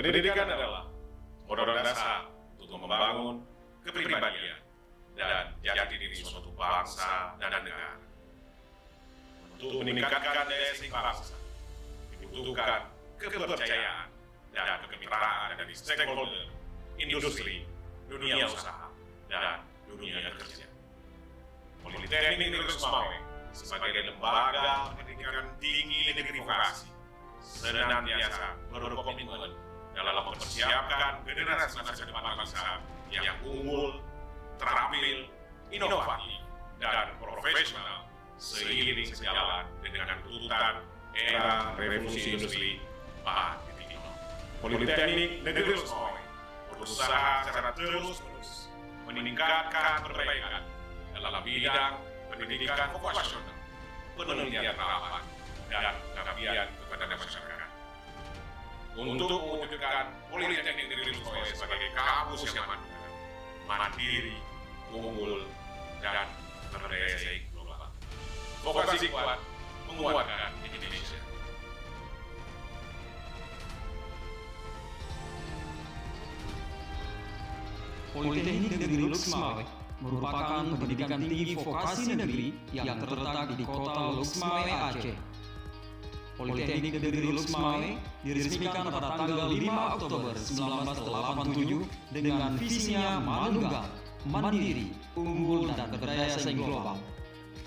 Pendidikan adalah modal dasar untuk membangun kepribadian dan jati diri suatu bangsa dan negara. Untuk meningkatkan daya saing bangsa, dibutuhkan kepercayaan dan kemitraan dari stakeholder, industri, dunia usaha, dan dunia kerja. Politeknik Negeri Loksmawe sebagai lembaga pendidikan tinggi negeri vokasi senantiasa berkomitmen dalam mempersiapkan generasi masa depan bangsa yang unggul, terampil, inovatif, dan profesional seiring sejalan dengan tuntutan era revolusi industri 4.0. Politeknik Negeri Loksmawe berusaha secara terus-menerus meningkatkan perbaikan dalam bidang pendidikan vokasional, penelitian terapan, dan pengabdian kepada masyarakat. Untuk mewujudkan Politeknik Negeri Loksmawe sebagai kampus yang mandiri, unggul, dan berdaya saing global. Vokasi kuat menguatkan Indonesia. Politeknik Negeri Loksmawe merupakan pendidikan tinggi vokasi negeri yang terletak di kota Loksmawe, Aceh. Politeknik Negeri Loksmawe diresmikan pada tanggal 5 Oktober 1987 dengan visinya manunggal, mandiri, unggul, dan berdaya saing global.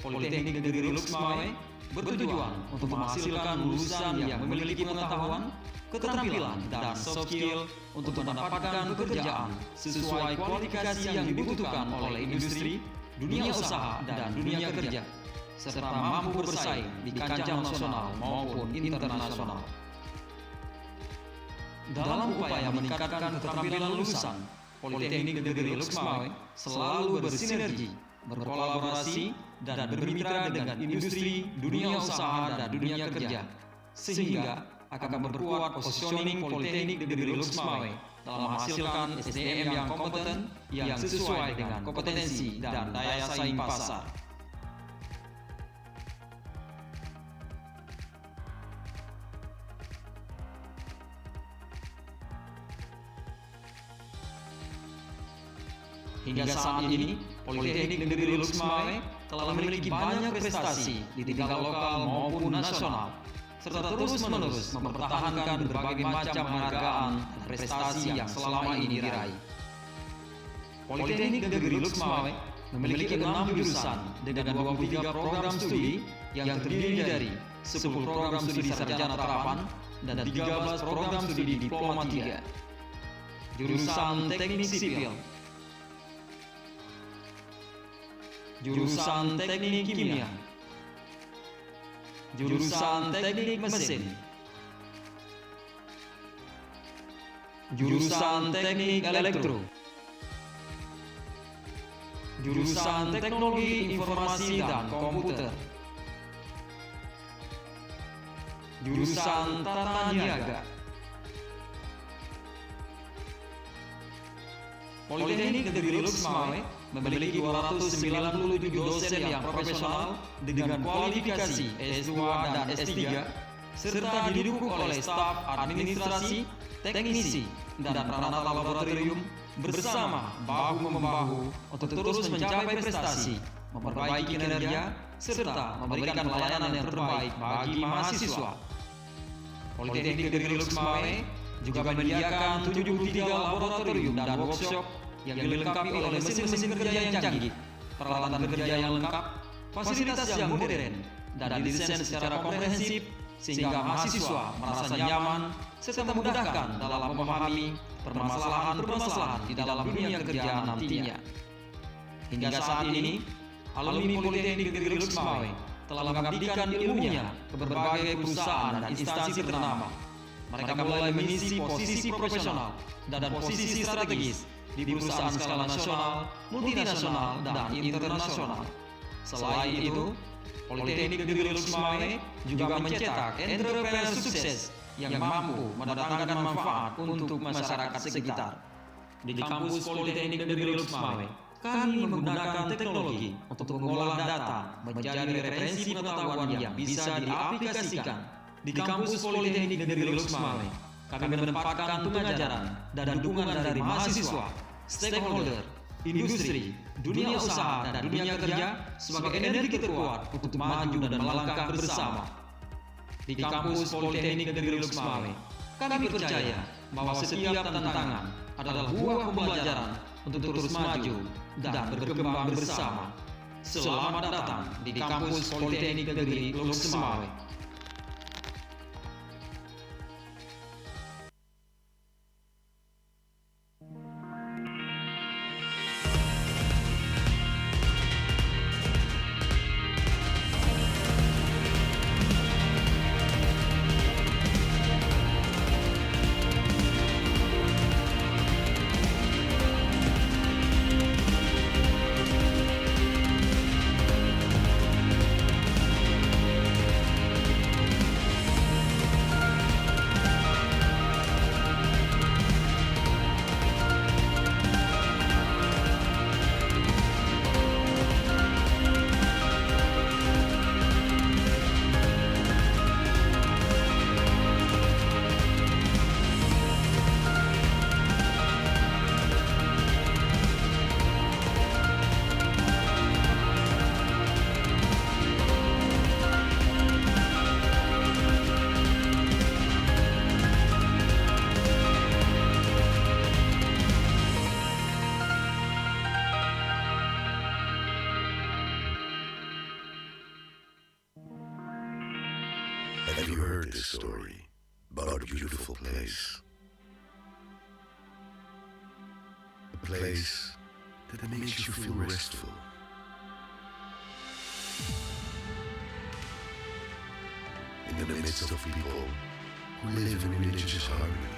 Politeknik Negeri Loksmawe bertujuan untuk menghasilkan lulusan yang memiliki pengetahuan, keterampilan, dan soft skill untuk mendapatkan pekerjaan sesuai kualifikasi yang dibutuhkan oleh industri, dunia usaha, dan dunia kerja, serta mampu bersaing di kancah nasional maupun internasional. Dalam upaya meningkatkan keterampilan lulusan, Politeknik Negeri Loksmawe selalu bersinergi, berkolaborasi, dan bermitra dengan industri, dunia usaha, dan dunia kerja, sehingga akan memperkuat positioning Politeknik Negeri Loksmawe dalam menghasilkan SDM yang kompeten, yang sesuai dengan kompetensi dan daya saing pasar. Hingga saat ini, Politeknik Negeri Loksmawe telah memiliki banyak prestasi di tingkat lokal maupun nasional, serta terus-menerus mempertahankan berbagai macam penghargaan dan prestasi yang selama ini diraih. Politeknik Negeri Loksmawe memiliki 6 jurusan dengan 23 program studi yang terdiri dari 10 program studi sarjana terapan dan 13 program studi diploma 3. Jurusan Teknik Sipil, jurusan Teknik Kimia, jurusan Teknik Mesin, jurusan Teknik Elektro, jurusan Teknologi Informasi dan Komputer, jurusan Tata Niaga. Politeknik Negeri Loksmawe memiliki 297 dosen yang profesional dengan kualifikasi S2 dan S3, serta didukung oleh staf administrasi, teknisi, dan peralatan laboratorium bersama bahu-membahu untuk terus mencapai prestasi, memperbaiki kinerja, serta memberikan pelayanan yang terbaik bagi mahasiswa. Politeknik Negeri Loksmawe juga menyediakan 73 laboratorium dan workshop yang dilengkapi oleh mesin-mesin kerja yang canggih, peralatan kerja yang lengkap, fasilitas yang modern, dan didesain secara komprehensif sehingga mahasiswa merasa nyaman serta memudahkan dalam memahami permasalahan-permasalahan di dalam dunia kerja nantinya. Hingga saat ini, alumni Politeknik Negeri Loksmawe telah mengabdikan ilmunya ke berbagai perusahaan dan instansi ternama. Mereka mulai mengisi posisi profesional dan posisi strategis di perusahaan skala nasional, multinasional, dan internasional. Selain itu, Politeknik Negeri Loksmawe juga mencetak entrepreneur sukses yang mampu mendatangkan manfaat untuk masyarakat sekitar. Di kampus Politeknik Negeri Loksmawe, kami menggunakan teknologi untuk mengolah data menjadi referensi pengetahuan yang bisa diaplikasikan. Di kampus Politeknik Negeri Loksmawe, kami menempatkan pengajaran dan dukungan dari mahasiswa, stakeholder, industri, dunia usaha, dan dunia kerja sebagai energi terkuat untuk maju dan melangkah bersama. Di kampus Politeknik Negeri Luxmawe, kami percaya bahwa setiap tantangan adalah buah pembelajaran untuk terus maju dan berkembang bersama. Selamat datang di kampus Politeknik Negeri Luxmawe. Have you heard this story about a beautiful place? A place that makes you feel restful. In the midst of people who live in religious harmony.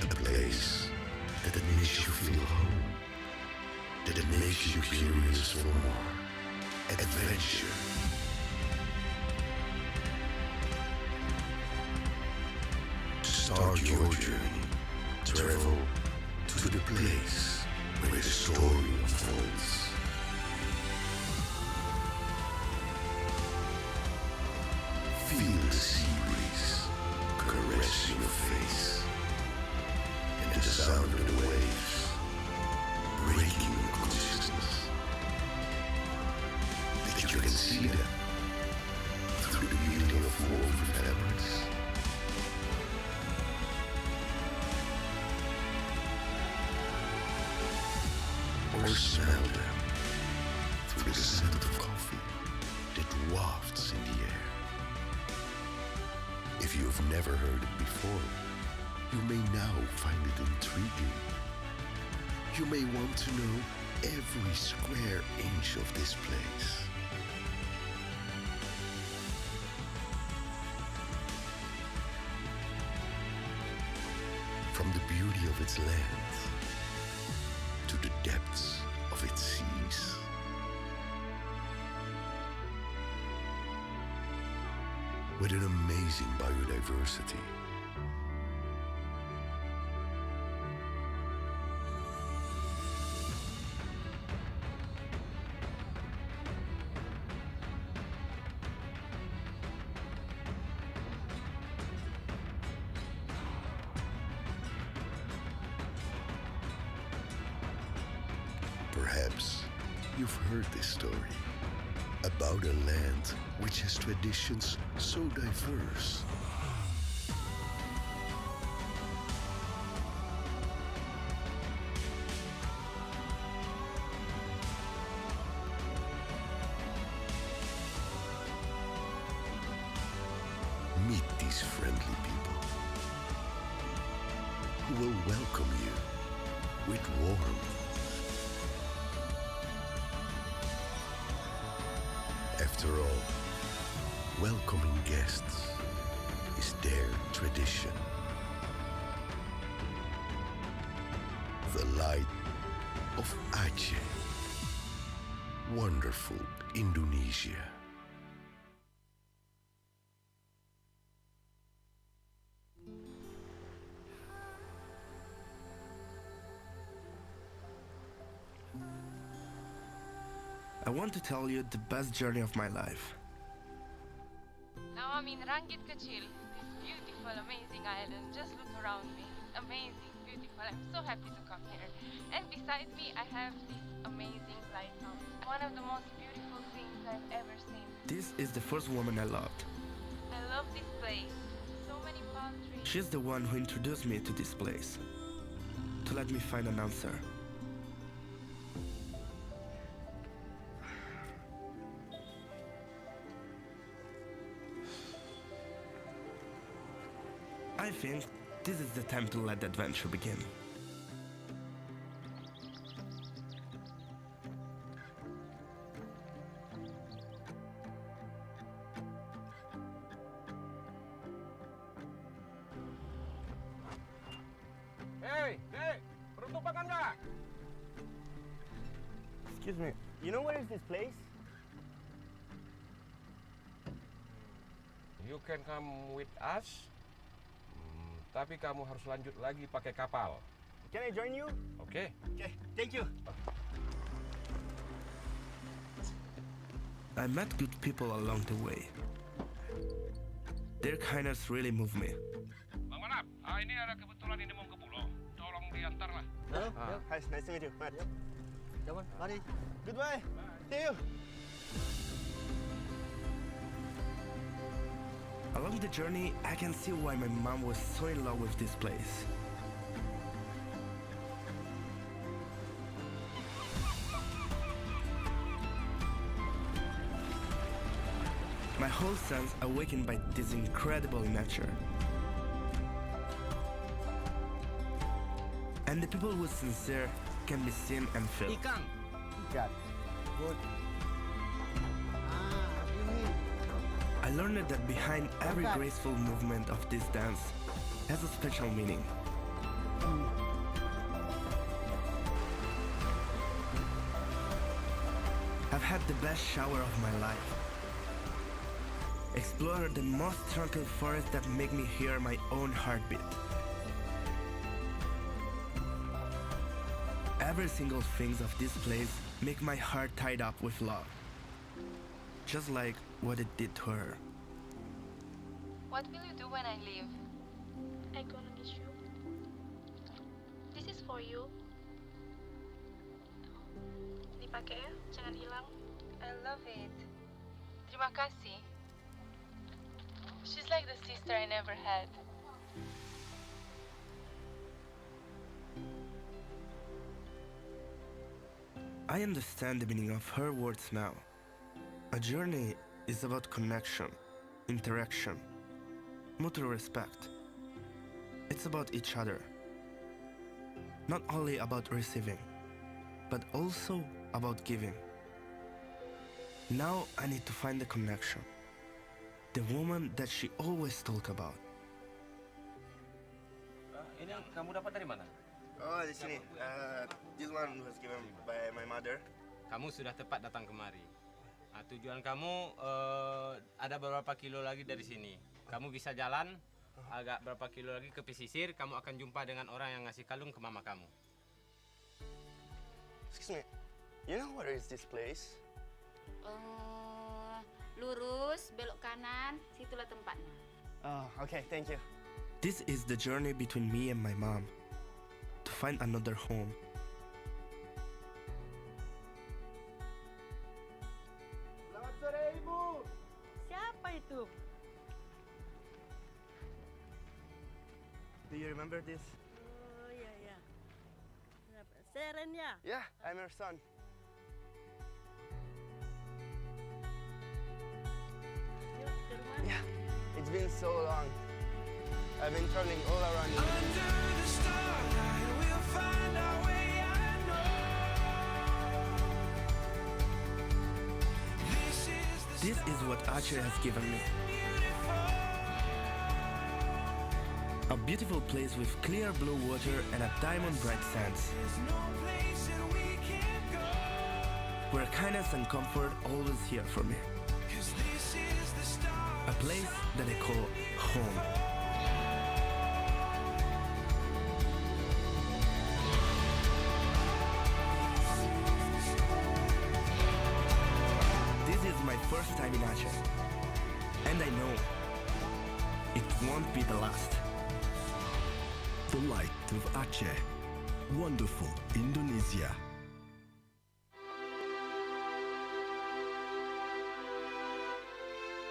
A place that makes you feel home. That makes you curious for more. Adventure. Start your journey. Travel to the place where the story unfolds. Feel the sea breeze caress your face, and the sound of the waves breaking your consciousness. That you can see them through the beauty of woven fabrics. Or smell them through the scent of coffee that wafts in the air. If you have never heard it before, you may now find it intriguing. You may want to know every square inch of this place. From the beauty of its land to the depths of its seas. With an amazing biodiversity. Perhaps you've heard this story about a land which has traditions so diverse. Meet these friendly people who will welcome you with warmth. After all, welcoming guests is their tradition. The light of Aceh, wonderful Indonesia. I want to tell you the best journey of my life. Now I'm in Rangit Kachil, this beautiful, amazing island. Just look around me. Amazing, beautiful. I'm so happy to come here. And beside me, I have this amazing lighthouse. One of the most beautiful things I've ever seen. This is the first woman I loved. I love this place. So many palm trees. She's the one who introduced me to this place, to let me find an answer. I think this is the time to let the adventure begin. Hey, penutupan Anda. Excuse me, you know where is this place? You can come with us, tapi kamu harus lanjut lagi pakai kapal. Can I join you? Oke? Okay, thank you. I met good people along the way. Their kindness really moved me. Bang Manap, ini ada kebetulan ini mau ke pulau. Tolong diantarlah. Hello. Hi, nice to meet you, Matt. Come on, buddy. Goodbye. See you. Along the journey, I can see why my mom was so in love with this place. My whole sense awakened by this incredible nature. And the people who are sincere can be seen and felt. Ikan. Good. I learned that behind every graceful movement of this dance has a special meaning. I've had the best shower of my life. Explored the most tranquil forest that make me hear my own heartbeat. Every single thing of this place make my heart tied up with love. Just like what it did to her. What will you do when I leave? I'm gonna miss you. This is for you. Dipakai ya, jangan hilang. I love it. Terima kasih. She's like the sister I never had. I understand the meaning of her words now. A journey is about connection, interaction, mutual respect. It's about each other. Not only about receiving, but also about giving. Now I need to find the connection. The woman that she always talk about. Ini yang kamu dapat dari mana? Oh, di sini. This one was given by my mother. Kamu sudah tepat datang kemari. Nah, tujuan kamu ada beberapa kilo lagi dari sini. Kamu bisa jalan agak berapa kilo lagi ke pesisir. Kamu akan jumpa dengan orang yang ngasih kalung ke mama kamu. Excuse me, you know where is this place? Lurus, belok kanan, situlah tempatnya. Oh, okay, thank you. This is the journey between me and my mom to find another home. Selamat sore, Ibu. Siapa itu? Do you remember this? Oh iya ya. Seren ya? Yeah, I'm her son. Yuk ke rumah. Yeah, it's been so long. I've been traveling all around the This is what Aceh has given me. A beautiful place with clear blue water and a diamond bright sands. Where kindness and comfort always here for me. A place that I call home. This is my first time in Aceh, and I know won't be the last. The light of Aceh. Wonderful Indonesia.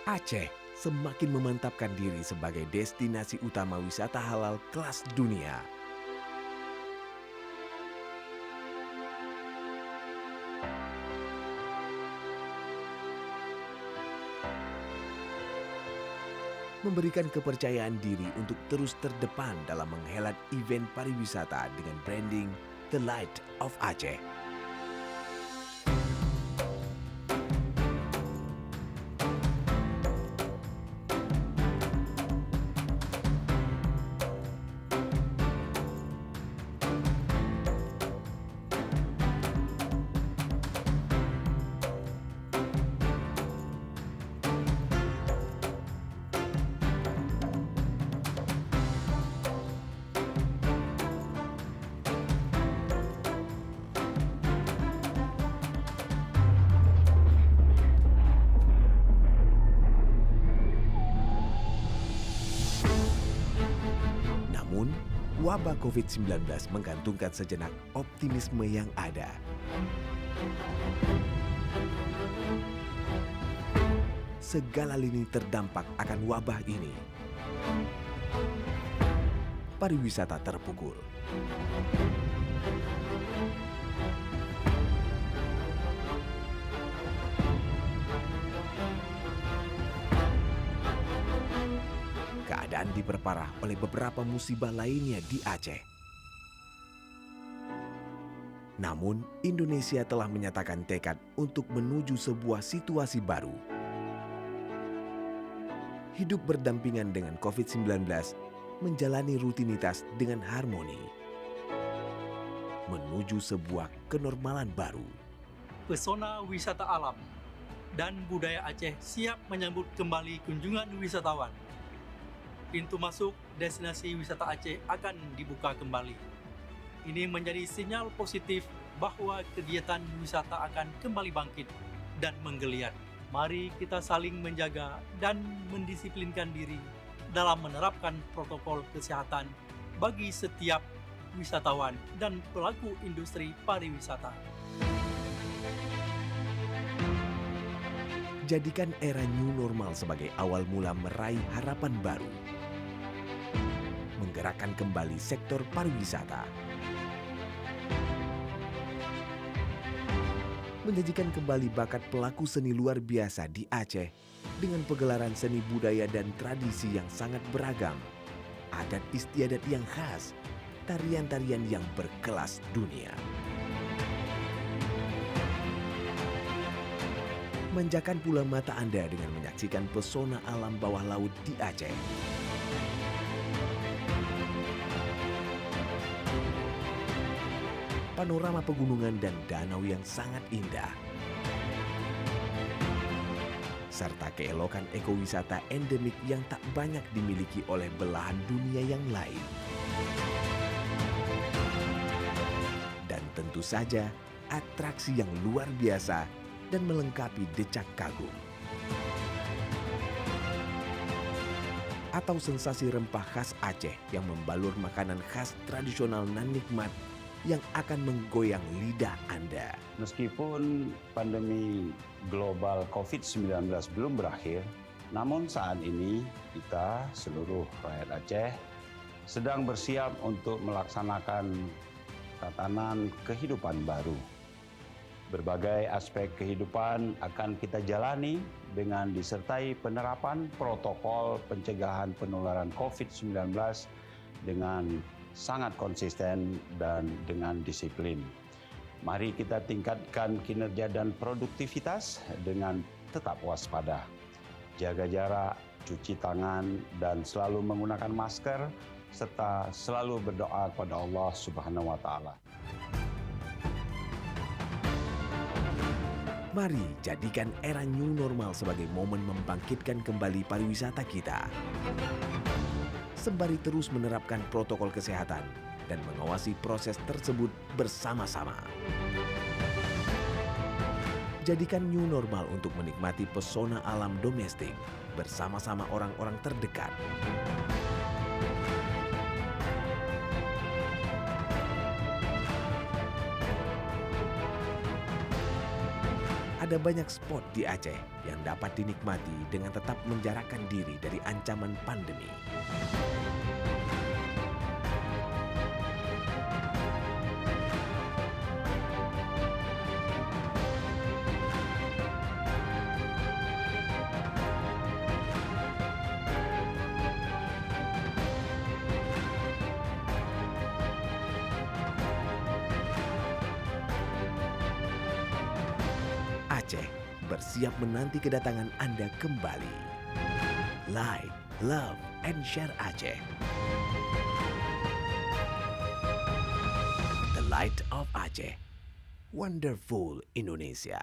Aceh semakin memantapkan diri sebagai destinasi utama wisata halal kelas dunia. Memberikan kepercayaan diri untuk terus terdepan dalam menghelat event pariwisata dengan branding The Light of Aceh. Namun, wabah COVID-19 menggantungkan sejenak optimisme yang ada. Segala lini terdampak akan wabah ini. Pariwisata terpukul. Keadaan diperparah oleh beberapa musibah lainnya di Aceh. Namun, Indonesia telah menyatakan tekad untuk menuju sebuah situasi baru. Hidup berdampingan dengan COVID-19, menjalani rutinitas dengan harmoni. Menuju sebuah kenormalan baru. Pesona wisata alam dan budaya Aceh siap menyambut kembali kunjungan wisatawan. Pintu masuk destinasi wisata Aceh akan dibuka kembali. Ini menjadi sinyal positif bahwa kegiatan wisata akan kembali bangkit dan menggeliat. Mari kita saling menjaga dan mendisiplinkan diri dalam menerapkan protokol kesehatan bagi setiap wisatawan dan pelaku industri pariwisata. Jadikan era new normal sebagai awal mula meraih harapan baru. Menggerakkan kembali sektor pariwisata. Menyajikan kembali bakat pelaku seni luar biasa di Aceh dengan pegelaran seni budaya dan tradisi yang sangat beragam, adat istiadat yang khas, tarian-tarian yang berkelas dunia. Manjakan pula mata Anda dengan menyaksikan pesona alam bawah laut di Aceh. Panorama pegunungan dan danau yang sangat indah. Serta keelokan ekowisata endemik yang tak banyak dimiliki oleh belahan dunia yang lain. Dan tentu saja atraksi yang luar biasa dan melengkapi decak kagum. Atau sensasi rempah khas Aceh yang membalur makanan khas tradisional nan nikmat yang akan menggoyang lidah Anda. Meskipun pandemi global COVID-19 belum berakhir, namun saat ini kita seluruh rakyat Aceh sedang bersiap untuk melaksanakan tatanan kehidupan baru. Berbagai aspek kehidupan akan kita jalani dengan disertai penerapan protokol pencegahan penularan COVID-19 dengan sangat konsisten dan dengan disiplin. Mari kita tingkatkan kinerja dan produktivitas dengan tetap waspada. Jaga jarak, cuci tangan, dan selalu menggunakan masker, serta selalu berdoa kepada Allah Subhanahu wa Ta'ala. Mari jadikan era new normal sebagai momen membangkitkan kembali pariwisata kita. Sembari terus menerapkan protokol kesehatan dan mengawasi proses tersebut bersama-sama. Jadikan new normal untuk menikmati pesona alam domestik bersama-sama orang-orang terdekat. Ada banyak spot di Aceh yang dapat dinikmati dengan tetap menjarakkan diri dari ancaman pandemi. Aceh bersiap menanti kedatangan Anda kembali. Like, love, and share Aceh. The Light of Aceh. Wonderful Indonesia.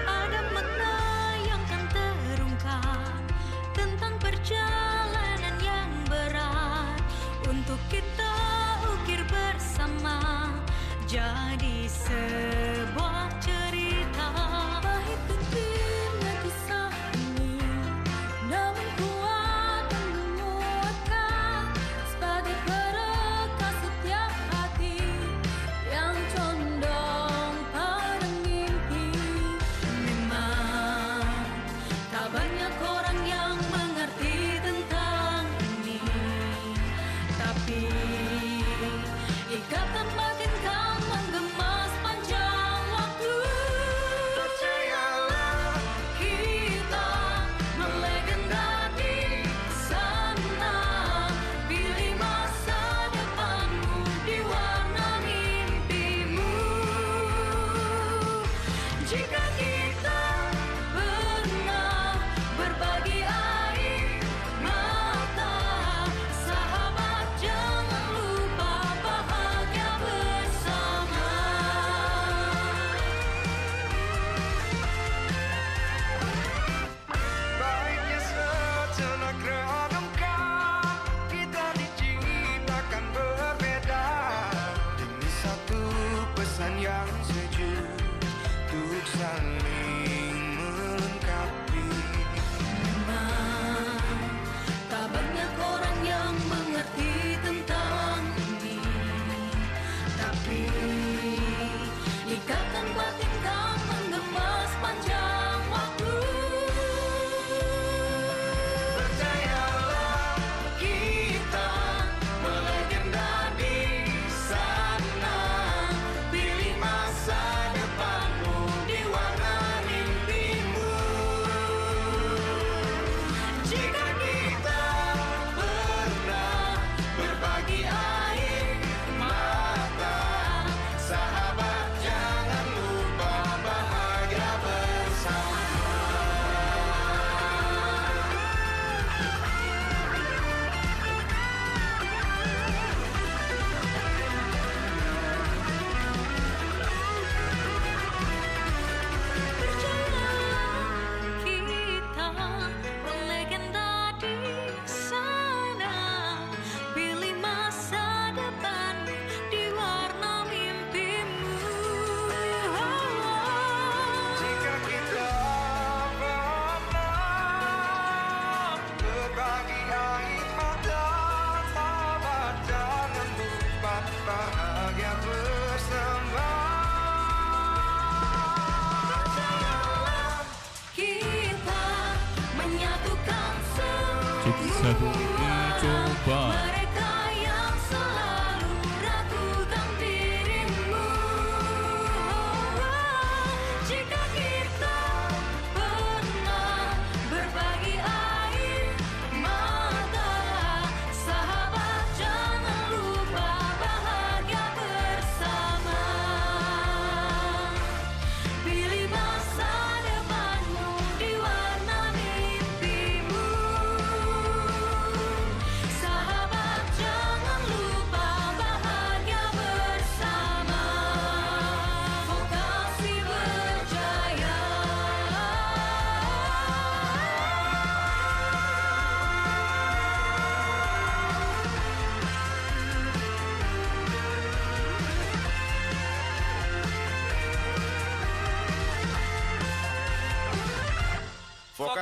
Ada makna yang kan terungkap tentang perjalanan yang berat untuk kita ukir bersama jadi sebuah cerita. Pahit getirnya kisah ini, namun kuat dan memuatkan sebagai perekas setiap hati yang condong pada mimpi. Memang tak banyak orang yang mengerti tentang ini, tapi ikatan batin kan menggema sepanjang waktu. Percayalah, kita melegenda di sana. Pilih masa depanmu di warna mimpimu. Jika kita pernah berbagi air mata, sahabat jangan lupa bahagia bersama. Baiknya sejenak renungkan, kita diciptakan berbeda demi satu pesan yang sejuk untuk saling melengkapi. Memang tak banyak orang yang mengerti tentang ini, tapi ikatan batin kan menggema sepanjang waktu. Percayalah, kita melegenda di sana. Pilih masa depanmu di warna mimpimu. Jika kita pernah berbagi air mata, sahabat jangan lupa bahagia bersama. Kita melegenda di sana. Pilih masa depan di warna mimpimu. Jika kita pernah berbagi air mata, sahabat jangan lupa bahagia bersama. Percayalah, Kita menyatukan Satu semua mereka yang selalu ragukan dirimu. Jika kita pernah berbagi air mata, sahabat jangan lupa bahagia bersama.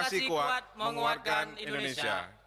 Vokasi kuat menguatkan Indonesia.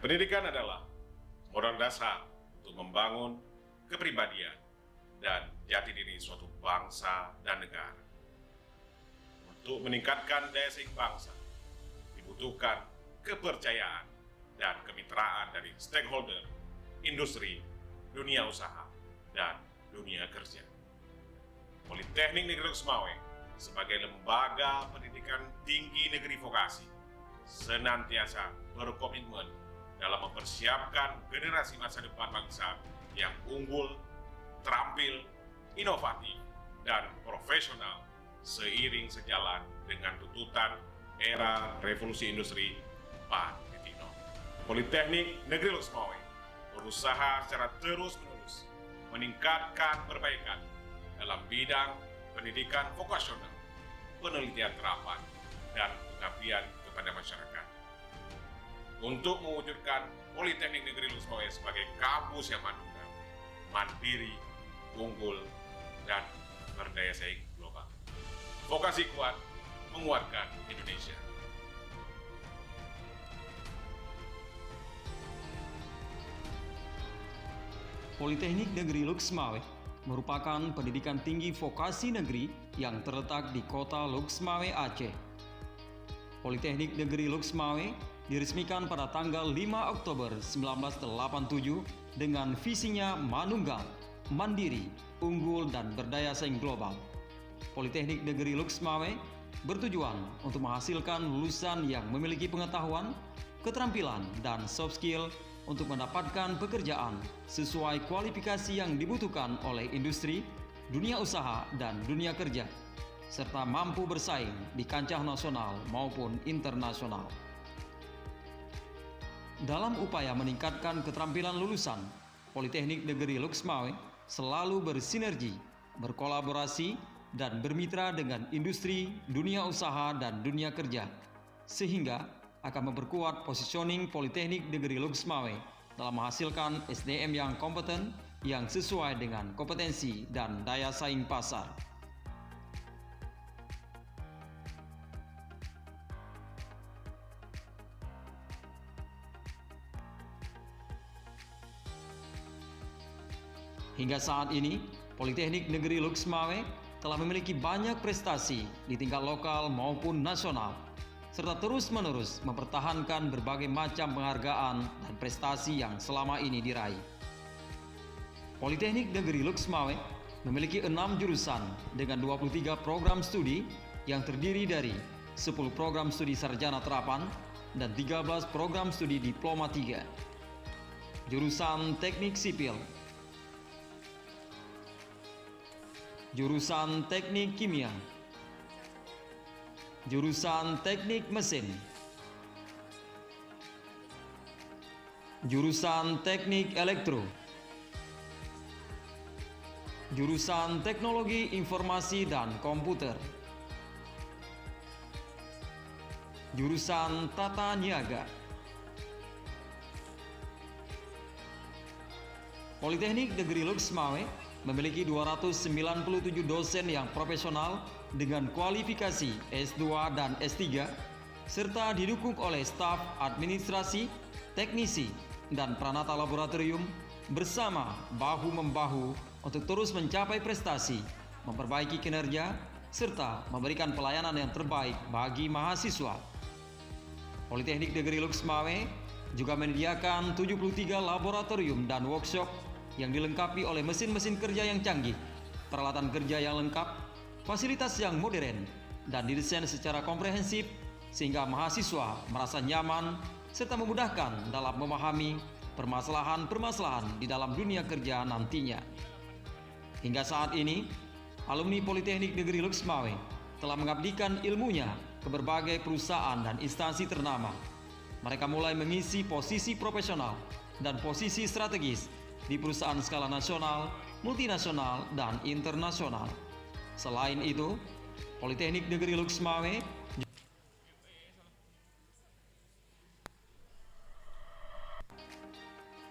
Pendidikan adalah modal dasar untuk membangun kepribadian dan jati diri suatu bangsa dan negara. Untuk meningkatkan daya saing bangsa, dibutuhkan kepercayaan dan kemitraan dari stakeholder, industri, dunia usaha, dan dunia kerja. Politeknik Negeri Loksmawe sebagai lembaga pendidikan tinggi negeri vokasi senantiasa berkomitmen dalam mempersiapkan generasi masa depan bangsa yang unggul, terampil, inovatif, dan profesional seiring sejalan dengan tuntutan era revolusi industri 4.0. Politeknik Negeri Loksmawe berusaha secara terus-menerus meningkatkan perbaikan dalam bidang pendidikan vokasional, penelitian terapan, dan pengabdian kepada masyarakat. Untuk mewujudkan Politeknik Negeri Loksmawe sebagai kampus yang manunggal, mandiri, unggul, dan berdaya saing global. Vokasi kuat menguatkan Indonesia. Politeknik Negeri Loksmawe merupakan pendidikan tinggi vokasi negeri yang terletak di kota Loksmawe, Aceh. Politeknik Negeri Loksmawe diresmikan pada tanggal 5 Oktober 1987 dengan visinya manunggal, mandiri, unggul, dan berdaya saing global. Politeknik Negeri Loksmawe bertujuan untuk menghasilkan lulusan yang memiliki pengetahuan, keterampilan, dan soft skill untuk mendapatkan pekerjaan sesuai kualifikasi yang dibutuhkan oleh industri, dunia usaha, dan dunia kerja, serta mampu bersaing di kancah nasional maupun internasional. Dalam upaya meningkatkan keterampilan lulusan, Politeknik Negeri Loksmawe selalu bersinergi, berkolaborasi, dan bermitra dengan industri, dunia usaha, dan dunia kerja, sehingga akan memperkuat positioning Politeknik Negeri Loksmawe dalam menghasilkan SDM yang kompeten, yang sesuai dengan kompetensi dan daya saing pasar. Hingga saat ini, Politeknik Negeri Loksmawe telah memiliki banyak prestasi di tingkat lokal maupun nasional, serta terus-menerus mempertahankan berbagai macam penghargaan dan prestasi yang selama ini diraih. Politeknik Negeri Loksmawe memiliki 6 jurusan dengan 23 program studi yang terdiri dari 10 program studi sarjana terapan dan 13 program studi diploma 3. Jurusan Teknik Sipil, jurusan Teknik Kimia, jurusan Teknik Mesin, jurusan Teknik Elektro, jurusan Teknologi Informasi dan Komputer, jurusan Tata Niaga. Politeknik Negeri Loksmawe memiliki 297 dosen yang profesional dengan kualifikasi S2 dan S3, serta didukung oleh staf administrasi, teknisi, dan pranata laboratorium bersama bahu-membahu untuk terus mencapai prestasi, memperbaiki kinerja, serta memberikan pelayanan yang terbaik bagi mahasiswa. Politeknik Negeri Loksmawe juga menyediakan 73 laboratorium dan workshop yang dilengkapi oleh mesin-mesin kerja yang canggih, peralatan kerja yang lengkap, fasilitas yang modern, dan didesain secara komprehensif sehingga mahasiswa merasa nyaman serta memudahkan dalam memahami permasalahan-permasalahan di dalam dunia kerja nantinya. Hingga saat ini, alumni Politeknik Negeri Loksmawe telah mengabdikan ilmunya ke berbagai perusahaan dan instansi ternama. Mereka mulai mengisi posisi profesional dan posisi strategis di perusahaan skala nasional, multinasional, dan internasional. Selain itu, Politeknik Negeri Lux Mawai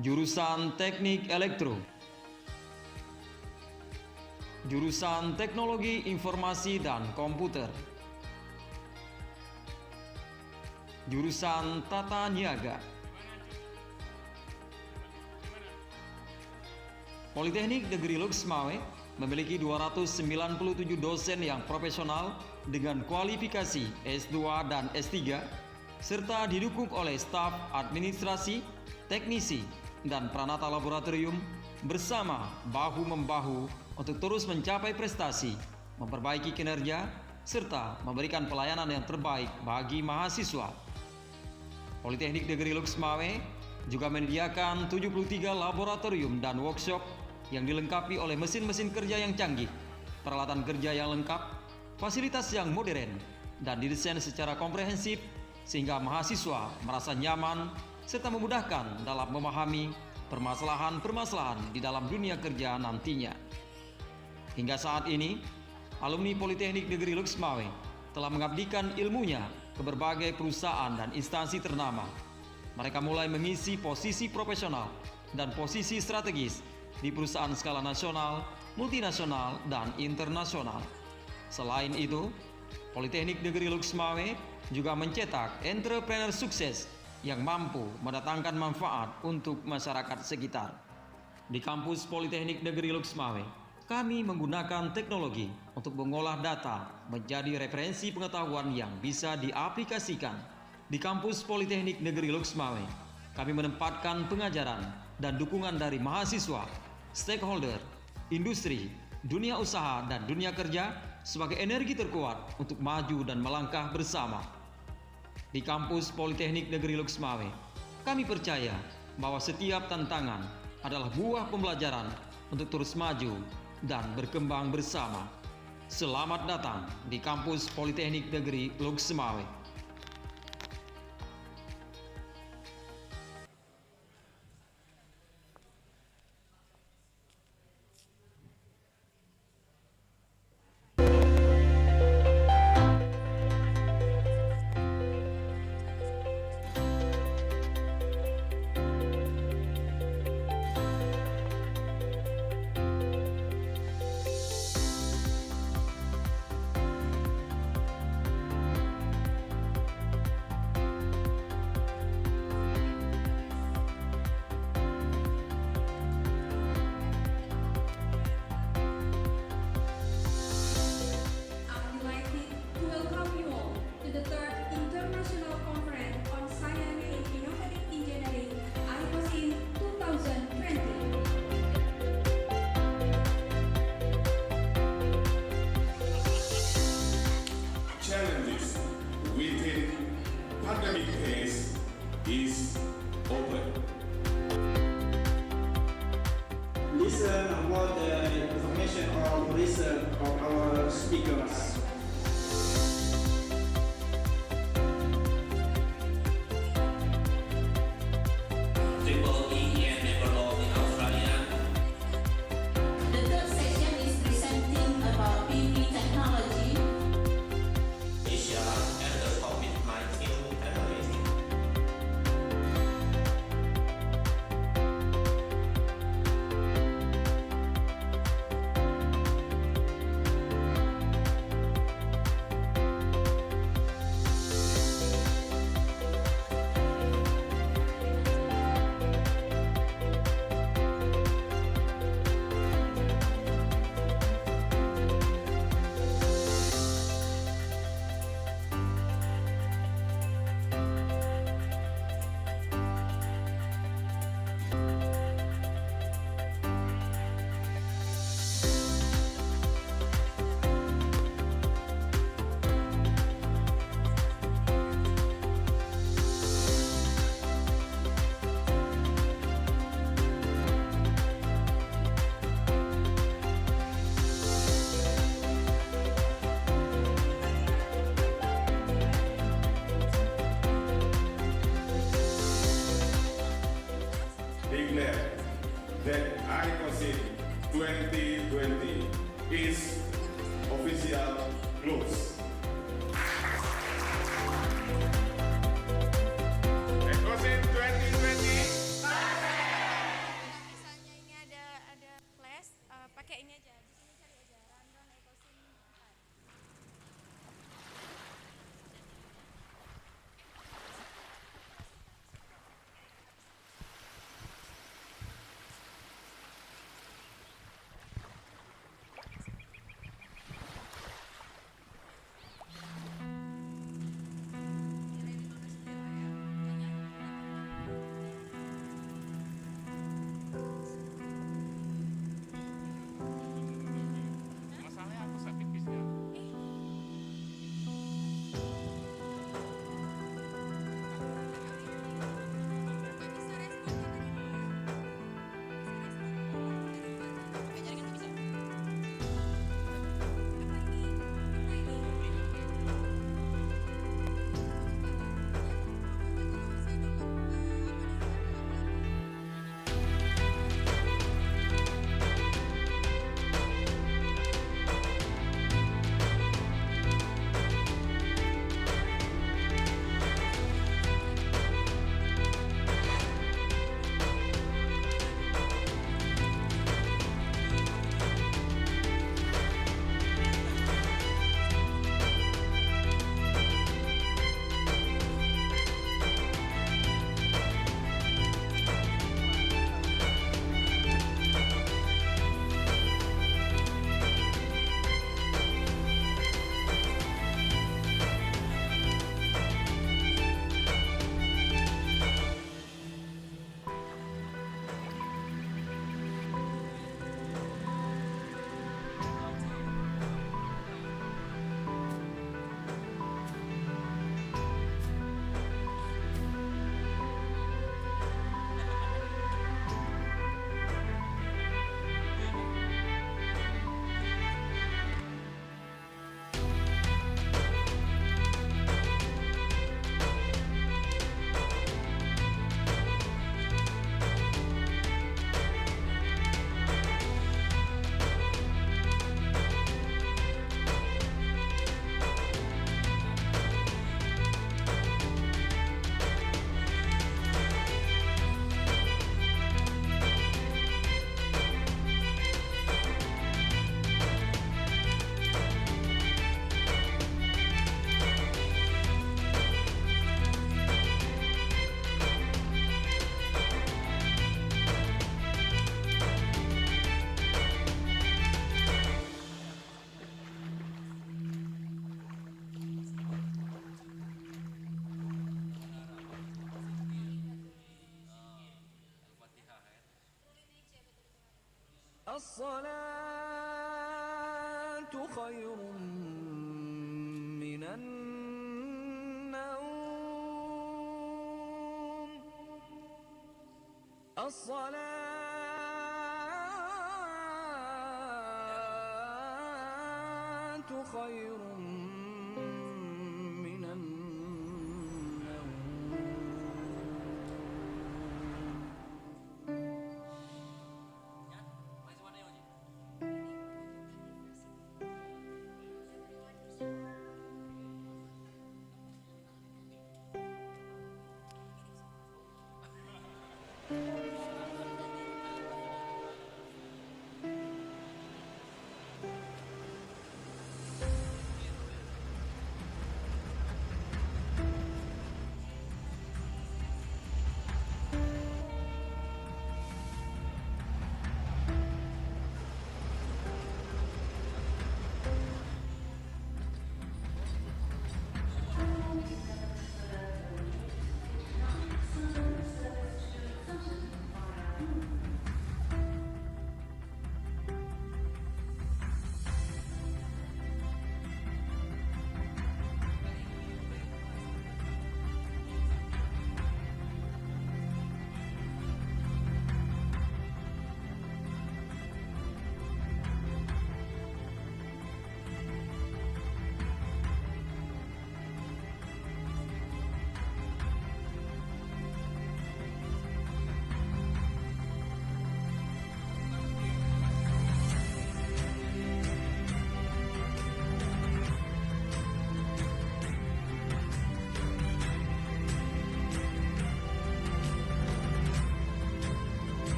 jurusan Teknik Elektro, jurusan Teknologi Informasi dan Komputer, jurusan Tata Niaga. Politeknik Negeri Lux Mawai memiliki 297 dosen yang profesional dengan kualifikasi S2 dan S3 serta didukung oleh staf administrasi, teknisi, dan pranata laboratorium bersama bahu-membahu untuk terus mencapai prestasi, memperbaiki kinerja, serta memberikan pelayanan yang terbaik bagi mahasiswa. Politeknik Negeri Lux Mawai juga menyediakan 73 laboratorium dan workshop yang dilengkapi oleh mesin-mesin kerja yang canggih, peralatan kerja yang lengkap, fasilitas yang modern, dan didesain secara komprehensif sehingga mahasiswa merasa nyaman serta memudahkan dalam memahami permasalahan-permasalahan di dalam dunia kerja nantinya. Hingga saat ini, alumni Politeknik Negeri Lux Mawai telah mengabdikan ilmunya ke berbagai perusahaan dan instansi ternama. Mereka mulai mengisi posisi profesional dan posisi strategis di perusahaan skala nasional, multinasional, dan internasional. Selain itu, Politeknik Negeri Lux Mawai juga mencetak entrepreneur sukses yang mampu mendatangkan manfaat untuk masyarakat sekitar. Di kampus Politeknik Negeri Lux Mawai, kami menggunakan teknologi untuk mengolah data menjadi referensi pengetahuan yang bisa diaplikasikan. Di kampus Politeknik Negeri Lux Mawai, kami menempatkan pengajaran dan dukungan dari mahasiswa, stakeholder, industri, dunia usaha, dan dunia kerja sebagai energi terkuat untuk maju dan melangkah bersama. Di kampus Politeknik Negeri Lux Mawai, kami percaya bahwa setiap tantangan adalah buah pembelajaran untuk terus maju dan berkembang bersama. Selamat datang di kampus Politeknik Negeri Lux Mawai. Listen about the information or research of our speakers. The third section is presenting about PV technology. Asia and the COVID-19 pandemic. declare that ICOSINE 2020 is official closed. ICOSINE 2020. Misalnya ini ada flash, pakai ini aja. Di sini cari aja rundown ICOSINE. Masalahnya aku sakit pisnya. الصلاة خير من النوم الصلاة خير من النوم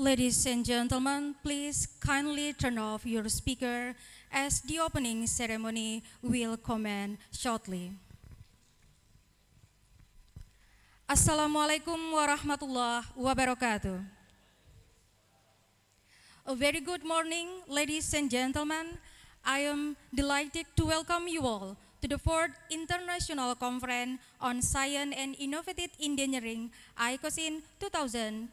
Ladies and gentlemen, please kindly turn off your speaker as the opening ceremony will commence shortly. Assalamualaikum warahmatullahi wabarakatuh. A very good morning, ladies and gentlemen. I am delighted to welcome you all to the 4th International Conference on Science and Innovative Engineering, ICOSINE 2021,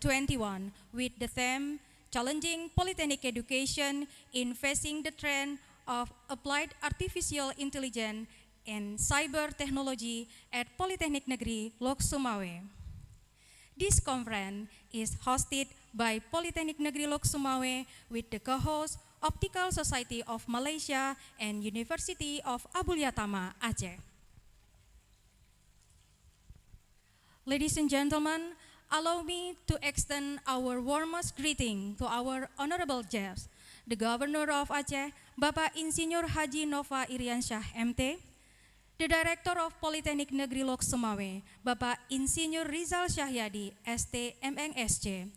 with the theme, Challenging Polytechnic Education in Facing the Trend of Applied Artificial Intelligence and Cyber Technology at Polytechnic Negeri Lok Sumawe. This conference is hosted by Polytechnic Negeri Lok Sumawe with the co-host Optical Society of Malaysia and University of Abuliyatama Aceh. Ladies and gentlemen, allow me to extend our warmest greeting to our honorable guest, the Governor of Aceh, Bapak Insinyur Haji Nova Iriansyah MT, the Director of Polytechnic Negeri Lok Sumawe, Bapak Insinyur Rizal Syahyadi, ST MNSC,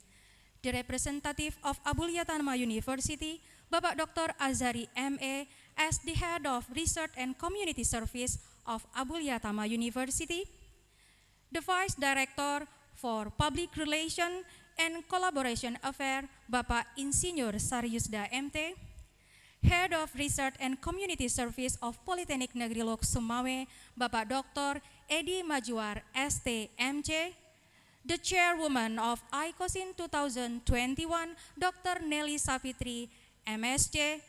the representative of Abuliyatama University, Bapak Dr. Azari MA, as the Head of Research and Community Service of Abuliyatama University, the Vice Director for Public Relations and Collaboration Affairs, Bapak Insinyur Saryusda MT, Head of Research and Community Service of Polytechnic Negeri Lok Sumawe, Bapak Dr. Edi Majuar ST MC, the Chairwoman of ICOSINE 2021, Dr. Nelly Savitri MSc,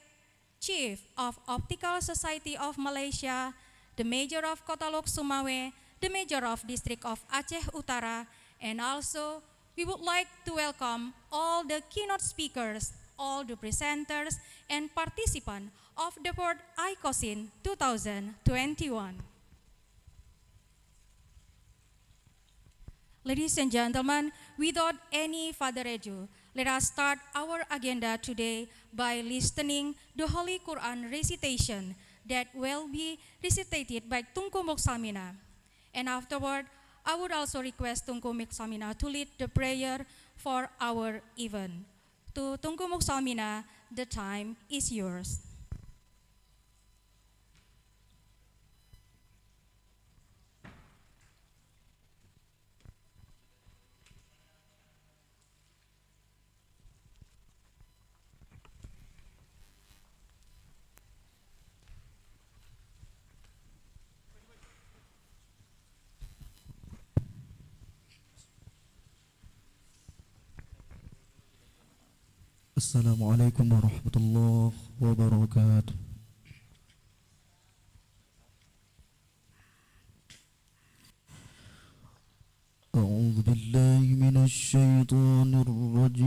Chief of Optical Society of Malaysia, the Mayor of Kota Lok Sumawe, the Mayor of District of Aceh Utara, and also we would like to welcome all the keynote speakers, all the presenters, and participants of the 4th ICOSINE 2021. Ladies and gentlemen, without any further ado, let us start our agenda today by listening the Holy Quran recitation that will be recitated by Tunku Muksamina. And afterward, I would also request Tunku Muksamina to lead the prayer for our event. To Tunku Muksamina, the time is yours. Assalamualaikum warahmatullahi wabarakatuh. أعوذ بالله من الشيطان الرجيم.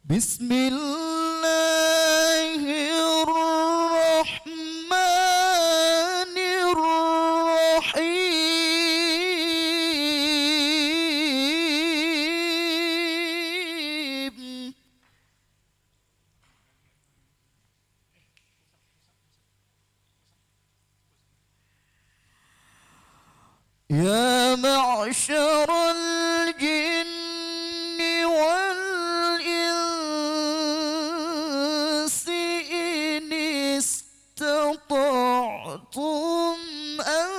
بسم الله الرحمن الرحيم. يا معشر الجن والإنس إن استطعتم أن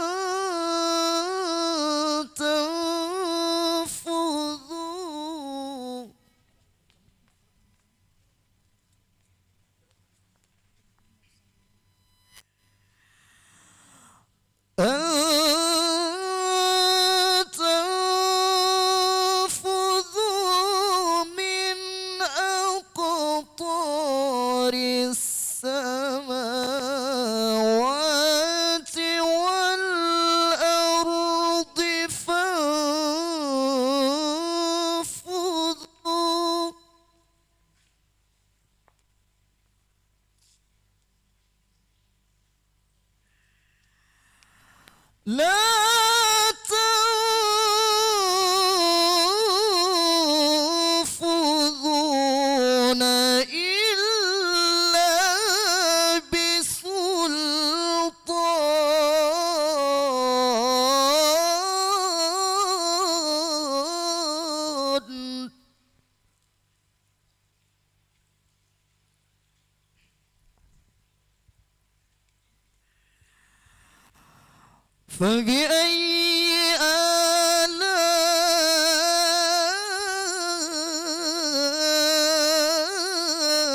تنفذوا من أقطار السماوات والأرض فانفذوا لا تنفذون إلا بسلطان فبأي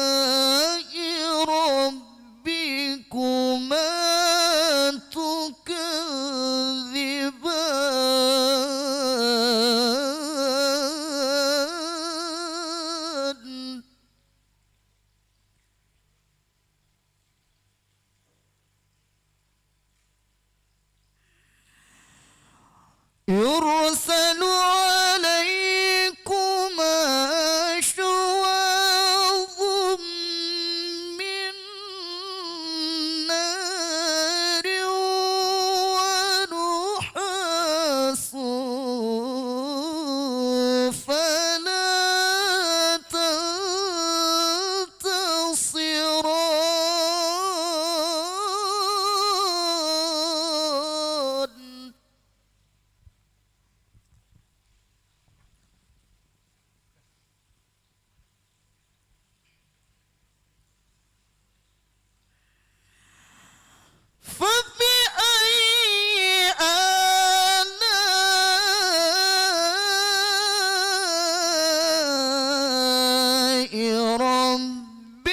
آلاء ربكما تكذبان يرسل عليكما شواظ من نار ونحاس فلا تنتصران فبأي آلاء ربكما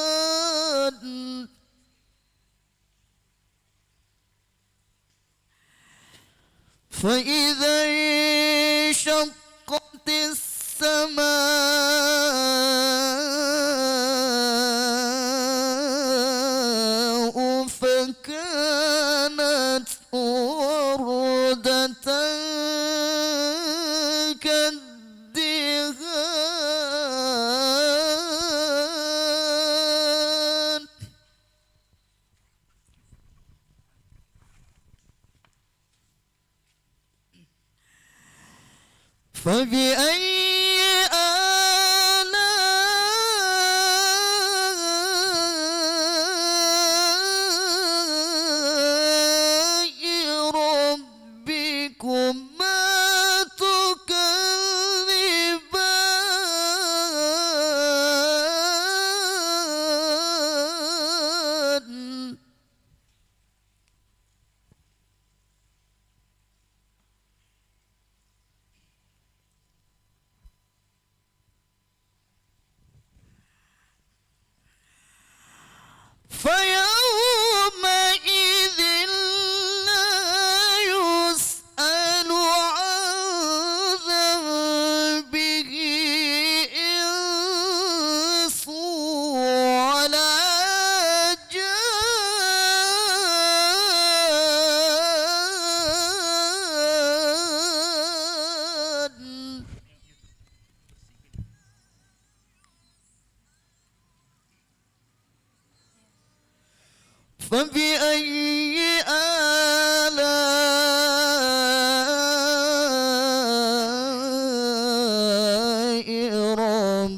تكذبان فإذا انشقت السماء فكانت وردة كالدهان فبأي آلاء ربكما تكذبان فيومئذ لا يسأل عن ذنبه إنس ولا جان فبأي آلاء ربكما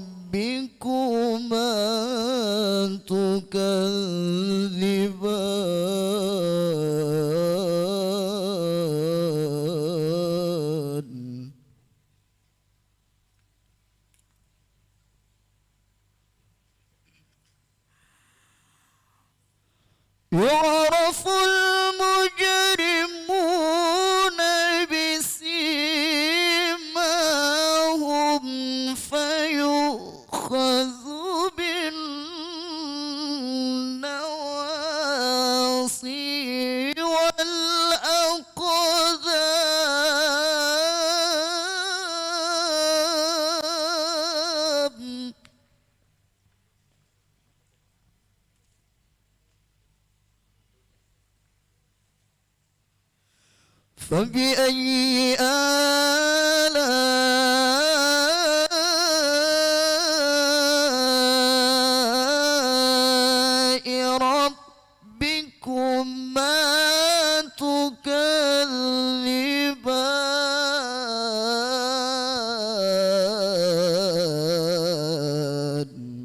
تكذبان يعرف المجرمون بسيماهم فيؤخذ بالنواصي والأقدام فبأي آلاء ربكما تكذبان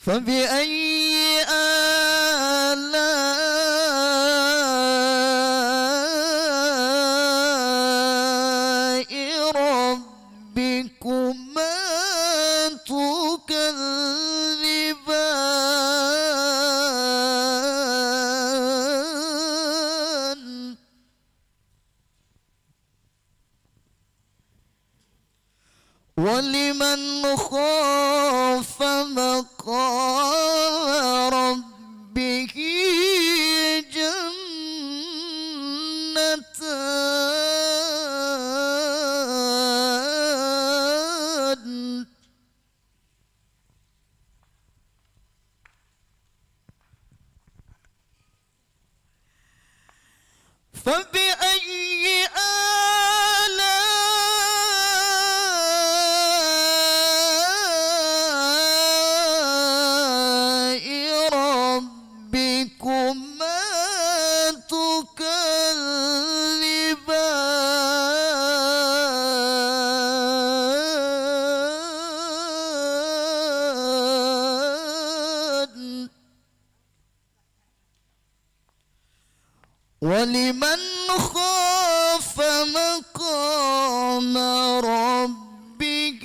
فبأي آلاء ربكما تكذبان ولمن خاف مقام ربه جنتان فبأي آلاء ربكما تكذبان ولمن خاف مقام ربه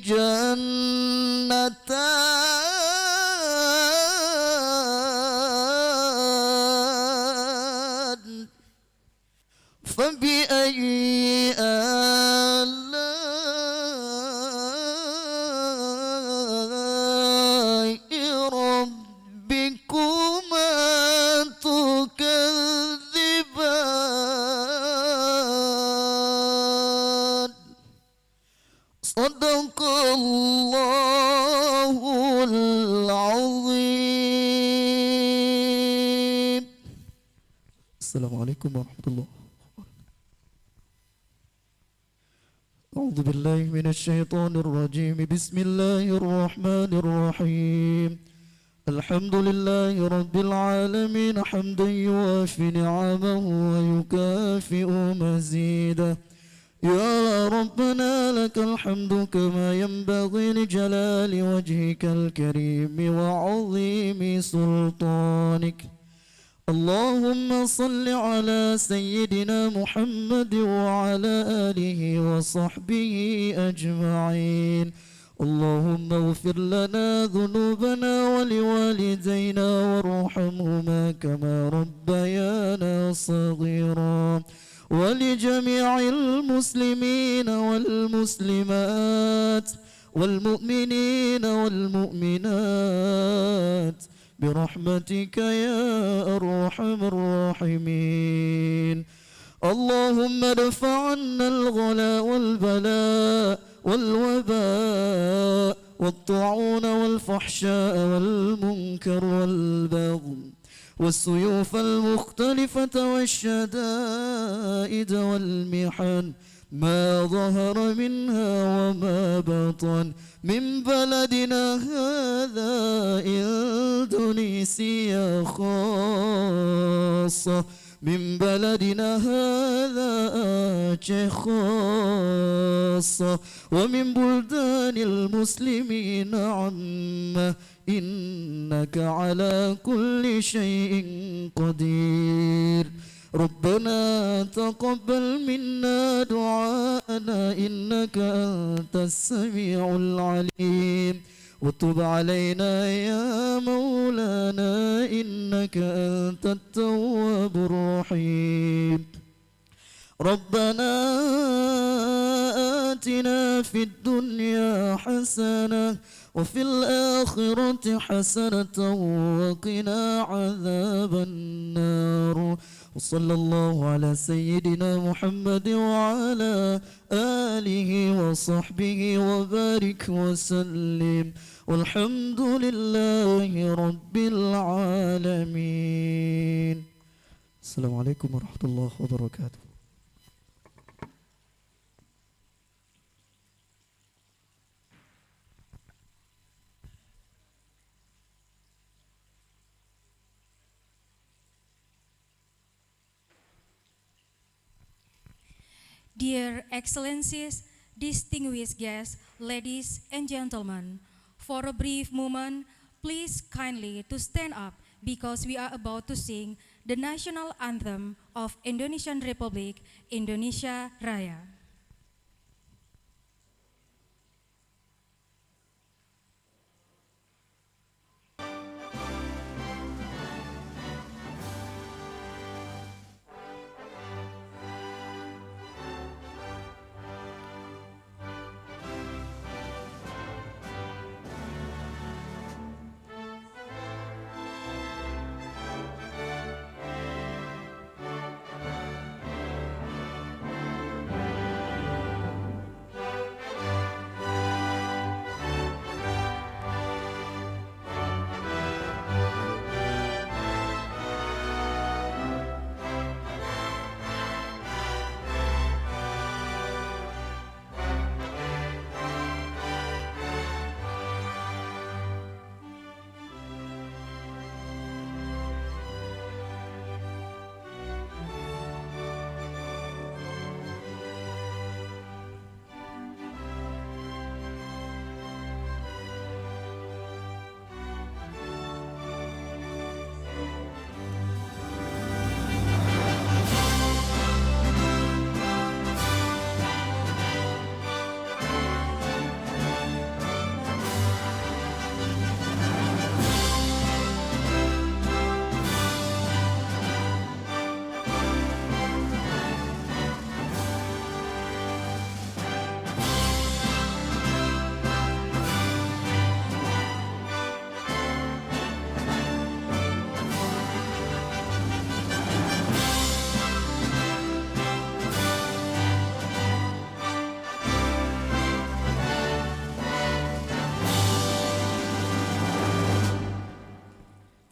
جنتان فبأي آلاء ربكما تكذبان صدق الله العظيم. السلام عليكم ورحمة الله. أعوذ بالله من الشيطان الرجيم. بسم الله الرحمن الرحيم. الحمد لله رب العالمين حمدا يوافي نعمه ويكافئ مزيده. يا ربنا لك الحمد كما ينبغي لجلال وجهك الكريم وعظيم سلطانك. اللهم صل على سيدنا محمد وعلى آله وصحبه أجمعين. اللهم اغفر لنا ذنوبنا ولوالدينا وارحمهما كما ربيانا صغيرا، ولجميع المسلمين والمسلمات والمؤمنين والمؤمنات برحمتك يا أرحم الراحمين. اللهم ادفع عنا الغلا والبلاء والوباء والطاعون والفحشاء والمنكر والبغي والسيوف المختلفة والشدائد والمحن ما ظهر منها وما بطن من بلدنا هذا إندونيسيا خاصة، من بلدنا هذا آچه خاصة، ومن بلدان المسلمين عامة، إنك على كل شيء قدير. ربنا تقبل منا دعاءنا إنك أنت السميع العليم، وتب علينا يا مولانا إنك أنت التواب الرحيم. ربنا آتنا في الدنيا حسنة وفي الآخرة حسنة وقنا عذاب النار. وصلى الله على سيدنا محمد وعلى آله وصحبه وبارك وسلم، والحمد لله رب العالمين. السلام عليكم ورحمة الله وبركاته. Dear Excellencies, distinguished guests, ladies and gentlemen, for a brief moment, please kindly to stand up because we are about to sing the national anthem of Indonesian Republic, Indonesia Raya.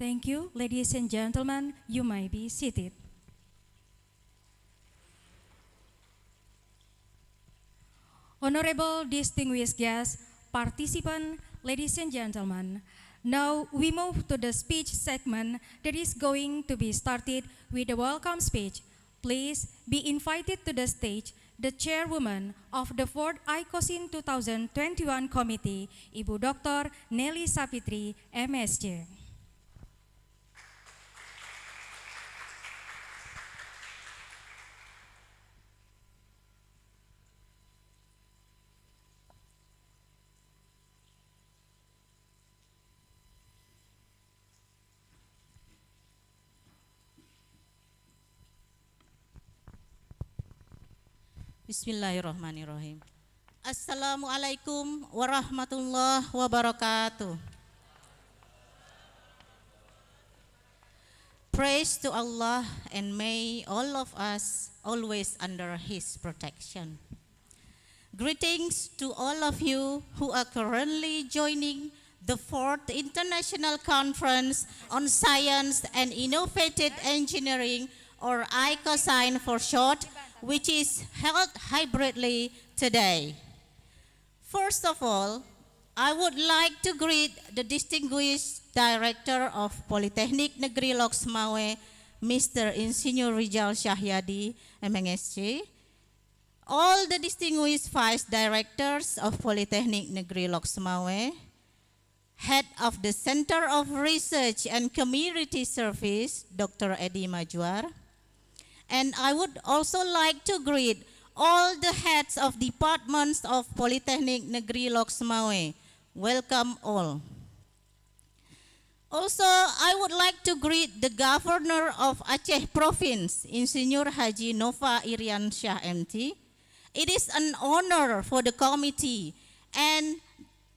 Thank you, ladies and gentlemen. You may be seated. Honorable distinguished guests, participants, ladies and gentlemen, now we move to the speech segment that is going to be started with a welcome speech. Please be invited to the stage the chairwoman of the 4th ICOSINE 2021 Committee, Ibu Dr. Nelly Sapitri, MSc. Bismillahirrahmanirrahim. Assalamualaikum warahmatullahi wabarakatuh. Praise to Allah, and may all of us always under His protection. Greetings to all of you who are currently joining the 4th International Conference on Science and Innovative Engineering, or ICOSINE for short, which is held hybridly today. First of all, I would like to greet the distinguished Director of Polytechnic Negeri Loksmawe, Mr. Insinyur Rijal Syahyadi, MNSC, all the distinguished Vice Directors of Polytechnic Negeri Loksmawe, Head of the Center of Research and Community Service, Dr. Edi Majwar, and I would also like to greet all the heads of departments of Polytechnic Negeri Loksmawe. Welcome all. Also, I would like to greet the Governor of Aceh Province, Insinyur Haji Nova Irian Shah MT. It is an honor for the committee and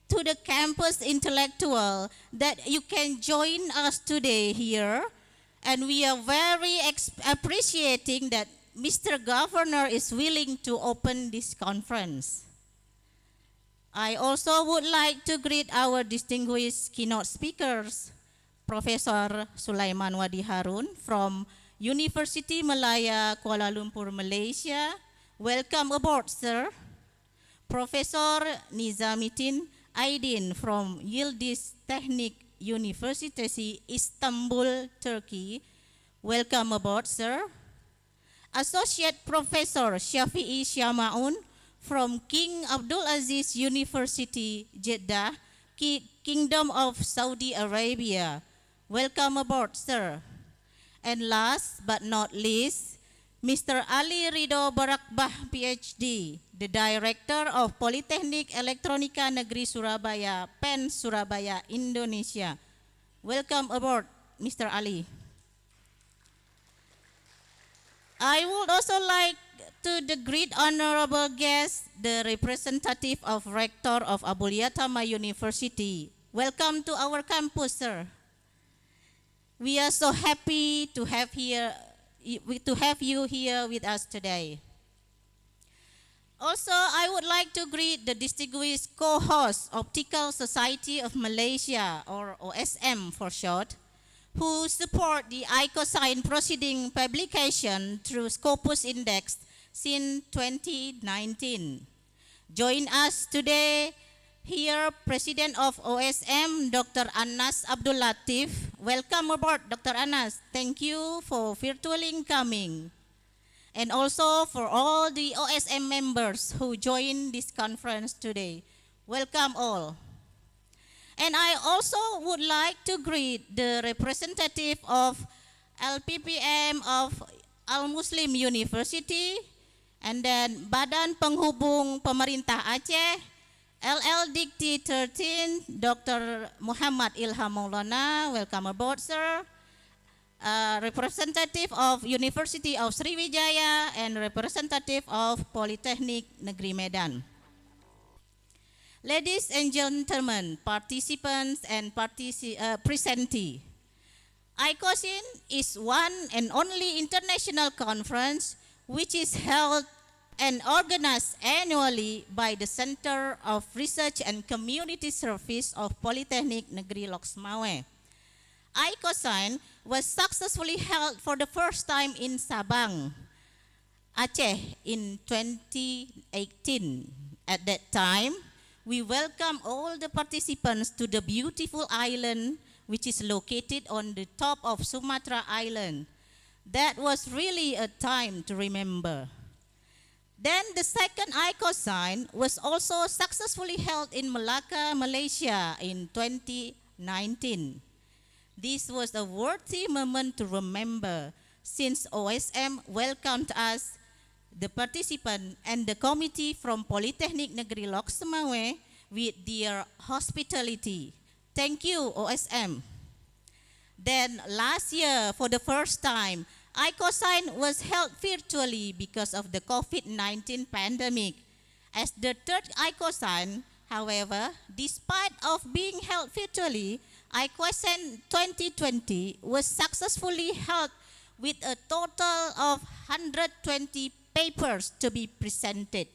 to the campus intellectual that you can join us today here. And we are very appreciating that Mr. Governor is willing to open this conference. I also would like to greet our distinguished keynote speakers, Professor Sulaiman Wadi Harun from University Malaya, Kuala Lumpur, Malaysia. Welcome aboard, sir. Professor Nizamitin Aydin from Yildiz Teknik University, Istanbul, Turkey. Welcome aboard, sir. Associate Professor Shafi'i Syamaun from King Abdul Aziz University, Jeddah, Kingdom of Saudi Arabia. Welcome aboard, sir. And last but not least, Mr. Ali Ridho Barakbah, PhD, the Director of Politeknik Elektronika Negeri Surabaya, PEN Surabaya, Indonesia. Welcome aboard, Mr. Ali. I would also like to the great honorable guest, the representative of Rector of Abuliyatama University. Welcome to our campus, sir. We are so happy to have you here with us today. Also, I would like to greet the distinguished co-host, Optical Society of Malaysia, or OSM for short, who support the ICOSINE proceeding publication through Scopus Index since 2019. Join us today here, President of OSM, Dr. Anas Abdul Latif. Welcome aboard, Dr. Anas. Thank you for virtually coming. And also for all the OSM members who joined this conference today. Welcome all. And I also would like to greet the representative of LPPM of Al-Muslim University, and then Badan Penghubung Pemerintah Aceh, LL Dikti 13, Dr. Muhammad Ilham Maulana, welcome aboard, sir. Representative of University of Sriwijaya and representative of Polytechnic Negeri Medan. Ladies and gentlemen, participants and presentee, ICOSINE is one and only international conference which is held and organized annually by the Center of Research and Community Service of Polytechnic Negeri Loksmawe. ICOSINE was successfully held for the first time in Sabang, Aceh in 2018. At that time, we welcome all the participants to the beautiful island which is located on the top of Sumatra Island. That was really a time to remember. Then the second ICOSINE was also successfully held in Malacca, Malaysia in 2019. This was a worthy moment to remember since OSM welcomed us, the participant and the committee from Polytechnic Negeri Loksmawe with their hospitality. Thank you, OSM. Then last year, for the first time, ICOSINE was held virtually because of the COVID-19 pandemic. As the third ICOSINE, however, despite of being held virtually, ICOSINE 2020 was successfully held with a total of 120 papers to be presented.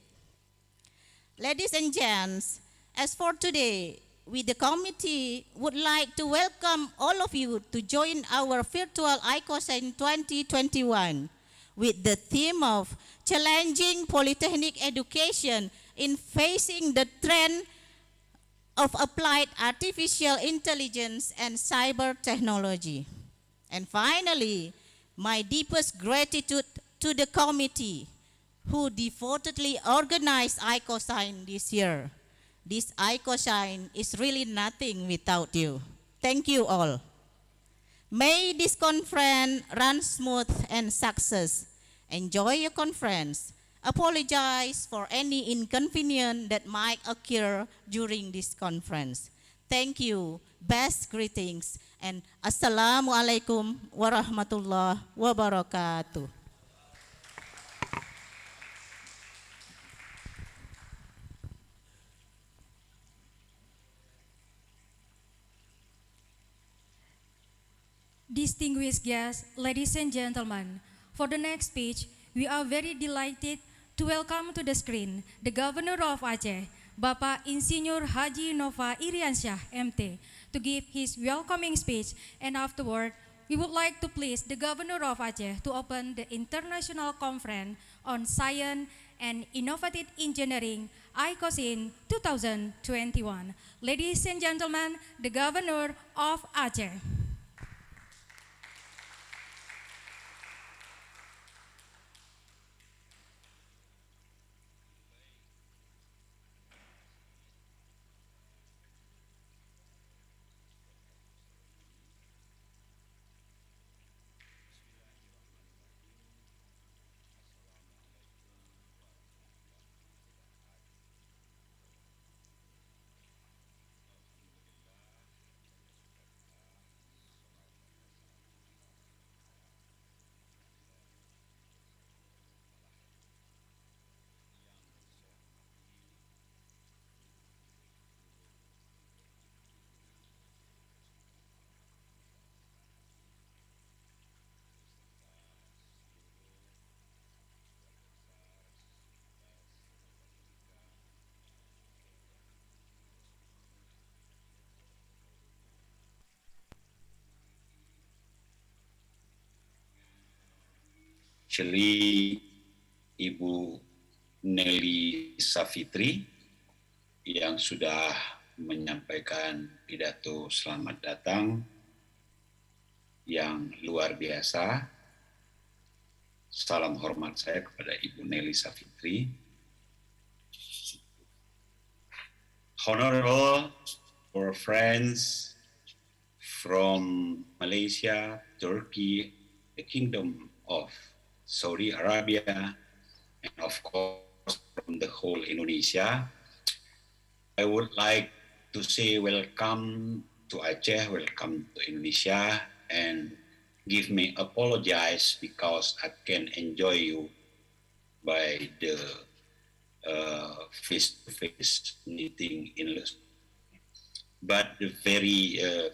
Ladies and gents, as for today, we the committee would like to welcome all of you to join our virtual ICOSINE 2021 with the theme of challenging polytechnic education in facing the trend of applied artificial intelligence and cyber technology. And finally, my deepest gratitude to the committee who devotedly organized ICOSINE this year. This ICOSINE is really nothing without you. Thank you all. May this conference run smooth and success. Enjoy your conference. Apologize for any inconvenience that might occur during this conference. Thank you. Best greetings and Assalamualaikum warahmatullahi wabarakatuh. Distinguished guests, ladies and gentlemen, for the next speech, we are very delighted to welcome to the screen the Governor of Aceh, Bapak Insinyur Haji Nova Iriansyah, MT, to give his welcoming speech, and afterward, we would like to please the Governor of Aceh to open the International Conference on Science and Innovative Engineering, ICOSINE 2021. Ladies and gentlemen, the Governor of Aceh. especially Ibu Nelly Savitri yang sudah menyampaikan pidato selamat datang yang luar biasa. Salam hormat saya kepada Ibu Nelly Savitri. Honorable our friends from Malaysia, Turkey, the Kingdom of Saudi Arabia, and of course from the whole Indonesia, I would like to say welcome to Aceh, welcome to Indonesia, and give me apologize because I can enjoy you by the face-to-face meeting in Los. But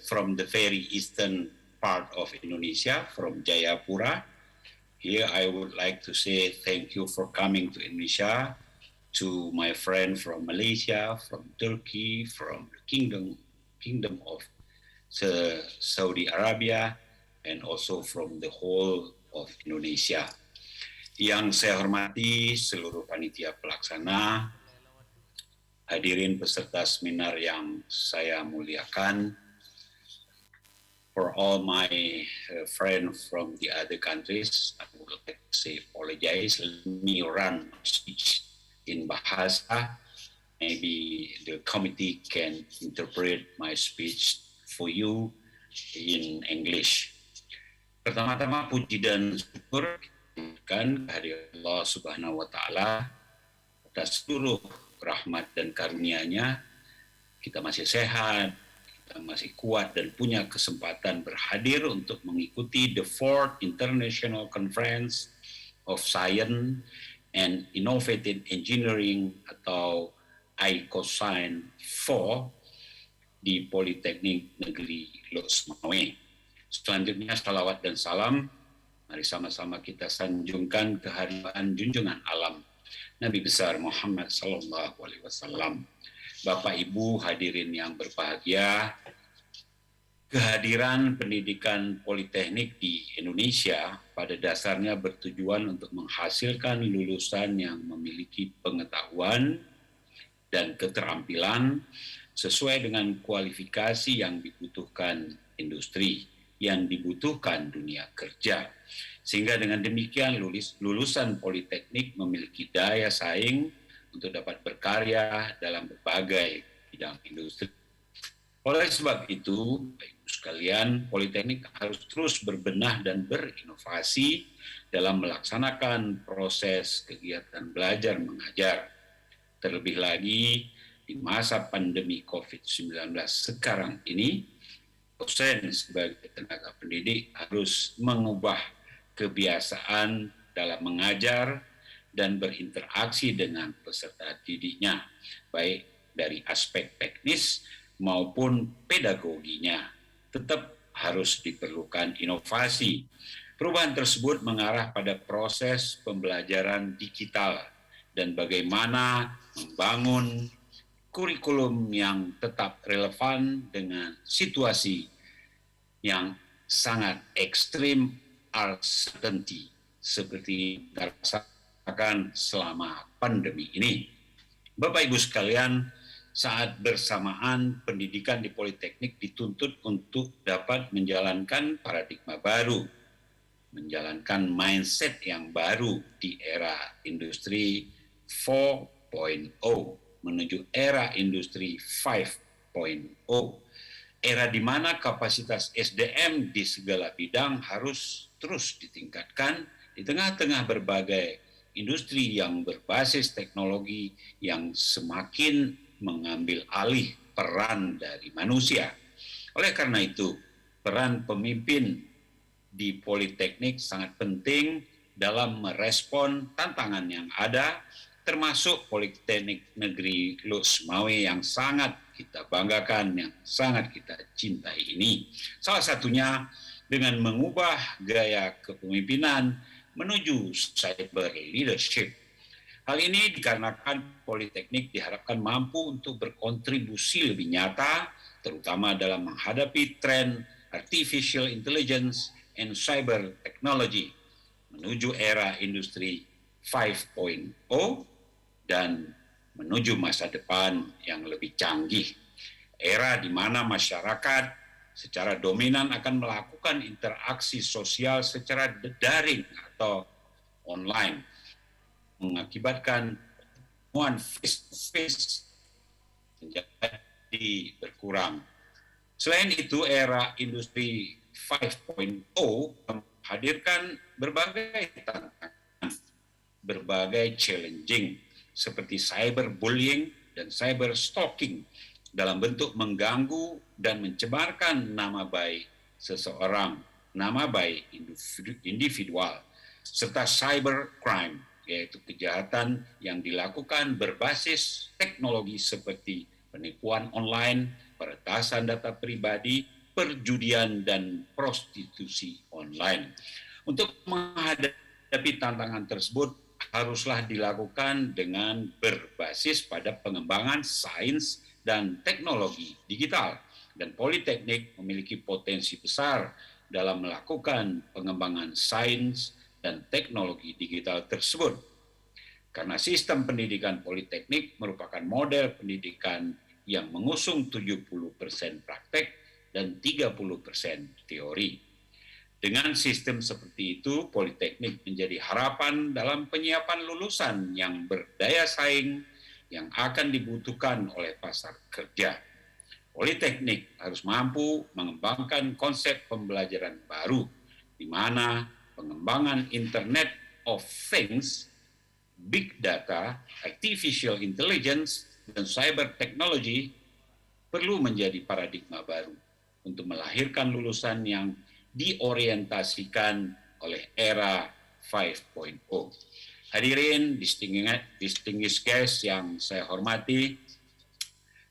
from the very eastern part of Indonesia, from Jayapura, here I would like to say thank you for coming to Indonesia, to my friend from Malaysia, from Turkey, from the Kingdom of Saudi Arabia, and also from the whole of Indonesia. Yang saya hormati seluruh panitia pelaksana, hadirin peserta seminar yang saya muliakan, for all my friends from the other countries, I would like to say apologize. Let me run speech in Bahasa. Maybe the committee can interpret my speech for you in English. Pertama-tama puji dan syukur kan kehadirat Allah Subhanahu wa taala atas seluruh rahmat dan karunia-Nya. Kita masih sehat, kita masih kuat dan punya kesempatan berhadir untuk mengikuti the 4th International Conference of Science and Innovative Engineering atau ICOSINE 4 di Politeknik Negeri Los Mawé. Selanjutnya salawat dan salam, mari sama-sama kita sanjungkan kehadiran junjungan alam Nabi besar Muhammad sallallahu alaihi wasallam. Bapak Ibu hadirin yang berbahagia, kehadiran pendidikan politeknik di Indonesia pada dasarnya bertujuan untuk menghasilkan lulusan yang memiliki pengetahuan dan keterampilan sesuai dengan kualifikasi yang dibutuhkan industri, yang dibutuhkan dunia kerja. Sehingga dengan demikian lulusan politeknik memiliki daya saing untuk dapat berkarya dalam berbagai bidang industri. Oleh sebab itu, Bapak Ibu sekalian, politeknik harus terus berbenah dan berinovasi dalam melaksanakan proses kegiatan belajar mengajar. Terlebih lagi di masa pandemi COVID-19 sekarang ini, dosen sebagai tenaga pendidik harus mengubah kebiasaan dalam mengajar dan berinteraksi dengan peserta didiknya, baik dari aspek teknis maupun pedagoginya. Tetap harus diperlukan inovasi. Perubahan tersebut mengarah pada proses pembelajaran digital dan bagaimana membangun kurikulum yang tetap relevan dengan situasi yang sangat ekstrim uncertainty seperti dirasakan selama pandemi ini. Bapak Ibu sekalian, saat bersamaan pendidikan di Politeknik dituntut untuk dapat menjalankan paradigma baru, menjalankan mindset yang baru di era industri 4.0 menuju era industri 5.0. Era di mana kapasitas SDM di segala bidang harus terus ditingkatkan di tengah-tengah berbagai industri yang berbasis teknologi yang semakin mengambil alih peran dari manusia. Oleh karena itu, peran pemimpin di Politeknik sangat penting dalam merespon tantangan yang ada, termasuk Politeknik Negeri Los Mawé yang sangat kita banggakan, yang sangat kita cintai ini. Salah satunya dengan mengubah gaya kepemimpinan menuju cyber leadership. Hal ini dikarenakan Politeknik diharapkan mampu untuk berkontribusi lebih nyata, terutama dalam menghadapi tren artificial intelligence and cyber technology. menuju era industri 5.0 dan menuju masa depan yang lebih canggih. Era di mana masyarakat secara dominan akan melakukan interaksi sosial secara daring atau online, mengakibatkan pertemuan face-to-face menjadi berkurang. Selain itu, era industri 5.0 menghadirkan berbagai tantangan, berbagai challenging, seperti cyberbullying dan cyberstalking dalam bentuk mengganggu dan mencemarkan nama baik seseorang, nama baik individual, serta cybercrime, yaitu kejahatan yang dilakukan berbasis teknologi seperti penipuan online, peretasan data pribadi, perjudian, dan prostitusi online. Untuk menghadapi tantangan tersebut, haruslah dilakukan dengan berbasis pada pengembangan sains dan teknologi digital. Dan Politeknik memiliki potensi besar dalam melakukan pengembangan sains dan teknologi digital tersebut. Karena sistem pendidikan Politeknik merupakan model pendidikan yang mengusung 70% praktek dan 30% teori. Dengan sistem seperti itu, Politeknik menjadi harapan dalam penyiapan lulusan yang berdaya saing yang akan dibutuhkan oleh pasar kerja. Politeknik harus mampu mengembangkan konsep pembelajaran baru, di mana pengembangan Internet of Things, Big Data, Artificial Intelligence, dan Cyber Technology perlu menjadi paradigma baru untuk melahirkan lulusan yang diorientasikan oleh era 5.0. Hadirin, distinguished guests yang saya hormati,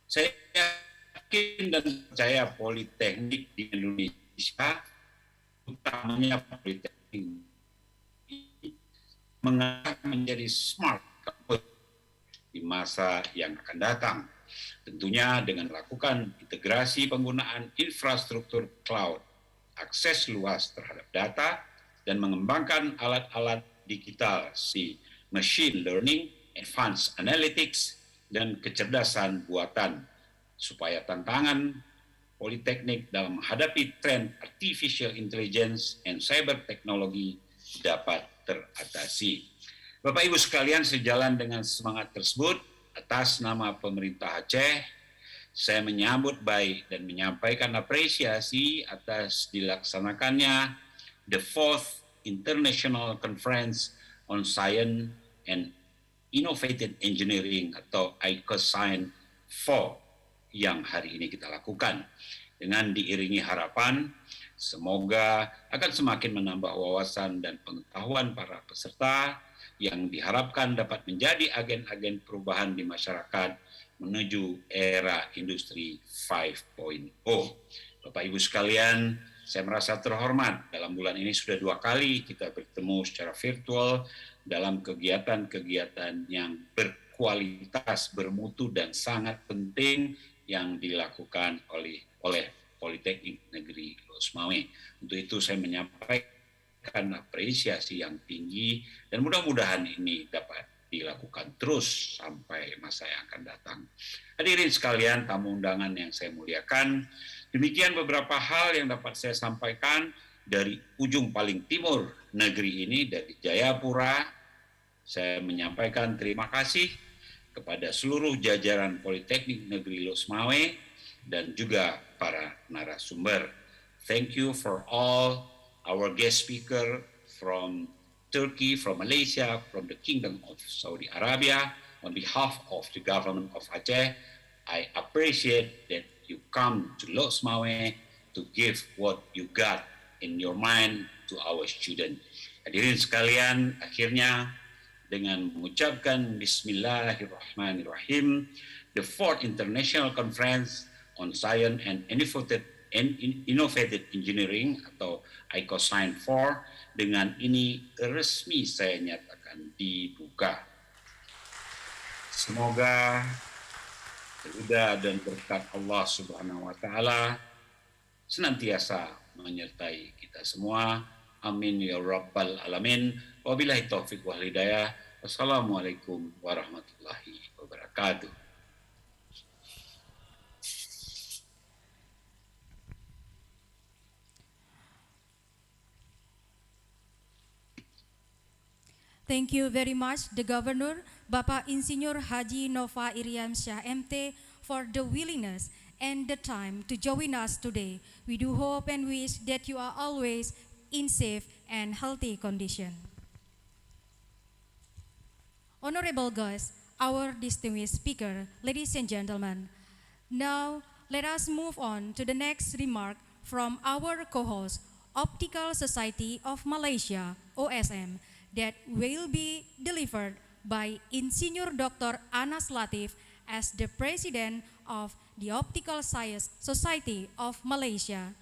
saya yakin dan percaya Politeknik di Indonesia, utamanya Politeknik, menjadi smart campus di masa yang akan datang. Tentunya dengan melakukan integrasi penggunaan infrastruktur cloud, akses luas terhadap data, dan mengembangkan alat-alat digital si machine learning, advanced analytics, dan kecerdasan buatan, supaya tantangan Politeknik dalam menghadapi tren artificial intelligence and cyber technology dapat teratasi. Bapak Ibu sekalian, sejalan dengan semangat tersebut, atas nama pemerintah Aceh, saya menyambut baik dan menyampaikan apresiasi atas dilaksanakannya the 4th International Conference on Science and Innovative Engineering atau ICOSINE 4 yang hari ini kita lakukan. Dengan diiringi harapan, semoga akan semakin menambah wawasan dan pengetahuan para peserta yang diharapkan dapat menjadi agen-agen perubahan di masyarakat menuju era industri 5.0. Bapak Ibu sekalian, saya merasa terhormat dalam bulan ini sudah 2 kali kita bertemu secara virtual dalam kegiatan-kegiatan yang berkualitas, bermutu, dan sangat penting yang dilakukan oleh Politeknik Negeri Losmawe. Untuk itu saya menyampaikan apresiasi yang tinggi dan mudah-mudahan ini dapat dilakukan terus sampai masa yang akan datang. Hadirin sekalian, tamu undangan yang saya muliakan, demikian beberapa hal yang dapat saya sampaikan dari ujung paling timur negeri ini, dari Jayapura. Saya menyampaikan terima kasih kepada seluruh jajaran Politeknik Negeri Losmawe dan juga para narasumber. Thank you for all our guest speaker from Turkey, from Malaysia, from the Kingdom of Saudi Arabia. On behalf of the government of Aceh, I appreciate that you come to Losmawe to give what you got in your mind to our student. Hadirin sekalian, akhirnya dengan mengucapkan Bismillahirrahmanirrahim, the 4th International Conference on Science and Innovative Engineering atau ICOSINE 4 dengan ini resmi saya nyatakan dibuka. Semoga ridha dan berkat Allah Subhanahu wa taala senantiasa menyertai kita semua. Amin ya rabbal alamin. Wabillahi taufiq wal hidayah. Wassalamualaikum warahmatullahi wabarakatuh. Thank you very much, the Governor, Bapak Insinyur Haji Nova Iriansyah MT, for the willingness and the time to join us today. We do hope and wish that you are always in safe and healthy condition. Honorable guests, our distinguished speaker, ladies and gentlemen, now let us move on to the next remark from our co-host, Optical Society of Malaysia, OSM, that will be delivered by Insinyur Dr. Anas Latif as the President of the Optical Science Society of Malaysia.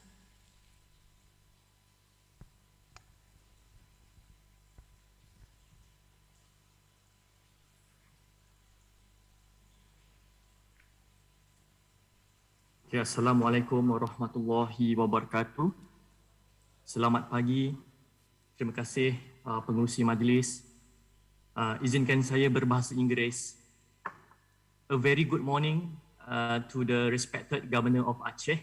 Ya, Assalamualaikum warahmatullahi wabarakatuh. Selamat pagi. Terima kasih pengurusi majlis. Izinkan saya berbahasa Inggeris. A very good morning to the respected Governor of Aceh,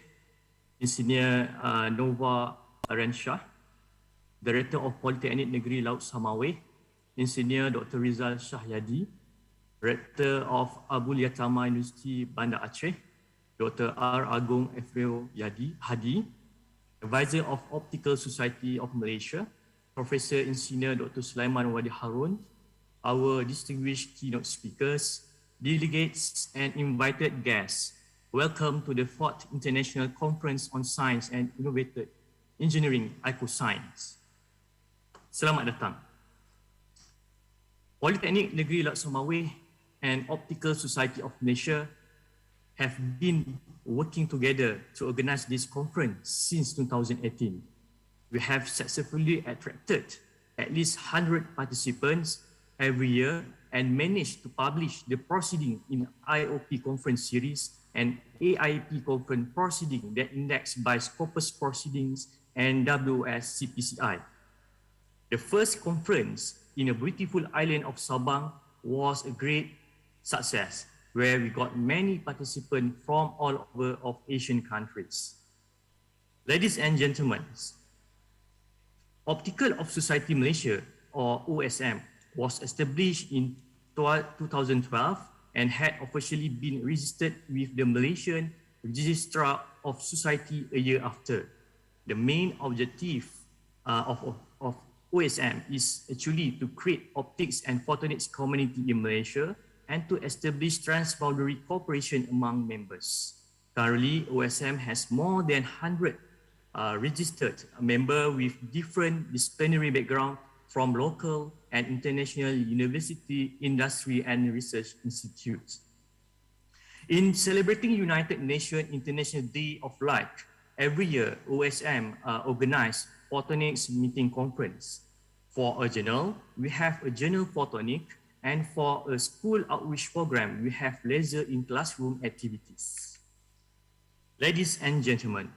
Engineer Nova Iriansyah, Director of Polytechnic Negeri Laut Samaweh, Engineer Dr. Rizal Syahyadi, Rector of Abul Yatama University Bandar Aceh, Dr. R. Agong Efreo Hadi, Advisor of Optical Society of Malaysia, Professor Engineer Dr. Sulaiman Wadi Harun, our distinguished keynote speakers, delegates and invited guests. Welcome to the 4th International Conference on Science and Innovative Engineering, ICOSINE. Selamat datang. Polytechnic Negeri Laut Samaweh and Optical Society of Malaysia have been working together to organize this conference since 2018. We have successfully attracted at least 100 participants every year and managed to publish the proceeding in IOP conference series and AIP conference proceeding that indexed by Scopus Proceedings and WS CPCI. The first conference in a beautiful island of Sabang was a great success, where we got many participants from all over of Asian countries. Ladies and gentlemen, Optical of Society Malaysia, or OSM, was established in 2012 and had officially been registered with the Malaysian Registrar of Society a year after. The main objective of OSM is actually to create optics and photonics community in Malaysia and to establish transboundary cooperation among members. Currently, OSM has more than 100 registered members with different disciplinary background from local and international university, industry, and research institutes. In celebrating United Nations International Day of Light, every year OSM organizes Photonics Meeting Conference. For a journal, we have a journal photonic, and for a school outreach program, we have laser in classroom activities. Ladies and gentlemen,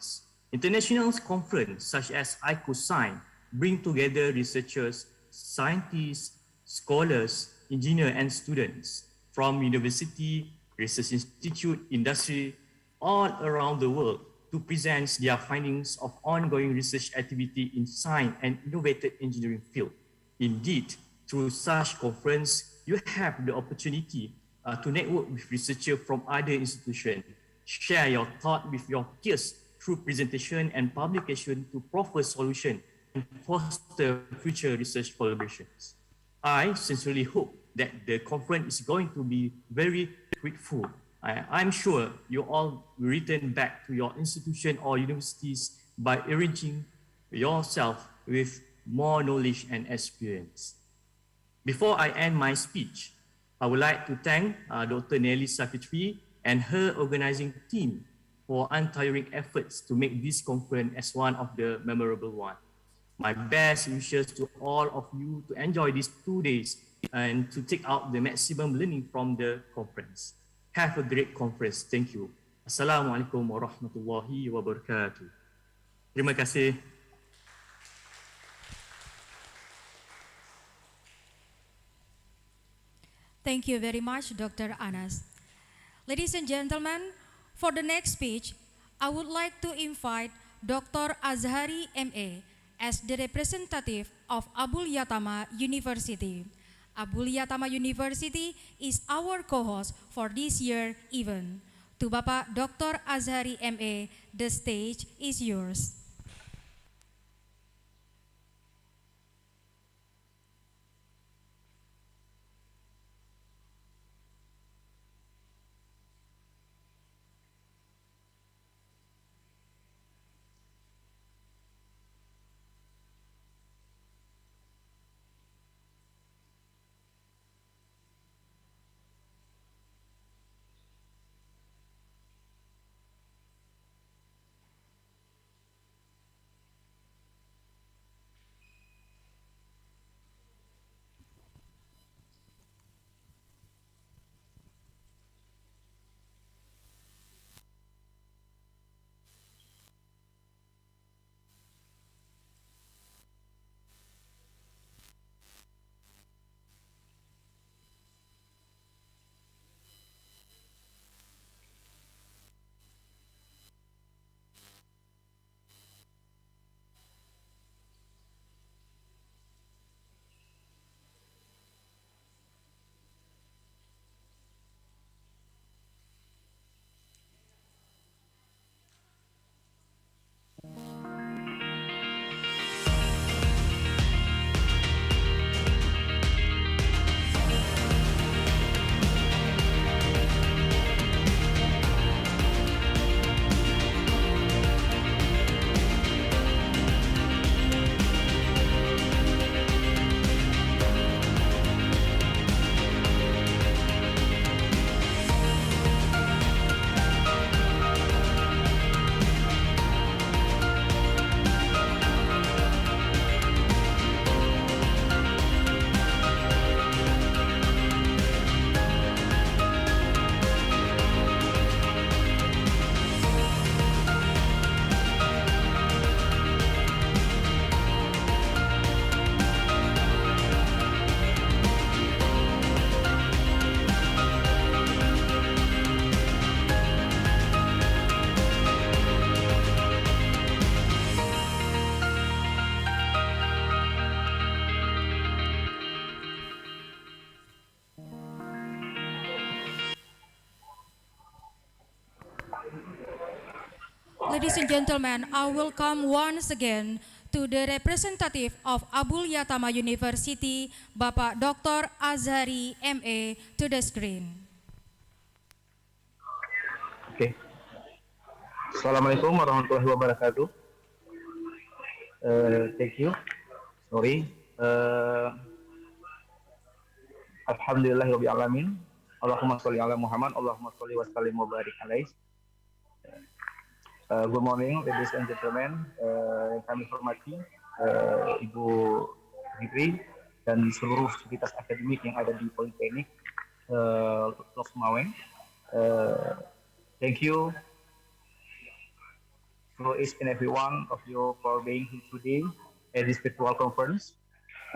international conferences such as ICOSINE bring together researchers, scientists, scholars, engineers, and students from university, research institute, industry, all around the world to present their findings of ongoing research activity in science and innovative engineering field. Indeed, through such conference, you have the opportunity to network with researchers from other institutions, share your thought with your peers through presentation and publication to proffer solutions and foster future research collaborations. I sincerely hope that the conference is going to be very fruitful. I'm sure you all will return back to your institution or universities by enriching yourself with more knowledge and experience. Before I end my speech, I would like to thank Dr. Nelly Sakitri and her organizing team for untiring efforts to make this conference as one of the memorable ones. My best wishes to all of you to enjoy these 2 days and to take out the maximum learning from the conference. Have a great conference. Thank you. Assalamualaikum warahmatullahi wabarakatuh. Terima kasih. Thank you very much, Dr. Anas. Ladies and gentlemen, for the next speech, I would like to invite Dr. Azhari MA as the representative of Abul Yatama University. Abul Yatama University is our co-host for this year event. To Bapak Dr. Azhari MA, the stage is yours. Ladies and gentlemen, I welcome once again to the representative of Abul Yatama University, Bapak Dr. Azhari MA, to the screen. Oke. Assalamualaikum warahmatullahi wabarakatuh. Thank you. Sorry. Alhamdulillahirabbil alamin. Allahumma sholli ala Muhammad. Allahumma sholli wa sallim wa barik alaih. Good morning, ladies and gentlemen. Yang kami hormati Ibu Fitri dan seluruh sivitas akademik yang ada di Politeknik Lok Maweng. Thank you to each and every one of you for being here today at this virtual conference.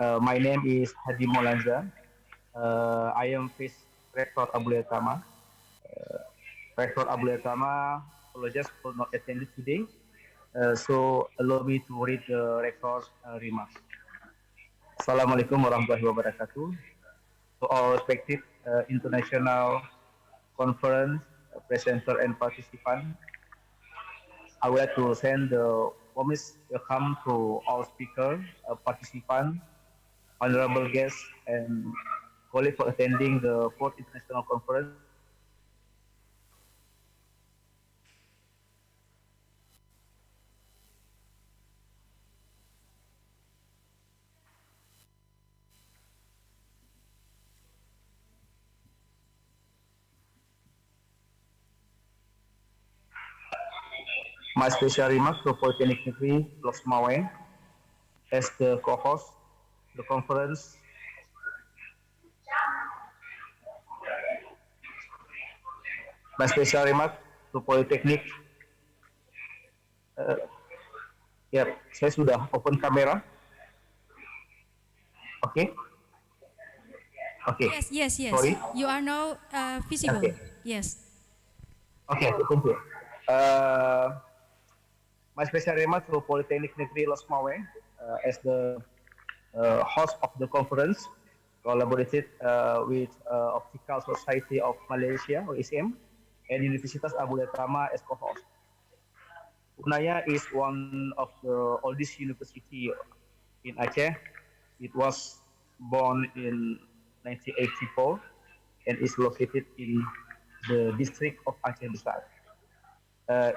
My name is Hadi Molanza. I am Vice Rector Abul Yatama. Rector Abul Yatama apologize for not attending today. So allow me to read the rector's remarks. Assalamualaikum warahmatullahi wabarakatuh. To all respective international conference presenter and participant, I would like to send the warmest welcome to all speakers, participants, honorable guests, and colleagues for attending the 4th International Conference. My special remarks to Polytechnic Negeri Lok Maweng as the co-host the conference. My special remark to Polytechnic. Ya, saya sudah open kamera. Oke. Okay. Yes. Sorry. You are now visible. Okay. Yes. Okay, thank you. Uh, my special remark to Polytechnic Negeri Losmawe as the host of the conference, collaborated with Optical Society of Malaysia or ICM and Universitas Abu Tama as co-host. Unaya is one of the oldest university in Aceh. It was born in 1984 and is located in the district of Aceh Besar.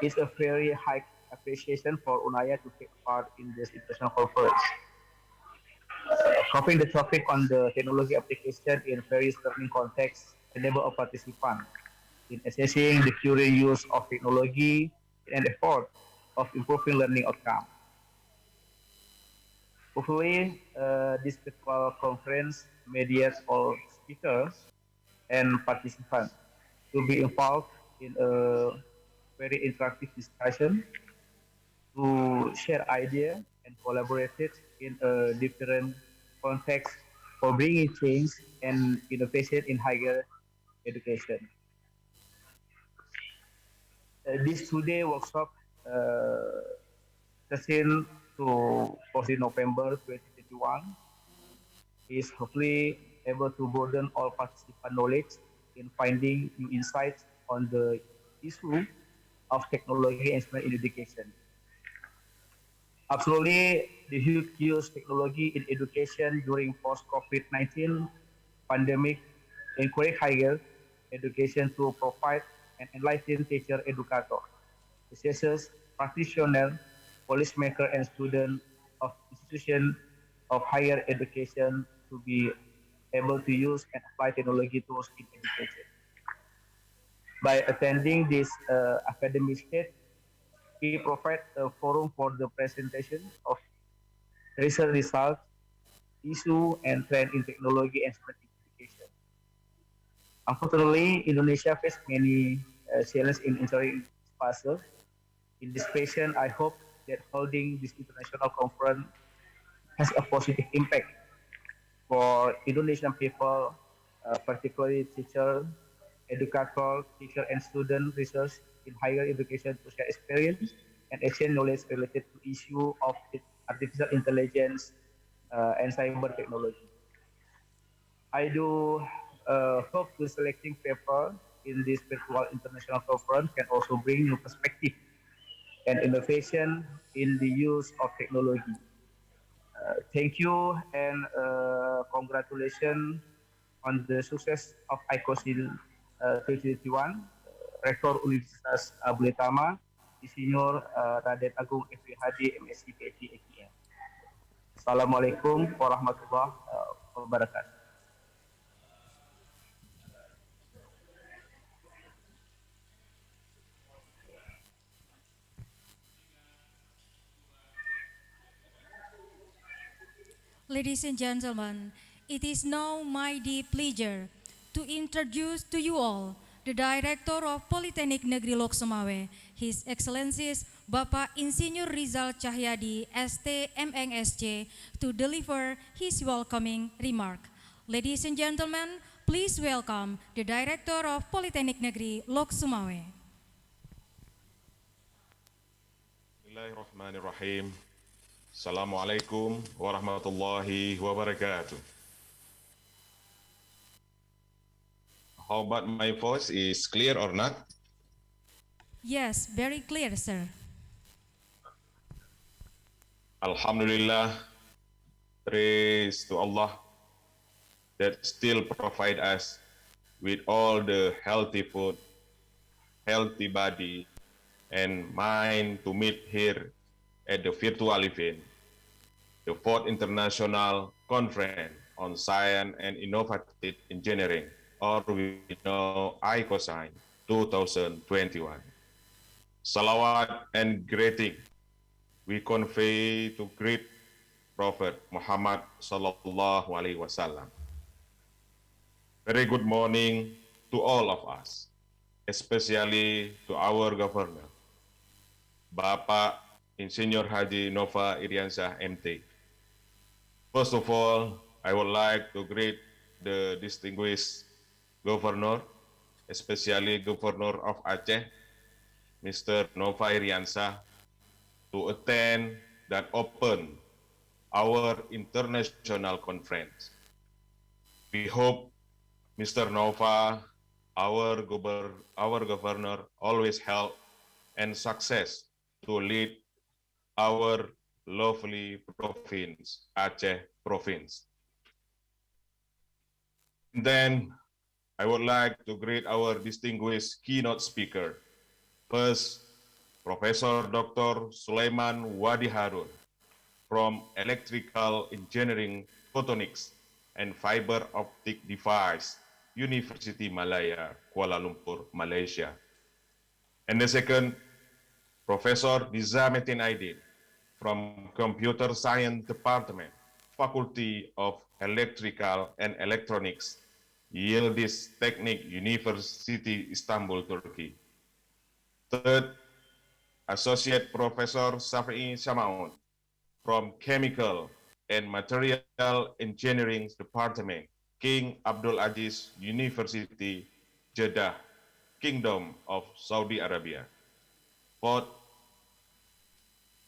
It's a very high appreciation for Unaya to take part in this international conference. Covering the topic on the technology application in various learning contexts enable a participant in assessing the current use of technology and effort of improving learning outcome. Hopefully, this virtual conference mediates all speakers and participants to be involved in a very interactive discussion to share ideas and collaborate it in a different context for bringing change and innovation in higher education. This two-day workshop, 13 to 14 November 2021, is hopefully able to broaden all participant knowledge in finding new insights on the issue of technology and in education. Absolutely, the huge use technology in education during post-COVID-19 pandemic encourage higher education to provide an enlightened teacher educator, researchers, practitioners, policymakers, and students of institutions of higher education to be able to use and apply technology tools in education. By attending this academic state, we provide a forum for the presentation of research results, issue, and trend in technology and smart education. Unfortunately, Indonesia faces many challenges in entering this phase. In this passion, I hope that holding this international conference has a positive impact for Indonesian people, particularly teachers, educators, teachers, and student research in higher education to share experience and exchange knowledge related to issue of artificial intelligence and cyber technology. I do hope the selecting paper in this virtual international conference can also bring new perspective and innovation in the use of technology. Thank you and congratulations on the success of ICOSINE 2021. Rektor Universitas Abu Tama, Insinyur Raden Agung F. Hadi, MSc PhD AKM. Assalamualaikum warahmatullahi wabarakatuh. Ladies and gentlemen, it is now my deep pleasure to introduce to you all the Director of Polytechnic Negeri Lok Sumawe, His Excellencies Bapak Insinyur Rizal Cahyadi, ST MNSC, to deliver his welcoming remark. Ladies and gentlemen, please welcome the Director of Polytechnic Negeri Lok Sumawe. Bismillahirrahmanirrahim. Assalamualaikum warahmatullahi wabarakatuh. How about my voice is clear or not? Yes, very clear, sir. Alhamdulillah, praise to Allah that still provide us with all the healthy food, healthy body, and mind to meet here at the virtual event, the 4th International Conference on Science and Innovative Engineering, or we know ICOSINE 2021. Salawat and greeting we convey to great Prophet Muhammad sallallahu alaihi wasallam. Very good morning to all of us, especially to our governor, Bapak Insinyur Haji Nova Iriansyah MT. First of all, I would like to greet the distinguished governor, especially Governor of Aceh, Mr. Nova Iriansyah, to attend that open our international conference. We hope Mr. Nova, our governor, always help and success to lead our lovely province, Aceh province. Then I would like to greet our distinguished keynote speaker. First, Professor Dr. Sulaiman Wadi Harun from Electrical Engineering, Photonics, and Fiber Optic Device, University Malaya, Kuala Lumpur, Malaysia. And the second, Professor Nizamuddin Aidin from Computer Science Department, Faculty of Electrical and Electronics, Yildiz Teknik University, Istanbul, Turkey. Third, Associate Professor Safi Shamaun from Chemical and Material Engineering Department, King Abdul Aziz University, Jeddah, Kingdom of Saudi Arabia. Fourth,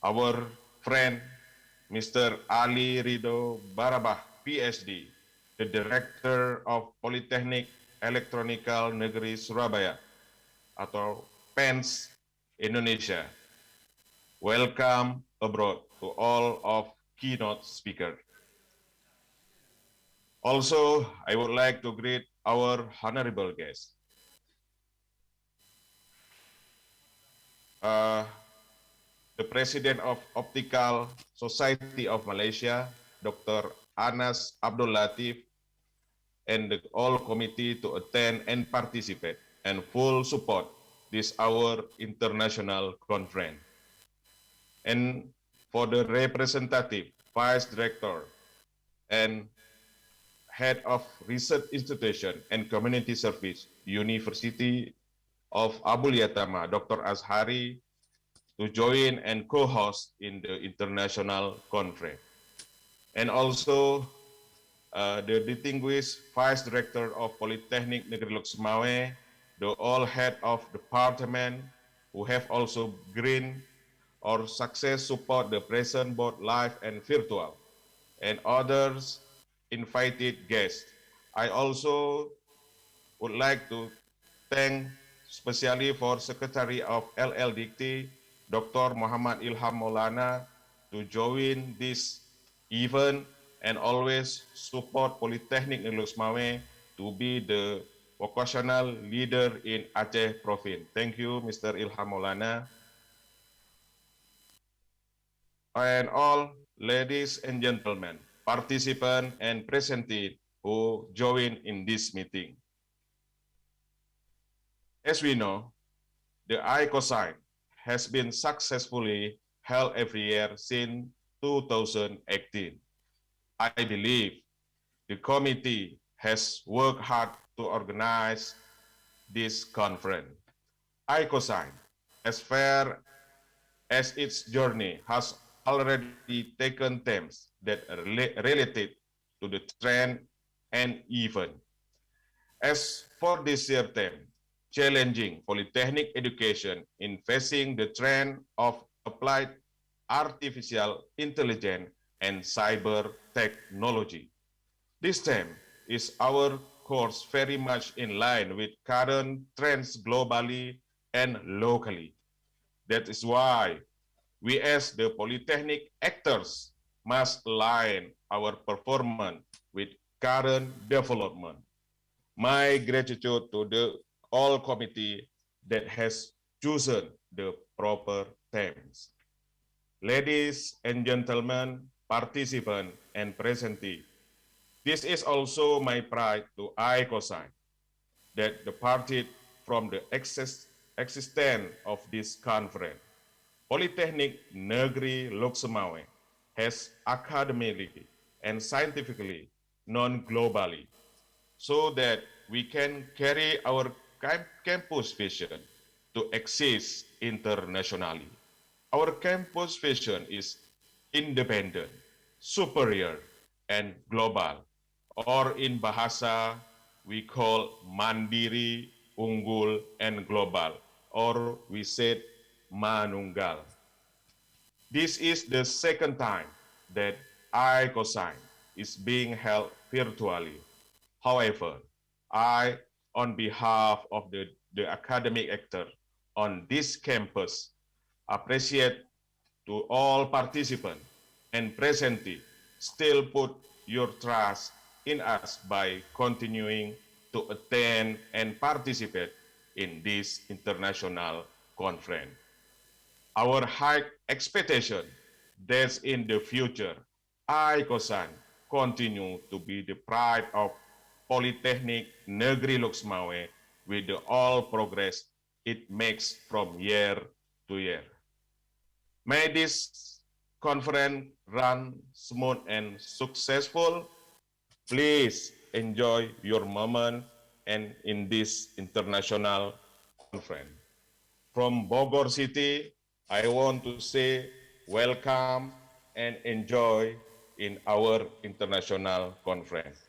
our friend, Mr. Ali Rido Barabah, PhD, the Director of Polytechnic Elektronikal Negeri Surabaya, atau PENS, Indonesia. Welcome abroad to all of keynote speakers. Also, I would like to greet our honorable guests. The President of Optical Society of Malaysia, Dr. Anas Abdul Latif, and the all committee to attend and participate and full support this our international conference. And for the representative, Vice Director, and Head of Research Institution and Community Service, University of Abu Yatama, Dr. Azhari, to join and co-host in the international conference. And also the distinguished Vice Director of Polytechnic Negeri Lok Semawe, the all head of department who have also green or success support the present both live and virtual, and others invited guests. I also would like to thank especially for Secretary of LLDT, Dr. Muhammad Ilham Maulana, to join this event and always support Polytechnic Negeri Lok Semawe to be the vocational leader in Aceh Province. Thank you, Mr. Ilham Maulana. And all ladies and gentlemen, participants and presenters who join in this meeting. As we know, the ICOSINE has been successfully held every year since 2018. I believe the committee has worked hard to organize this conference. ICOSINE, as far as its journey, has already taken themes that are related to the trend and event. As for this year's theme, challenging polytechnic education in facing the trend of applied artificial intelligence and cyber technology. This theme is our course very much in line with current trends globally and locally. That is why we as the polytechnic actors must align our performance with current development. My gratitude to the all committee that has chosen the proper themes. Ladies and gentlemen, participants and presentee, this is also my pride to ICOSINE that departed from the existence of this conference. Polytechnic Negeri Lok Semawe has academically and scientifically known globally so that we can carry our campus vision to exist internationally. Our campus vision is independent, superior, and global, or in Bahasa, we call Mandiri, Unggul, and Global, or we said Manunggal. This is the second time that ICOSINE is being held virtually. However, I, on behalf of the academic actor on this campus, appreciate to all participants and presentee still put your trust in us by continuing to attend and participate in this international conference. Our high expectation that in the future, ICOSAN continue to be the pride of Polytechnic Negeri Loksmawe with the all progress it makes from year to year. May this conference run smooth and successful. Please enjoy your moment and in this international conference. From Bogor City, I want to say welcome and enjoy in our international conference.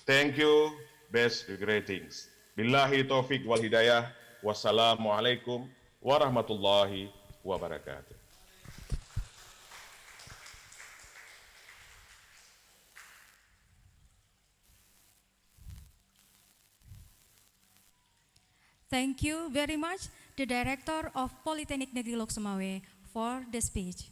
Thank you, best greetings. Billahi taufiq wal hidayah. Wassalamualaikum warahmatullahi wabarakatuh. Thank you very much, the Director of Polytechnic Negeri Lok Sumawe, for the speech.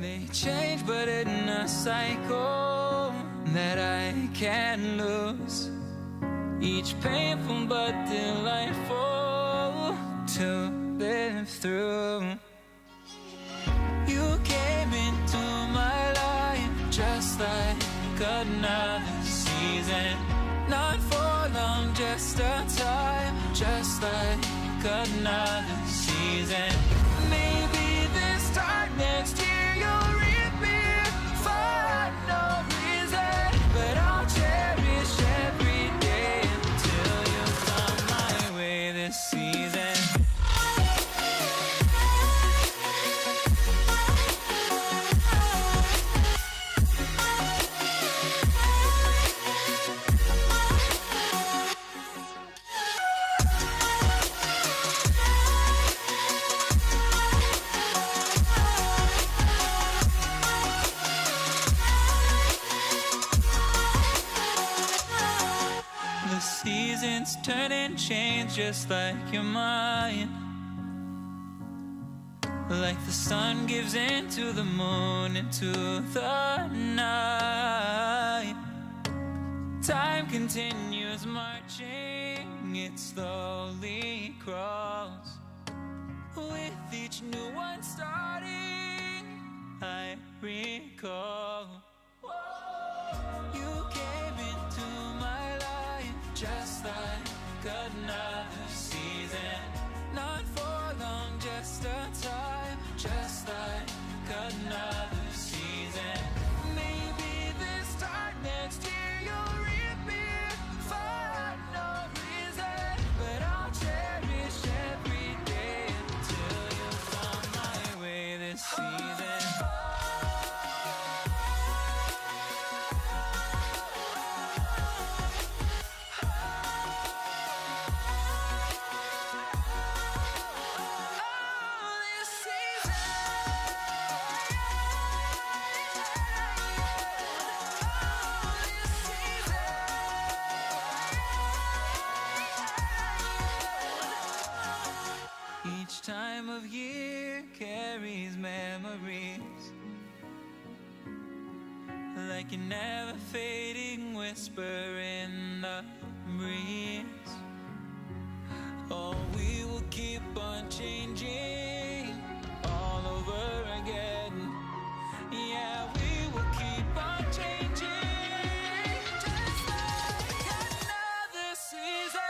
They change, but in a cycle that I can't lose. Each painful but delightful to live through. You came into my life just like another season. Not for long, just a time, just like another season. Maybe this time next year you'll reappear for no reason, but I'll cherish every day until you come my way this season. The seasons turn and change just like your mind. Like the sun gives into the moon, into the night. Time continues marching, it slowly crawls. With each new one starting, I recall. You came into my life just like another season. Not for long, just a time, just like another season. Maybe this time next year you'll reappear for no reason, but I'll cherish every day until you come my way this season. Each time of year carries memories, like a never fading whisper in the breeze. Oh, we will keep on changing all over again. Yeah, we will keep on changing, just like another season.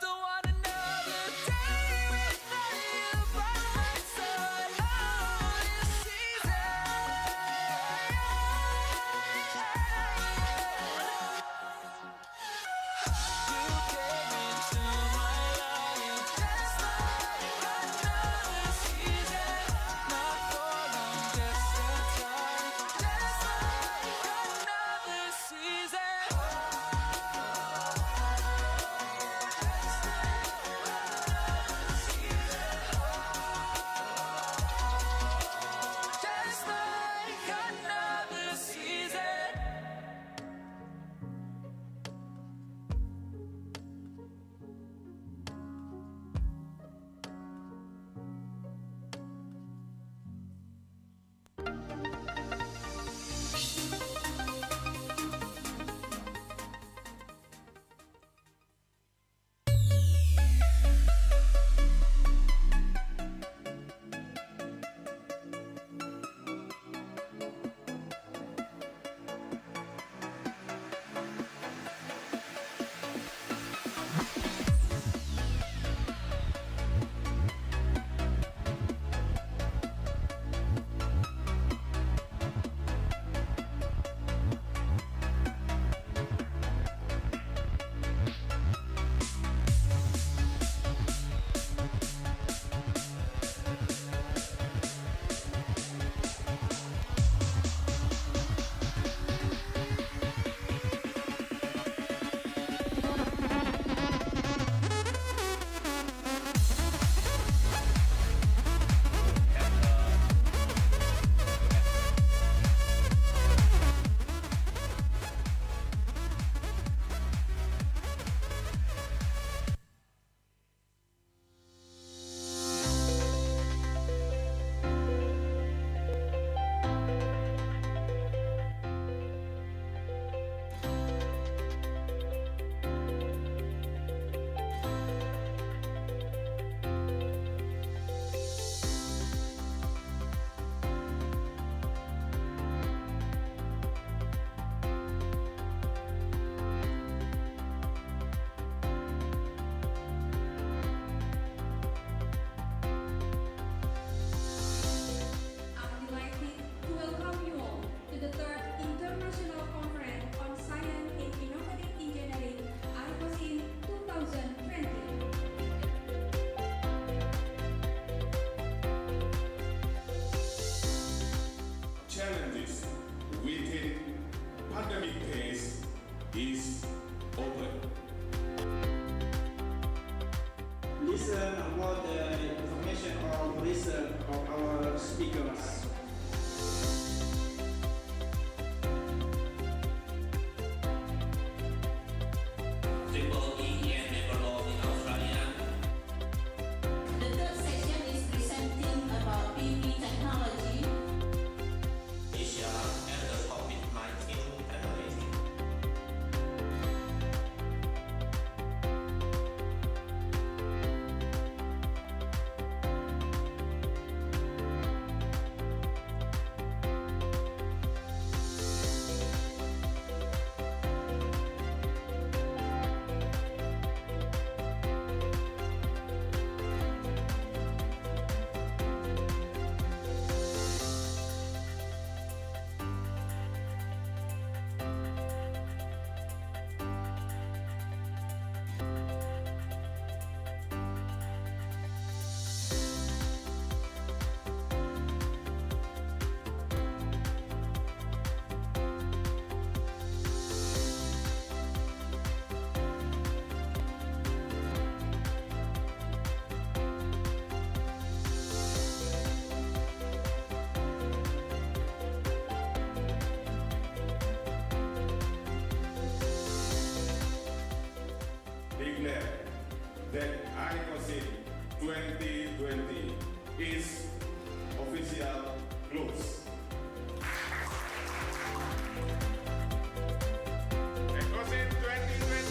Don't want another day without listen about the information or reason of our speakers. Triple E and member of the Australian. The third section is presenting about PV technology. Asia and the COVID-19 pandemic. Declare that ICOSINE 2020 is official closed. ICOSINE 2020.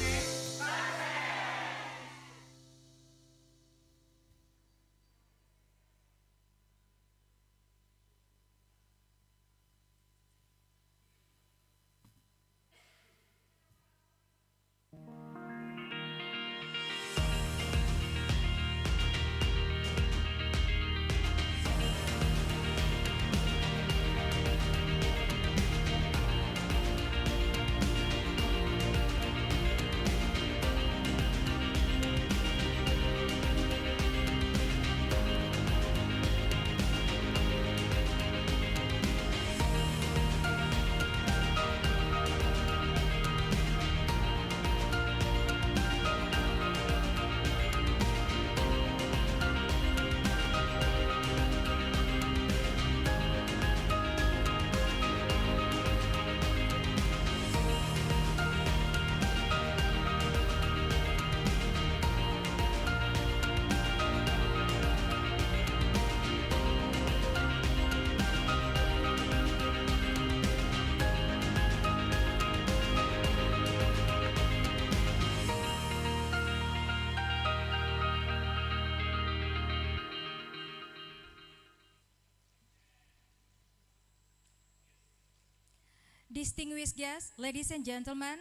Distinguished guests, ladies and gentlemen,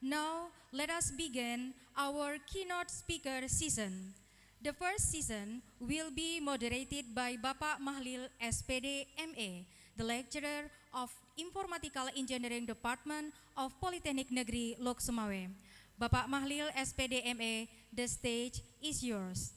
now let us begin our keynote speaker season. The first season will be moderated by Bapak Mahlil SPD MA, the lecturer of Informatical Engineering Department of Politeknik Negeri Lok Sumawe. Bapak Mahlil SPD MA, the stage is yours.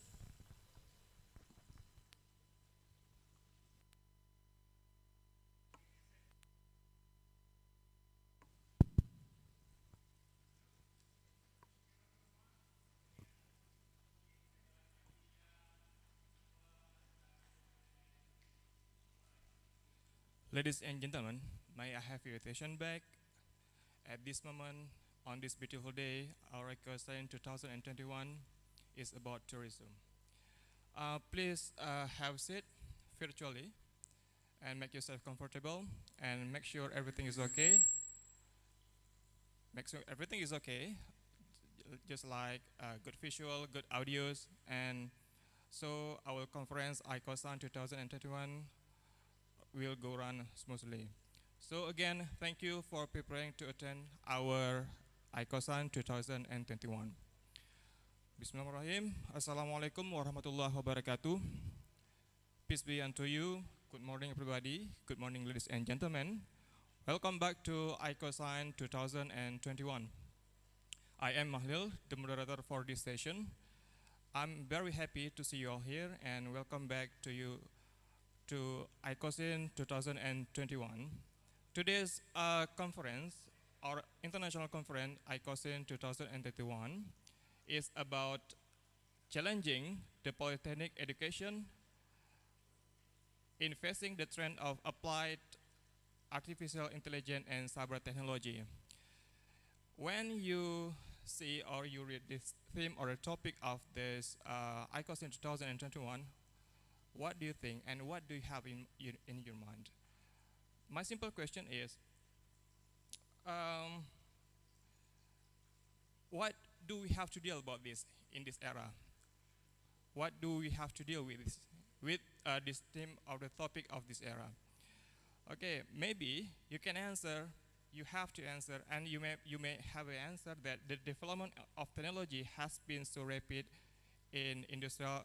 Ladies and gentlemen, may I have your attention back? At this moment, on this beautiful day, our ICOSINE 2021 is about tourism. Please have a seat virtually and make yourself comfortable and make sure everything is okay. Make sure everything is okay, just like good visual, good audios, and so our conference ICOSINE 2021 will go run smoothly. So again, thank you for preparing to attend our ICOSINE 2021. Bismillahirrahmanirrahim. Assalamualaikum warahmatullahi wabarakatuh. Peace be unto you. Good morning, everybody. Good morning, ladies and gentlemen. Welcome back to ICOSINE 2021. I am Mahlil, the moderator for this session. I'm very happy to see you all here and welcome back to you to ICOSINE 2021. Today's conference, our international conference, ICOSINE 2021, is about challenging the polytechnic education in facing the trend of applied artificial intelligence and cyber technology. When you see or you read this theme or a topic of this ICOSINE 2021, what do you think and what do you have in your mind? My simple question is, what do we have to deal about this in this era? What do we have to deal with this theme of the topic of this era? Okay, maybe you can answer. You have to answer, and you may have an answer that the development of technology has been so rapid in industrial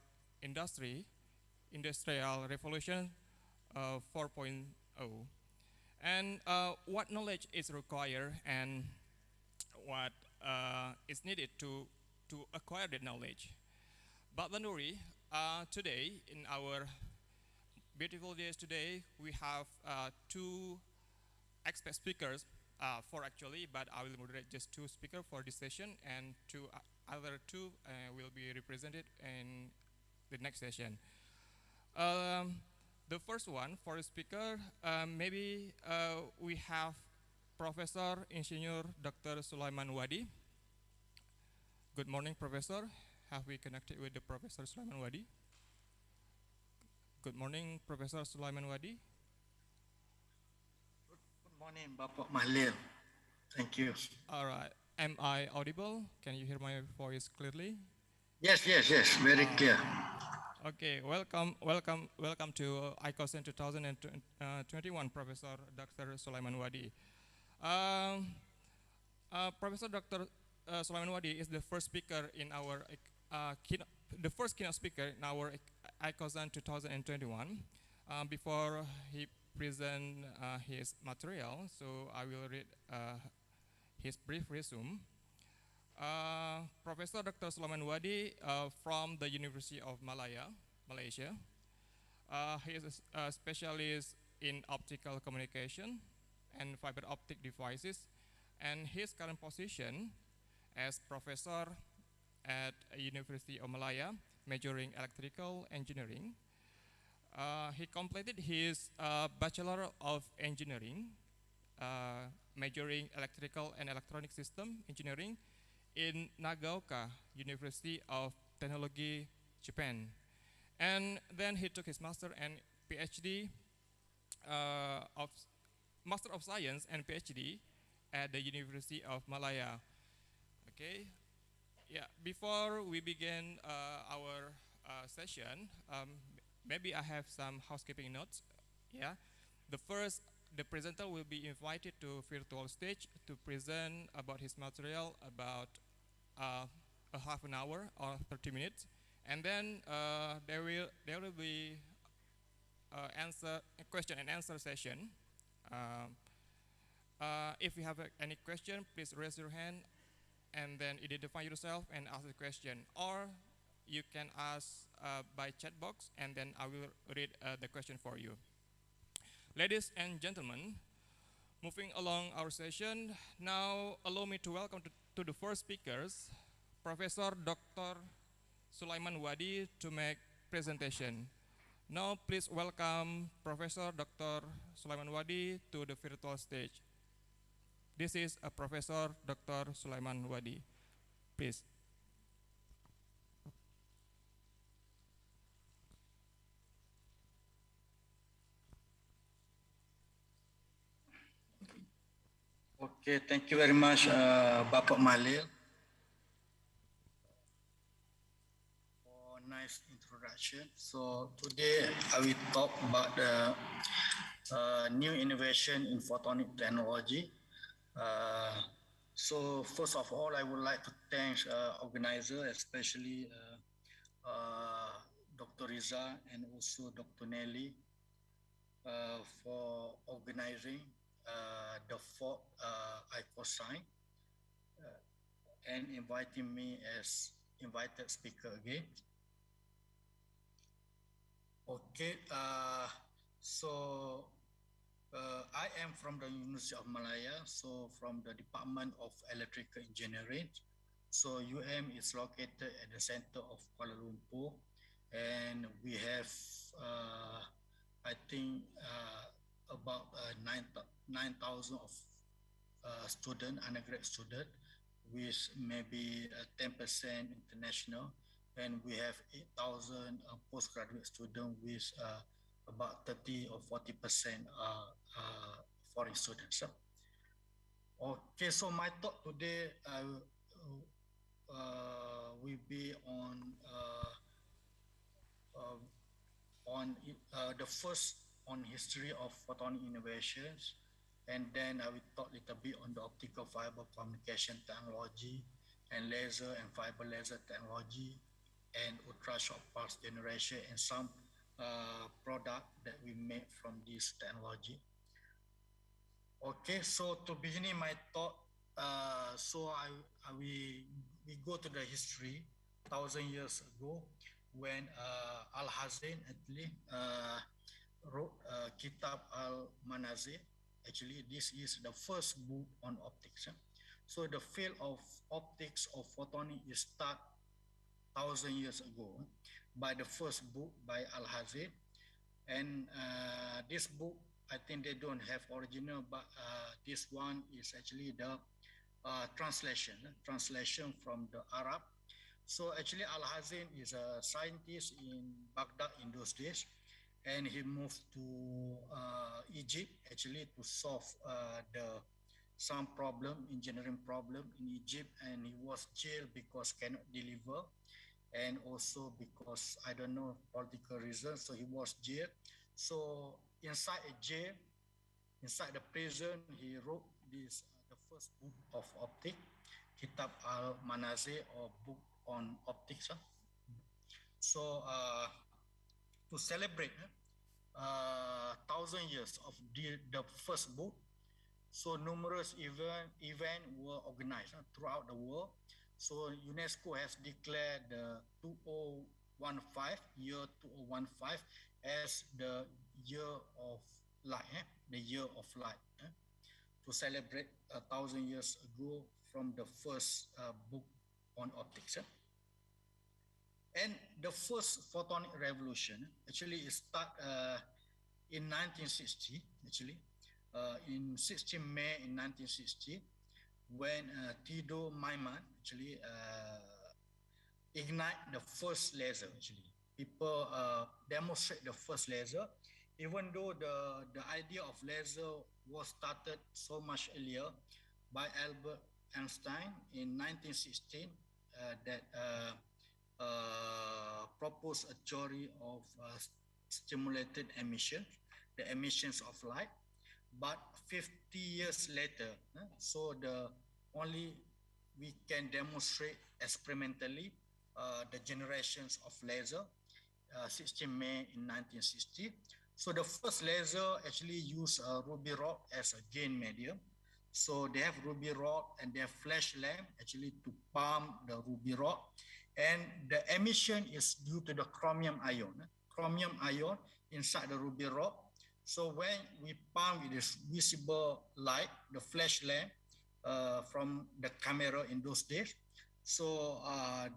revolution 4.0, and what knowledge is required and what is needed to acquire that knowledge. But don't worry, today in our beautiful days today, we have two expert speakers, four actually, but I will moderate just two speakers for this session, and other two will be represented in the next session. The first one for a speaker, maybe we have Professor Ingenieur Dr. Sulaiman Wadi. Good morning, Professor. Have we connected with the Professor Sulaiman Wadi? Good morning, Professor Sulaiman Wadi. Good morning, Bapak Mahlil. Thank you. All right. Am I audible? Can you hear my voice clearly? Yes, very clear. Okay, welcome to ICOSINE 2021, Professor Dr. Sulaiman Wadi. Professor Dr. Sulaiman Wadi is the first speaker in our keynote speaker in our ICOSINE 2021. Before he present his material, so I will read his brief resume. Professor Dr. Sulaiman Wadi from the University of Malaya, Malaysia. He is a specialist in optical communication and fiber optic devices, and his current position as professor at University of Malaya, majoring electrical engineering. He completed his Bachelor of Engineering, majoring electrical and electronic system engineering in Nagaoka University of Technology, Japan. And then he took his Master and PhD Master of Science and PhD at the University of Malaya. Okay, yeah. Before we begin our session, maybe I have some housekeeping notes. Yeah, the presenter will be invited to virtual stage to present about his material about a half an hour or 30 minutes, and then there will be a question and answer session. If you have any question, please raise your hand and then identify yourself and ask the question, or you can ask by chat box and then I will read the question for you. Ladies and gentlemen, moving along our session, now allow me to welcome to the first speakers, Professor Dr. Sulaiman Wadi to make presentation. Now please welcome Professor Dr. Sulaiman Wadi to the virtual stage. This is a Professor Dr. Sulaiman Wadi. Please. Okay, thank you very much, Bapak Mahlil, for nice introduction. So today I will talk about the new innovation in photonic technology. So first of all, I would like to thank organizer, especially Dr. Riza and also Dr. Nelly for organizing the fourth ICOSINE and inviting me as invited speaker again. Okay, so I am from the University of Malaya, so from the Department of Electrical Engineering. So is located at the center of Kuala Lumpur, and we have, I think, about 9,000 of student, undergraduate student, with maybe 10% international, and we have 8,000 postgraduate student with about 30 or 40% foreign students. Okay, so my talk today will be on the first on history of photonic innovations, and then I will talk a little bit on the optical fiber communication technology and laser and fiber laser technology and ultra short pulse generation and some product that we made from this technology. Okay, so to begin my talk, we go to the history 1,000 years ago when Al-Hazin actually wrote Kitab Al-Manazil. Actually, this is the first book on optics. So the field of optics of photonic is start 1,000 years ago by the first book by Al-Hazin. And this book, I think they don't have original, but this one is actually the translation from the Arab. So actually Al-Hazin is a scientist in Baghdad in those days, and he moved to Egypt actually to solve some problem, engineering problem in Egypt, and he was jailed because cannot deliver, and also because I don't know political reasons, so he was jailed. So inside a jail, inside the prison, he wrote this the first book of optics, Kitab Al-Manazil, or book on optics. So to celebrate 1,000 years of the first book, so numerous event were organized throughout the world. So UNESCO has declared the 2015 as the year of light, the year of light, to celebrate 1,000 years ago from the first book on optics. And the first photonic revolution actually start in 1960, actually, in 16 May in 1960, when Theodore Maiman actually ignite the first laser. Actually, people demonstrate the first laser, even though the idea of laser was started so much earlier by Albert Einstein in 1916, that proposed a theory of stimulated emission, the emissions of light. But 50 years later, so only we can demonstrate experimentally the generations of laser, 16 May in 1960. So the first laser actually used ruby rod as a gain medium. So they have ruby rod and they have flash lamp actually to pump the ruby rod. And the emission is due to the chromium ion. Chromium ion inside the ruby rod. So when we pump with this visible light, the flash lamp from the camera in those days, so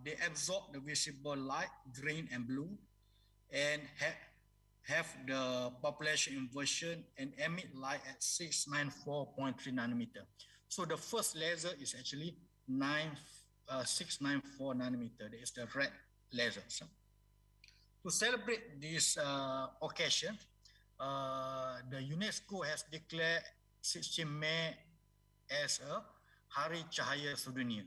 they absorb the visible light, green and blue, and have the population inversion and emit light at 694.3 nanometer. So the first laser is actually 694 nanometer. That is the red laser. So to celebrate this occasion, the UNESCO has declared 16 May as a Hari Cahaya Sedunia,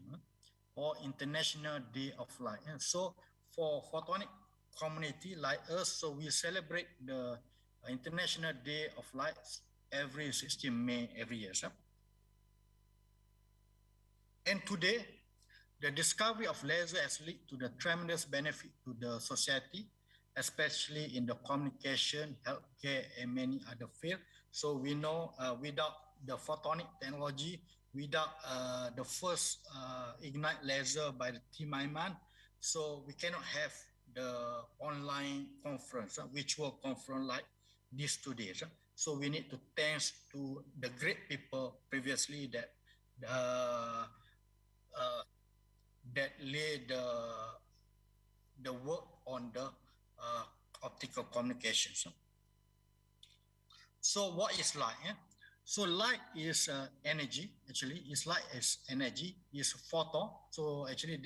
or International Day of Light. And so for photonic community like us, so we celebrate the International Day of Light every 16 May every year. And today, the discovery of laser has led to the tremendous benefit to the society, especially in the communication, healthcare, and many other fields. So we know without the photonic technology, without the first ignite laser by the T. Maiman, so we cannot have the online conference, virtual conference like this today. So we need to thanks to the great people previously that that lay the work on the optical communications. So what is light? So light is energy. Actually, is light is energy. Is photon. So actually,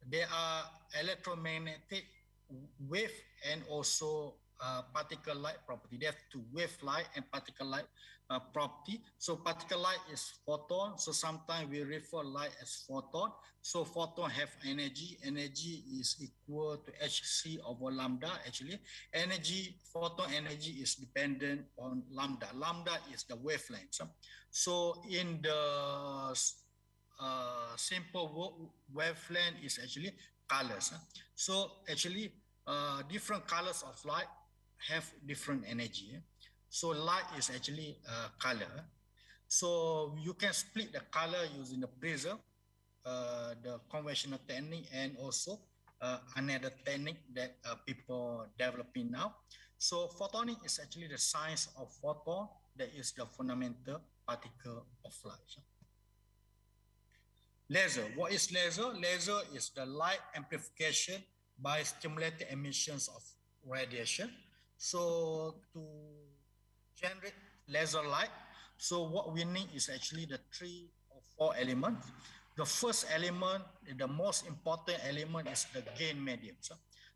there are electromagnetic wave and also particle light property. They have two: wave light and particle light property. So particle light is photon. So sometimes we refer light as photon. So photon have energy. Energy is equal to hc over lambda. Actually, photon energy is dependent on lambda. Lambda is the wavelength. So in the simple wavelength is actually colors. So actually, different colors of light have different energy. So light is actually color. So you can split the color using the prism, the conventional technique, and also another technique that people developing now. So photonic is actually the science of photon, that is the fundamental particle of light. Laser. What is laser? Laser is the light amplification by stimulated emissions of radiation. So to generate laser light, so what we need is actually the 3 or 4 elements. The first element, the most important element, is the gain medium.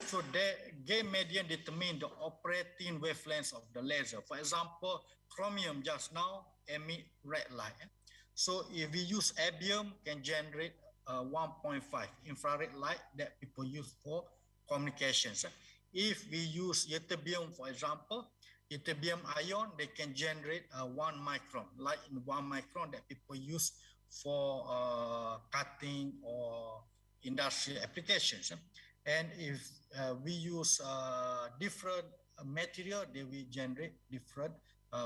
So the gain medium determines the operating wavelengths of the laser. For example, chromium just now emit red light. So if we use erbium, can generate 1.5 infrared light that people use for communications. If we use ytterbium, for example, ytterbium ion, they can generate 1 micron, light in 1 micron that people use for cutting or industrial applications. And if we use different material, they will generate different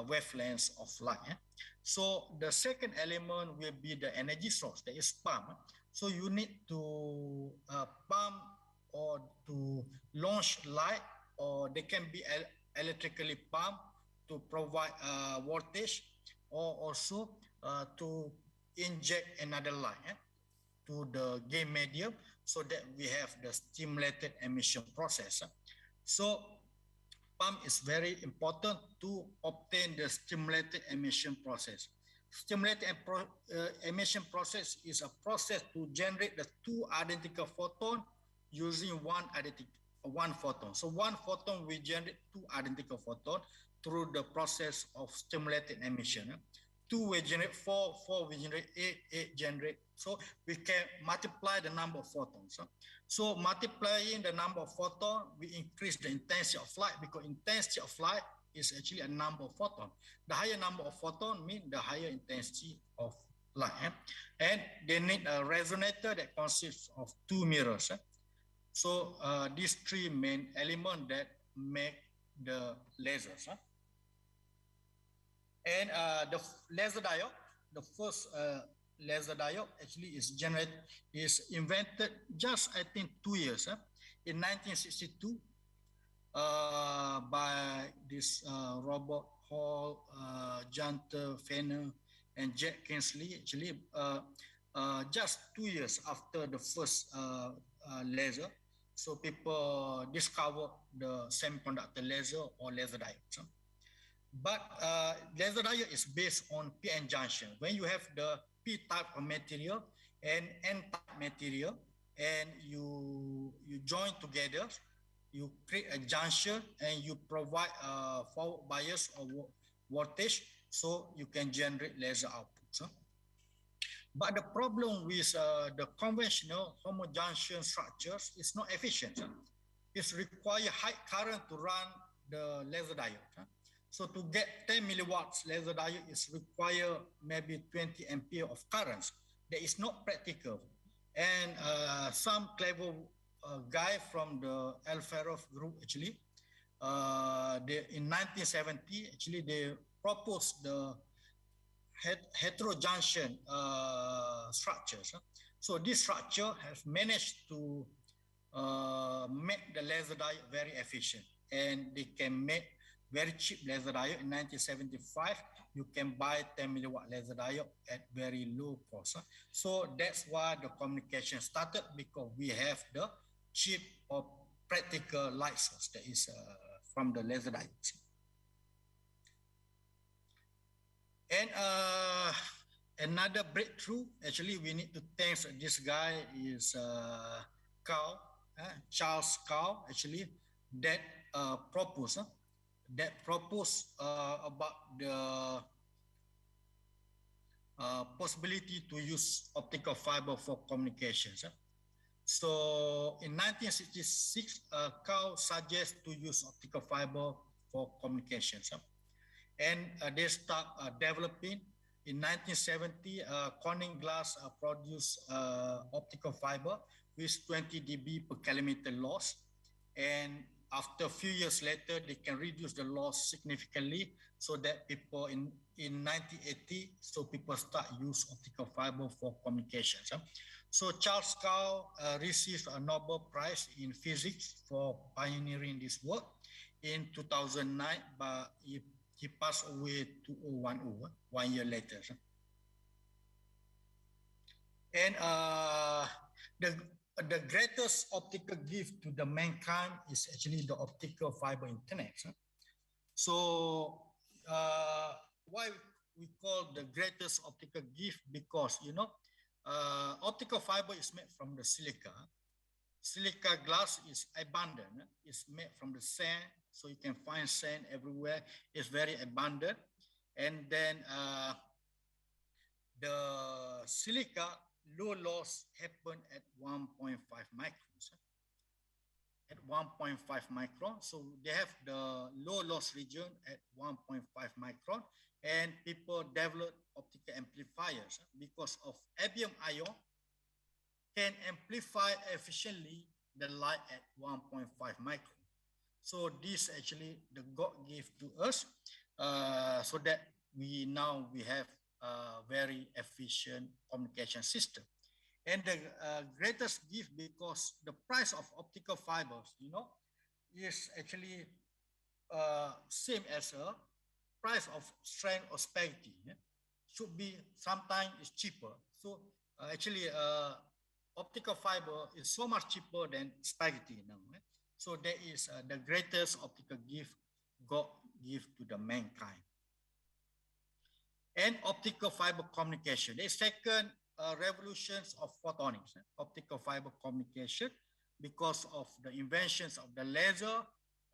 wavelengths of light. So the second element will be the energy source, that is pump. So you need to pump or to launch light, or they can be electrically pumped to provide voltage, or also to inject another light to the gain medium, so that we have the stimulated emission process. So pump is very important to obtain the stimulated emission process. Stimulated emission process is a process to generate the 2 identical photons using one photon. So one photon will generate 2 identical photons through the process of stimulated emission. 2 will generate 4, 4 will generate 8, 8 generate. So we can multiply the number of photons. So multiplying the number of photons, we increase the intensity of light, because intensity of light is actually a number of photons. The higher number of photons means the higher intensity of light. And they need a resonator that consists of 2 mirrors. So these 3 main elements that make the lasers. And the laser diode, the first laser diode actually is invented just, I think, 2 years. In 1962, by this Robert Hall, Janter Fenner, and Jack Kinsley. Actually, just 2 years after the first laser, so people discovered the semiconductor laser or laser diode. But laser diode is based on p-n junction. When you have the p-type of material and n-type material, and you join together, you create a junction and you provide forward bias or voltage, so you can generate laser output. But the problem with the conventional homojunction structures is not efficient. It requires high current to run the laser diode. So to get 10 milliwatts laser diode is require maybe 20 ampere of currents. That is not practical. And some clever guy from the Alferov group, actually, in 1970, actually they proposed the heterojunction structures. So this structure has managed to make the laser diode very efficient, and they can make very cheap laser diode. In 1975, you can buy 10 milliwatt laser diode at very low cost. So that's why the communication started, because we have the cheap or practical light source that is from the laser diode. And another breakthrough, actually, we need to thank this guy is Cow, Charles Cow, actually, that proposed about the possibility to use optical fiber for communications. So in 1966, Cow suggests to use optical fiber for communications. And they start developing. In 1970, Corning Glass produced optical fiber with 20 dB per kilometer loss. And after a few years later, they can reduce the loss significantly, so that people in 1980, so people start use optical fiber for communications. So Charles Cow received a Nobel Prize in Physics for pioneering this work in 2009, but he passed away 2010, 1 year later. And the greatest optical gift to the mankind is actually the optical fiber internet. So why we call the greatest optical gift? Because, you know, optical fiber is made from the silica. Silica glass is abundant. It's made from the sand, so you can find sand everywhere. It's very abundant. And then the silica low loss happen at 1.5 microns. At 1.5 micron, so they have the low loss region at 1.5 micron, and people develop optical amplifiers because of erbium ion can amplify efficiently the light at 1.5 micron. So this actually the God gave to us, so that we have a very efficient communication system. And the greatest gift, because the price of optical fibers, you know, is actually same as a price of strand or spaghetti. Yeah? Should be sometimes is cheaper. So actually, optical fiber is so much cheaper than spaghetti now. So that is the greatest optical gift God give to the mankind. And optical fiber communication. The second revolutions of photonics, optical fiber communication, because of the inventions of the laser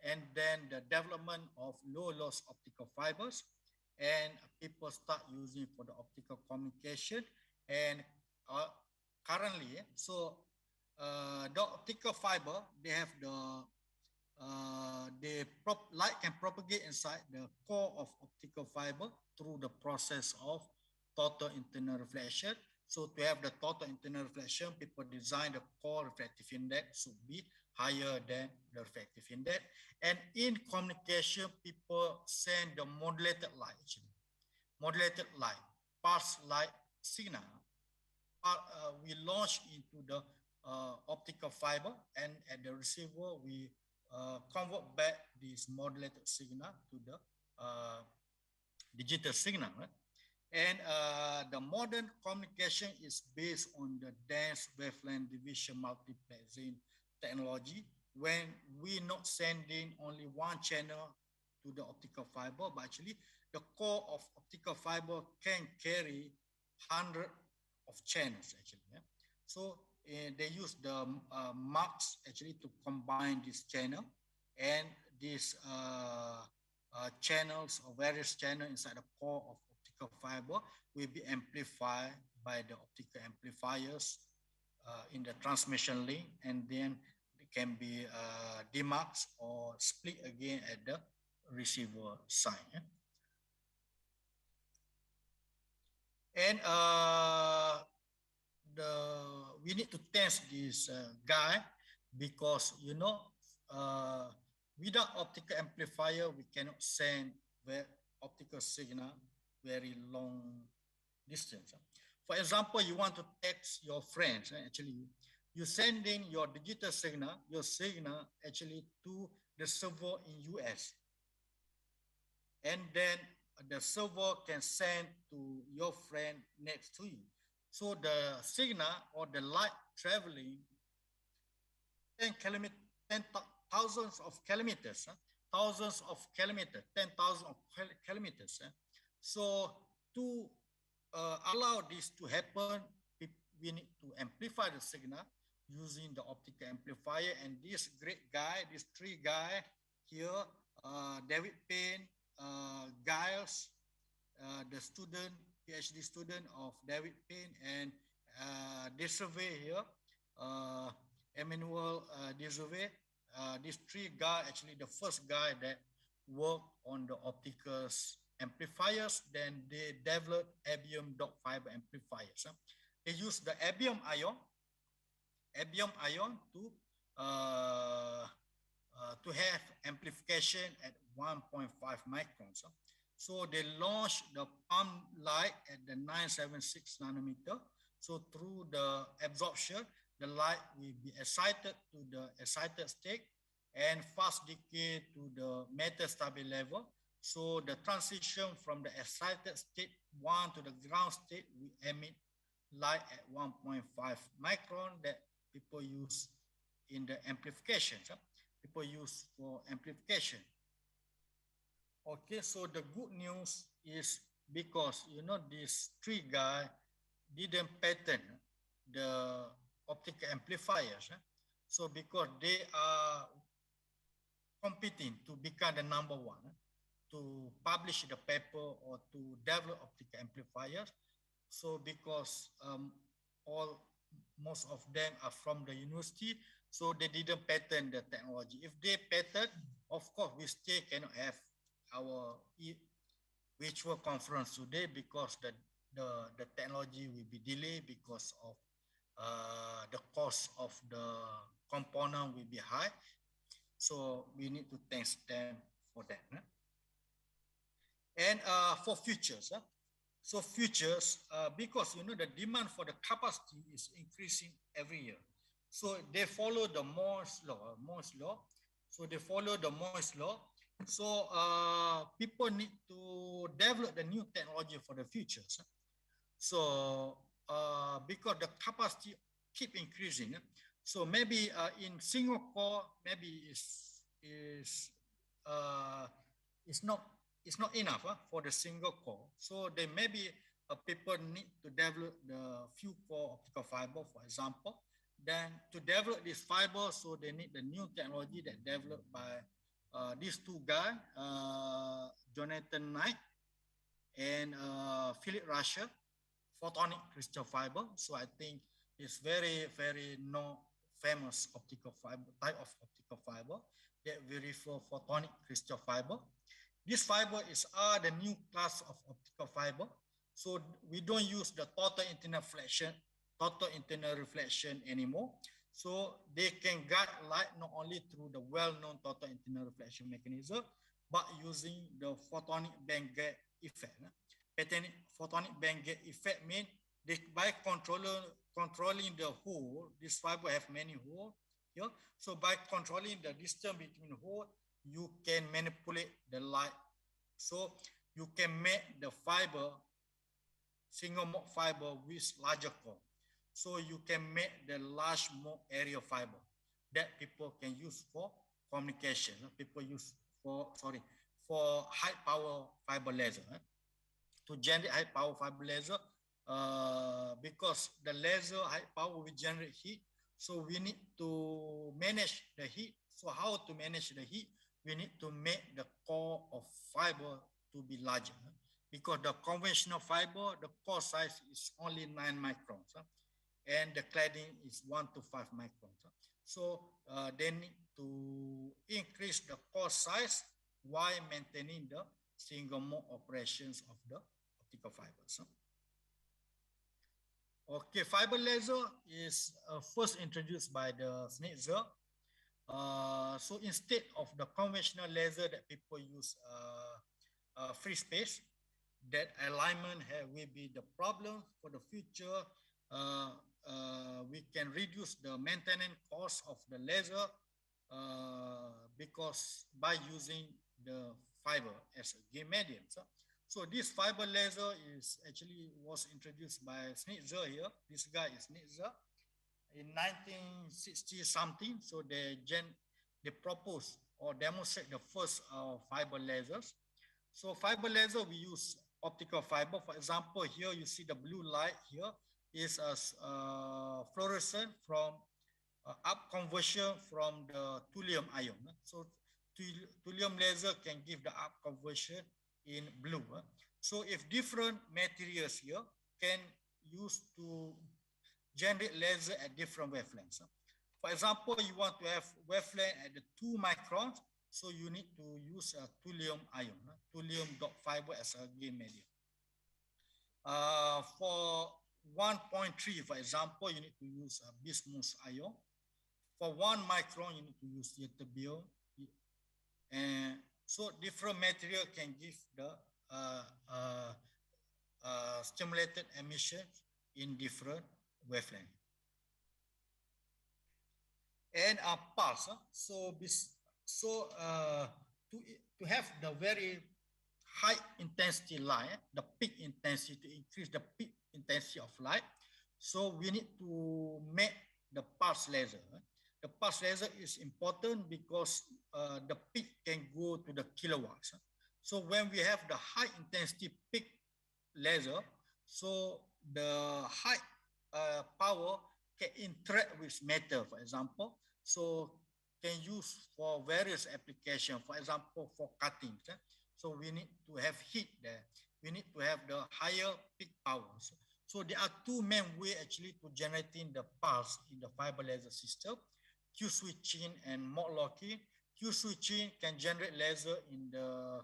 and then the development of low loss optical fibers, and people start using for the optical communication. And currently, the optical fiber, they have light can propagate inside the core of optical fiber through the process of total internal reflection. So to have the total internal reflection, people design the core refractive index should be higher than the refractive index. And in communication, people send the modulated light, modulated light, pulse light signal. We launch into the optical fiber, and at the receiver, we convert back this modulated signal to the digital signal. Right? And the modern communication is based on the dense wavelength division multiplexing technology, when we not sending only one channel to the optical fiber, but actually the core of optical fiber can carry 100 of channels actually. Yeah? So they use the marks actually to combine this channel, and these channels or various channels inside the core of optical fiber will be amplified by the optical amplifiers in the transmission link, and then it can be demarked or split again at the receiver side. Yeah? And we need to test this guy, because you know without optical amplifier we cannot send the optical signal very long distance. For example, you want to text your friends, actually you sending your digital signal, your signal actually to the server in US. and then the server can send to your friend next to you. So the signal or the light traveling 10 kilometers, 10 thousands of kilometers, thousands of kilometers, 10,000 of kilometers. So to allow this to happen, we need to amplify the signal using the optical amplifier. And this great guy, this three guy here, David Payne, Giles, the student, PhD student of David Payne, and this survey here, Emmanuel Desurvey. These three guys, actually the first guy that worked on the optical amplifiers, then they developed erbium dot fiber amplifiers. They use the erbium ion to have amplification at 1.5 microns. So they launched the pump light at the 976 nanometer. So through the absorption, the light will be excited to the excited state and fast decay to the metastable level. So the transition from the excited state 1 to the ground state will emit light at 1.5 micron that people use in the amplification. People use for amplification. Okay, so the good news is because, you know, these three guys didn't patent the optical amplifiers. So because they are competing to become the number one, to publish the paper or to develop optical amplifiers. So because most of them are from the university, so they didn't patent the technology. If they patent, of course, we still cannot have our virtual conference today because the technology will be delayed because of the cost of the component will be high. So we need to thank them for that. And for futures, so futures, because, you know, the demand for the capacity is increasing every year. So they follow the Moore's law. So they follow the Moore's law. So people need to develop the new technology for the futures. So because the capacity keep increasing, so maybe in Singapore, maybe it's not enough for the single core. So there maybe people need to develop the few core optical fiber, for example. Then to develop this fiber, so they need the new technology that developed by these two guys, Jonathan Knight and Philip Rusher, photonic crystal fiber. So I think it's very, very famous optical fiber, type of optical fiber that we refer photonic crystal fiber. This fiber is the new class of optical fiber. So we don't use the total internal reflection anymore. So they can guide light not only through the well-known total internal reflection mechanism, but using the photonic band gap effect. Photonic band gap effect means by controlling the hole, this fiber have many holes here. So by controlling the distance between hole, you can manipulate the light. So you can make the fiber, single mode fiber with larger core. So you can make the large mode area fiber that people can use for communication. People use for high power fiber laser. To generate high power fiber laser, because the laser high power will generate heat. So we need to manage the heat. So how to manage the heat? We need to make the core of fiber to be larger. Because the conventional fiber, the core size is only 9 microns. And the cladding is 1 to 5 microns. So they need to increase the core size while maintaining the single mode operations of the optical fibers. Okay, fiber laser is first introduced by the Schnitzer. So instead of the conventional laser that people use free space, that alignment will be the problem for the future. We can reduce the maintenance cost of the laser because by using the fiber as a gain medium. So this fiber laser is actually was introduced by Schnitzer here. This guy is Schnitzer in 1960 something. So they proposed or demonstrate the first fiber lasers. So fiber laser, we use optical fiber. For example, here you see the blue light here is a fluorescent from up conversion from the thulium ion. So thulium laser can give the up conversion in blue. So if different materials here can use to generate laser at different wavelengths. For example, you want to have wavelength at the 2 microns, so you need to use a thulium ion, thulium dot fiber as a gain medium. For 1.3, for example, you need to use a bismuth ion. For 1 micron, you need to use ytterbium. And so different material can give the stimulated emission in different wavelength. And a pulse. To have the very high intensity light, the peak intensity, to increase the peak intensity of light, so we need to make the pulse laser. The pulse laser is important because the peak can go to the kilowatts. So when we have the high intensity peak laser, so the high power can interact with metal, for example. So can use for various applications, for example, for cutting. So we need to have heat there. We need to have the higher peak powers. So there are two main ways actually to generating the pulse in the fiber laser system: Q switching and mode locking. Q switching can generate laser in the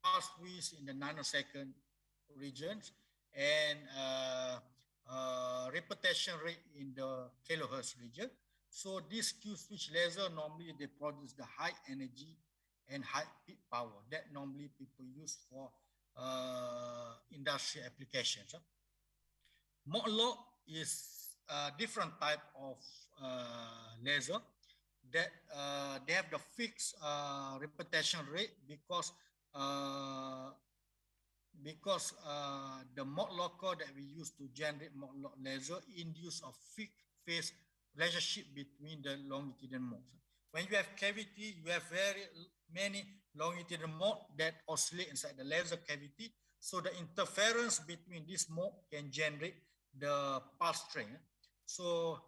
pulse width in the nanosecond regions, and repetition rate in the kilohertz region. So this Q switch laser, normally they produce the high energy and high peak power that normally people use for industrial applications. Mode lock is a different type of laser that they have the fixed repetition rate because the mode locker that we use to generate mode lock laser induce a fixed phase relationship between the longitudinal modes. When you have cavity, you have very many longitudinal modes that oscillate inside the laser cavity. So the interference between this mode can generate the pulse train. So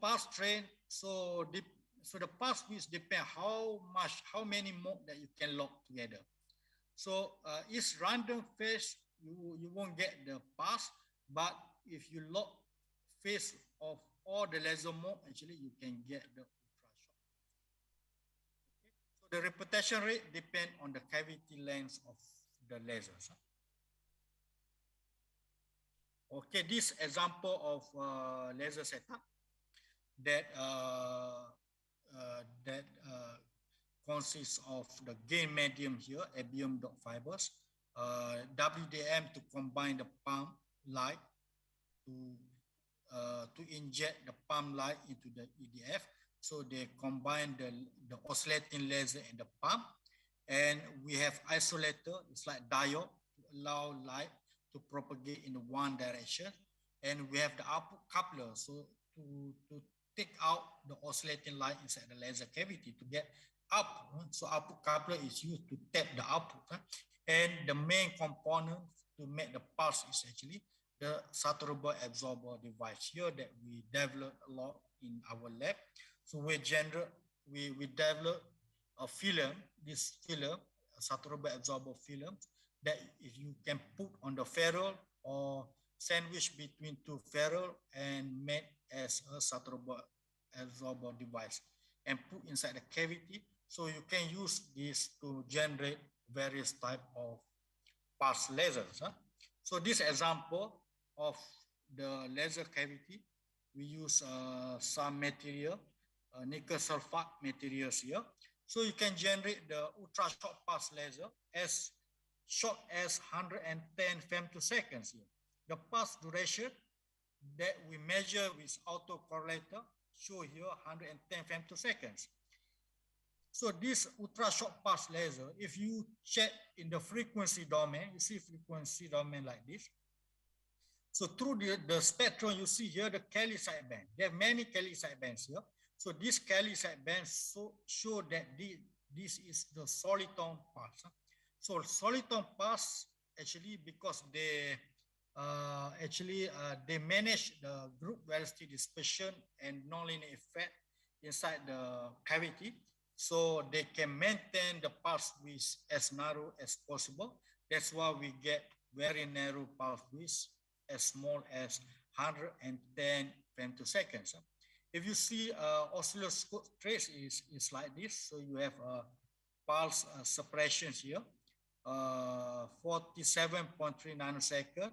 pulse train, so the pulse width depend how many modes that you can lock together. So it's random phase, you won't get the pulse, but if you lock phase of all the laser mode, actually you can get the ultra short. Okay. So the repetition rate depend on the cavity length of the lasers. Okay, this example of laser setup that consists of the gain medium here, erbium dot fibers, WDM to combine the pump light to inject the pump light into the EDF. So they combine the oscillating laser and the pump. And we have isolator, it's like diode to allow light to propagate in one direction. And we have the output coupler, so to take out the oscillating light inside the laser cavity to get output. So output coupler is used to tap the output. And the main component to make the pulse is actually the saturable absorber device here that we developed a lot in our lab. So we develop a film, this film, a saturable absorber film, that if you can put on the ferrule or sandwich between two ferrule and made as a saturable absorber device and put inside the cavity. So you can use this to generate various type of pulse lasers. So this example of the laser cavity, we use some material, nickel sulfide materials here. So you can generate the ultra short pulse laser as short as 110 femtoseconds here. The pulse duration that we measure with autocorrelator show here 110 femtoseconds. So this ultra short pulse laser, if you check in the frequency domain, you see frequency domain like this. So through the spectrum, you see here the Kelly sideband. There are many Kelly sidebands here. So this Kelly sideband show that this is the soliton pulse. So soliton pulse actually because they they manage the group velocity dispersion and nonlinear effect inside the cavity, so they can maintain the pulse width as narrow as possible. That's why we get very narrow pulse width as small as 110 femtoseconds. If you see oscilloscope trace is like this, so you have pulse suppressions here, 47.3 nanosecond.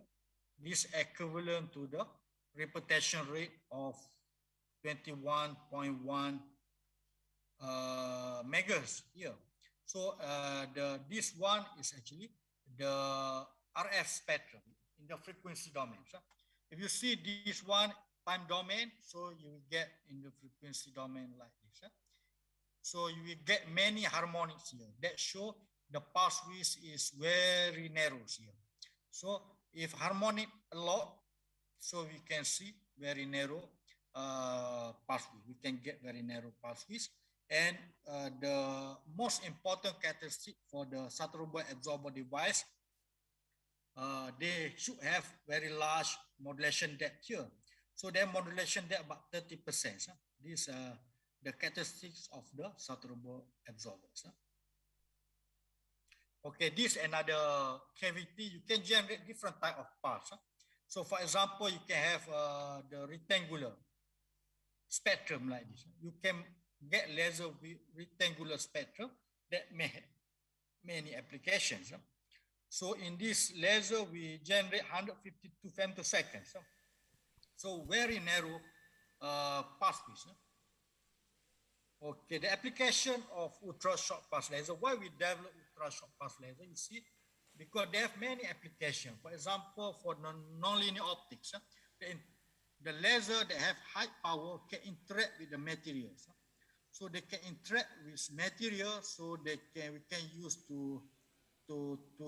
This equivalent to the repetition rate of 21.1 megahertz here. So this one is actually the RF spectrum in the frequency domain. So if you see this one time domain, so you will get in the frequency domain like this. So you will get many harmonics here that show the pulse width is very narrow here. So if harmonic a lot, so we can see very narrow pulse width. We can get very narrow pulse width. And the most important characteristic for the Saturn absorber device, they should have very large modulation depth here. So their modulation depth about 30%. These are the characteristics of the Saturn absorbers. Okay, this another cavity. You can generate different type of pulse. So for example, you can have the rectangular spectrum like this. You can get laser with rectangular spectrum that may have many applications. So in this laser, we generate 152 femtoseconds. So very narrow pulse width. Okay, the application of ultra short pulse laser. Why we develop ultra short pulse laser? You see, because they have many applications. For example, for nonlinear optics, the laser that have high power can interact with the materials. So they can interact with material, so we can use to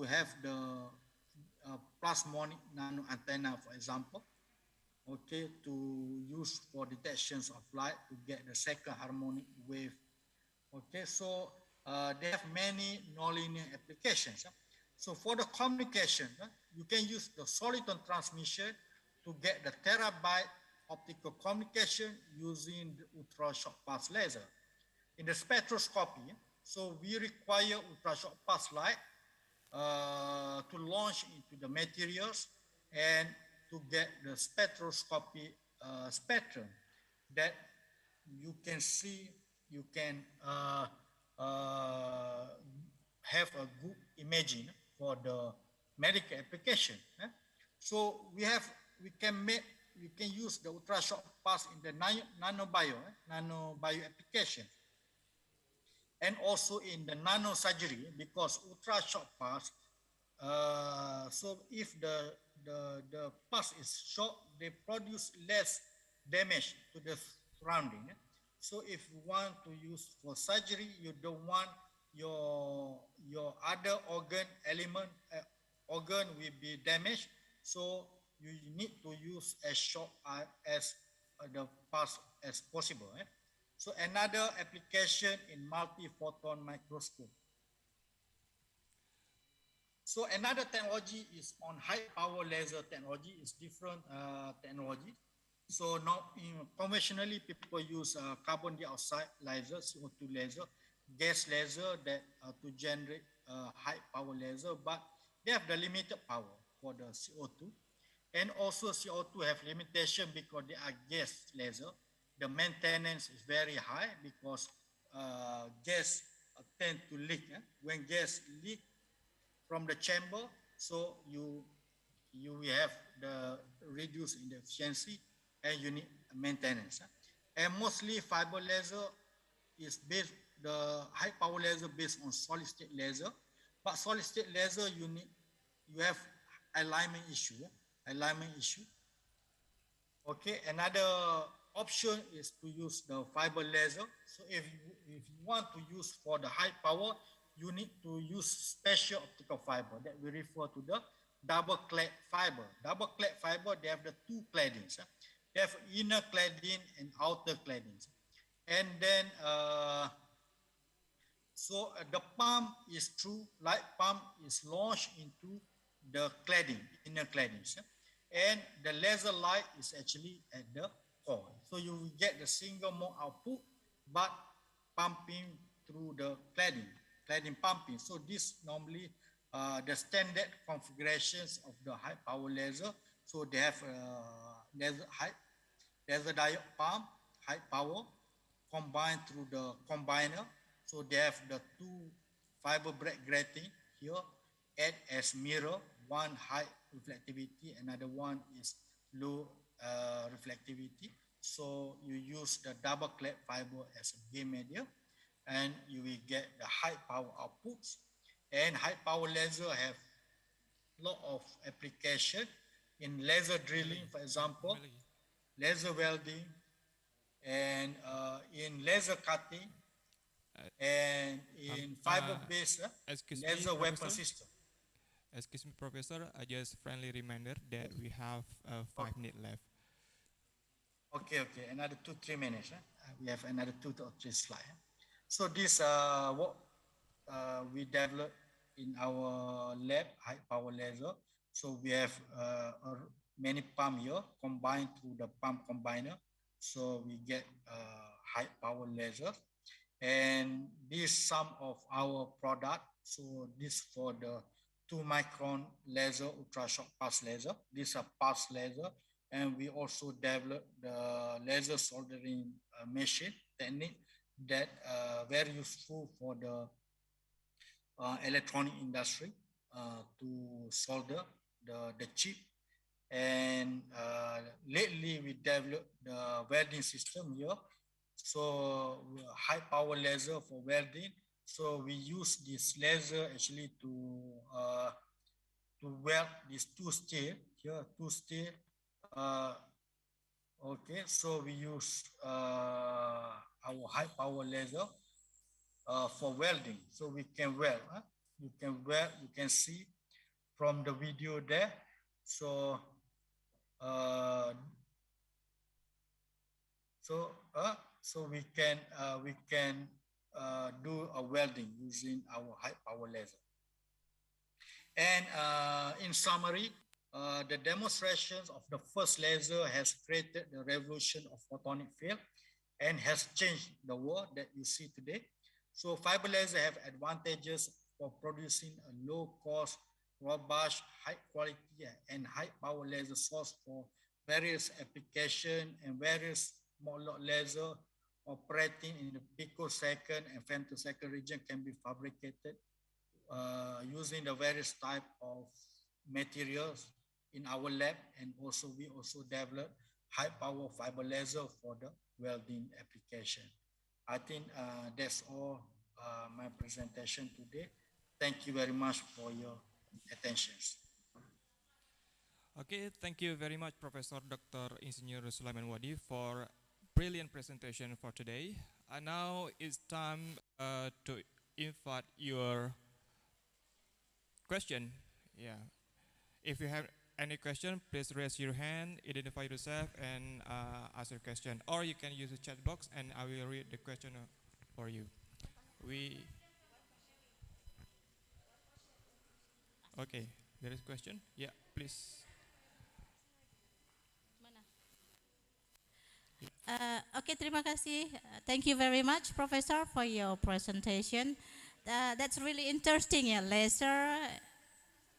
have the plasmonic nano antenna, for example. Okay, to use for detections of light to get the second harmonic wave. Okay, so they have many nonlinear applications. So for the communication, you can use the soliton transmission to get the terabyte optical communication using the ultra short pulse laser. In the spectroscopy, so we require ultra short pulse light to launch into the materials and to get the spectroscopy spectrum that you can see, you can have a good imaging for the medical application. So we can use the ultra short pulse in the nanobio application, and also in the nanosurgery, because ultra short pulse. So if the pulse is short, they produce less damage to the surrounding. So if you want to use for surgery, you don't want your other organ will be damaged. So you need to use as short as the pulse as possible. So another application in multi-photon microscope. So another technology is on high power laser technology. Is different technology. So now conventionally people use carbon dioxide laser, CO2 laser, gas laser that to generate high power laser, but they have the limited power for the CO2. And also CO2 have limitation because they are gas laser. The maintenance is very high because gas tend to leak. When gas leak from the chamber, so you will have the reduced in the efficiency and you need maintenance. And mostly fiber laser is based, the high power laser based on solid state laser, but solid state laser you have alignment issue. Okay, another option is to use the fiber laser. So if you want to use for the high power, you need to use special optical fiber that we refer to the double clad fiber. Double clad fiber, they have the two claddings. They have inner cladding and outer claddings. And then the pump is through, light pump is launched into the cladding, inner claddings. And the laser light is actually at the core. So you will get the single mode output, but pumping through the cladding pumping. So this normally the standard configurations of the high power laser. So they have laser diode pump, high power, combined through the combiner. So they have the two fiber braid grating here, add as mirror, one high reflectivity, another one is low reflectivity. So you use the double clad fiber as a beam media, and you will get the high power outputs. And high power laser have lot of application in laser drilling, for example, laser welding, and in laser cutting, and in fiber-based laser weapon system. Excuse me, Professor. I just friendly reminder that we have 5 minutes left. Okay, another 2-3 minutes. We have another 2 or 3 slides. So this what we developed in our lab, high power laser. So we have many pump here combined through the pump combiner. So we get high power laser. And this some of our product. So this for the 2-micron laser, ultra short pulse laser. These are pulse laser. And we also developed the laser soldering machine technique that very useful for the electronic industry to solder the chip. And lately we developed the welding system here. So high power laser for welding. So we use this laser actually to weld these 2 steel here, 2 steel. Okay, so we use our high power laser for welding. So we can weld. You can weld. You can see from the video there. So so we can do a welding using our high power laser. And in summary, the demonstrations of the first laser has created the revolution of photonic field and has changed the world that you see today. So fiber laser have advantages for producing a low cost, robust, high quality and high power laser source for various application and various small lot laser operating in the picosecond and femtosecond region can be fabricated using the various type of materials in our lab. And also we also develop high power fiber laser for the welding application. I think that's all my presentation today. Thank you very much for your attention. Okay, thank you very much, Professor Dr. Insinyur Sulaiman Wadi, for brilliant presentation for today. And now it's time to invite your question. Yeah, if you have any question, please raise your hand, identify yourself, and ask your question. Or you can use the chat box, and I will read the question for you. Okay, there is a question. Yeah, please. Okay, terima kasih. Thank you very much, Professor, for your presentation. That's really interesting. Yeah, laser.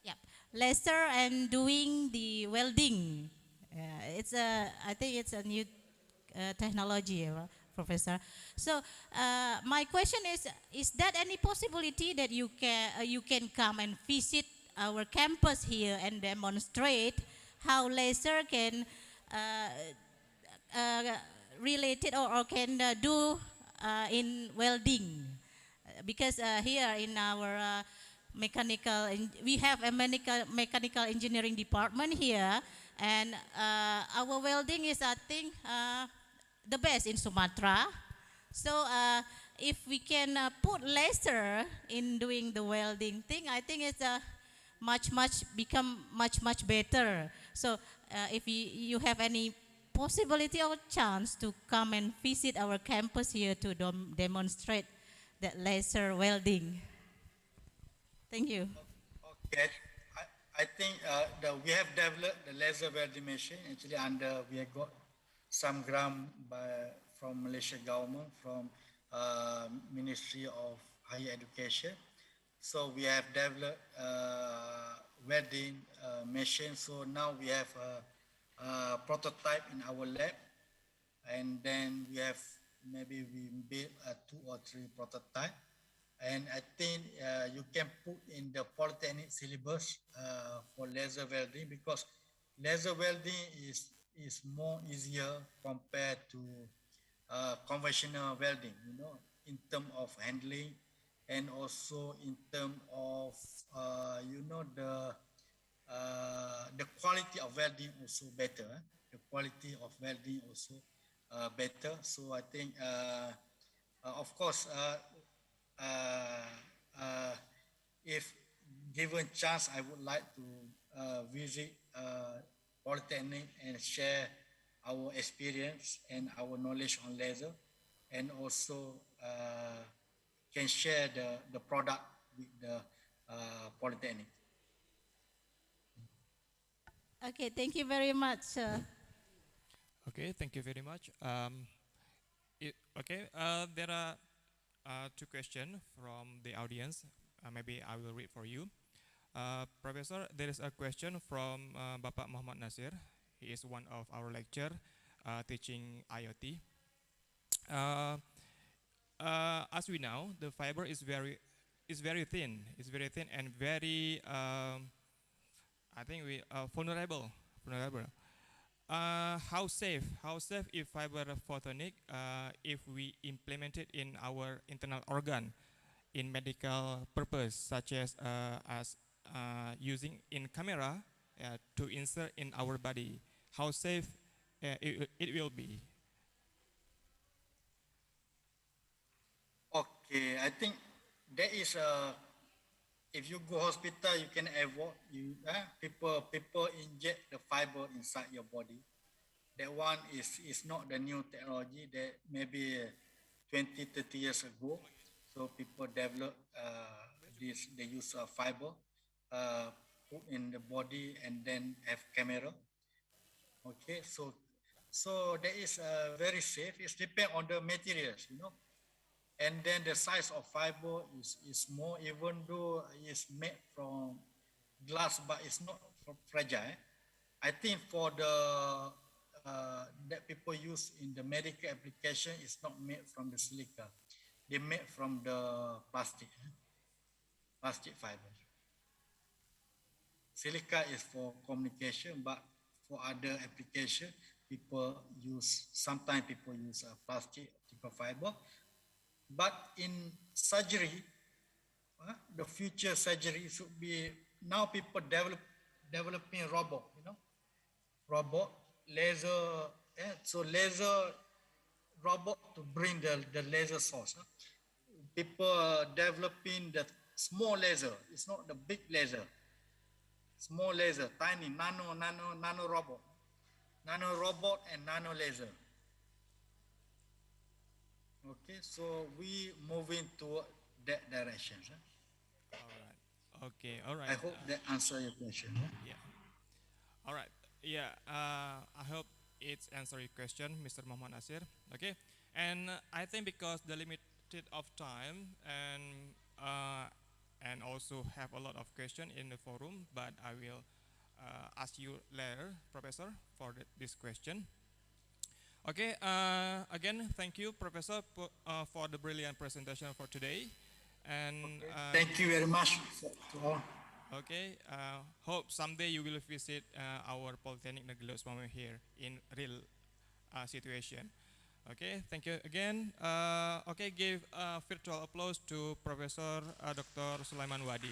Yeah, laser and doing the welding. It's I think it's a new technology, Professor. So my question is that any possibility that you can come and visit our campus here and demonstrate how laser can related or can do in welding? Because here in our we have a mechanical engineering department here, and our welding is, I think, the best in Sumatra. So if we can put laser in doing the welding thing, I think it's become much better. So if you have any possibility or chance to come and visit our campus here to demonstrate that laser welding. Thank you. Okay, I think we have developed the laser welding machine. Actually, we have got some grant from Malaysia government, from Ministry of Higher Education. So we have developed welding machine. So now we have a prototype in our lab, and then we build a 2 or 3 prototype. And I think you can put in the polytechnic syllabus for laser welding, because laser welding is more easier compared to conventional welding, in terms of handling, and also in terms of the quality of welding also better. The quality of welding also better. So I think, of course, uh, uh, if given chance, I would like to visit Polytechnic and share our experience and our knowledge on laser, and also can share the product with the Polytechnic. Okay, thank you very much. Okay, thank you very much. There are 2 questions from the audience. Maybe I will read for you. Professor, there is a question from Bapak Muhammad Nasir. He is one of our lecturer teaching IoT. As we know, the fiber is very thin. It's very thin and very I think we are vulnerable. How safe if fiber photonic if we implement it in our internal organ in medical purpose, such as using in camera to insert in our body? How safe it will be? Okay, I think there is a. If you go hospital, you can avoid people inject the fiber inside your body. That one is not the new technology. That maybe 20, 30 years ago. So people develop this. They use fiber put in the body and then have camera. Okay, so that is very safe. It depends on the materials, and then the size of fiber is more, even though it's made from glass, but it's not fragile. I think for the that people use in the medical application, it's not made from the silica. They made from the plastic fiber. Silica is for communication, but for other application, sometimes people use plastic type of fiber. But in surgery, the future surgery should be, now people developing robot, robot, laser, so laser robot to bring the laser source. People are developing the small laser. It's not the big laser. Small laser, tiny, nano robot. Nano robot and nano laser. Okay, so we moving to that direction. All right. Okay. All right. I hope that answer your question. Yeah. All right. Yeah. I hope it's answer your question, Mr. Muhammad Nasir. Okay. And I think because the limited of time and also have a lot of question in the forum, but I will ask you later, Professor, for this question. Okay, again, thank you, Professor, for the brilliant presentation for today. And thank you very much to all. Okay, hope someday you will visit our Polytechnic Negeri Lok here in real situation. Okay, thank you again. Okay, give virtual applause to Professor Dr. Sulaiman Wadi.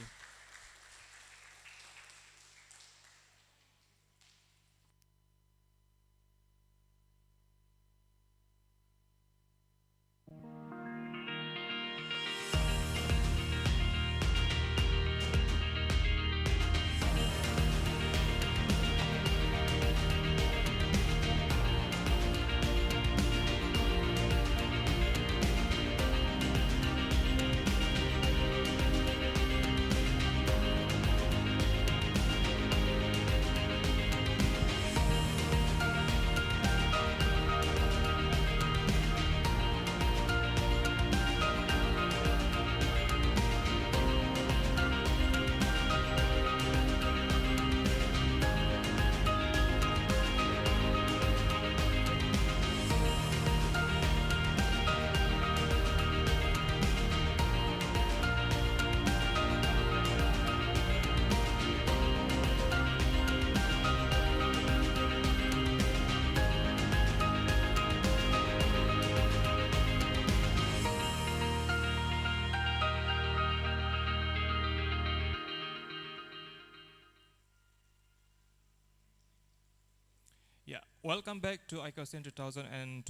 Yeah, welcome back to ICOSINE 2021.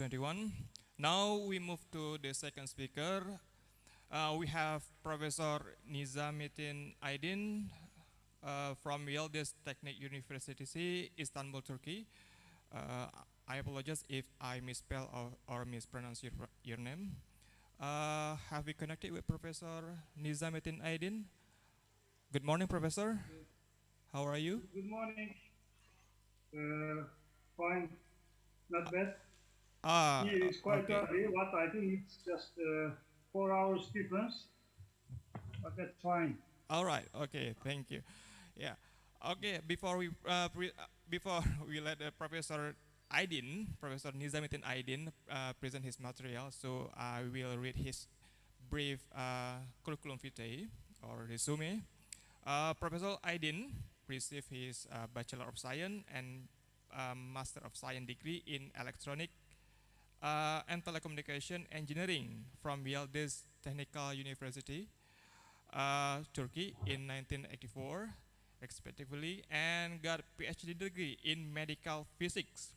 Now we move to the second speaker. We have Professor Nizamettin Aydin from Yildiz Teknik University, Istanbul, Turkey. I apologize if I misspell or mispronounce your name. Have we connected with Professor Nizamettin Aydin? Good morning, Professor. How are you? Good morning. Fine, not bad. Here is quite early, but I think it's just 4 hours difference, but that's fine. All right. Okay. Thank you. Yeah. Okay. Before we let Professor Nizamettin Aydin present his material, so I will read his brief curriculum vitae or resume. Professor Aydin received his Bachelor of Science and Master of Science degree in Electronic and Telecommunication Engineering from Yildiz Technical University, Turkey in 1984, respectively, and got PhD degree in Medical Physics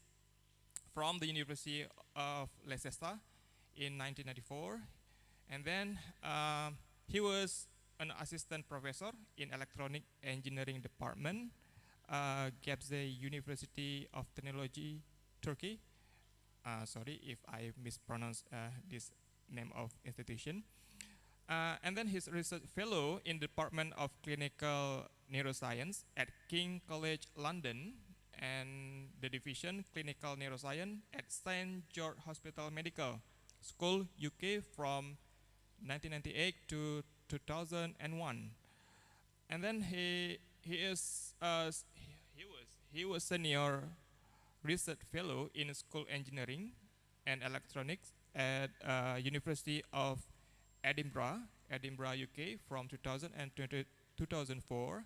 from the University of Leicester in 1994, and then he was an assistant professor in Electronic Engineering Department, Gebze University of Technology, Turkey. Sorry if I mispronounce this name of institution. And then he's research fellow in the Department of Clinical Neuroscience at King College London and the division Clinical Neuroscience at St. George Hospital Medical School, UK from 1998 to 2001. And then he was senior research fellow in school engineering and electronics at University of Edinburgh, UK from 2000 and 2004.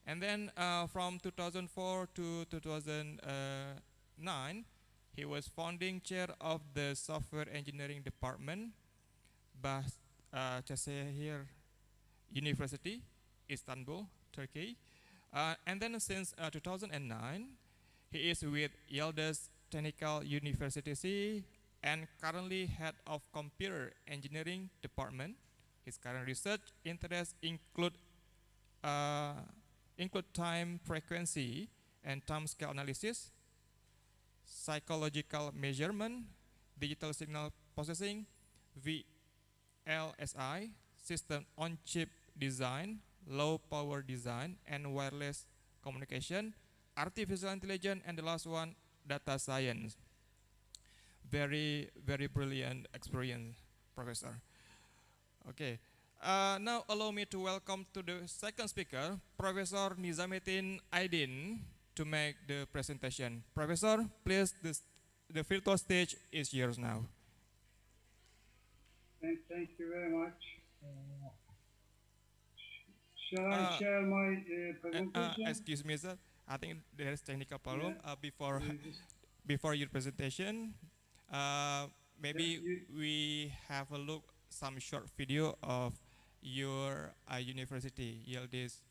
And then from 2004 to 2009, he was founding chair of the software engineering department, Bahçeşehir University, Istanbul, Turkey. And then since 2009, he is with Yildiz Technical University and currently head of computer engineering department. His current research interests include time frequency and time scale analysis, psychological measurement, digital signal processing, VLSI, system on chip design, low power design, and wireless communication, artificial intelligence, and the last one, data science. Very, very brilliant experience, Professor. Okay. Now allow me to welcome to the second speaker, Professor Nizamettin Aydin, to make the presentation. Professor, please, the virtual stage is yours now. Thank you very much. Shall I share my presentation? Excuse me, sir. I think there is technical problem. Before your presentation, maybe we have a look some short video of your university, Yildiz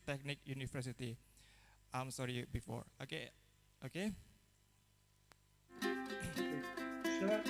Teknik University. I'm sorry before. Okay. Sure.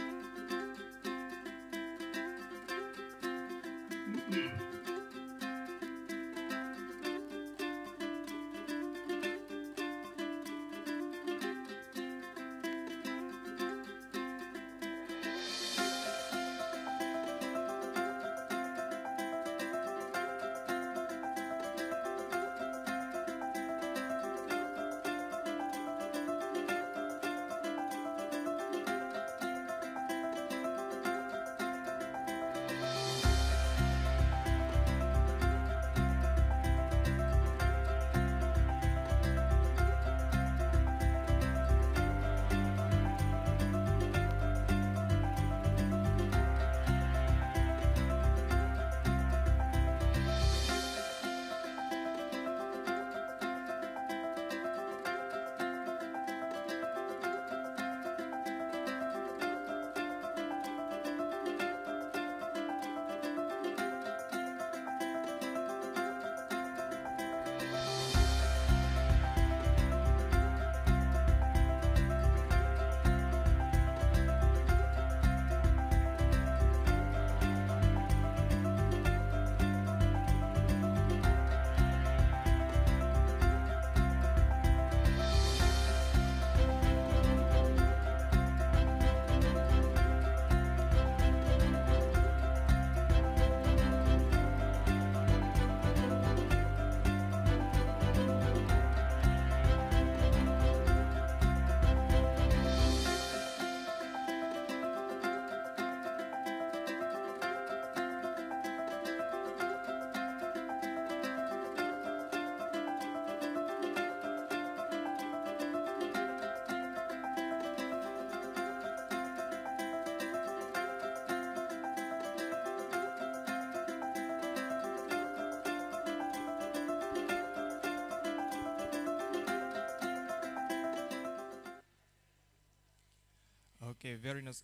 Okay, very nice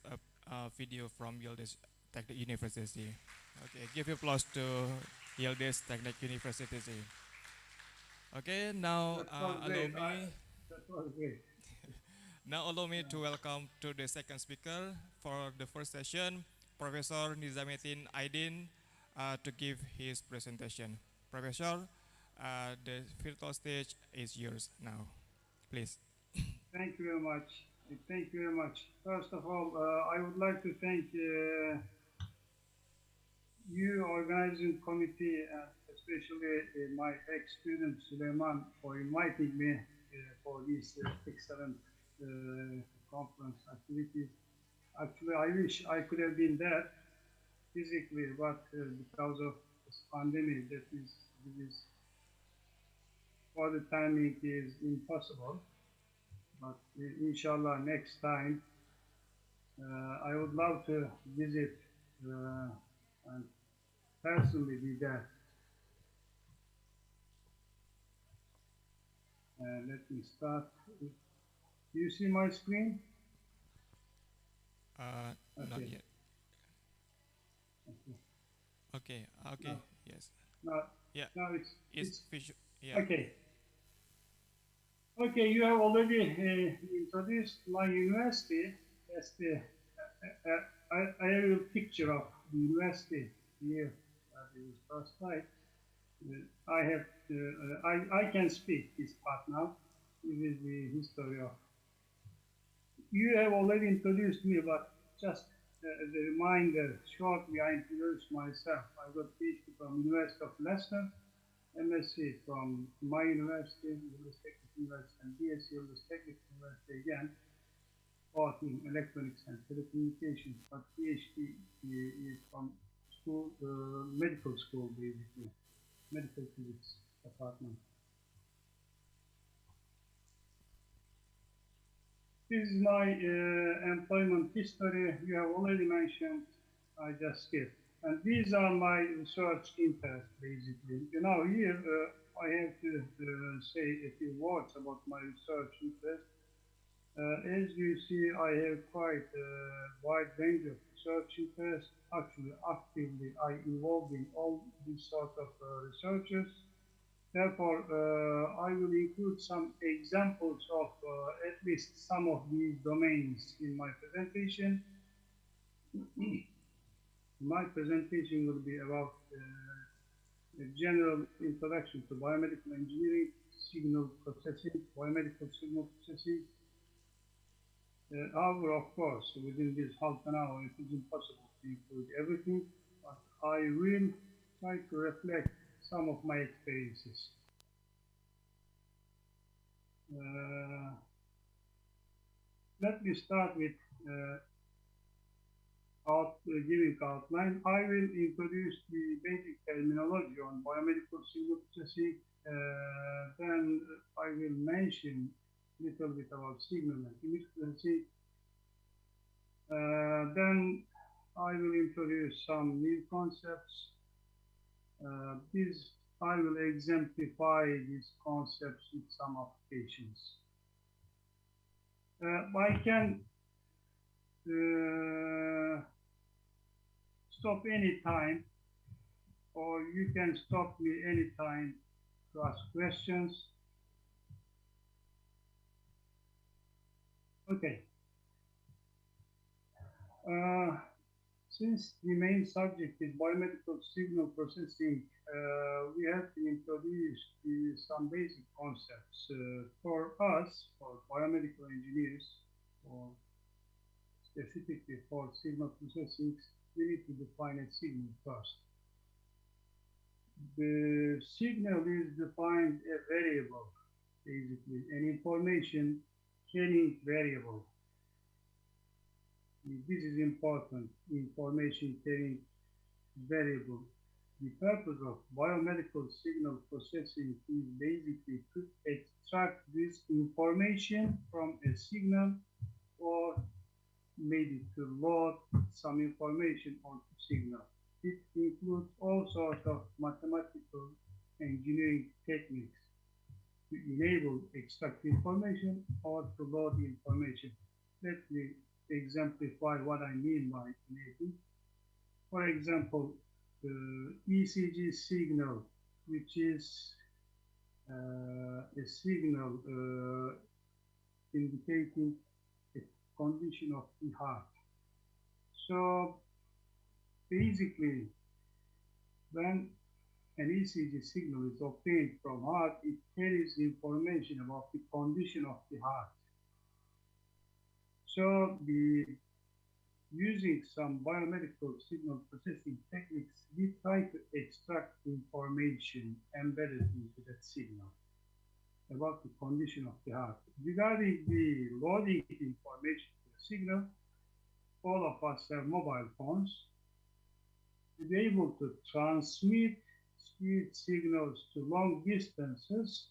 video from Yildiz Technic University. Okay, give applause to Yildiz Technic University. Okay, now allow me. That was great. Now allow me to welcome to the second speaker for the first session, Professor Nizamuddin Aidin, to give his presentation. Professor, the virtual stage is yours now. Please. Thank you very much. Thank you very much. First of all, I would like to thank you, organizing committee, and especially my ex-student Suleiman for inviting me for these excellent conference activities. Actually, I wish I could have been there physically, but because of this pandemic, this is for the timing is impossible. But inshallah, next time, I would love to visit and personally be there. Let me start. Do you see my screen? Not yet. Okay. Okay. No. Yes. No. Yeah. No, it's visual. Yeah. Okay. Okay, you have already introduced my university. That's the I have a picture of the university here. This first slide. I have I can speak this part now. This is the history of. You have already introduced me, but just as a reminder, shortly I introduced myself. I got PhD from University of Leicester, MSc from my university, Yildiz Technic University, and BSc Yildiz Technic University again, both in electronics and telecommunications, but PhD is from school, medical school basically, medical physics department. This is my employment history. You have already mentioned, I just skipped. And these are my research interests, basically. You know, here I have to say a few words about my research interests. As you see, I have quite a wide range of research interests. Actually, actively, I involved in all these sort of researches. Therefore, I will include some examples of at least some of these domains in my presentation. My presentation will be about a general introduction to biomedical engineering, signal processing, biomedical signal processing. However, of course, within this half an hour, it is impossible to include everything, but I will try to reflect some of my experiences. Let me start with giving outline. I will introduce the basic terminology on biomedical signal processing. Then I will mention a little bit about signal and image processing. Then I will introduce some new concepts. I will exemplify these concepts with some applications. I can stop any time, or you can stop me anytime to ask questions. Okay. Since the main subject is biomedical signal processing, we have to introduce some basic concepts. For us, for biomedical engineers, or specifically for signal processing, we need to define a signal first. The signal is defined a variable, basically, an information carrying variable. This is important, information carrying variable. The purpose of biomedical signal processing is basically to extract this information from a signal, or maybe to load some information onto signal. It includes all sorts of mathematical engineering techniques to enable extract information or to load information. Let me exemplify what I mean by enabling. For example, the ECG signal, which is a signal indicating a condition of the heart. So basically, when an ECG signal is obtained from heart, it carries information about the condition of the heart. So using some biomedical signal processing techniques, we try to extract information embedded into that signal about the condition of the heart. Regarding the loading information to the signal, all of us have mobile phones. To be able to transmit speed signals to long distances,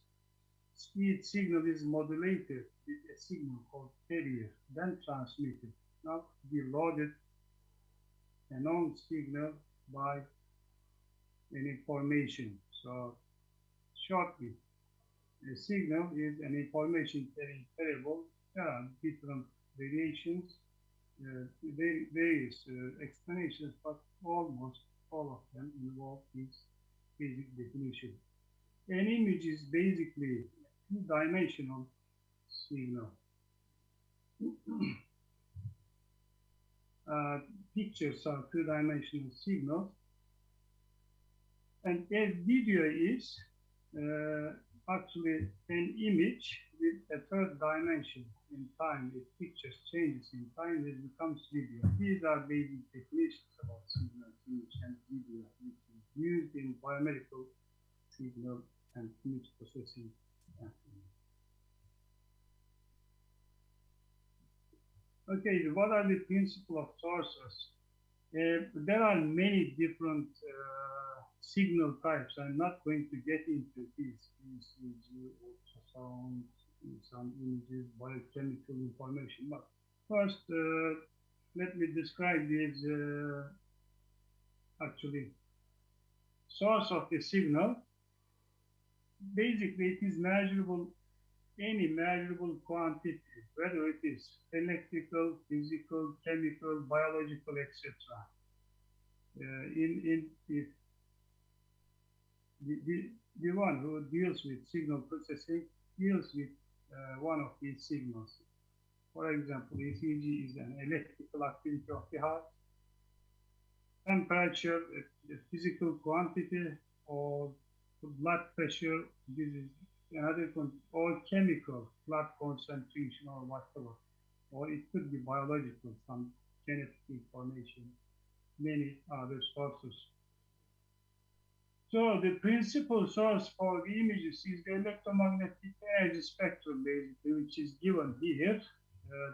speed signal is modulated with a signal called carrier, then transmitted. Now be loaded a known signal by an information. So shortly, a signal is an information carrying variable. There are different variations, various explanations, but almost all of them involve this basic definition. An image is basically a two-dimensional signal. Pictures are two-dimensional signals, and a video is actually an image with a third dimension in time. If pictures changes in time, it becomes video. These are basic definitions about signal, image, and video, which is used in biomedical signal and image processing. Okay, what are the principles of sources? There are many different signal types. I'm not going to get into these ECG, ultrasound, some images, biochemical information. But first, let me describe these actually source of the signal. Basically, it is measurable, any measurable quantity, whether it is electrical, physical, chemical, biological, etc. If the one who deals with signal processing deals with one of these signals. For example, ECG is an electrical activity of the heart. Temperature, a physical quantity, or blood pressure, this is another one, or chemical, blood concentration or whatever. Or it could be biological, some genetic information, many other sources. So the principal source for the images is the electromagnetic energy spectrum, basically, which is given here.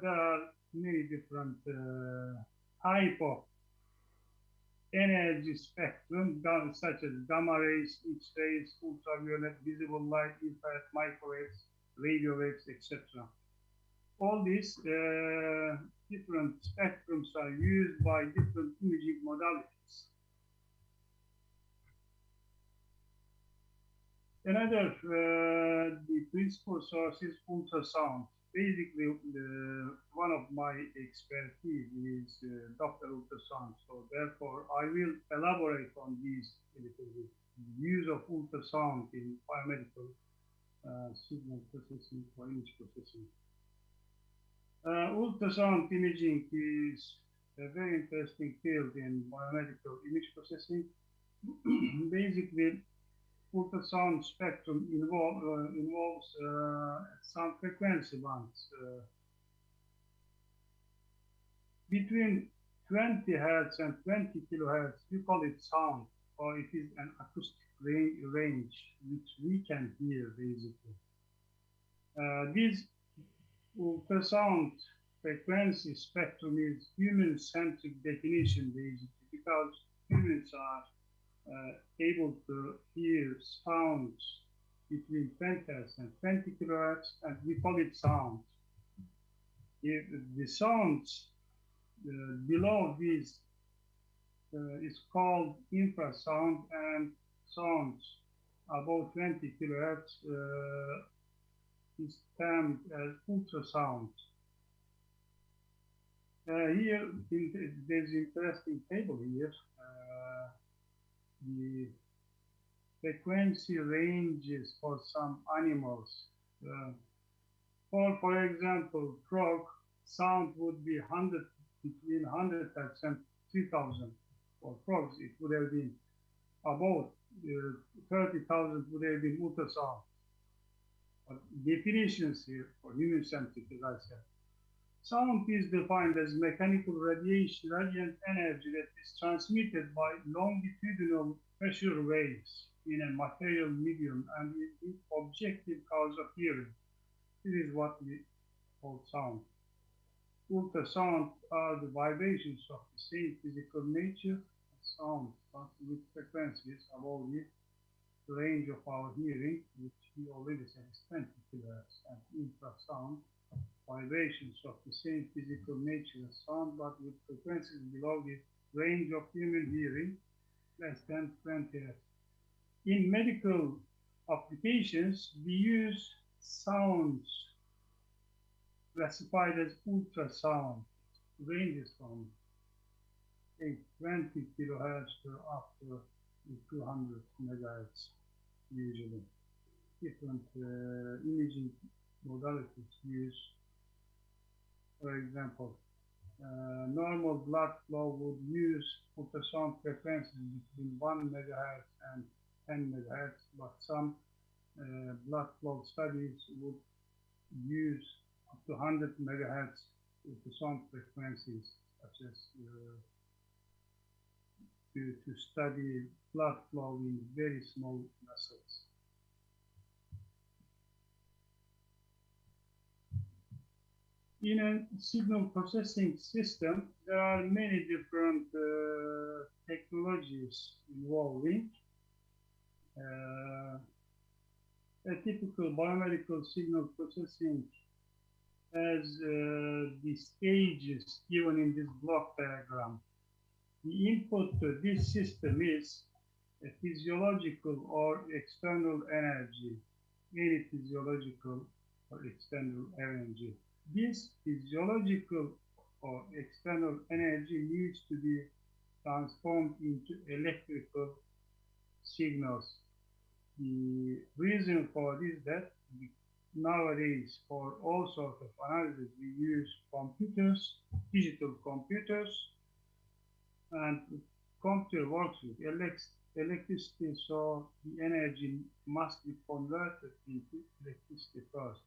There are many different type of energy spectrum, such as gamma rays, X-rays, ultraviolet, visible light, infrared, microwaves, radio waves, etc. All these different spectrums are used by different imaging modalities. Another, the principal source is ultrasound. Basically, one of my expertise is Dr. Ultrasound. So therefore, I will elaborate on these a little bit. The use of ultrasound in biomedical signal processing or image processing. Ultrasound imaging is a very interesting field in biomedical image processing. Basically, ultrasound spectrum involves some frequency bands between 20 hertz and 20 kilohertz. We call it sound, or it is an acoustic range which we can hear basically. This ultrasound frequency spectrum is human-centric definition basically, because humans are able to hear sounds between 10 hertz and 20 kilohertz, and we call it sound. If the sounds below this is called infrasound, and sounds above 20 kilohertz is termed as ultrasound. Here, there's interesting table here. The frequency ranges for some animals. For example, frog sound would be 100 between 100 Hz and 3000. For frogs, it would have been about 30,000 would have been ultrasound. But definitions here for human-centric, as I said. Sound is defined as mechanical radiant energy that is transmitted by longitudinal pressure waves in a material medium and is the objective cause of hearing. This is what we call sound. Ultrasound are the vibrations of the same physical nature as sound, but with frequencies above the range of our hearing, which we already said is 20 kHz, and infrasound vibrations of the same physical nature as sound, but with frequencies below the range of human hearing, less than 20 Hz. In medical applications, we use sounds classified as ultrasound, ranges from 20 kilohertz to up to 200 megahertz usually. Different imaging modalities use. For example, normal blood flow would use ultrasound frequencies between 1 megahertz and 10 megahertz, but some blood flow studies would use up to 100 megahertz ultrasound frequencies, such as to study blood flow in very small vessels. In a signal processing system, there are many different technologies involving. A typical biomedical signal processing has the stages given in this block diagram. The input to this system is a physiological or external energy, any physiological or external energy. This physiological or external energy needs to be transformed into electrical signals. The reason for this is that nowadays for all sorts of analysis we use computers, digital computers, and computer works with electricity, so the energy must be converted into electricity first.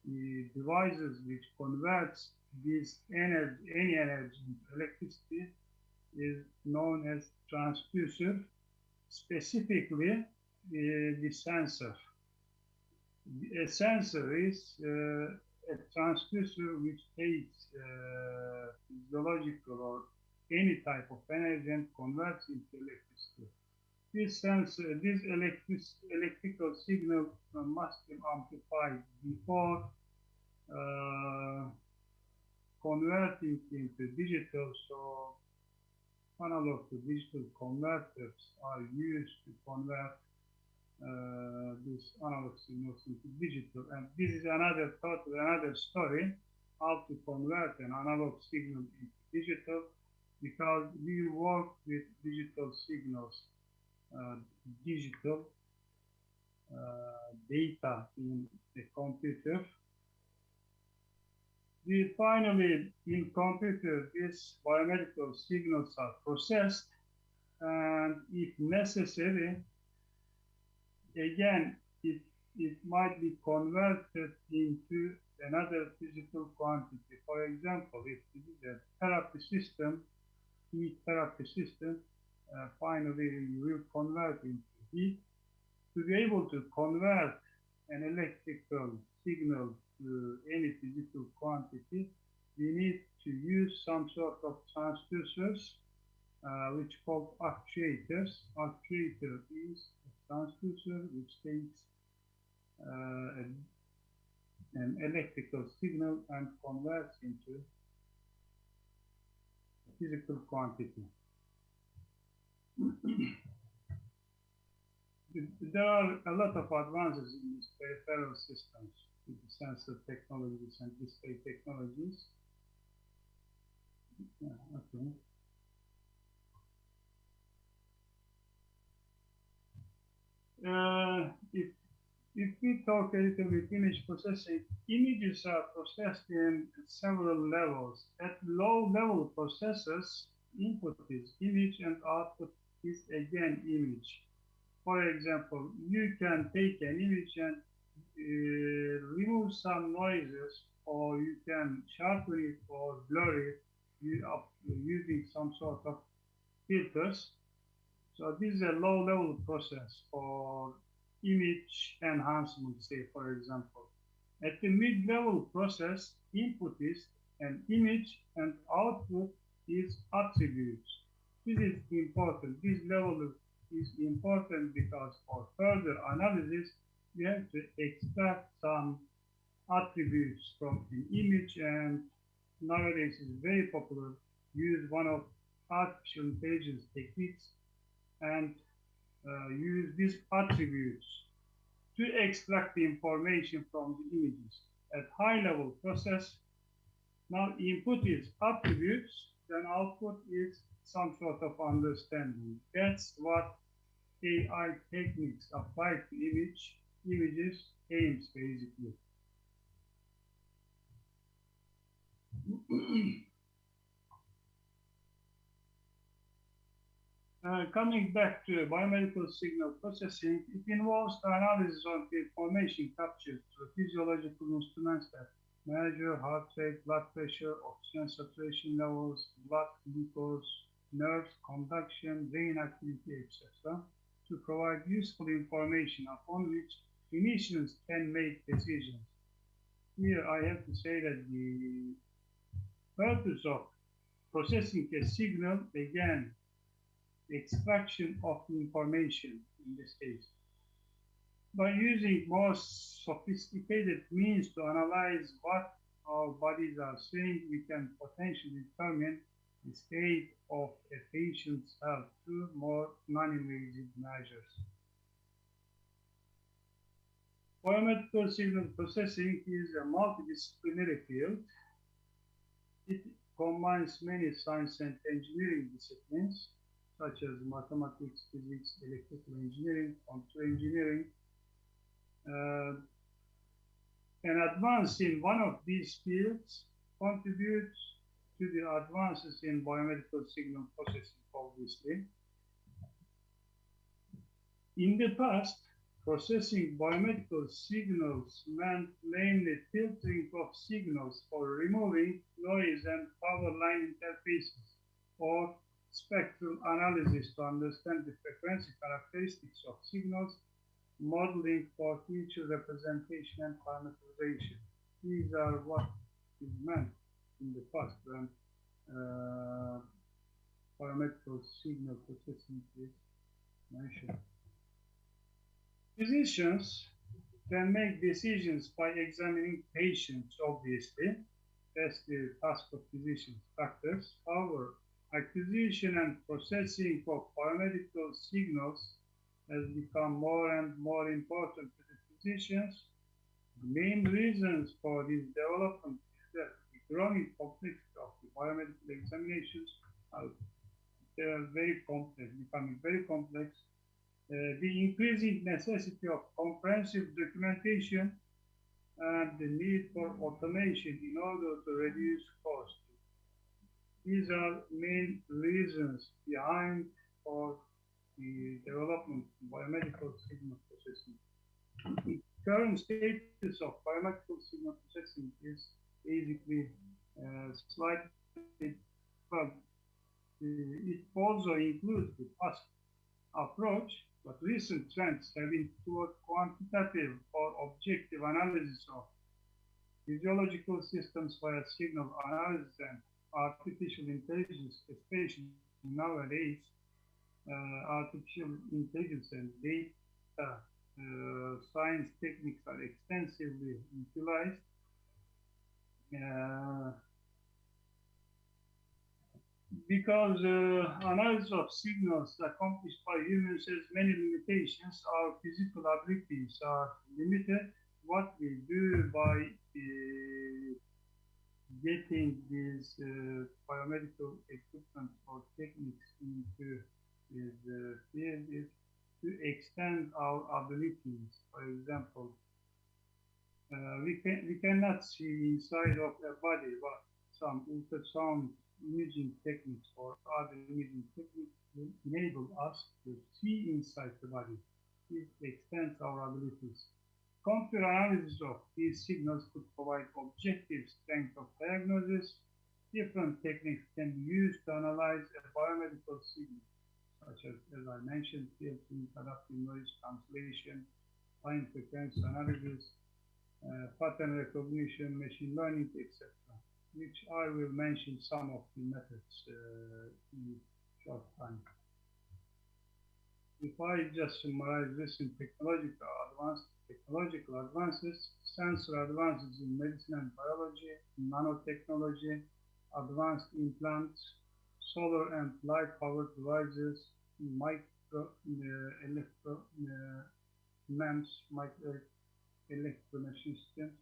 The devices which converts this energy, any energy into electricity, is known as transducer, specifically the sensor. A sensor is a transducer which takes physiological or any type of energy and converts into electricity. This sensor, this electrical signal must be amplified before converting into digital. So analog to digital converters are used to convert these analog signals into digital. And this is another story, how to convert an analog signal into digital, because we work with digital signals, digital data in a computer. Finally, in computer, these biomedical signals are processed, and if necessary, again, it might be converted into another physical quantity. For example, if it is a therapy system, heat therapy system, finally you will convert into heat. To be able to convert an electrical signal to any physical quantity, we need to use some sort of transducers, which called actuators. Actuator is a transducer which takes an electrical signal and converts into physical quantity. There are a lot of advances in these peripheral systems with the sensor technologies and display technologies. Okay. If we talk a little bit image processing, images are processed in several levels. At low level processors, input is image and output is again image. For example, you can take an image and remove some noises, or you can sharpen it or blur it using some sort of filters. So this is a low-level process for image enhancement, say, for example. At the mid-level process, input is an image and output is attributes. This is important. This level is important because for further analysis, we have to extract some attributes from an image, and nowadays is very popular. Use one of artificial intelligence techniques and use these attributes to extract the information from the images. At high level process, now input is attributes, then output is some sort of understanding. That's what AI techniques applied to images aims basically. Coming back to biomedical signal processing, it involves the analysis of the information captured through physiological instruments that measure heart rate, blood pressure, oxygen saturation levels, blood glucose, nerves conduction, brain activity, etc., to provide useful information upon which clinicians can make decisions. Here I have to say that the purpose of processing a signal, again, extraction of information in this case. By using more sophisticated means to analyze what our bodies are saying, we can potentially determine the state of a patient's health through more non-invasive measures. Biomedical signal processing is a multidisciplinary field. It combines many science and engineering disciplines, such as mathematics, physics, electrical engineering, computer engineering. An advance in one of these fields contributes to the advances in biomedical signal processing, obviously. In the past, processing biomedical signals meant mainly filtering of signals for removing noise and power line interfaces, or spectral analysis to understand the frequency characteristics of signals, modeling for feature representation and parameterization. These are what is meant in the past when biomedical signal processing is mentioned. Physicians can make decisions by examining patients, obviously. That's the task of physicians, doctors. However, acquisition and processing of biomedical signals has become more and more important to the physicians. The main reasons for this development is that the growing complexity of the biomedical examinations are very complex, becoming very complex. The increasing necessity of comprehensive documentation and the need for automation in order to reduce costs. These are main reasons behind for the development of biomedical signal processing. The current status of biomedical signal processing is basically slightly, well, it also includes the past approach, but recent trends have been toward quantitative or objective analysis of physiological systems via signal analysis and artificial intelligence, especially nowadays. Artificial intelligence and data science techniques are extensively utilized. Because analysis of signals accomplished by humans has many limitations, our physical abilities are limited. What we do by getting these biomedical equipment or techniques into this field is to extend our abilities. For example, we cannot see inside of a body, but some ultrasound imaging techniques or other imaging techniques will enable us to see inside the body. It extends our abilities. Computer analysis of these signals could provide objective strength of diagnosis. Different techniques can be used to analyze a biomedical signal, such as I mentioned, filtering, adaptive noise cancellation, time frequency analysis, pattern recognition, machine learning, etc., which I will mention some of the methods in short time. If I just summarize recent technological advances, sensor advances in medicine and biology, nanotechnology, advanced implants, solar and light-powered devices, micro electro MEMS, micro electromachine systems,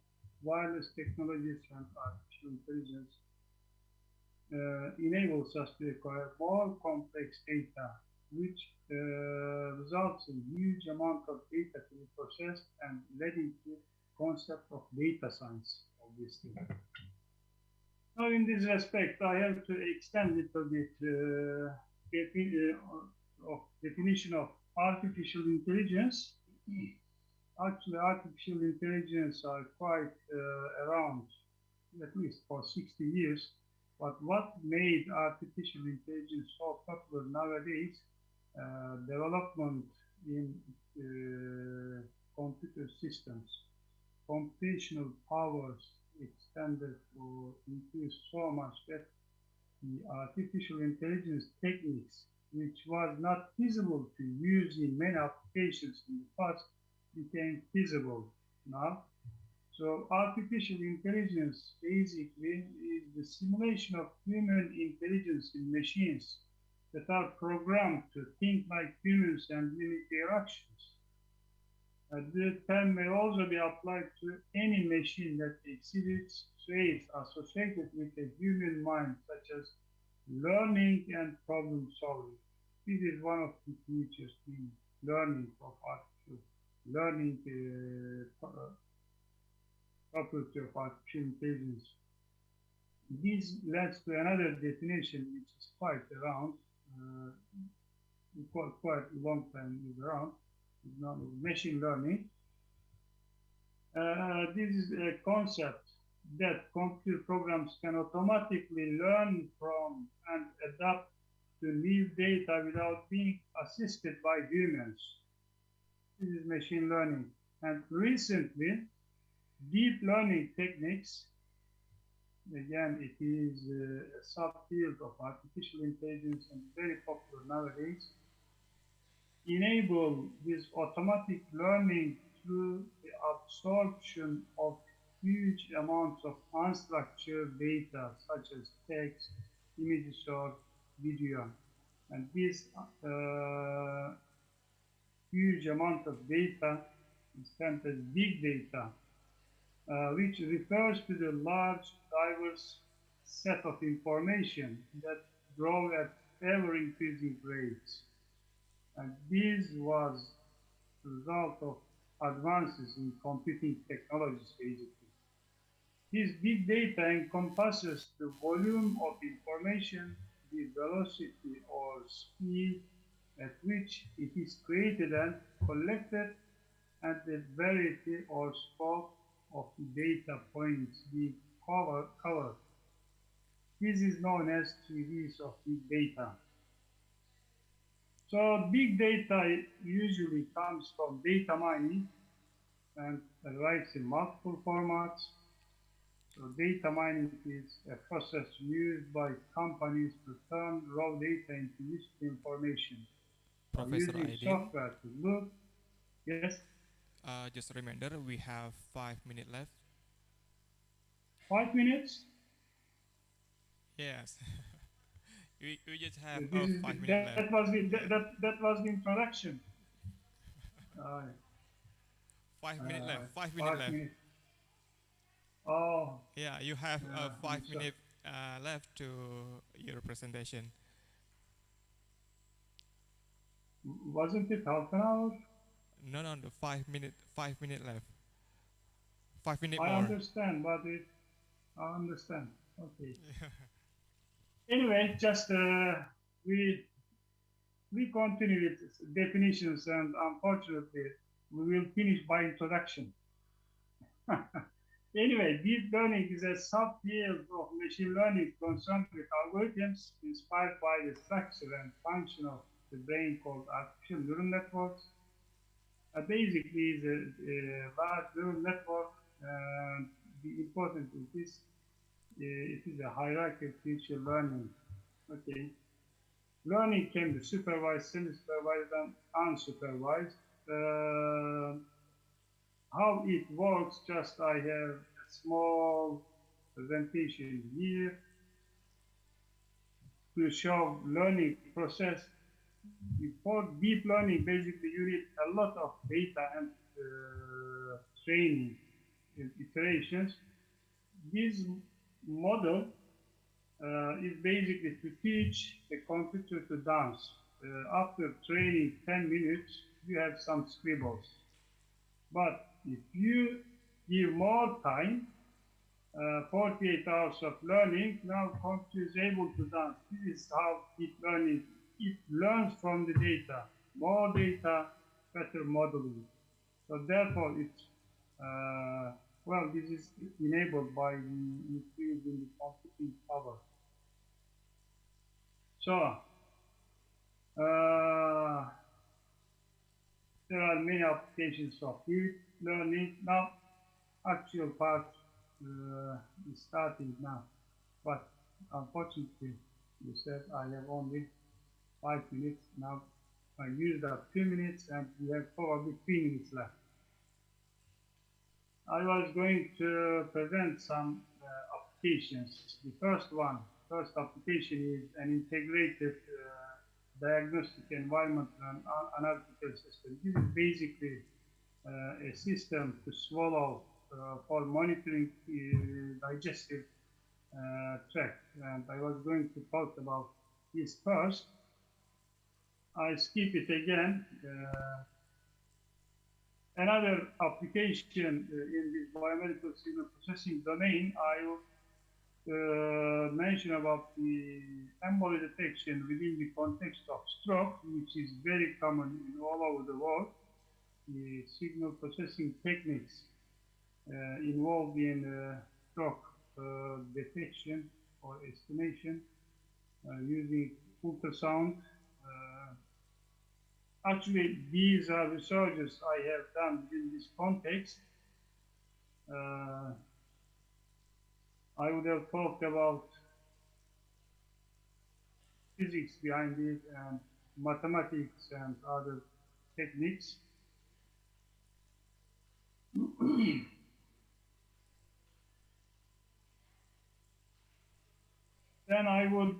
wireless technologies, and artificial intelligence enables us to acquire more complex data, which results in huge amount of data to be processed and leading to concept of data science, obviously. Now, in this respect, I have to extend a little bit of definition of artificial intelligence. Actually, artificial intelligence are quite around, at least for 60 years. But what made artificial intelligence so popular nowadays, development in computer systems, computational powers extended or increased so much that the artificial intelligence techniques, which was not feasible to use in many applications in the past, became feasible now. So artificial intelligence basically is the simulation of human intelligence in machines that are programmed to think like humans and mimic their actions. The term may also be applied to any machine that exhibits traits associated with a human mind, such as learning and problem solving. This is one of the features, the learning of artificial learning property of artificial intelligence. This leads to another definition which is quite around, quite a long time is around, machine learning. This is a concept that computer programs can automatically learn from and adapt to new data without being assisted by humans. This is machine learning. And recently, deep learning techniques, again, it is a subfield of artificial intelligence and very popular nowadays, enable this automatic learning through the absorption of huge amounts of unstructured data, such as text, images, or video. And this huge amount of data is termed as big data, which refers to the large, diverse set of information that grow at ever-increasing rates. And this was the result of advances in computing technologies, basically. This big data encompasses the volume of information, the velocity or speed at which it is created and collected, and the variety or scope of the data points being covered. This is known as 3Ds of big data. So big data usually comes from data mining and arrives in multiple formats. So data mining is a process used by companies to turn raw data into useful information. Professor Using Aidin, software to look. Yes? just a reminder, we have 5 minutes left. 5 minutes? Yes. we just have This is 5 minutes left. That was the introduction. 5 minutes left. 5 minutes left. Minutes. Oh. Yeah, you have I'm 5 sorry. minutes left to your presentation. Wasn't it half an hour? No, no, no, 5 minutes. 5 minutes left. 5 minutes I more. understand, but I understand. Okay. Anyway, just we continue with definitions, and unfortunately, we will finish by introduction. Anyway, deep learning is a subfield of machine learning concerned with algorithms inspired by the structure and function of the brain called artificial neural networks. Basically, the large neural network, the important it is a hierarchy of feature learning. Okay. Learning can be supervised, semi-supervised, and unsupervised. How it works, just I have a small presentation here to show learning process. For deep learning, basically you need a lot of data and training and iterations. This model is basically to teach the computer to dance. After training 10 minutes, you have some scribbles. But if you give more time, 48 hours of learning, now computer is able to dance. This is how deep learning, it learns from the data. More data, better modeling. So therefore, it's, well, this is enabled by the increase in the computing power. So, there are many applications of deep learning. Now, actual part is starting now. But unfortunately, you said I have only 5 minutes. Now I used up 2 minutes and we have probably 3 minutes left. I was going to present some applications. The first application is an integrated diagnostic environment and analytical system. This is basically a system to swallow for monitoring digestive tract. And I was going to talk about this first. I skip it again. Another application in this biomedical signal processing domain, I will mention about the emboli detection within the context of stroke, which is very common in all over the world. The signal processing techniques involved in stroke detection or estimation using ultrasound. Actually, these are researches I have done in this context. I would have talked about physics behind it and mathematics and other techniques. Then I would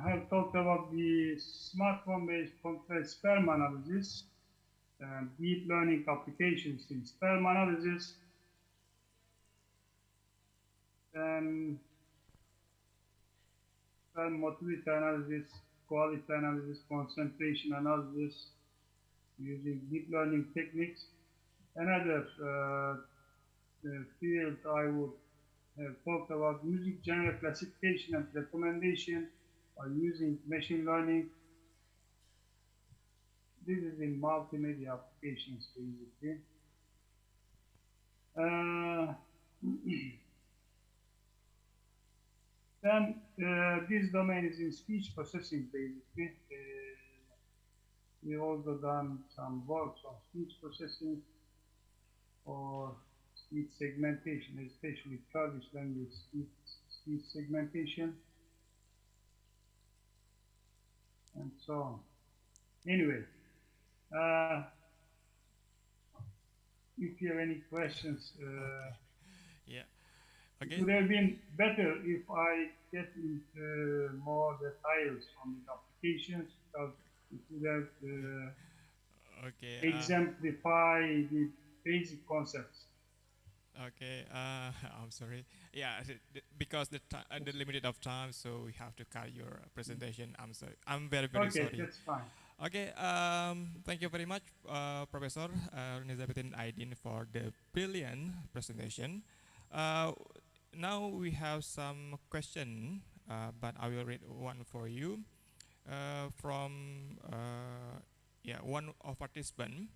have talked about the smartphone-based compressed sperm analysis and deep learning applications in sperm analysis. Then sperm motility analysis, quality analysis, concentration analysis using deep learning techniques. Another field I would have talked about music genre classification and recommendation by using machine learning. This is in multimedia applications, basically. Then this domain is in speech processing, basically. We've also done some work on speech processing or speech segmentation, especially Kurdish language speech segmentation, and so on. Anyway, if you have any questions, yeah, okay. It would have been better if I get into more details on the applications, because it would have exemplify the basic concepts. Okay, I'm sorry. Yeah, because the limited of time, so we have to cut your presentation. I'm sorry. I'm very Okay, sorry. that's fine. Okay, thank you very much, Professor Nizamuddin Aidin, for the brilliant presentation. Now we have some question, but I will read one for you from one of participant.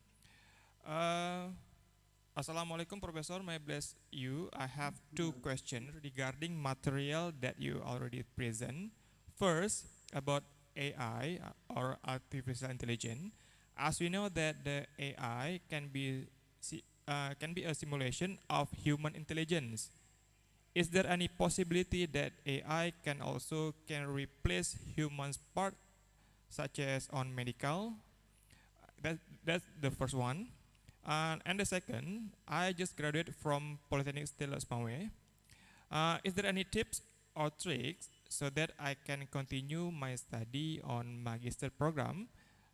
Assalamualaikum, Professor. May I bless you. I have two questions regarding material that you already present. First, about AI or artificial intelligence. As we know that the AI can be a simulation of human intelligence. Is there any possibility that AI can replace humans' part, such as on medical? That's the first one. And the second, I just graduated from Polytechnic Stella Smawe. Is there any tips or tricks so that I can continue my study on magister program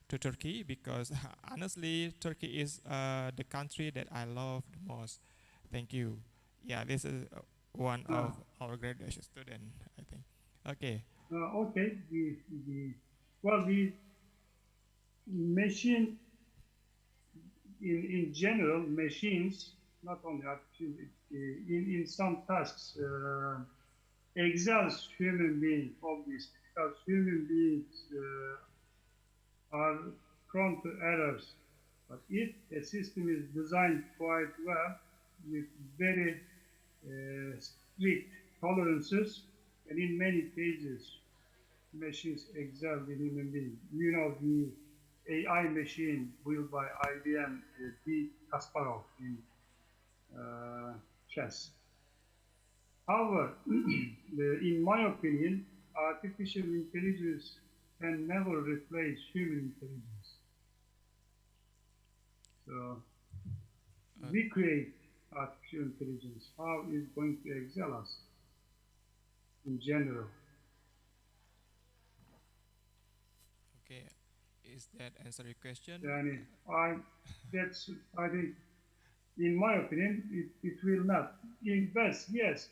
to Turkey? Because honestly, Turkey is the country that I love the most. Thank you. Yeah, this is one of our graduation student, I think. Okay. Okay. The machine in general, machines, not only artificial, in some tasks excels human beings, obviously, because human beings are prone to errors. But if a system is designed quite well, with very strict tolerances, and in many cases, machines excel in human beings. You know, the AI machine built by IBM beat Kasparov in chess. However, in my opinion, artificial intelligence can never replace human intelligence. So we create artificial intelligence. How is going to excel us in general? Okay, is that answer your question? I think, in my opinion, it will not. In best, yes.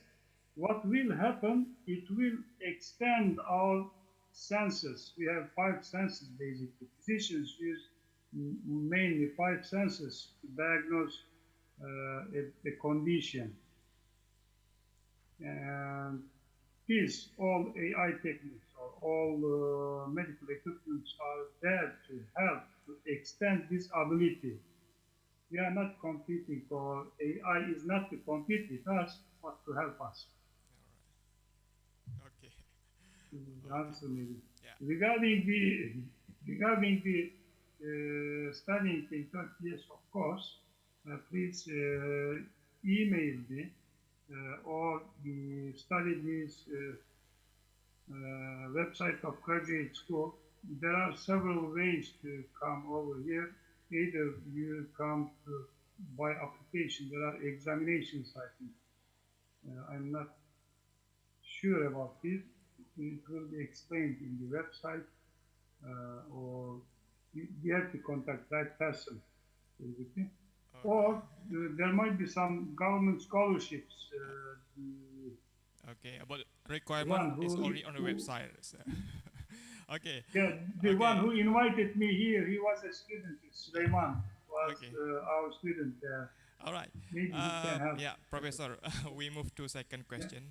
What will happen? It will extend our senses. We have 5 senses basically. Physicians use mainly 5 senses to diagnose a condition. And these all AI techniques or all medical equipments are there to help to extend this ability. We are not competing for AI is not to compete with us, but to help us. Okay. Answer maybe. Yeah. Regarding the studying in Turkey, yes, of course. Please email me or the study this website of graduate school. There are several ways to come over here. Either you come by application. There are examinations, I think. I'm not sure about this. It will be explained in the website, or you have to contact that person, basically. Okay. Or there might be some government scholarships. Okay, but requirement is only on the website. So. Okay. Yeah, the one who invited me here, he was a student. Sulaiman was our student there. All right. Maybe he can help. Yeah, Professor, we move to second question.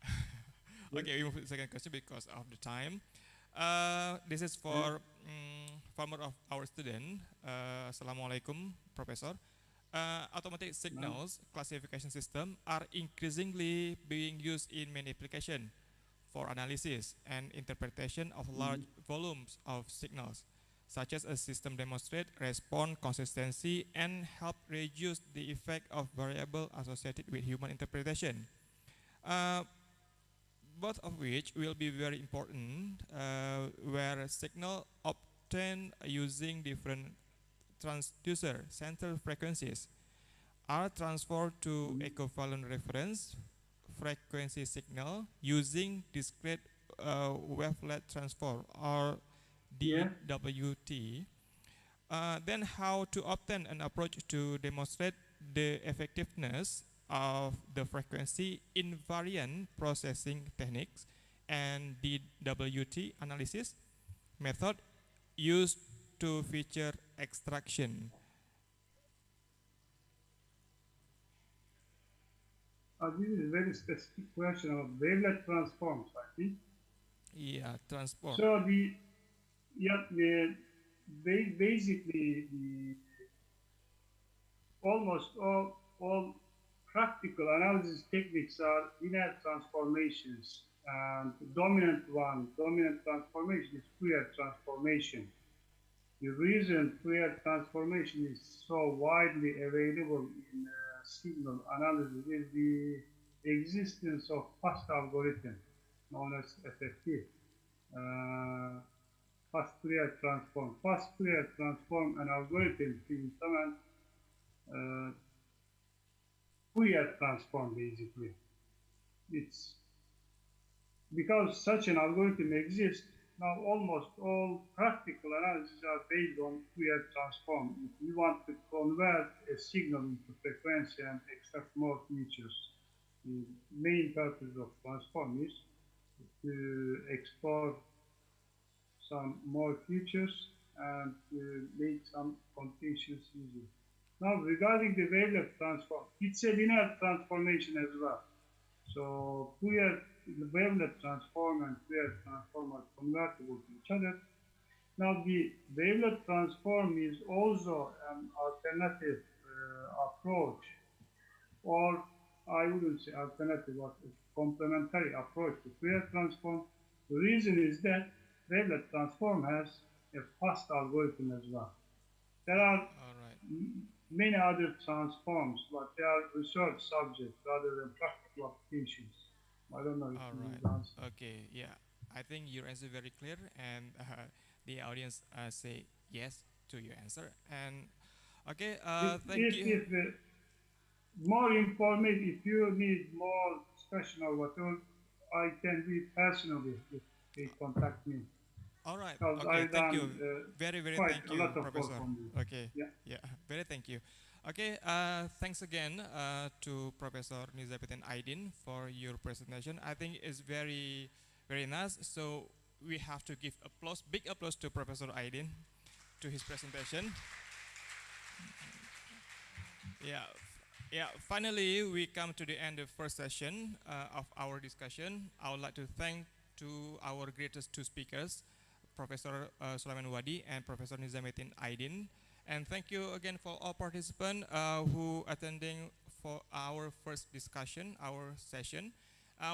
Yeah. Okay, we move to the second question because of the time. This is for former of our student. Assalamualaikum, Professor. Automatic signals classification system are increasingly being used in many applications for analysis and interpretation of large volumes of signals, such as a system demonstrate response consistency and help reduce the effect of variable associated with human interpretation. Both of which will be very important where signal obtained using different transducer center frequencies are transferred to equivalent reference frequency signal using discrete wavelet transfer or DWT. Then how to obtain an approach to demonstrate the effectiveness of the frequency invariant processing techniques and DWT analysis method used to feature extraction. This is a very specific question of wavelet transforms, I think. Yeah, transform. So basically almost all practical analysis techniques are linear transformations, and the dominant transformation is Fourier transformation. The reason Fourier transformation is so widely available in signal analysis is the existence of fast algorithm known as FFT. Fast Fourier transform. Fast Fourier transform an algorithm to implement Fourier transform basically. It's because such an algorithm exists, now almost all practical analyses are based on Fourier transform. If you want to convert a signal into frequency and extract more features, the main purpose of transform is to explore some more features and to make some computations easier. Now, regarding the wavelet transform, it's a linear transformation as well. So Fourier, the wavelet transform and Fourier transform are convertible to each other. Now, the wavelet transform is also an alternative approach, or I wouldn't say alternative, but a complementary approach to Fourier transform. The reason is that wavelet transform has a fast algorithm as well. There are many other transforms, but they are research subjects rather than practical applications. I don't know if you answer. Okay, yeah. I think your answer very clear, and the audience say yes to your answer. And okay, thank you. If more informative, if you need more discussion or whatever, I can do it personally if they contact me. All right. Because Okay. I've thank done you. Very, thank a you, lot of Professor. work on this. Okay. Yeah. Very thank you. Okay. Thanks again to Professor Nizamuddin Aidin for your presentation. I think it's very, very nice. So we have to give applause, big applause to Professor Aidin to his presentation. Yeah. Yeah, finally we come to the end of first session of our discussion. I would like to thank to our greatest two speakers, Professor Sulaiman Wadi and Professor Nizamuddin Aidin. And thank you again for all participants who attending for our first discussion, our session.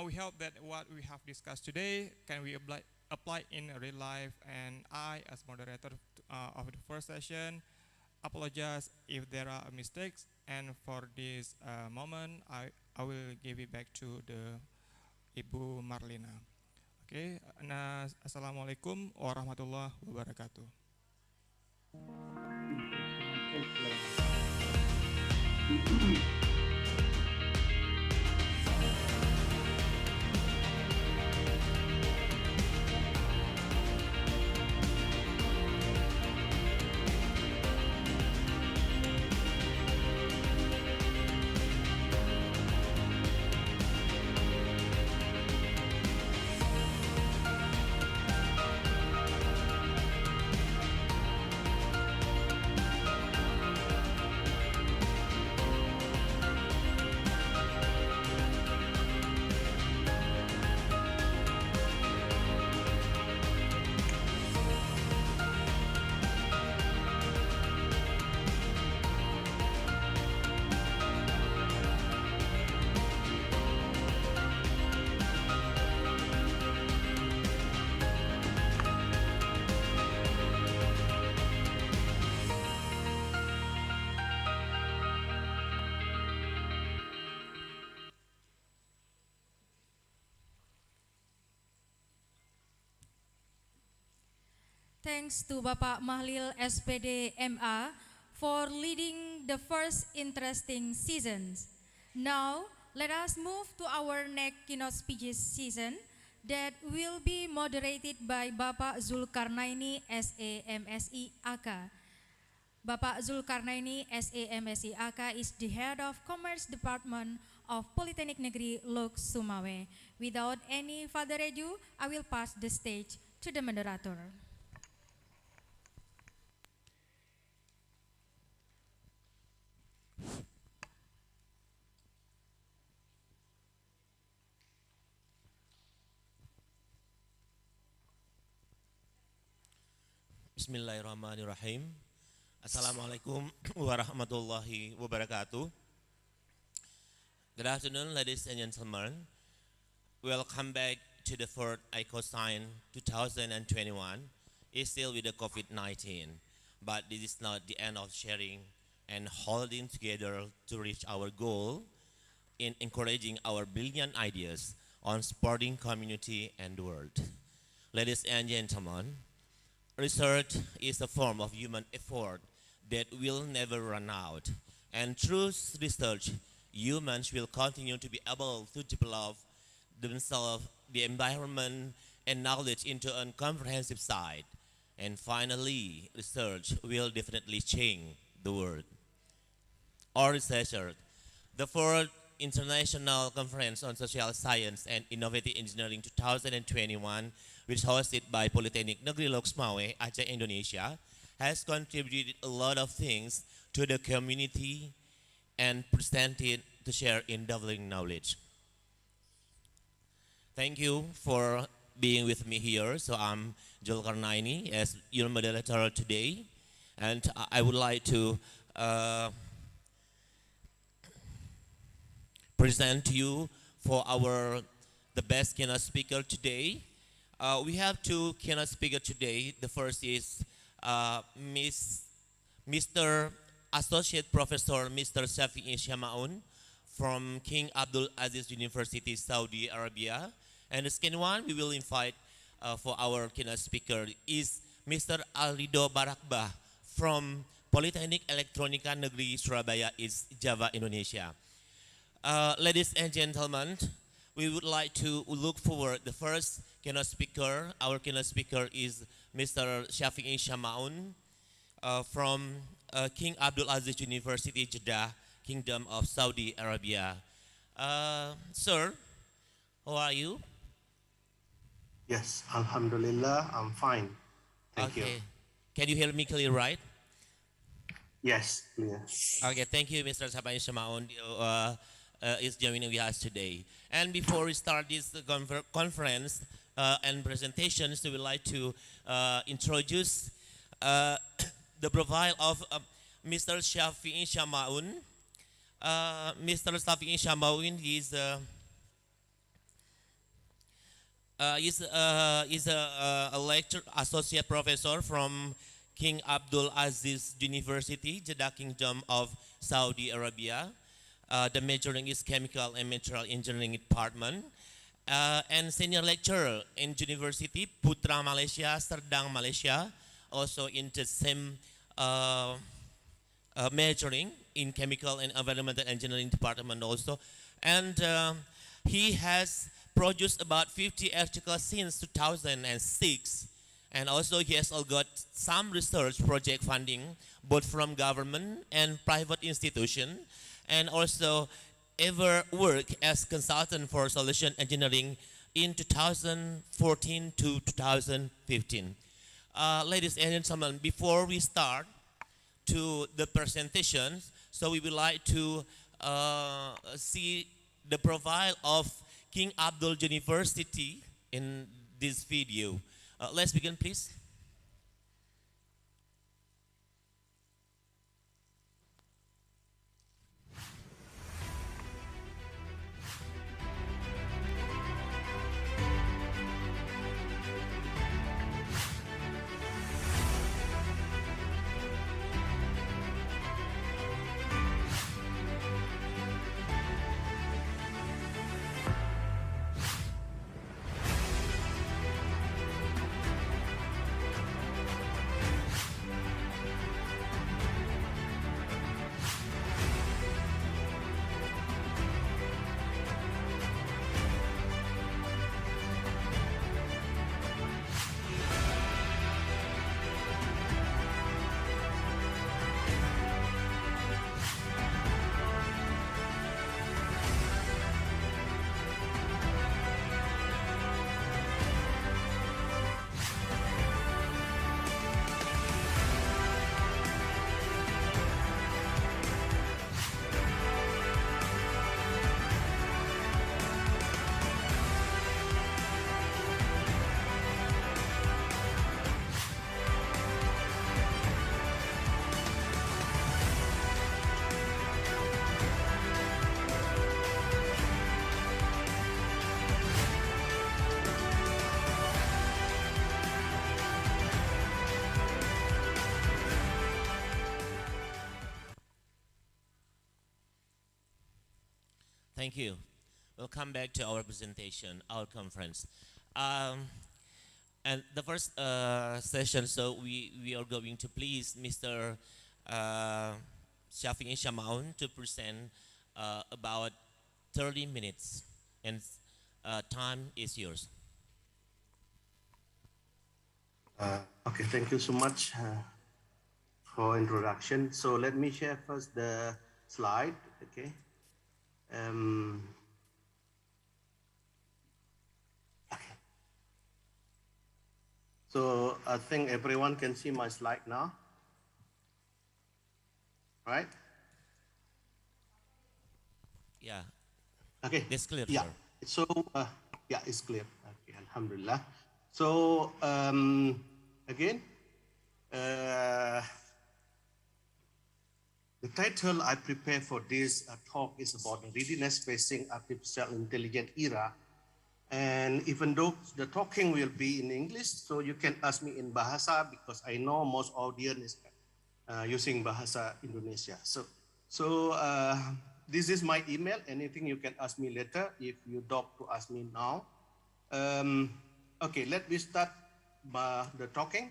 We hope that what we have discussed today can we apply in real life, and I as moderator of the first session apologize if there are mistakes, and for this moment I will give it back to the Ibu Marlina. Okay, nah, assalamualaikum warahmatullahi wabarakatuh. Thanks to Bapak Mahlil SPD MA for leading the first interesting seasons. Now, let us move to our next keynote speeches season that will be moderated by Bapak Zulkarnaini SAMSI AK. Bapak Zulkarnaini SAMSI AK is the head of Commerce Department of Polytechnic Negeri Lok Sumawe. Without any further ado, I will pass the stage to the moderator. Bismillahirrahmanirrahim. Assalamualaikum warahmatullahi wabarakatuh. Good afternoon, ladies and gentlemen. Welcome back to the fourth ICOSINE 2021. It's still with the COVID-19, but this is not the end of sharing and holding together to reach our goal in encouraging our brilliant ideas on supporting community and the world. Ladies and gentlemen, research is a form of human effort that will never run out. And through research, humans will continue to be able to develop themselves, the environment, and knowledge into a comprehensive side. And finally, research will definitely change the world. Our researchers, the fourth International Conference on Social Science and Innovative Engineering 2021, which hosted by Polytechnic Negeri Lok Sumawe, Aceh, Indonesia, has contributed a lot of things to the community and presented to share in developing knowledge. Thank you for being with me here. So I'm Zulkarnaini as your moderator today, and I would like to present to you for the best keynote speaker today. We have two keynote speakers today. The first is Mr. Associate Professor Mr. Shafi'i Shamaun from King Abdul Aziz University, Saudi Arabia. And the second one we will invite for our keynote speaker is Mr. Alrido Barakbah from Polytechnic Elektronika Negeri Surabaya, East Java, Indonesia. Ladies and gentlemen, we would like to look forward the first keynote speaker. Our keynote speaker is Mr. Shafi'i Shamaun from King Abdul Aziz University, Jeddah, Kingdom of Saudi Arabia. Sir, how are you? Yes, Alhamdulillah, I'm fine. Thank you. Can you hear me clearly, right? Yes, clear. Okay, thank you, Mr. Shafi'i Shamaun. Is joining with us today. And before we start this conference and presentations, we would like to introduce the profile of Mr. Shafi'i Shamaun. Mr. Shafi'i Shamaun is a lecturer, associate professor from King Abdul Aziz University, Jeddah, Kingdom of Saudi Arabia. The majoring is Chemical and Material Engineering Department. And senior lecturer in University Putra Malaysia, Serdang, Malaysia, also in the same majoring in Chemical and Environmental Engineering Department also. And he has produced about 50 articles since 2006. And also he has all got some research project funding, both from government and private institution, and also ever worked as consultant for solution engineering in 2014 to 2015. Ladies and gentlemen, before we start to the presentations, so we would like to see the profile of King Abdul University in this video. Let's begin, please. Thank you. We'll come back to our presentation, our conference. And the first session, so we are going to please Mr. Shafi'i Shamaun to present about 30 minutes, and time is yours. Okay, thank you so much for introduction. So let me share first the slide. Okay. So I think everyone can see my slide now, right? Yeah. Okay. It's clear, Yeah. sir. So yeah, it's clear. Okay, Alhamdulillah. So again, the title I prepared for this talk is about the readiness facing artificial intelligence era. And even though the talking will be in English, so you can ask me in Bahasa because I know most audience using Bahasa Indonesia. So this is my email. Anything you can ask me later if you don't to ask me now. Okay, let me start by the talking.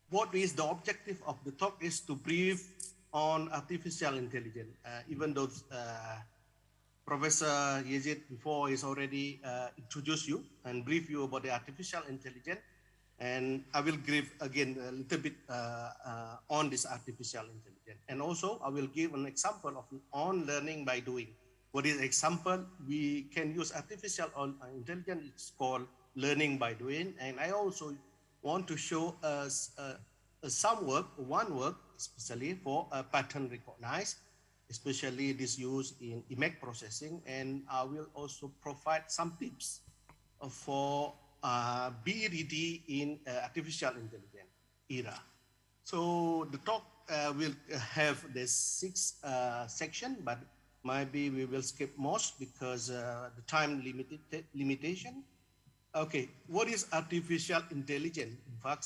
What is the objective of the talk is to brief on artificial intelligence. Even though Professor Yazid before is already introduced you and brief you about the artificial intelligence, and I will give again a little bit on this artificial intelligence. And also I will give an example of on learning by doing. What is example? We can use artificial intelligence, it's called learning by doing. And I also want to show us some work, one work, especially for pattern recognize, especially this use in image processing. And I will also provide some tips for BEDD in artificial intelligence era. So the talk will have the 6 section, but maybe we will skip most because the time limitation. Okay, what is artificial intelligence in fact?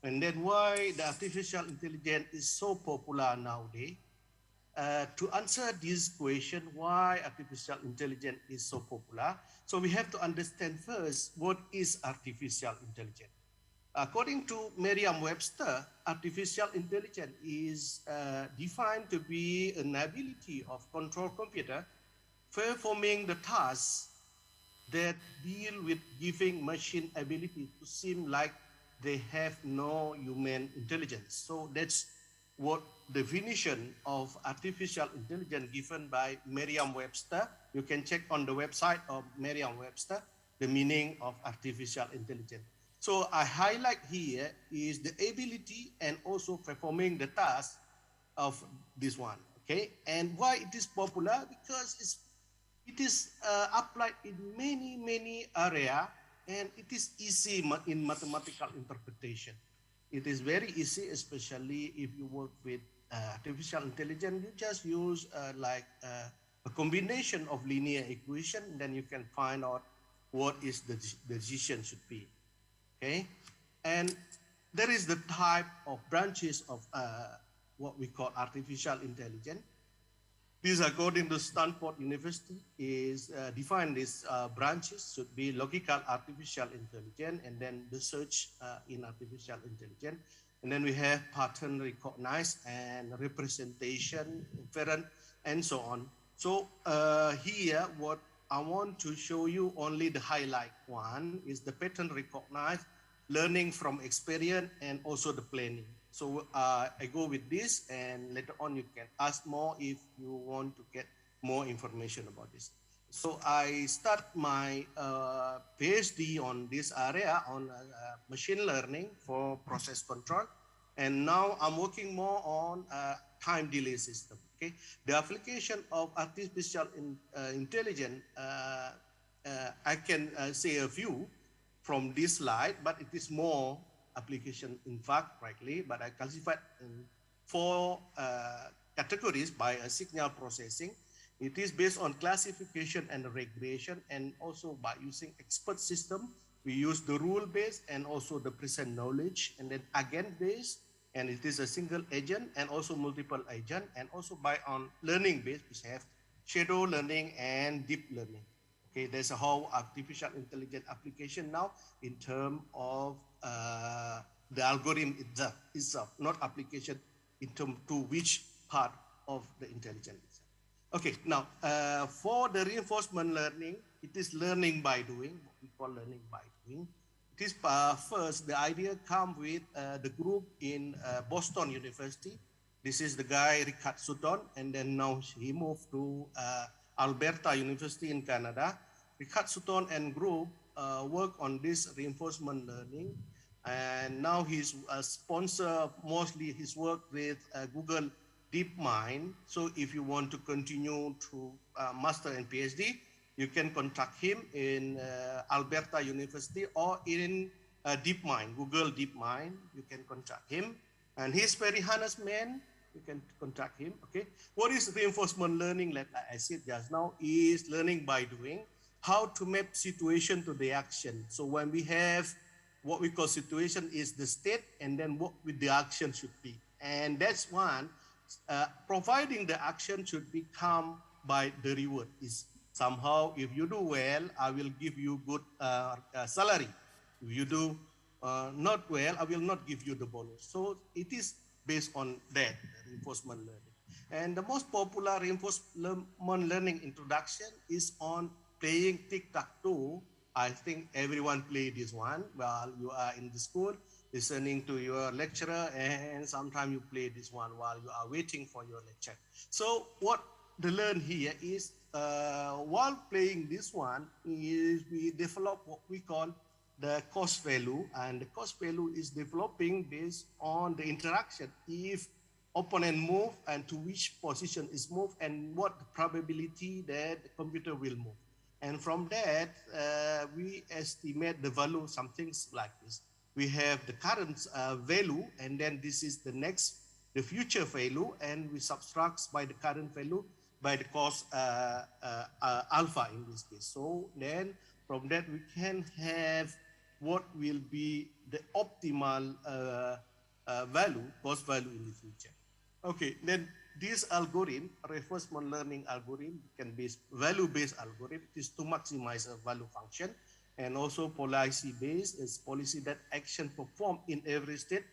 And then why the artificial intelligence is so popular nowadays? To answer this question, why artificial intelligence is so popular, so we have to understand first what is artificial intelligence. According to Merriam-Webster, artificial intelligence is defined to be an ability of control computer performing the tasks that deal with giving machine ability to seem like they have no human intelligence. So that's what definition of artificial intelligence given by Merriam-Webster. You can check on the website of Merriam-Webster the meaning of artificial intelligence. So I highlight here is the ability and also performing the task of this one. Okay, and why it is popular? Because it is applied in many area, and it is easy in mathematical interpretation. It is very easy, especially if you work with artificial intelligence. You just use a combination of linear equation, then you can find out what is the decision should be. Okay, and there is the type of branches of what we call artificial intelligence. This, according to Stanford University, is defined as branches should be logical artificial intelligence, and then the search in artificial intelligence. And then we have pattern recognize and representation, inference, and so on. So here, what I want to show you only the highlight one is the pattern recognize, learning from experience, and also the planning. So I go with this, and later on you can ask more if you want to get more information about this. So I start my PhD on this area on machine learning for process control. And now I'm working more on time delay system. Okay, the application of artificial intelligence, I can say a few from this slide, but it is more application in fact rightly, but I classified in 4 categories by a signal processing. It is based on classification and regression, and also by using expert system. We use the rule based and also the present knowledge, and then agent based, and it is a single agent and also multiple agent, and also by on learning based, which have shadow learning, and deep learning. Okay, there's a whole artificial intelligence application now in terms of the algorithm itself, not application in terms to which part of the intelligence itself. Okay, now for the reinforcement learning, it is learning by doing, what we call learning by doing. It is first, the idea come with the group in Boston University. This is the guy, Richard Sutton, and then now he moved to Alberta University in Canada. Richard Sutton and group work on this reinforcement learning, and now he's a sponsor, mostly his work with Google DeepMind. So if you want to continue to master and PhD, you can contact him in Alberta University or in DeepMind, Google DeepMind. You can contact him, and he's very honest man. You can contact him. Okay, what is reinforcement learning? Like I said just now, is learning by doing. How to map situation to the action. So when we have what we call situation is the state, and then what the action should be, and that's one. Providing the action should become by the reward is somehow, if you do well, I will give you good salary. If you do not well, I will not give you the bonus. So it is based on that, reinforcement learning. And the most popular reinforcement learning introduction is on playing tic-tac-toe. I think everyone play this one while you are in the school, listening to your lecturer, and sometimes you play this one while you are waiting for your lecture. So what the learn here is, while playing this one, is we develop what we call the cost value, and the cost value is developing based on the interaction. If opponent move and to which position is moved, and what the probability that the computer will move. And from that, we estimate the value, some things like this. We have the current value, and then this is the next, the future value, and we subtract by the current value by the cost alpha in this case. So then from that, we can have what will be the optimal value, cost value in the future. Okay, then this algorithm, reinforcement learning algorithm, can be value-based algorithm, is to maximize a value function, and also policy-based is policy that action performed in every state,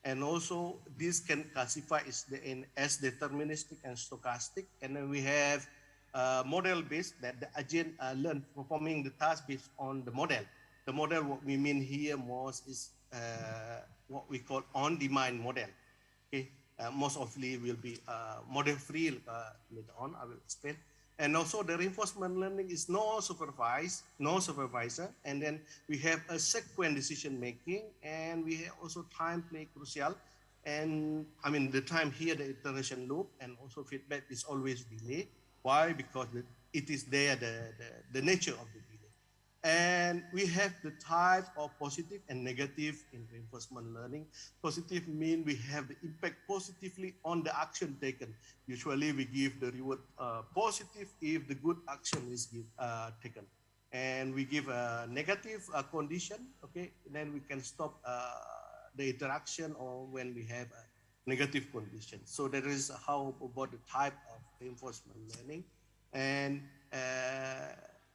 and also this can classify as deterministic and stochastic, and then we have model-based that the agent learn performing the task based on the model. The model, what we mean here most is what we call on-demand model. Okay. Most often will be model free later on, I will explain. And also the reinforcement learning is no supervisor, and then we have a sequence decision making, and we have also time play crucial. And I mean the time here, the iteration loop, and also feedback is always delay. Why? Because it is there, the nature of the delay. And we have the type of positive and negative in reinforcement learning. Positive means we have the impact positively on the action taken. Usually we give the reward positive if the good action is taken. And we give a negative condition, okay, then we can stop the interaction or when we have a negative condition. So that is how about the type of reinforcement learning. And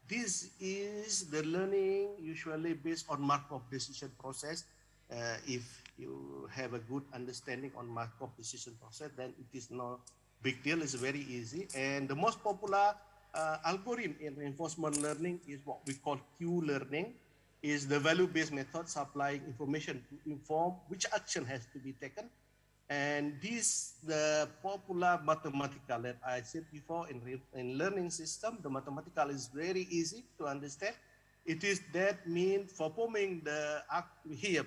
this is the learning usually based on Markov decision process. If you have a good understanding on Markov decision process, then it is no big deal. It's very easy. And the most popular algorithm in reinforcement learning is what we call Q learning. Is the value-based method supplying information to inform which action has to be taken. And this, the popular mathematical that I said before in learning system, the mathematical is very easy to understand. It is that means performing the here,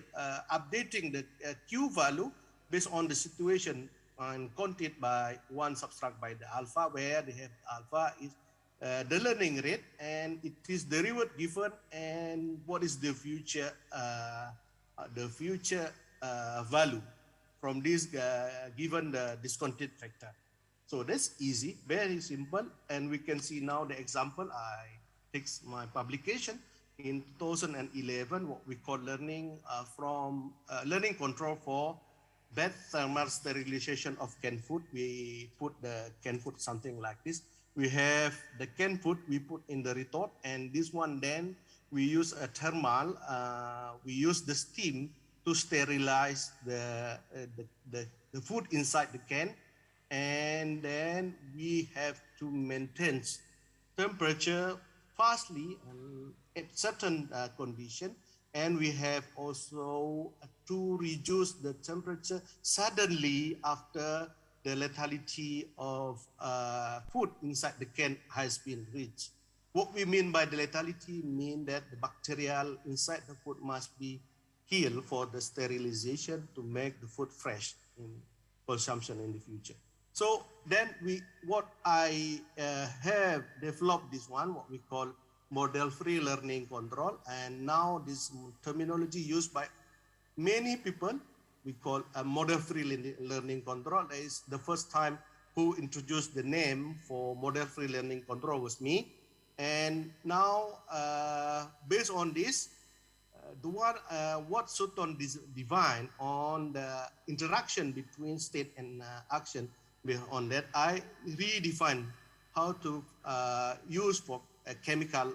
updating the Q value based on the situation and counted by one subtract by the alpha, where they have alpha is the learning rate, and it is the reward given, and what is the future value from this given the discounted factor. So that's easy, very simple. And we can see now the example. I take my publication in 2011, what we call learning from learning control for bad thermal sterilization of canned food. We put the canned food something like this. we have the canned food we put in the retort, and this one then we use a thermal, we use the steam to sterilize the food inside the can, and then we have to maintain temperature fastly and at certain condition, and we have also to reduce the temperature suddenly after the lethality of food inside the can has been reached. What we mean by the lethality mean that the bacterial inside the food must be killed for the sterilization to make the food fresh in consumption in the future. So then what I have developed this one, what we call model-free learning control, and now this terminology used by many people, we call a model-free learning control. That is the first time who introduced the name for model-free learning control was me. And now, based on this, what Sutton defined on the interaction between state and action, based on that, I redefine how to use for a chemical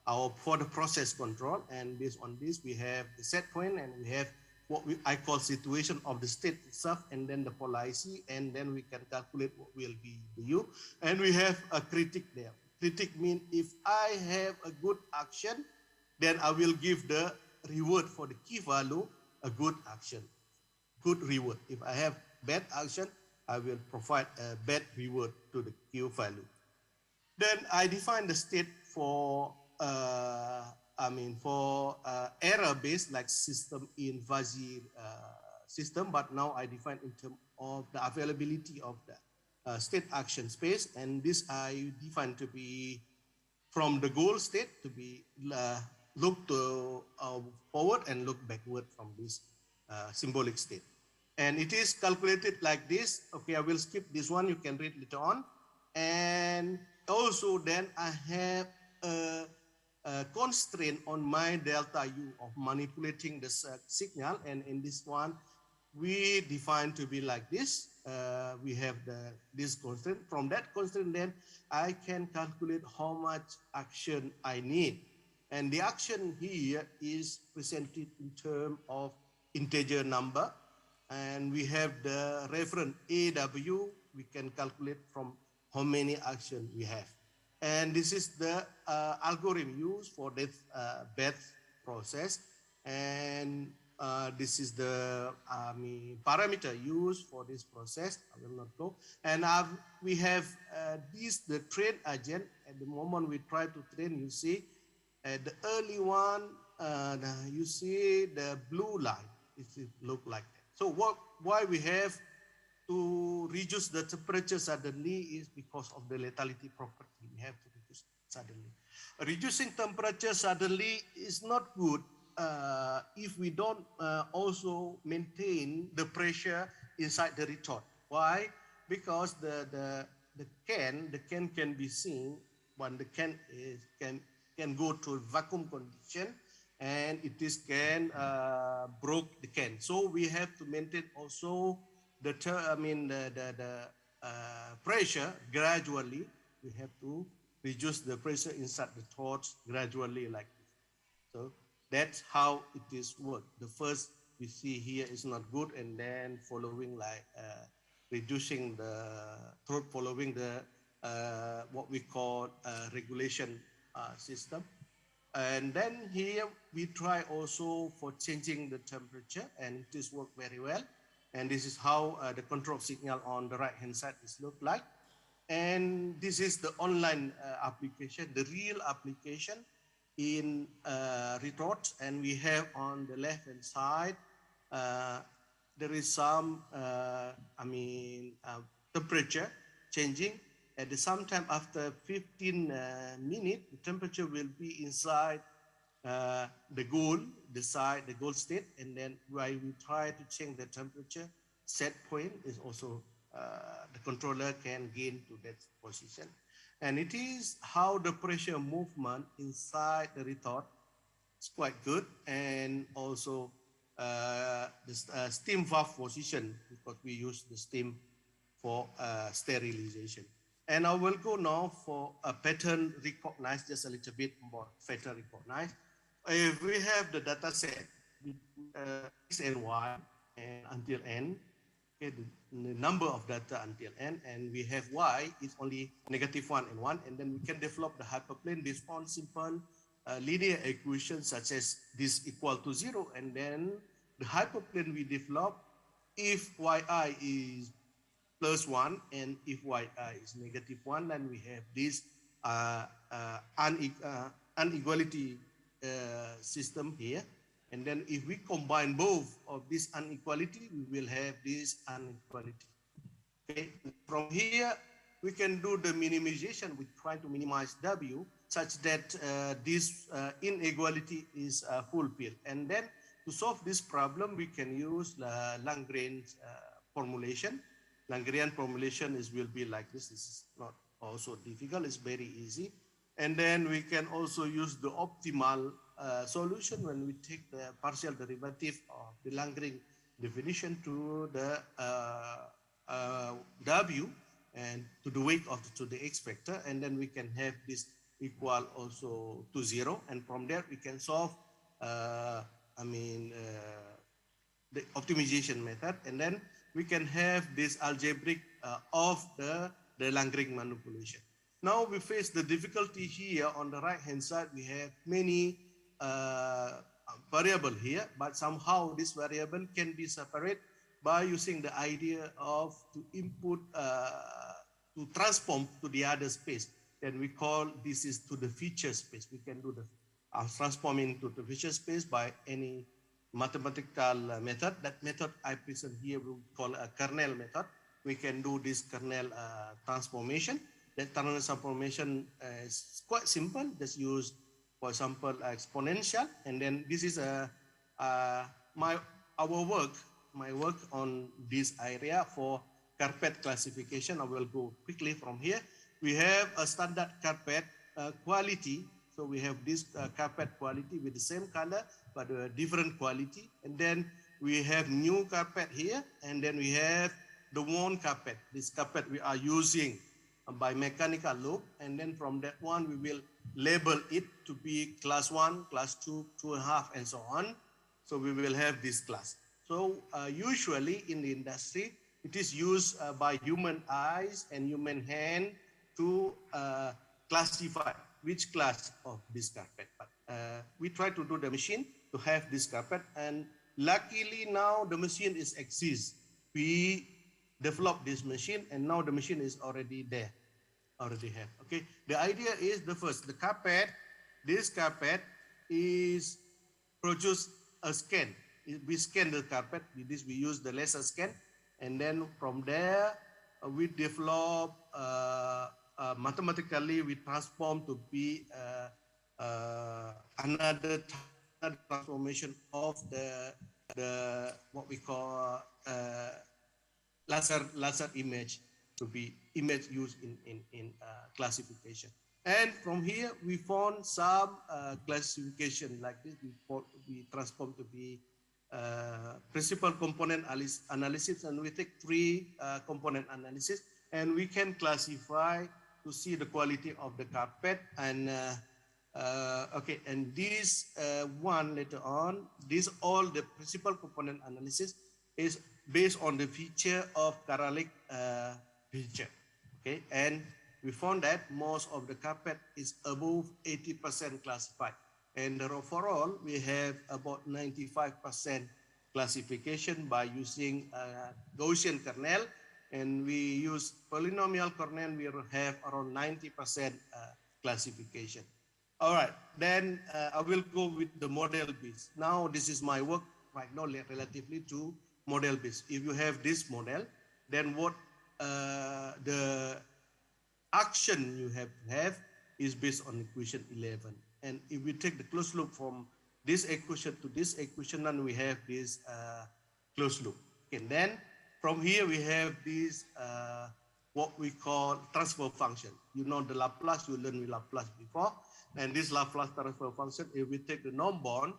or for the process control. And based on this, we have the set point, and we have what I call situation of the state itself, and then the policy, and then we can calculate what will be the U. And we have a critic there. Critic means if I have a good action, then I will give the reward for the key value a good action, good reward. If I have bad action, I will provide a bad reward to the key value. Then I define the state for error-based like system in fuzzy system, but now I define in terms of the availability of the state action space, and this I define to be from the goal state to be look to forward and look backward from this symbolic state. And it is calculated like this. Okay, I will skip this one. You can read later on. And also then I have a constraint on my delta U of manipulating the signal. And in this one, we define to be like this. We have this constraint. From that constraint, then I can calculate how much action I need. And the action here is presented in terms of integer number. And we have the reference AW. We can calculate from how many actions we have. And this is the algorithm used for this batch process. And this is the parameter used for this process. I will not go. And we have the train agent. At the moment we try to train, you see the early one, you see the blue line. It look like that. So why we have to reduce the temperature suddenly is because of the lethality property. We have to reduce suddenly. Reducing temperature suddenly is not good if we don't also maintain the pressure inside the retort. Why? Because the can can be seen when the can can go to vacuum condition, and it is can broke the can. So we have to maintain also the pressure gradually. We have to reduce the pressure inside the torch gradually like this. So that's how it is work. The first we see here is not good, and then following like reducing the throat, following the what we call regulation system. And then here we try also for changing the temperature, and it is work very well. And this is how the control signal on the right hand side is look like. And this is the online application, the real application in retorts. And we have on the left hand side, there is some, temperature changing. At the same time, after 15 minutes, the temperature will be inside the goal, the goal state, and then while we try to change the temperature, set point is also the controller can gain to that position. And it is how the pressure movement inside the retort is quite good, and also the steam valve position, because we use the steam for sterilization. And I will go now for a pattern recognized, just a little bit more pattern recognized. If we have the data set with X and Y and until N, okay, the number of data until N, and we have Y is only -1 and 1, and then we can develop the hyperplane based on simple linear equations such as this equal to 0, and then the hyperplane we develop if yi is +1 and if yi is -1, then we have this inequality system here. And then if we combine both of this inequality, we will have this inequality. Okay, from here, we can do the minimization. We try to minimize W such that this inequality is fulfilled. And then to solve this problem, we can use the Lagrange formulation. Lagrange formulation will be like this. This is not also difficult. It's very easy. And then we can also use the optimal solution when we take the partial derivative of the Lagrange definition to the W and to the weight of to the X factor, and then we can have this equal also to 0, and from there we can solve the optimization method, and then we can have this algebraic of the Lagrange manipulation. Now we face the difficulty here on the right hand side. We have many variable here, but somehow this variable can be separated by using the idea of to input to transform to the other space. Then we call this is to the feature space. We can do the transforming to the feature space by any mathematical method. That method I present here we call a kernel method. We can do this kernel transformation. That kernel transformation is quite simple. Just use, for example, exponential, and then this is my work on this area for carpet classification. I will go quickly from here. We have a standard carpet quality. So we have this carpet quality with the same color, but a different quality. And then we have new carpet here. And then we have the worn carpet. This carpet we are using by mechanical loop. And then from that one, we will label it to be class 1, class 2, 2.5, and so on. So we will have this class. So usually in the industry, it is used by human eyes and human hand to classify which class of this carpet. But we try to do the machine to have this carpet, and luckily now the machine exists. We developed this machine, and now the machine is already there, already have. Okay, the idea is the carpet. This carpet is produce a scan. We scan the carpet. With this, we use the laser scan, and then from there we develop mathematically. We transform to be another transformation of the what we call laser image to be image used in classification. And from here we found some classification like this. We transform to be principal component analysis, and we take 3 component analysis, and we can classify to see the quality of the carpet. And okay, and this one later on, this all the principal component analysis is based on the feature of Karalik feature. Okay, and we found that most of the carpet is above 80% classified. And overall, we have about 95% classification by using Gaussian kernel, and we use polynomial kernel. We have around 90% classification. All right, then I will go with the model based. Now this is my work right now relatively to model based. If you have this model, then what the action you have to have is based on equation 11. And if we take the closed loop from this equation to this equation, then we have this closed loop. And then from here we have this what we call transfer function. You know the Laplace, you learned with Laplace before. And this Laplace transfer function, if we take the norm bond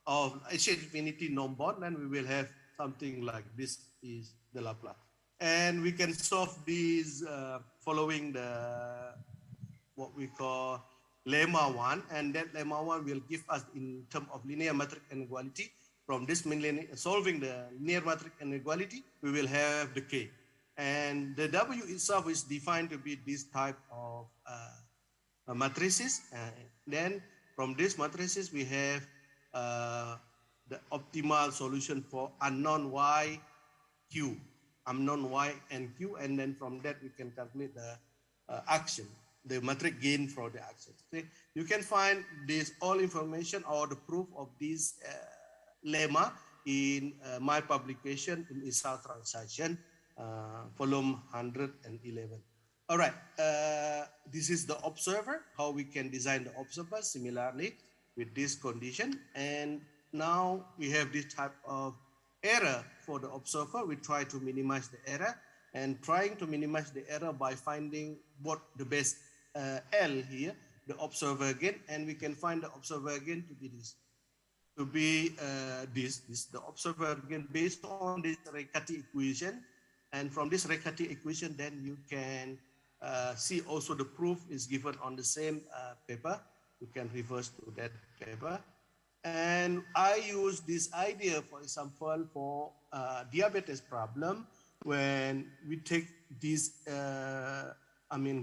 of H infinity norm bond, then we will have something like this is the Laplace. And we can solve these following the what we call lemma 1, and that lemma 1 will give us in terms of linear matrix inequality. From this solving the linear matrix inequality, we will have the K. And the W itself is defined to be this type of matrices. Then from this matrices, we have the optimal solution for unknown Y, Q, unknown Y and Q. And then from that, we can calculate the action, the metric gain for the action. Okay? You can find this all information or the proof of this lemma in my publication in ISA transaction, volume 111. All right, this is the observer, how we can design the observer similarly with this condition. And now we have this type of error for the observer. We try to minimize the error, and trying to minimize the error by finding what the best L here, the observer again, and we can find the observer again to be this. The observer again based on this Riccati equation, and from this Riccati equation, then you can see also the proof is given on the same paper. You can reverse to that paper. And I use this idea, for example, for diabetes problem, when we take this,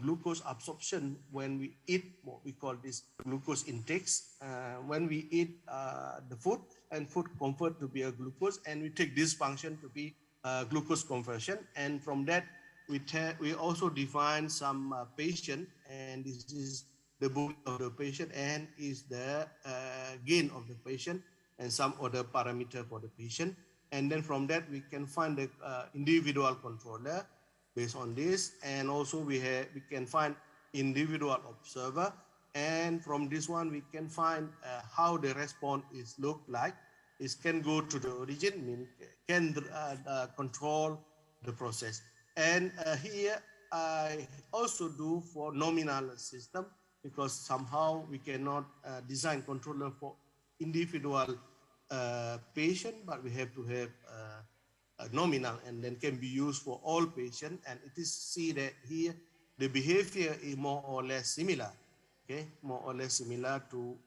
glucose absorption when we eat what we call this glucose intakes. When we eat the food, and food convert to be a glucose, and we take this function to be glucose conversion. And from that, we also define some patient, and this is the body of the patient and is the gain of the patient and some other parameter for the patient. And then from that, we can find the individual controller based on this. And also we can find individual observer. And from this one, we can find how the response is look like. It can go to the origin, mean can control the process. And here I also do for nominal system, because somehow we cannot design controller for individual patient, but we have to have a nominal, and then can be used for all patients. And it is see that here the behavior is more or less similar, okay, more or less similar to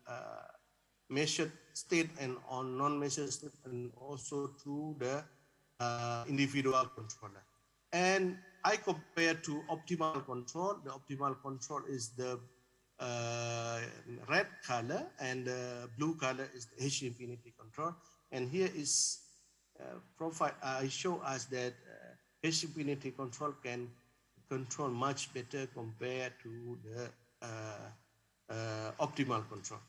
measured state and on non-measured state, and also to the individual controller. And I compare to optimal control. The optimal control is the red color, and the blue color is the H infinity control. And here is I show us that H infinity control can control much better compared to the optimal control.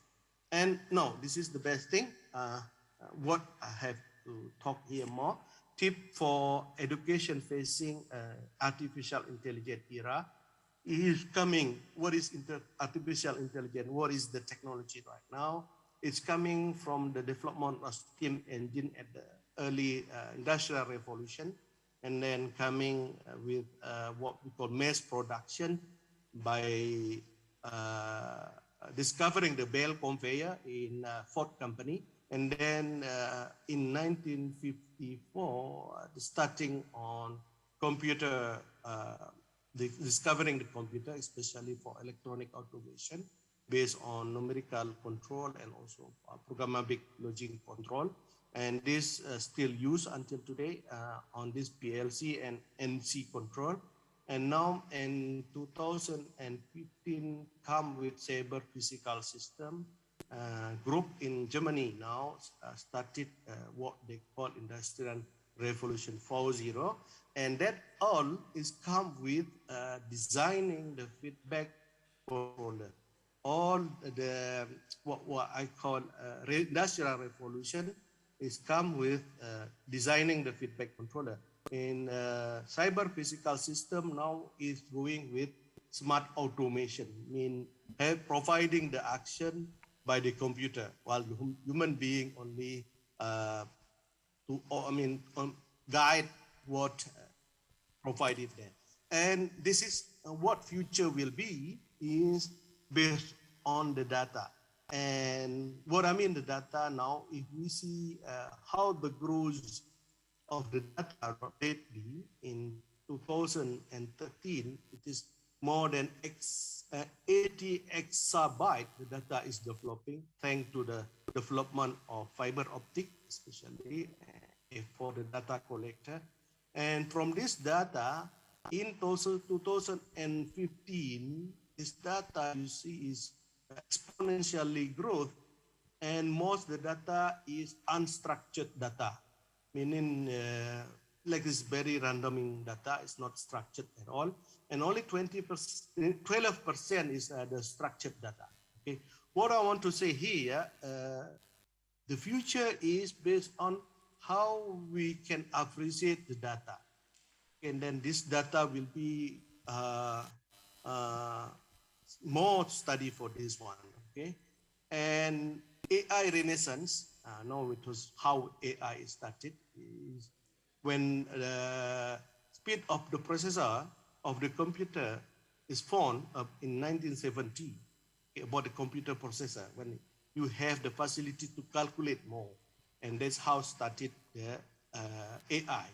And no, this is the best thing. What I have to talk here more. Tip for education facing artificial intelligence era is coming. What is artificial intelligence? What is the technology right now? It's coming from the development of steam engine at the early industrial revolution, and then coming with what we call mass production by discovering the Bell conveyor in Ford company. And then in 1954, starting on computer, discovering the computer, especially for electronic automation, based on numerical control and also programmatic logic control. And this still used until today on this PLC and NC control. And now in 2015, come with cyber physical system group in Germany now started what they call Industrial Revolution 4.0. And that all is come with designing the feedback controller. All the, what I call Industrial Revolution is come with designing the feedback controller. In cyber physical system now is going with smart automation, mean providing the action by the computer, while the human being only guide what provided there. And this is what future will be is based on the data. And what I mean the data now, if we see how the growth of the data lately in 2013, it is more than 80 exabyte. The data is developing thanks to the development of fiber optic, especially for the data collector. And from this data, in 2015, this data you see is exponentially growth, and most the data is unstructured data, meaning like this very random data is not structured at all, and only 12% is the structured data. Okay, what I want to say here, the future is based on how we can appreciate the data, and then this data will be more study for this one. Okay, and AI renaissance. Now it was how AI started. Is when the speed of the processor of the computer is found up in 1970, about the computer processor, when you have the facility to calculate more, and that's how started the AI.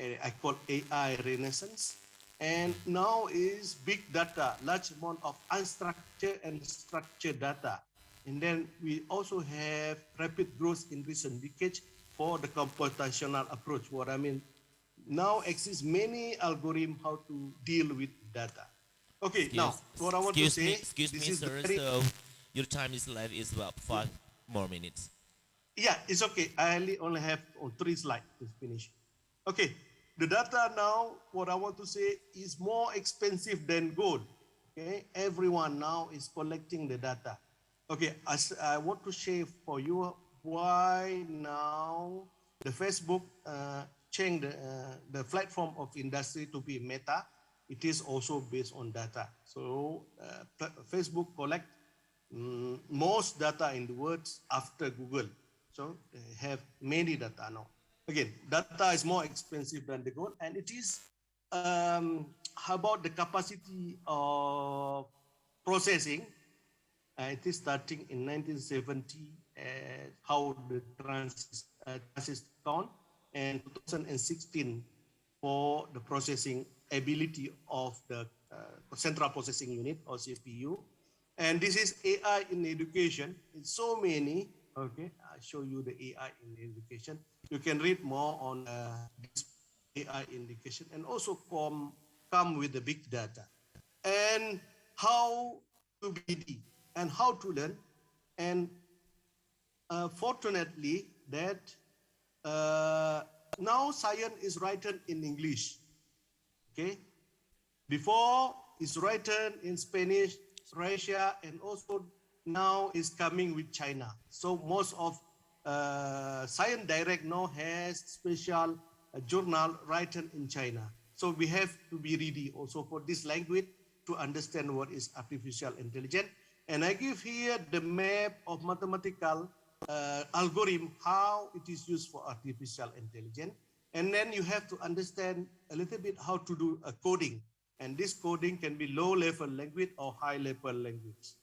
I call AI renaissance. And now is big data, large amount of unstructured and structured data. And then we also have rapid growth in recent decades for the computational approach. What I mean, now exists many algorithms how to deal with data. Okay, now what I want to say, excuse me, sir. Very, so your time is left is about 5 more minutes. Yeah, it's okay. I only have 3 slides to finish. Okay, the data now, what I want to say, is more expensive than gold. Okay, everyone now is collecting the data. Okay, I want to share for you why now the Facebook changed the platform of industry to be Meta. It is also based on data. So Facebook collect most data in the world after Google. So they have many data now. Again, data is more expensive than the gold, and it is how about the capacity of processing? It is starting in 1970, how the transist count, and 2016 for the processing ability of the central processing unit or CPU. And this is AI in education. It's so many. Okay, I'll show you the AI in education. You can read more on this AI in education, and also come with the big data and how to be and how to learn. And fortunately that now science is written in English. Okay, before it's written in Spanish, Russia, and also now is coming with China. So most of Science Direct now has special journal written in China. So we have to be ready also for this language to understand what is artificial intelligence. And I give here the map of mathematical algorithm, how it is used for artificial intelligence. And then you have to understand a little bit how to do a coding. And this coding can be low-level language or high-level language.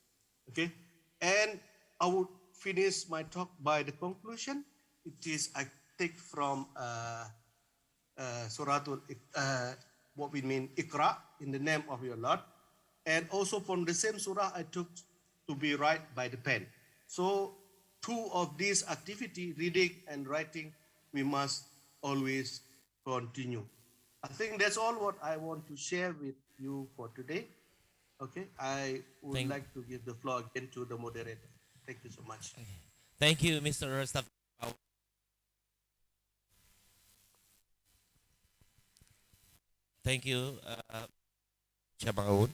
Okay, and I would finish my talk by the conclusion. It is I take from Suratul, what we mean Iqra, in the name of your Lord, and also from the same surah I took to be right by the pen. So two of these activity, reading and writing, we must always continue. I think that's all what I want to share with you for today. Okay, I would like to give the floor again to the moderator. Thank you so much. Thank you, Mr. Rastaf. Thank you, Chabang.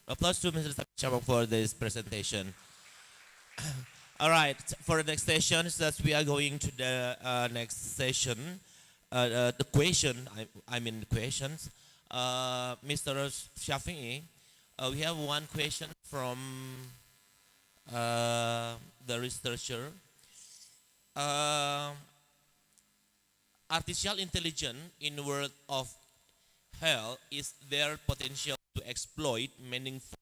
Applause to Mr. Chabang for this presentation. All right, for the next sessions, that we are going to the next session. The question, I mean the questions. Mr. Shafi'i, we have one question from the researcher. Artificial intelligence in the world of health, is there potential to exploit meaningful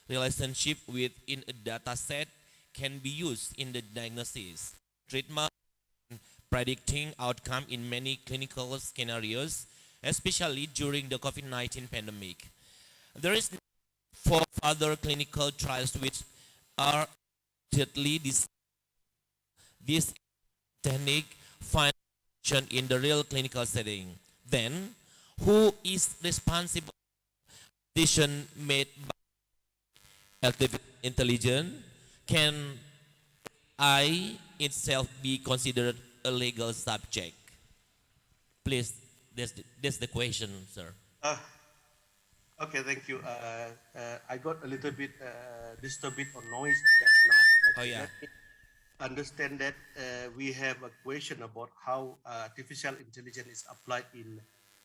relationship within a data set can be used in the diagnosis, treatment, predicting outcome in many clinical scenarios? especially during the COVID-19 pandemic. There is need for further clinical trials which are immediately this technique find action in the real clinical setting. Then, who is responsible for decision made by artificial intelligence? Can I itself be considered a legal subject? Please, that's the question, sir. Okay, thank you. I got a little bit disturbed on noise just now. Oh, Okay, yeah. let me understand that we have a question about how artificial intelligence is applied in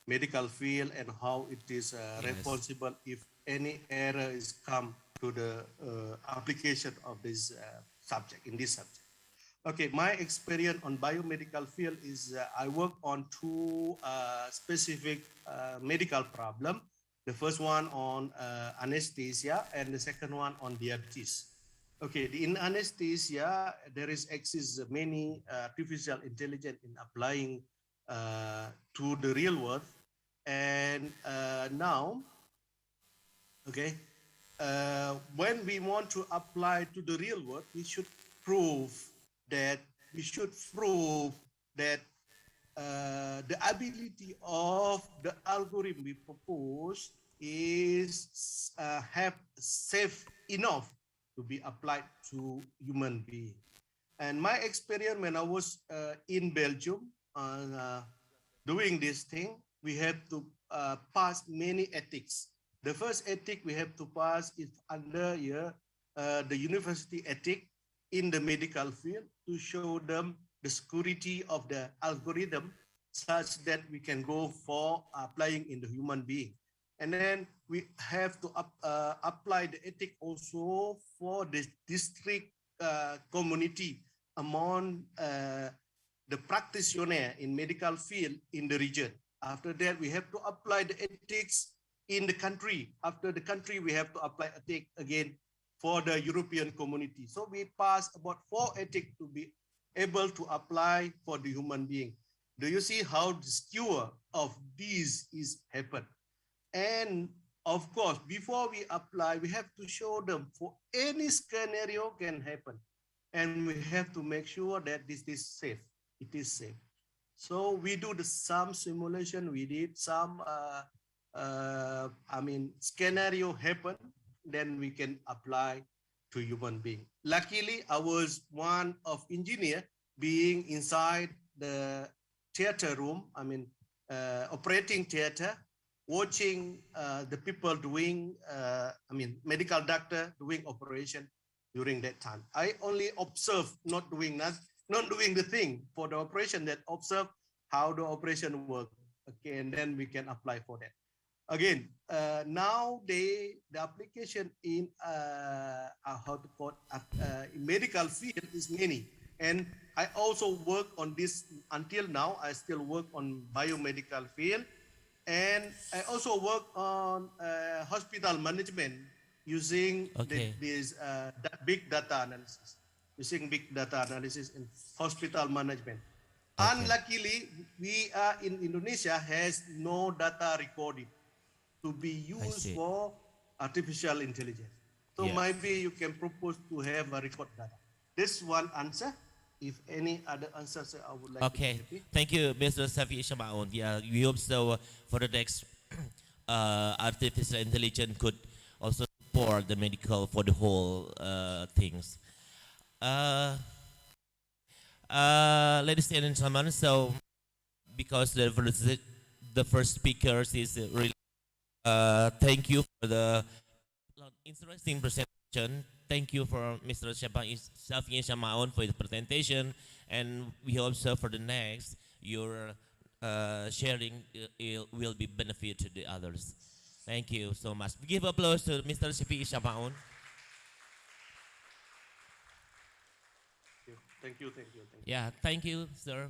medical field and how it is Yes. responsible if any error is come to the application of this subject in this subject. Okay, my experience on biomedical field is I work on two specific medical problem. The first one on anesthesia and the second one on diabetes. Okay, in anesthesia, there is exists many artificial intelligence in applying to the real world. And now, okay, when we want to apply to the real world, we should prove that the ability of the algorithm we propose is have safe enough to be applied to human being. And my experience when I was in Belgium doing this thing, we have to pass many ethics. The first ethic we have to pass is under the university ethic in the medical field to show them the security of the algorithm such that we can go for applying in the human being. And then we have to apply the ethic also for the district community among the practitioner in medical field in the region. After that, we have to apply the ethics in the country. After the country, we have to apply ethics again for the European community. So we pass about 4 ethics to be able to apply for the human being. Do you see how the skewer of these is happen? And of course, before we apply, we have to show them for any scenario can happen. And we have to make sure that this is safe. It is safe. So we do some simulation. We did some, scenario happen. Then we can apply to human being. Luckily, I was one of engineer being inside the theater room. Operating theater, watching the people doing, medical doctor doing operation during that time. I only observe, not doing the thing for the operation, that observe how the operation work. Okay, and then we can apply for that. Again, now the application in medical field is many, and I also work on this until now. I still work on biomedical field, and I also work on hospital management using this big data analysis. Using big data analysis in hospital management. Okay. Unluckily, we are in Indonesia has no data recording to be used for artificial intelligence. So maybe you can propose to have a record data. This one answer. If any other answers, I would like to be happy. Thank you, Mr. Safi Shamaun. Yeah, we hope so for the next artificial intelligence could also support the medical for the whole things. Ladies and gentlemen, so because the first speakers is really thank you for the interesting presentation. Thank you for Mr. Safi Shamaun for the presentation, and we hope so for the next your sharing will be benefit to the others. Thank you so much. Give applause to Mr. Safi Shamaun. Thank you. Yeah, thank you, sir.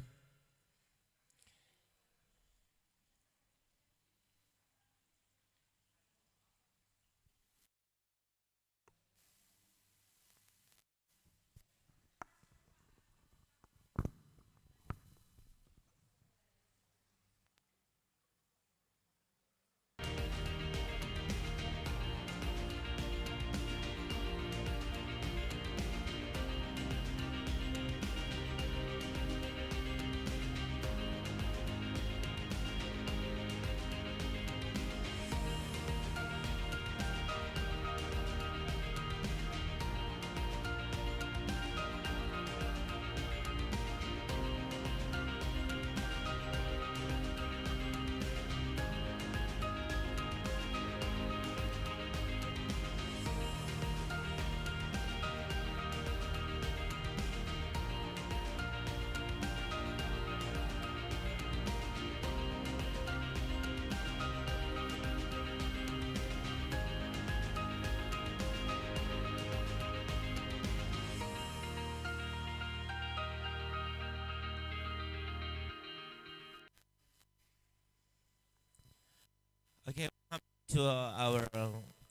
Okay, welcome to our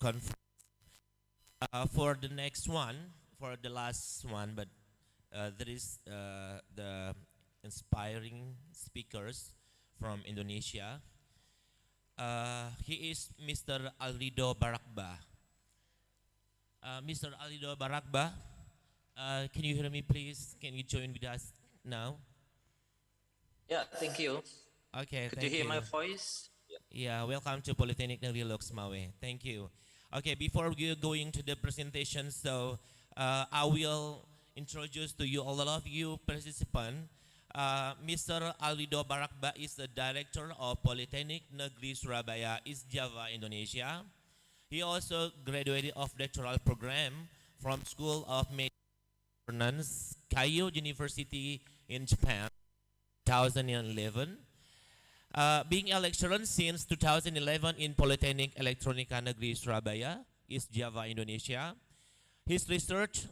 conference. For the next one, for the last one, but there is the inspiring speakers from Indonesia. He is Mr. Alrido Barakba. Mr. Alrido Barakba, can you hear me please? Can you join with us now? Yeah, thank you. Okay, Could thank you hear you. my voice? Yeah, welcome to Polytechnic Negeri Loksmawe. Thank you. Okay, before we going to the presentation, so I will introduce to you all of you participants. Mr. Alrido Barakba is the director of Polytechnic Negeri Surabaya, East Java, Indonesia. He also graduated of doctoral program from School of Governance, Keio University in Japan, 2011. Being a lecturer since 2011 in Polytechnic Elektronika Negeri Surabaya, East Java, Indonesia. His research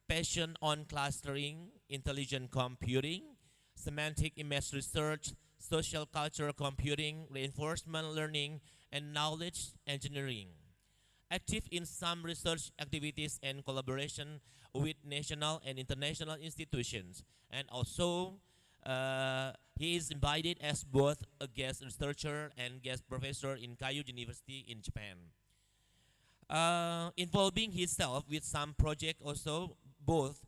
passion on clustering, intelligent computing, semantic image research, social culture computing, reinforcement learning, and knowledge engineering. Active in some research activities and collaboration with national and international institutions, and also he is invited as both a guest researcher and guest professor in Keio University in Japan. Involving himself with some project also, both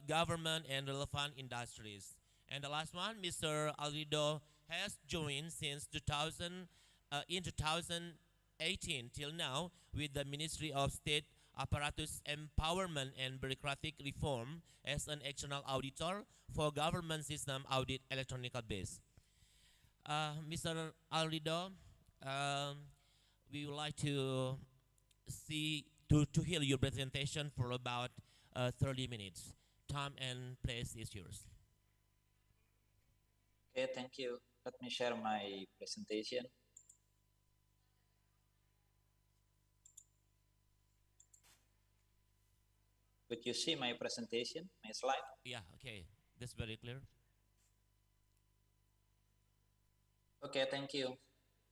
government and relevant industries. And the last one, Mr. Alrido has joined since 2018 till now with the Ministry of State Apparatus Empowerment and Bureaucratic Reform as an external auditor for government system audit electronic base. Mr. Alrido, we would like to hear your presentation for about 30 minutes. Time and place is yours. Okay, thank you. Let me share my presentation. Could you see my presentation, my slide? Yeah, okay. That's very clear. Okay, thank you.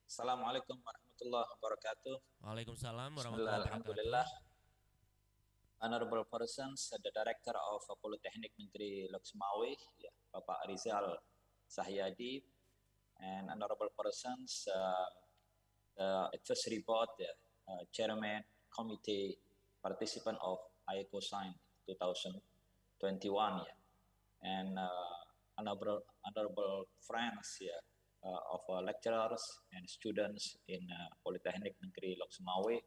Assalamualaikum warahmatullahi wabarakatuh. Waalaikumsalam Bismillah, warahmatullahi alhamdulillah. wabarakatuh. Honorable persons, the Director of Polytechnic Negeri Loksmawe, ya, Bapak Rizal Sahyadi, and honorable persons, advisory board, chairman, committee, participant of ICOSINE 2021, and honorable friends, of lecturers and students in Polytechnic Negeri Loksmawe,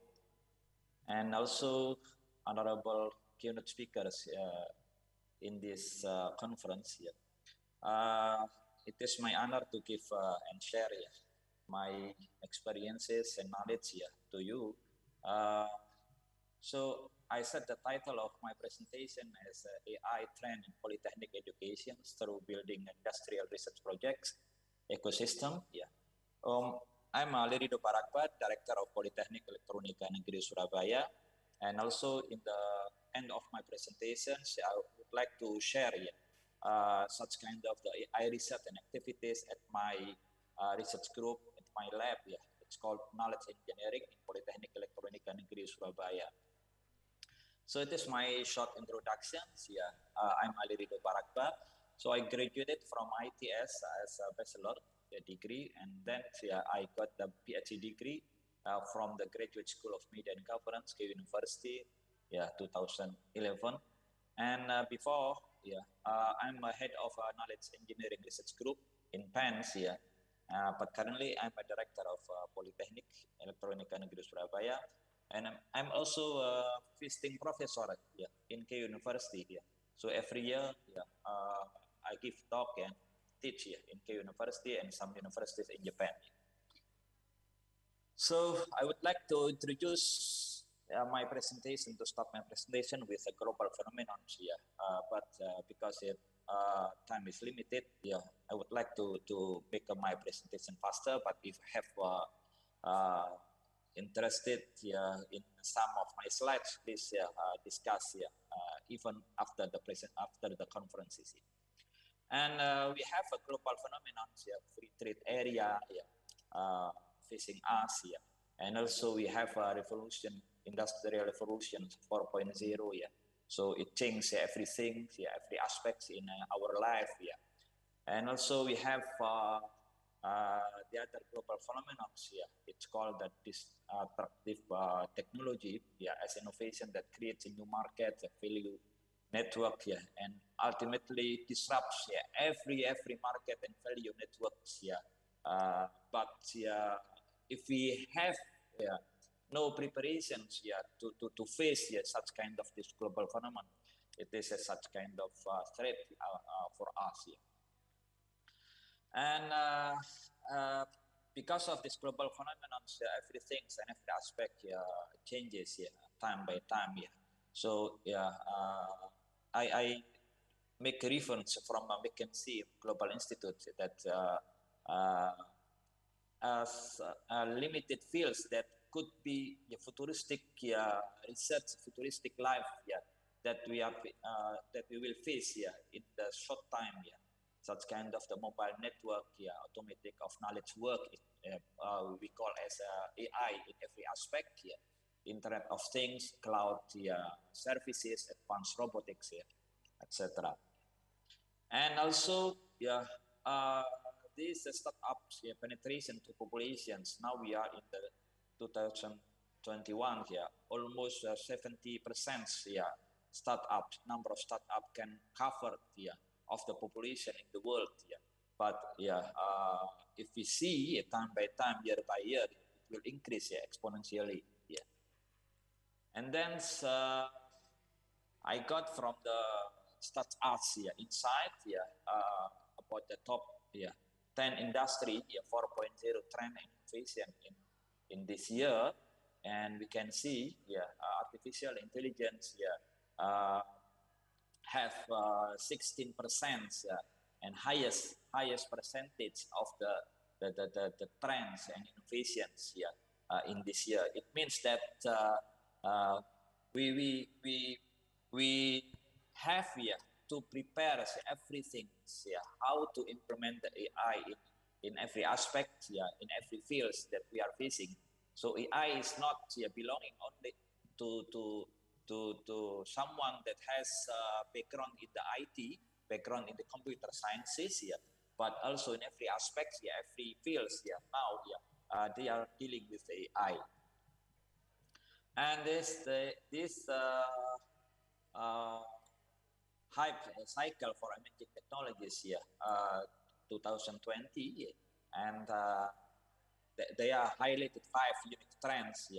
and also honorable keynote speakers in this conference. It is my honor to give and share my experiences and knowledge to you. So I set the title of my presentation as AI Trend in Polytechnic Education through Building Industrial Research Projects Ecosystem. I'm Alrido Barakba, Director of Polytechnic Elektronika Negeri Surabaya, and also in the end of my presentation, I would like to share such kind of the AI research and activities at my research group, at my lab. It's called Knowledge Engineering in Polytechnic Elektronika Negeri Surabaya. So it is my short introduction. I'm Alrido Barakba. So I graduated from ITS as a bachelor degree, and then I got the PhD degree from the Graduate School of Media and Governance, Keio University, 2011. And before, I'm a head of a knowledge engineering research group in PENS, but currently I'm a director of Polytechnic Elektronika Negeri Surabaya, and I'm also a visiting professor in Keio University. So every year, I give talk and teach in Keio University and some universities in Japan. So I would like to introduce my presentation, to start my presentation with a global phenomenon here. But because time is limited, I would like to make my presentation faster. But if you have interested in some of my slides, please discuss even after the conferences. And we have a global phenomenon, free trade area, facing us here. And also we have a revolution, industrial revolution 4.0 here. So it changes everything, every aspect in our life here. And also we have the other global phenomenon here. It's called the disruptive technology, as innovation that creates a new market, a value network, and ultimately disrupts every market and value networks. But if we have no preparations to face such kind of this global phenomenon, it is such kind of threat for us here. And because of this global phenomenon, everything and every aspect changes time by time. So I make a reference from McKinsey Global Institute that as limited fields that could be futuristic research, futuristic life that we will face in the short time. Such kind of the mobile network, automatic of knowledge work, we call as AI in every aspect, Internet of Things, cloud services, advanced robotics, etc. And also, these startups penetration to populations. Now we are in the 2021 almost 70% startups. Number of startup can cover of the population in the world. But if we see time by time, year by year, it will increase exponentially. And then I got from the startups insight about the top 10 industry 4.0 trend innovation in this year, and we can see artificial intelligence have 16% and highest percentage of the trends and innovations in this year. It means that we have to prepare everything, how to implement the AI in every aspect, in every field that we are facing. So AI is not belonging only to someone that has background in the IT, background in the computer sciences, but also in every aspect, every field, now they are dealing with AI. And this hype cycle for emerging technologies 2020, and they are highlighted 5 unique trends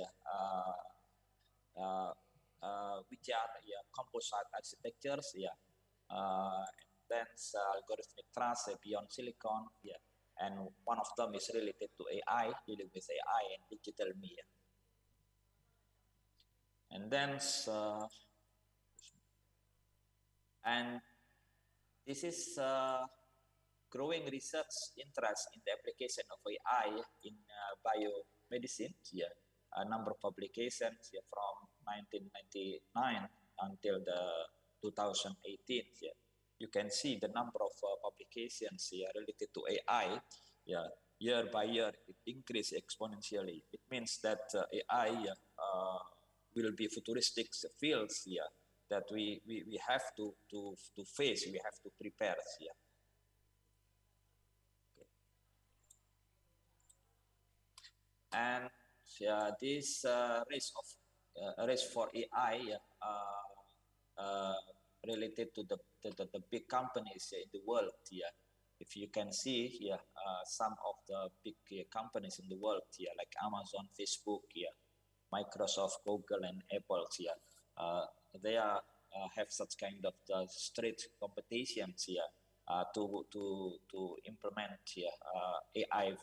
which are composite architectures, then algorithmic trust beyond silicon, and one of them is related to AI, dealing with AI and digital media. And then and this is growing research interest in the application of AI in biomedicine. A number of publications from 1999 until the 2018. You can see the number of publications related to AI. Year by year, it increases exponentially. It means that AI will be futuristic fields that we have to face, we have to prepare. And this race for AI related to the big companies in the world. If you can see some of the big companies in the world like Amazon, Facebook, Microsoft, Google, and Apple, they are have such kind of strict competitions to implement AI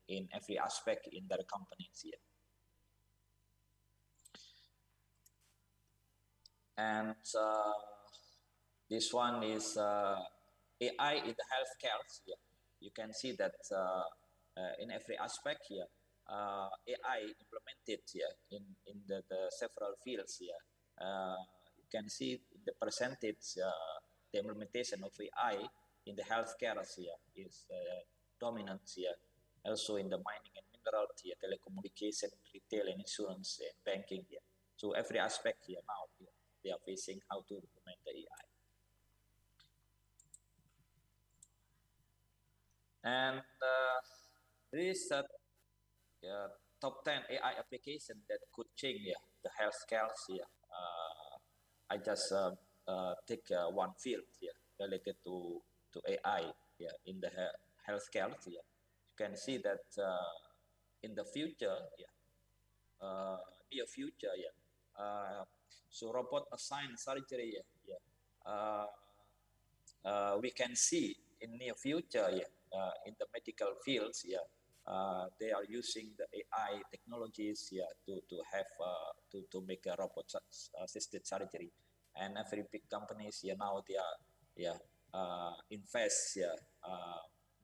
in every aspect in their companies. And this one is AI in the healthcare. You can see that in every aspect here, AI implemented in the several fields here. You can see the percentage, the implementation of AI in the healthcare here is dominant here. Also in the mining and general, yeah, telecommunication, retail, and insurance, and banking. Yeah. So every aspect here now, yeah, they are facing how to implement the AI. And there is a top 10 AI application that could change, yeah, the healthcare. Yeah. I just take one field here related to AI, yeah, in the healthcare. Yeah. You can see that in the future, yeah, near future, yeah. So robot assigned surgery, yeah, yeah. We can see in near future, yeah, in the medical fields, yeah, they are using the AI technologies, yeah, to have to make a robot assisted surgery, and every big companies, yeah, now they are, yeah, invest, yeah,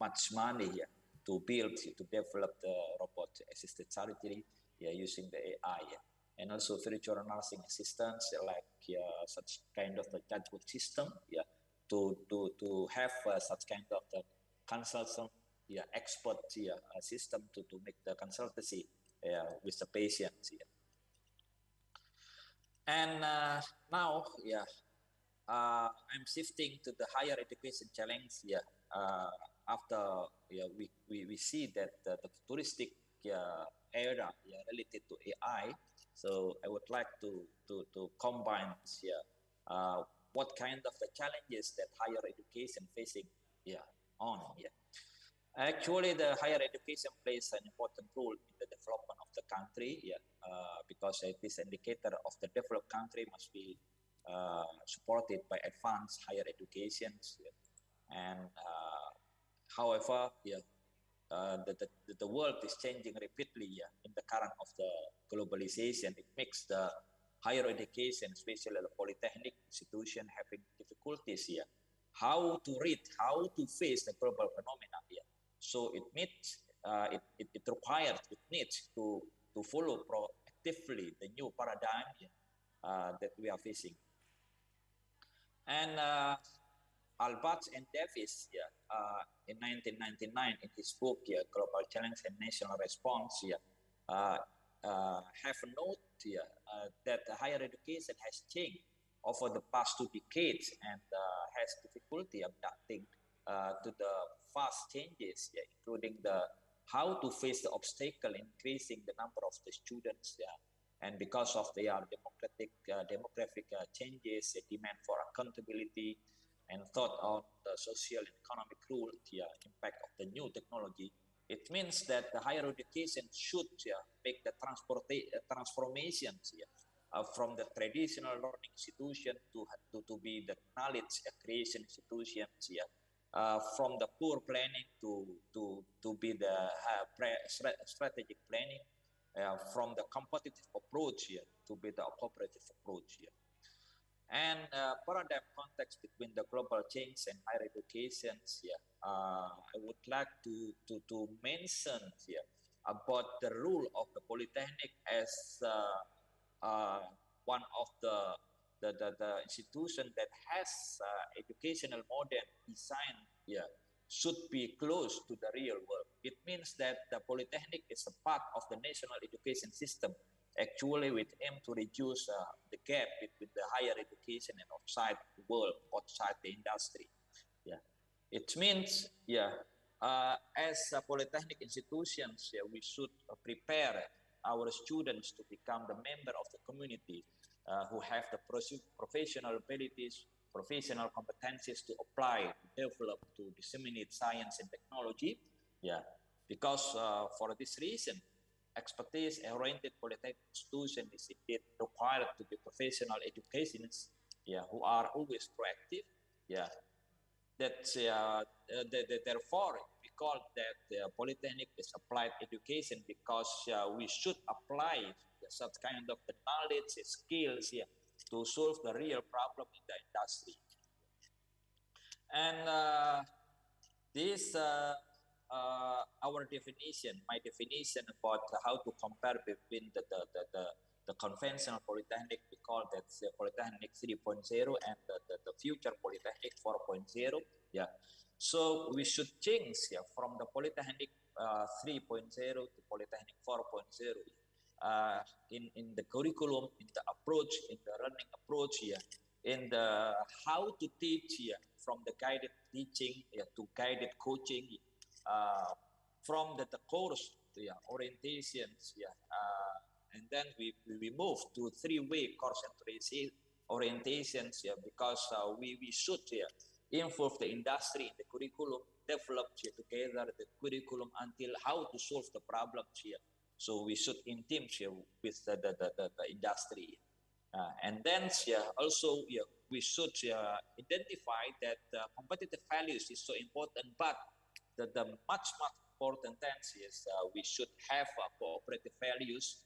much money, yeah, to build, to develop the robot assisted surgery, yeah, using the AI, yeah. And also virtual nursing assistants, like such kind of the chatbot system, yeah, to have such kind of the consultant, yeah, expert, yeah, system to make the consultancy, with the patients, yeah. And now, yeah, I'm shifting to the higher education challenge, yeah. After, yeah, we see that the futuristic era, yeah, related to AI. So I would like to combine, yeah, what kind of the challenges that higher education facing, yeah, on, yeah. Actually, the higher education plays an important role in the development of the country, yeah, because this indicator of the developed country must be supported by advanced higher education. Yeah. And however, yeah, the world is changing rapidly, yeah, in the current of the globalization. It makes the higher education, especially the polytechnic institution, having difficulties here. How to read, how to face the global phenomena here. So it needs, it requires, it needs to follow proactively the new paradigm, yeah, that we are facing. And Albert and Davis, yeah, in 1999, in his book, yeah, Global Challenge and National Response, yeah, have noted, yeah, that higher education has changed over the past 2 decades and has difficulty adapting to the fast changes, yeah, including the how to face the obstacle increasing the number of the students, yeah, and because of their demographic changes, the demand for accountability, and thought on the social and economic rule, yeah, impact of the new technology. It means that the higher education should, yeah, make the transformations, yeah, from the traditional learning institution to be the knowledge creation institutions, yeah, from the poor planning to be the strategic planning, from the competitive approach, yeah, to be the cooperative approach, yeah. And paradigm context between the global change and higher education, yeah, I would like to mention here, yeah, about the role of the polytechnic as one of the institution that has educational model design, yeah, should be close to the real world. It means that the polytechnic is a part of the national education system, actually with aim to reduce the gap between the higher education and outside the world, outside the industry. Yeah, it means, yeah, as polytechnic institutions, yeah, we should prepare our students to become the member of the community who have the professional abilities, professional competencies to apply, to develop, to disseminate science and technology. Yeah, because for this reason, expertise-oriented polytechnic institution is indeed required to be professional educationists, yeah, who are always proactive. Yeah, therefore we call that polytechnic is applied education because we should apply such kind of the knowledge, skills, yeah, to solve the real problem in the industry. And this our definition, my definition about how to compare between the conventional polytechnic, we call that polytechnic 3.0 and the future polytechnic 4.0. Yeah, so we should change, yeah, from the polytechnic 3.0 to Polytechnic 4.0. In the curriculum, in the approach, in the learning approach, in the how to teach, from the guided teaching to guided coaching, from the course to orientations, and then we move to three-way course orientations, because we should involve the industry in the curriculum, develop together the curriculum until how to solve the problems here. So we should in teams with the industry. And then also we should identify that competitive values is so important, but the much important thing is we should have cooperative values,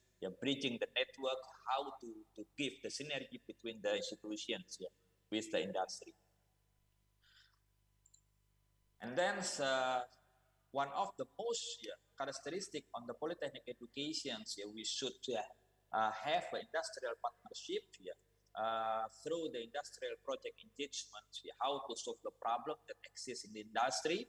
bridging the network, how to give the synergy between the institutions with the industry. And then one of the most characteristic on the polytechnic educations, we should have an industrial partnership through the industrial project engagement, how to solve the problem that exists in the industry,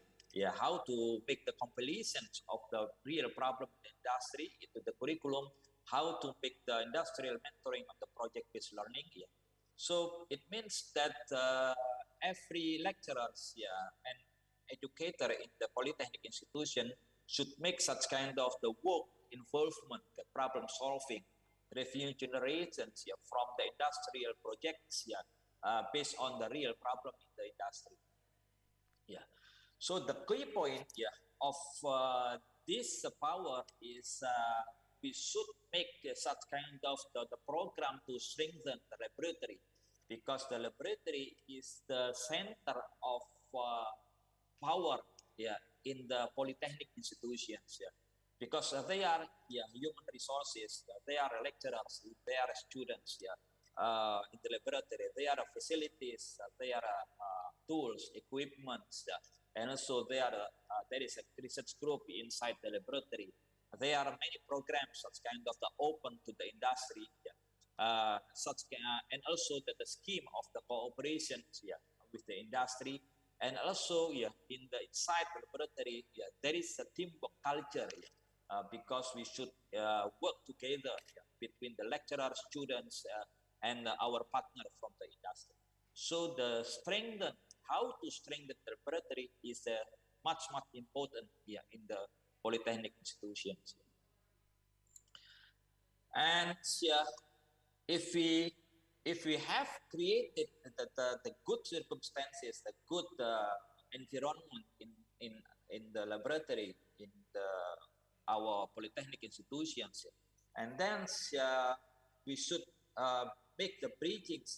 how to make the compilations of the real problem in the industry into the curriculum, how to make the industrial mentoring of the project-based learning. So it means that every lecturers and educator in the polytechnic institution should make such kind of the work involvement, the problem solving, revenue generations from the industrial projects based on the real problem in the industry. So the key point of this power is we should make such kind of the program to strengthen the laboratory, because the laboratory is the center of power in the polytechnic institutions, because they are human resources, they are lecturers, they are students in the laboratory, they are facilities, they are tools, equipments, and also there is a research group inside the laboratory. There are many programs such kind of the open to the industry, and also the scheme of the cooperation with the industry. And also, in the inside the laboratory, there is a teamwork culture, because we should work together between the lecturers, students, and our partner from the industry. So the how to strengthen the laboratory is much important in the polytechnic institutions. And if we have created the good circumstances, the good environment in the laboratory, in our polytechnic institutions, and then we should make the bridgings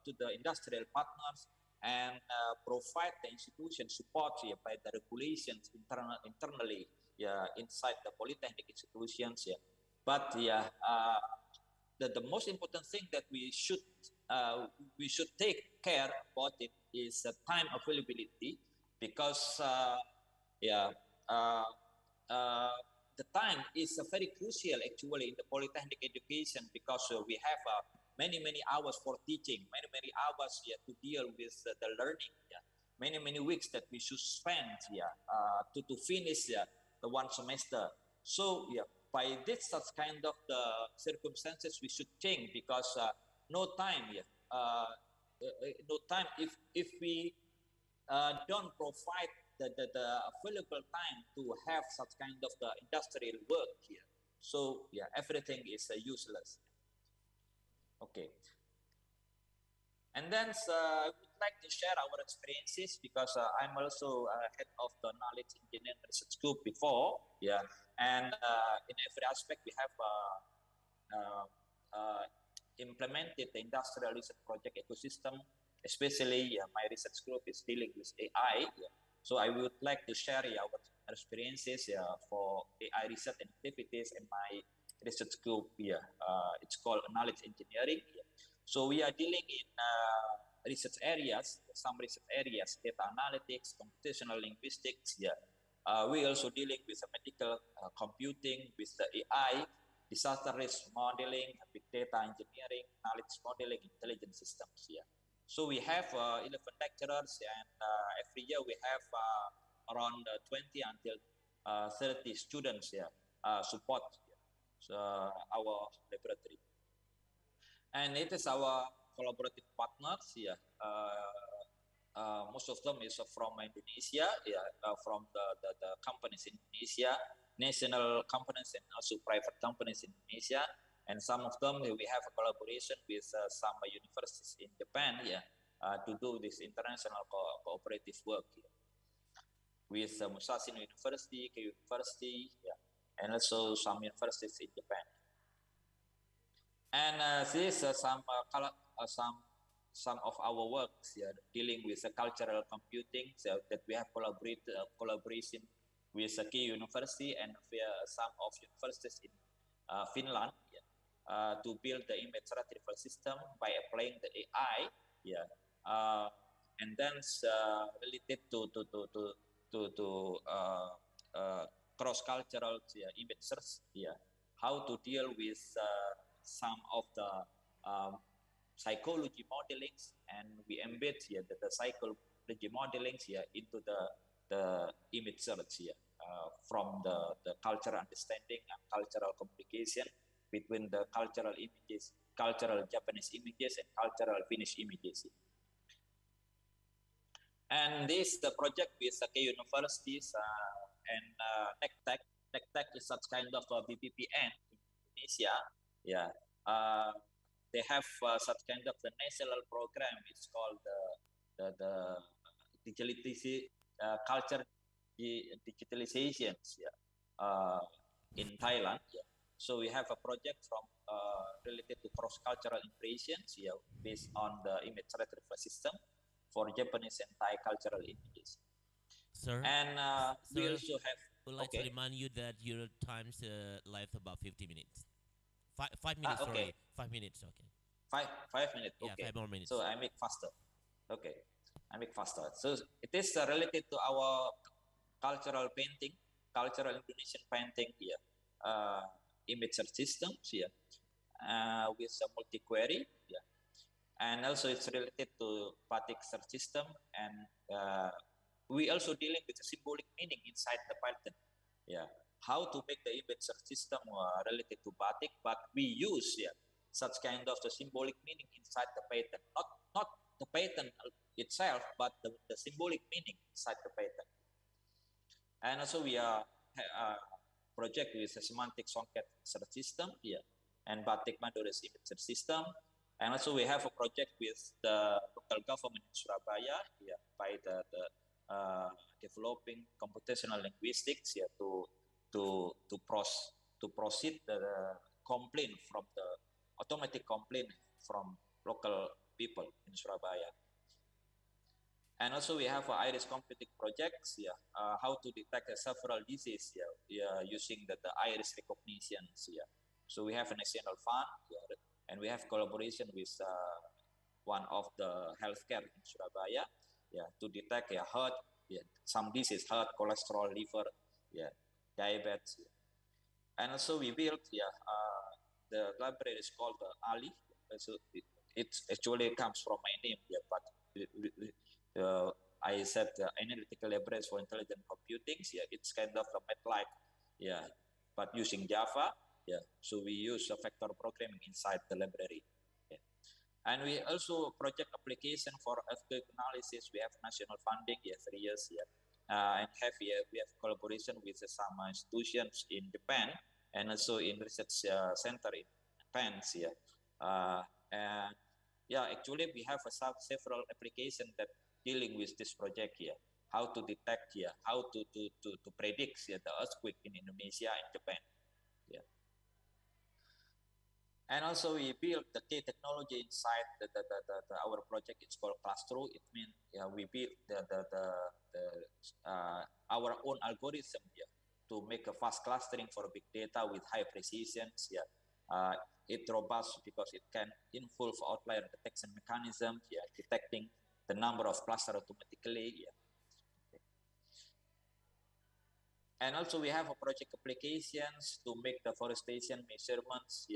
to the industrial partners and provide the institution support by the regulations internally inside the polytechnic institutions. But the most important thing that we should take care about it is time availability, because the time is very crucial actually in the polytechnic education, because we have many hours for teaching, many hours to deal with the learning, many weeks that we should spend to finish the one semester. So by this such kind of the circumstances we should change, because no time if we don't provide the available time to have such kind of the industrial work here. So everything is useless. Okay. And then I would like to share our experiences, because I'm also head of the knowledge engineering research group before, and in every aspect we have implemented the industrial research project ecosystem. Especially my research group is dealing with AI. So I would like to share our experiences for AI research activities in my research group here. It's called knowledge engineering. So we are dealing in research areas, some research areas, data analytics, computational linguistics. We also dealing with medical computing, with the AI, disaster risk modeling, big data engineering, knowledge modeling, intelligent systems. So we have 11 lecturers, and every year we have around 20 until 30 students support our laboratory. And it is our collaborative partners. Most of them is from Indonesia, from the companies in Indonesia, national companies and also private companies in Indonesia. And some of them we have a collaboration with some universities in Japan, to do this international cooperative work with Musashi University, Keio University, and also some universities in Japan. And this some of our works dealing with cultural computing, that we have collaboration with Keio University and some of universities in Finland, to build the image retrieval system by applying the AI, and then related to cross-cultural image search, how to deal with some of the psychology modelings, and we embed the psychology modelings into the image search from the cultural understanding and cultural communication between the cultural images, cultural Japanese images and cultural Finnish images. And this the project with Keio universities and NECTEC. NECTEC is such kind of a BPPN in Indonesia. They have such kind of the national program. It's called the culture digitalization in Thailand. So we have a project from related to cross-cultural impressions based on the image retrieval system for Japanese and Thai cultural images. Sir, And we sir, also have. would like to remind you that your time's left about 50 minutes. 5 minutes, Okay. sorry. 5 minutes, okay. 5 minutes. Yeah, Okay. 5 more minutes. So I make faster. Okay, I make faster. So it is related to our cultural painting, cultural Indonesian painting image search systems with a multi-query. And also it's related to batik search system, and we also dealing with the symbolic meaning inside the pattern. How to make the image search system related to batik, but we use such kind of the symbolic meaning inside the pattern, not the pattern itself, but the symbolic meaning inside the pattern. And also we are project with a semantic songket search system and batik Madura's image search system. And also we have a project with the local government in Surabaya by the developing computational linguistics to proceed the complaint from the automatic complaint from local people in Surabaya. And also we have iris computing projects how to detect several diseases using the iris recognition. So we have a national fund and we have collaboration with one of the healthcare in Surabaya to detect heart, some disease, heart, cholesterol, liver, diabetes. And also we built the library is called Ali. So it actually comes from my name, but I said analytical libraries for intelligent computing. It's kind of a MATLAB, but using Java. So we use a vector programming inside the library. And we also project application for earthquake analysis. We have national funding 3 years and we have collaboration with some institutions in Japan and also in research center in Japan. And actually we have several applications that dealing with this project how to detect how to predict the earthquake in Indonesia and Japan. And also we built the key technology inside our project. It's called cluster. It means we built our own algorithm to make a fast clustering for big data with high precision. It's robust because it can involve outlier detection mechanism, detecting the number of clusters automatically. And also we have a project applications to make the forestation measurements.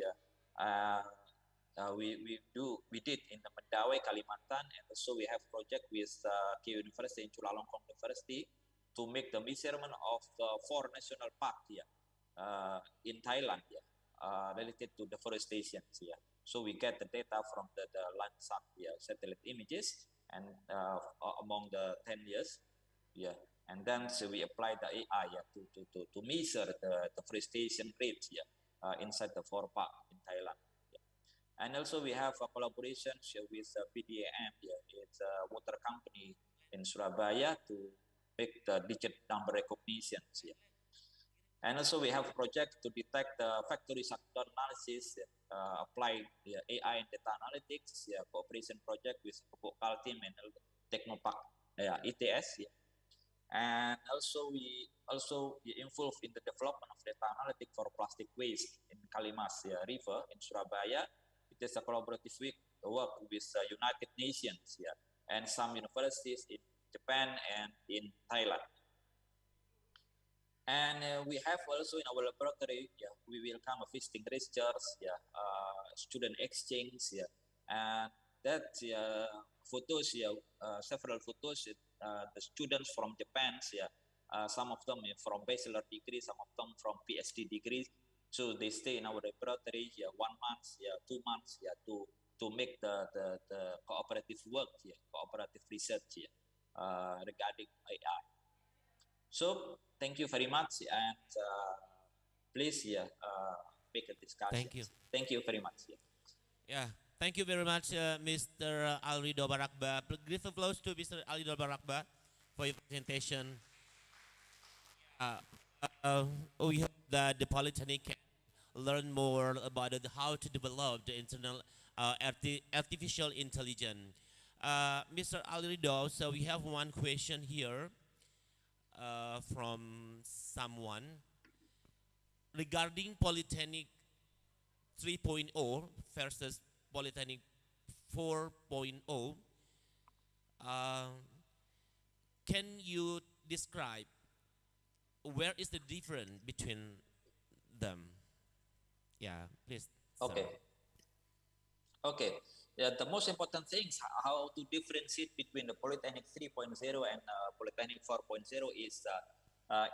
We did in the Mentawai, Kalimantan, and also we have project with Keio University and Chulalongkorn University to make the measurement of the 4 national parks here in Thailand related to deforestation here. So we get the data from the Landsat satellite images and among the 10 years, and then so we apply the AI to measure the deforestation rates inside the 4 parks in Thailand. And also we have a collaboration with PDAM, it's a water company in Surabaya to make the digit number recognition. And also we have a project to detect the factory shutdown analysis, apply AI and data analytics, cooperation project with Pupuk team and Technopark ETS. And also we involved in the development of data analytics for plastic waste in Kalimas River in Surabaya. It is a collaborative work with United Nations and some universities in Japan and in Thailand. And we have also in our laboratory, we will come visiting research, student exchange, and that photos, several photos, the students from Japan, some of them from bachelor degree, some of them from PhD degree. So they stay in our laboratory 1 month, 2 months, to make the cooperative work, cooperative research regarding AI. So thank you very much, and please make a discussion. Thank you. Thank you very much. Yeah, thank you very much, Mr. Alrido Barakba. Give applause to Mr. Alrido Barakba for your presentation. We hope that the Polytechnic can learn more about how to develop the internal artificial intelligence. Mr. Alrido, so we have one question here from someone regarding Polytechnic 3.0 versus Polytechnic 4.0. Can you describe where is the difference between them? Yeah, please. Okay. Okay. Yeah, the most important thing is how to differentiate between the Polytechnic 3.0 and Polytechnic 4.0 is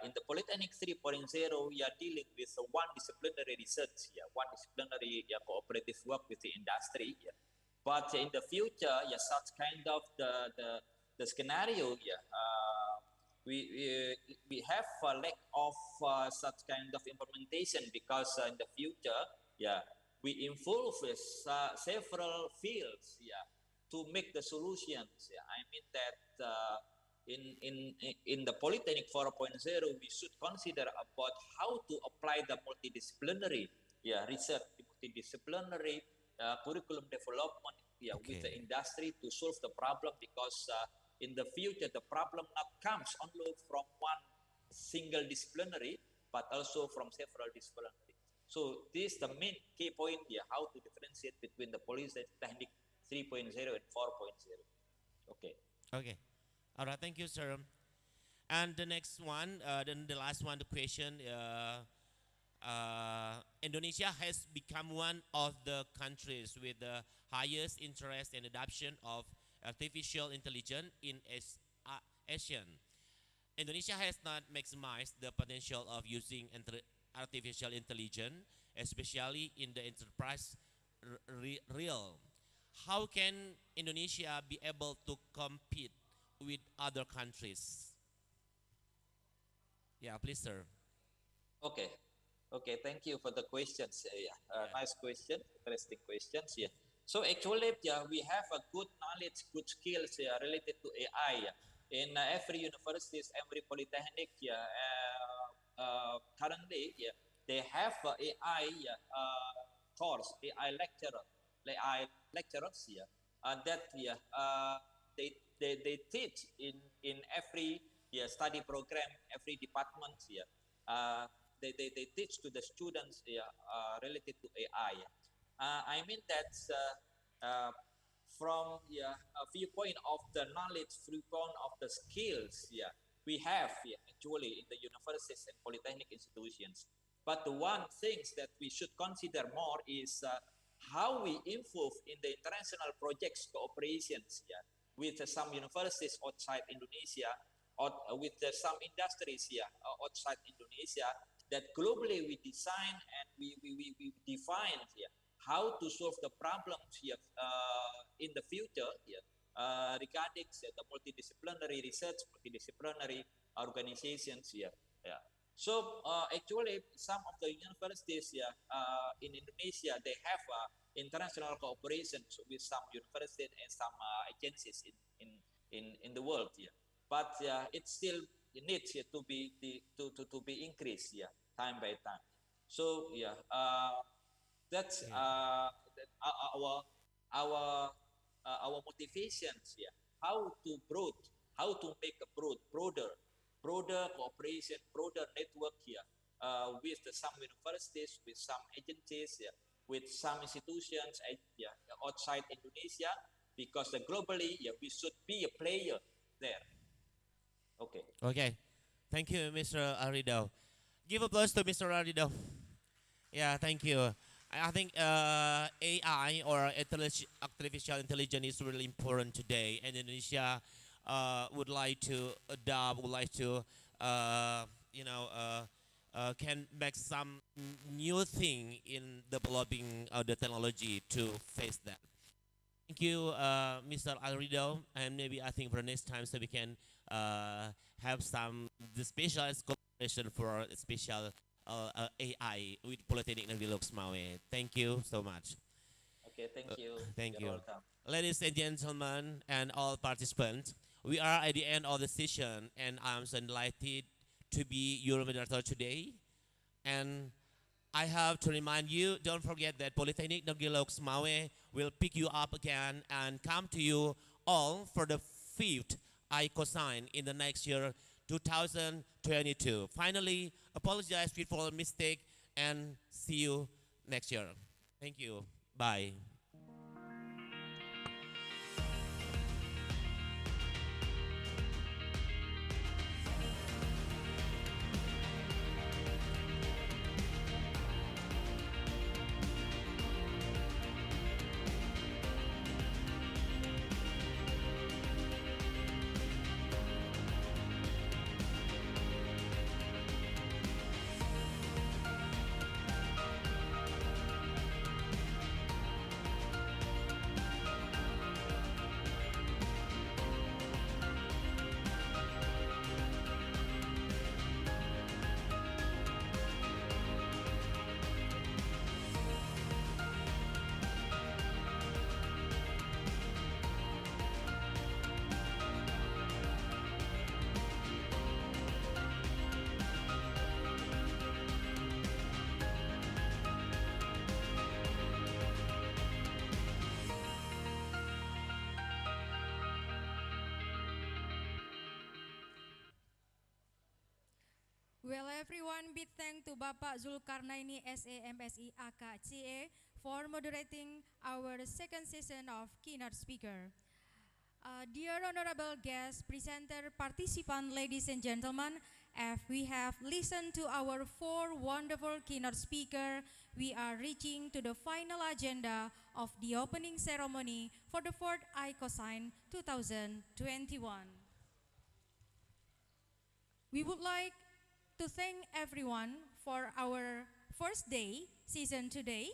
in the Polytechnic 3.0, we are dealing with one disciplinary research, one disciplinary cooperative work with the industry. But in the future, such kind of the scenario, we have a lack of such kind of implementation because in the future, we involve with several fields, to make the solutions. I mean that in the Polytechnic 4.0, we should consider about how to apply the multidisciplinary research, multidisciplinary curriculum development with the industry to solve the problem, because in the future the problem not comes only from one single disciplinary, but also from several disciplinary. So this is the main key point here, how to differentiate between the Polytechnic 3.0 and 4.0. Okay. Okay. All right. Thank you, sir. And the next one, then the last one, the question. Indonesia has become one of the countries with the highest interest and adoption of artificial intelligence in ASEAN. Indonesia has not maximized the potential of using artificial intelligence, especially in the enterprise realm. How can Indonesia be able to compete with other countries? Yeah, please, sir. Okay. Okay, thank you for the questions. Nice question, interesting questions. So actually, we have a good knowledge, good skills related to AI. In every universities, every polytechnic, currently, they have AI course, AI lecturers here, that they teach in every study program, every department here. They teach to the students related to AI. I mean that from a viewpoint of the knowledge, viewpoint of the skills, we have actually in the universities and polytechnic institutions. But the one thing that we should consider more is how we involve in the international projects cooperations with some universities outside Indonesia, with some industries here outside Indonesia, that globally we design and we define here how to solve the problems here in the future here regarding the multidisciplinary research, multidisciplinary organizations here. Yeah. So actually, some of the universities here in Indonesia, they have international cooperations with some universities and some agencies in the world here. But it still needs to be increased time by time. So that's our motivations here. How to make a broader cooperation, broader network here with some universities, with some agencies, with some institutions outside Indonesia, because globally we should be a player there. Okay. Okay. Thank you, Mr. Arido. Give applause to Mr. Arido. Yeah, thank you. I think AI or artificial intelligence is really important today. And Indonesia would like to adopt, would like to, can make some new thing in developing the technology to face that. Thank you, Mr. Alrido, and maybe I think for next time so we can have some the specialized collaboration for special AI with Polytechnic Negeri Loksmawe. Thank you so much. Okay, thank you. Thank You're you. welcome. Ladies and gentlemen, and all participants, we are at the end of the session, and I'm so delighted to be your moderator today. And I have to remind you, don't forget that Polytechnic Negeri Loksmawe will pick you up again and come to you all for the 5th ICOSINE in the next year, 2022. Finally, apologize for all mistake and see you next year. Thank you. Bye. Well, everyone, big thank to Bapak Zulkarnaini SAMSI AKCE for moderating our second session of keynote speaker. Dear honorable guest, presenter, participant, ladies and gentlemen, as we have listened to our 4 wonderful keynote speaker, we are reaching to the final agenda of the opening ceremony for the 4th ICOSINE 2021. We would like to thank everyone for our first day, season today.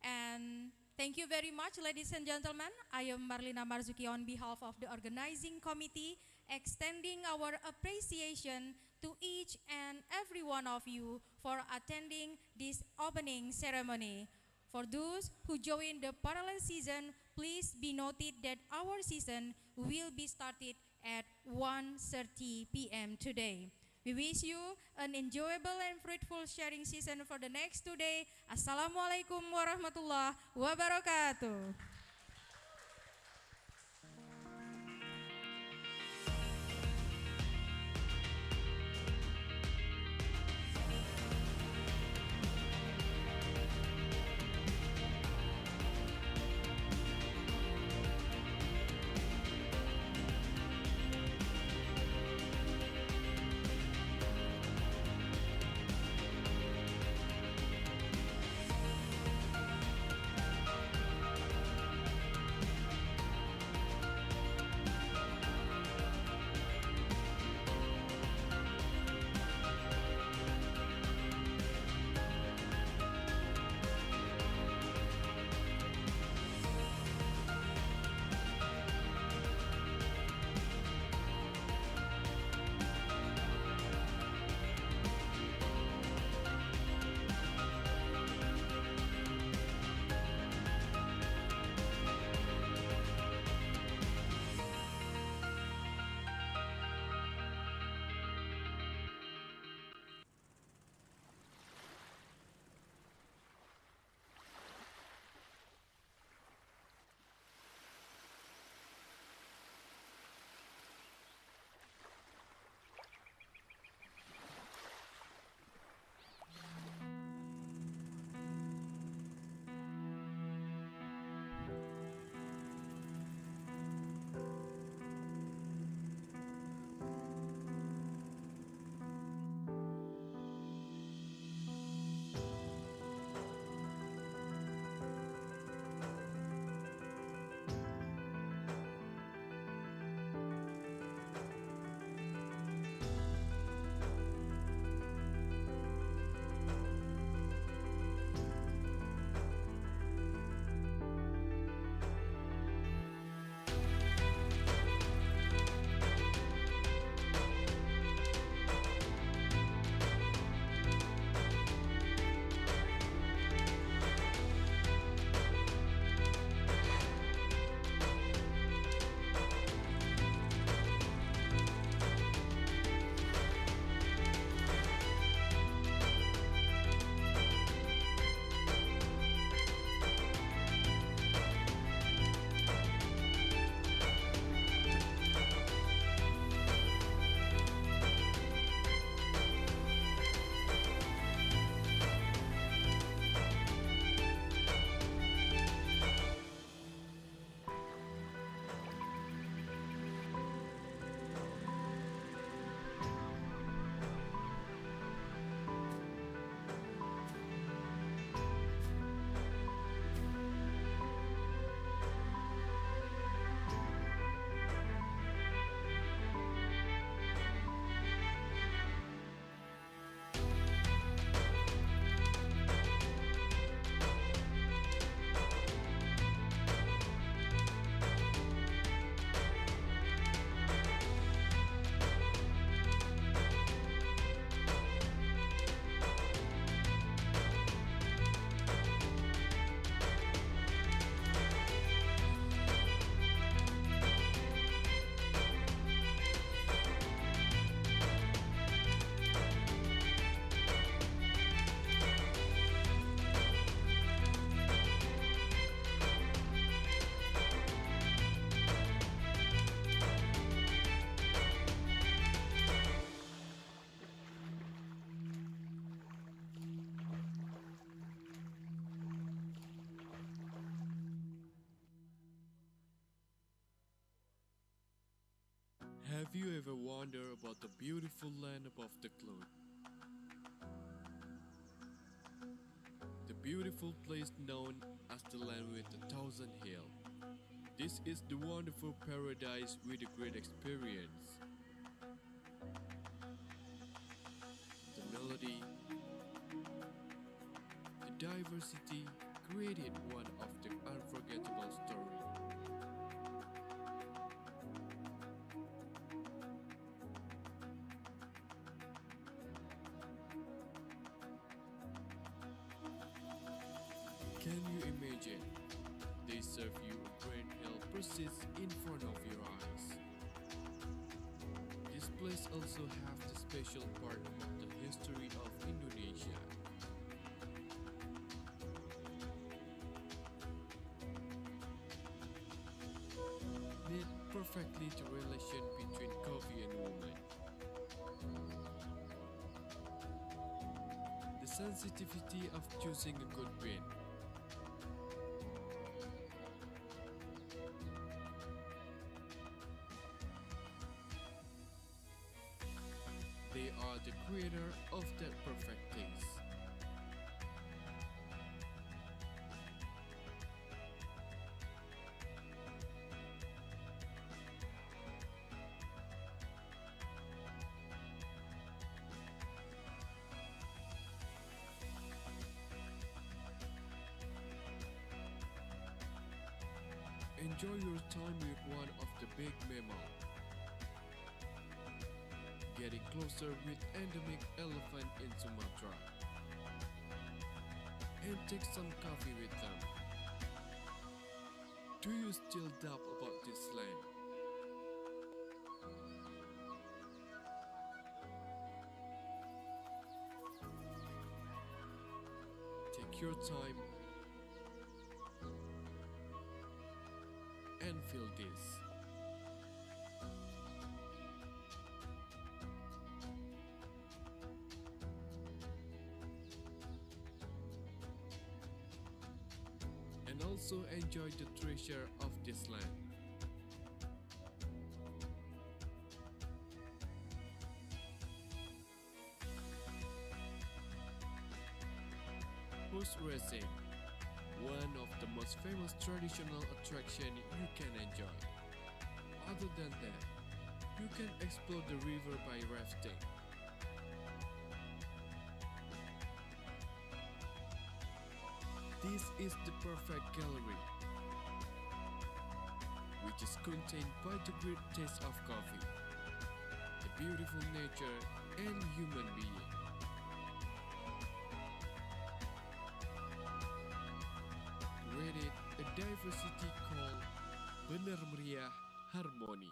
And thank you very much, ladies and gentlemen. I am Marlina Marzuki on behalf of the organizing committee, extending our appreciation to each and every one of you for attending this opening ceremony. For those who join the parallel season, please be noted that our season will be started at 1:30 p.m. today. We wish you an enjoyable and fruitful sharing season for the next 2 days. Assalamualaikum warahmatullahi wabarakatuh. Have you ever wondered about the beautiful land above the cloud? The beautiful place known as the land with a thousand hills. This is the wonderful paradise with a great experience. The melody, the diversity created one of the unforgettable stories. Can you imagine? They serve you a great meal persists in front of your eyes. This place also has the special part of the history of Indonesia. Knit perfectly the relation between coffee and woman. The sensitivity of choosing a good bean. They are the creator of that perfect taste. Enjoy your time with one of the big mammals. Getting closer with endemic elephant in Sumatra. And take some coffee with them. Do you still doubt about this land? Take your time and feel this. And also enjoy the treasure of this land. Horse racing, one of the most famous traditional attraction you can enjoy. Other than that, you can explore the river by rafting. This is the perfect gallery, which is contained by the great taste of coffee, the beautiful nature, and human being. Created a diversity called Bener Meriah Harmony.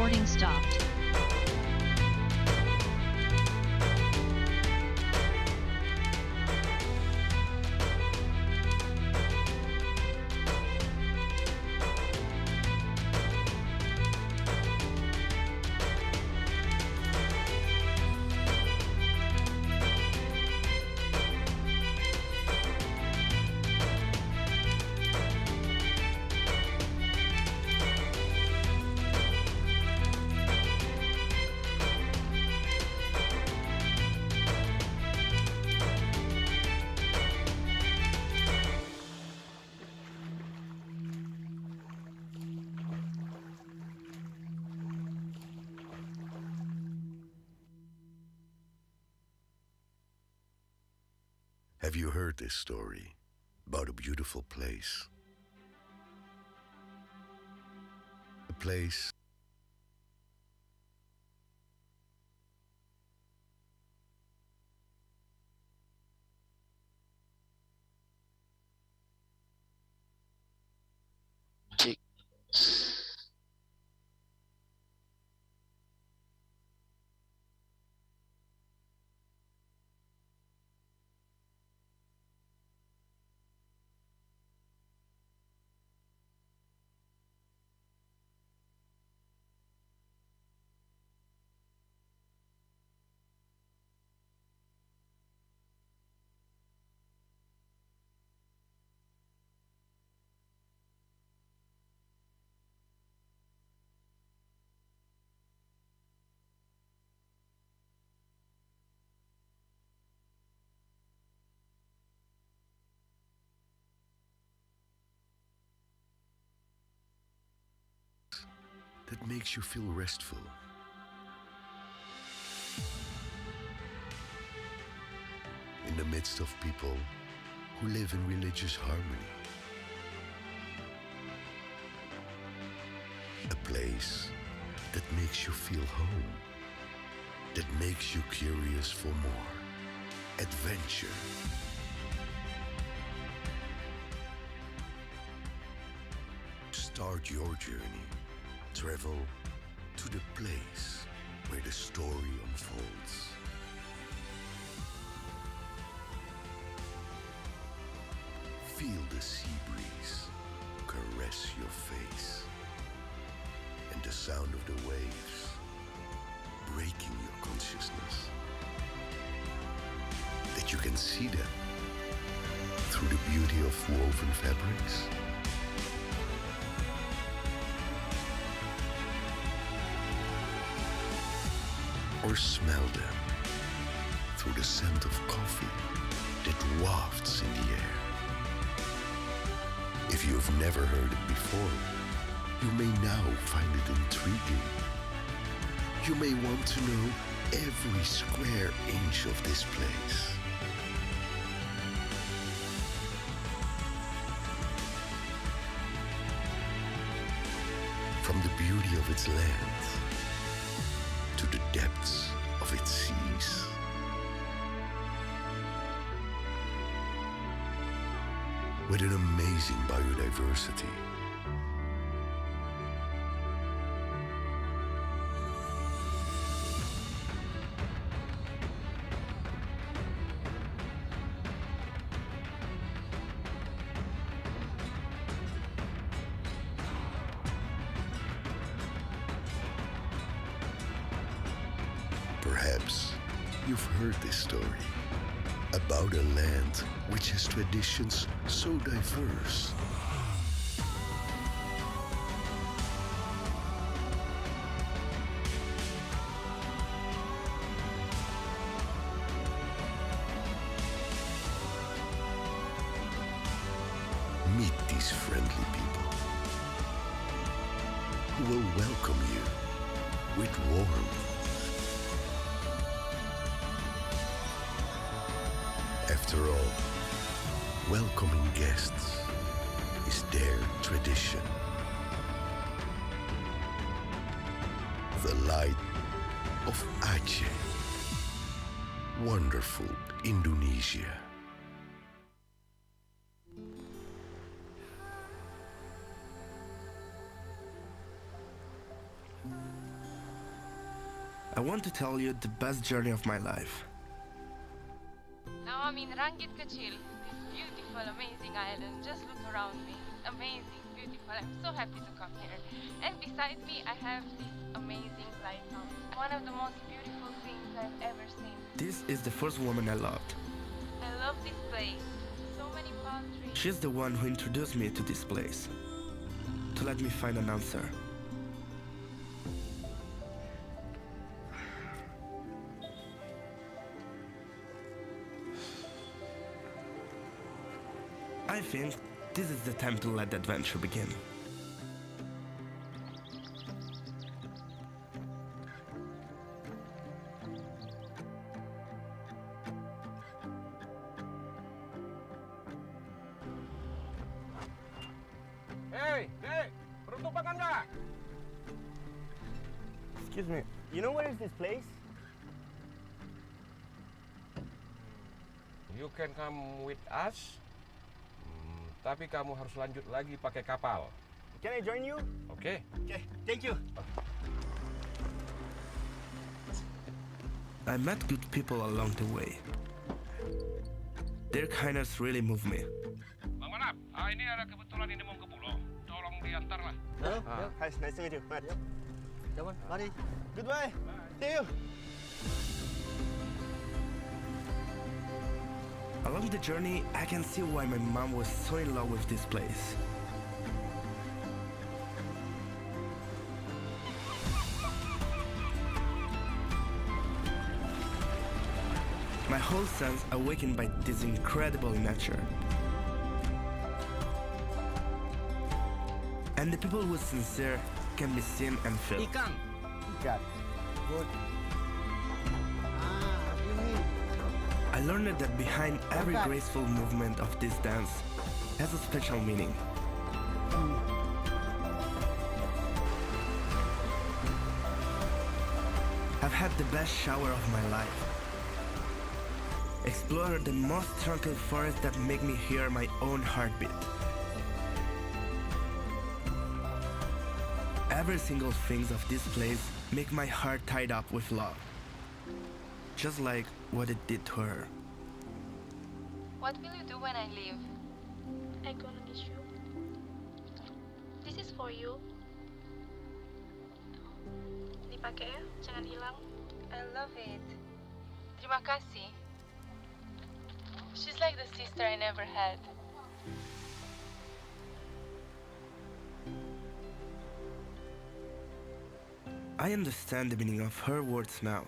Recording stopped. Have you heard this story about a beautiful place? A place that makes you feel restful. In the midst of people who live in religious harmony. A place that makes you feel home. That makes you curious for more. Adventure. Start your journey. Travel to the place where the story unfolds. Feel the sea breeze caress your face and the sound of the waves breaking your consciousness. That you can see them through the beauty of woven fabrics. Or smell them through the scent of coffee that wafts in the air. If you have never heard it before, you may now find it intriguing. You may want to know every square inch of this place. From the beauty of its land to the depths of its seas. With an amazing biodiversity. Perhaps you've heard this story about a land which has traditions so diverse. Meet these friendly people who will welcome you with warmth. After all, welcoming guests is their tradition. The light of Aceh. Wonderful Indonesia. want to tell you the best journey of my life. Now I'm in Rangit Kachil, this beautiful, amazing island. Just look around me. Amazing, beautiful. I'm so happy to come here. And beside me, I have this amazing lighthouse. One of the most beautiful things I've ever seen. This is the first woman I loved. I love this place. So many palm trees. She's the one who introduced me to this place, to let me find an answer. I think this is the time to let the adventure begin. Hey, penutupan Anda. Excuse me, you know where is this place? You can come with us, tapi kamu harus lanjut lagi pakai kapal. Can I join you? Oke. Okay, thank you. I met good people along the way. Their kindness really moved me. Bang Manap, ini ada kebetulan ini mau ke pulau. Tolong diantar lah. Hello, hi, nice to meet you. Matt. Come on, mari. Goodbye. See you. Along the journey, I can see why my mom was so in love with this place. My whole sense awakened by this incredible nature. And the people who are sincere can be seen and felt. Ikan. Good. I learned that behind every graceful movement of this dance has a special meaning. I've had the best shower of my life. Explored the most tranquil forest that make me hear my own heartbeat. Every single thing of this place make my heart tied up with love. Just like what it did to her. What will you do when I leave? I'm gonna miss you. This is for you. Dipakai ya, jangan hilang. I love it. Terima kasih. She's like the sister I never had. I understand the meaning of her words now.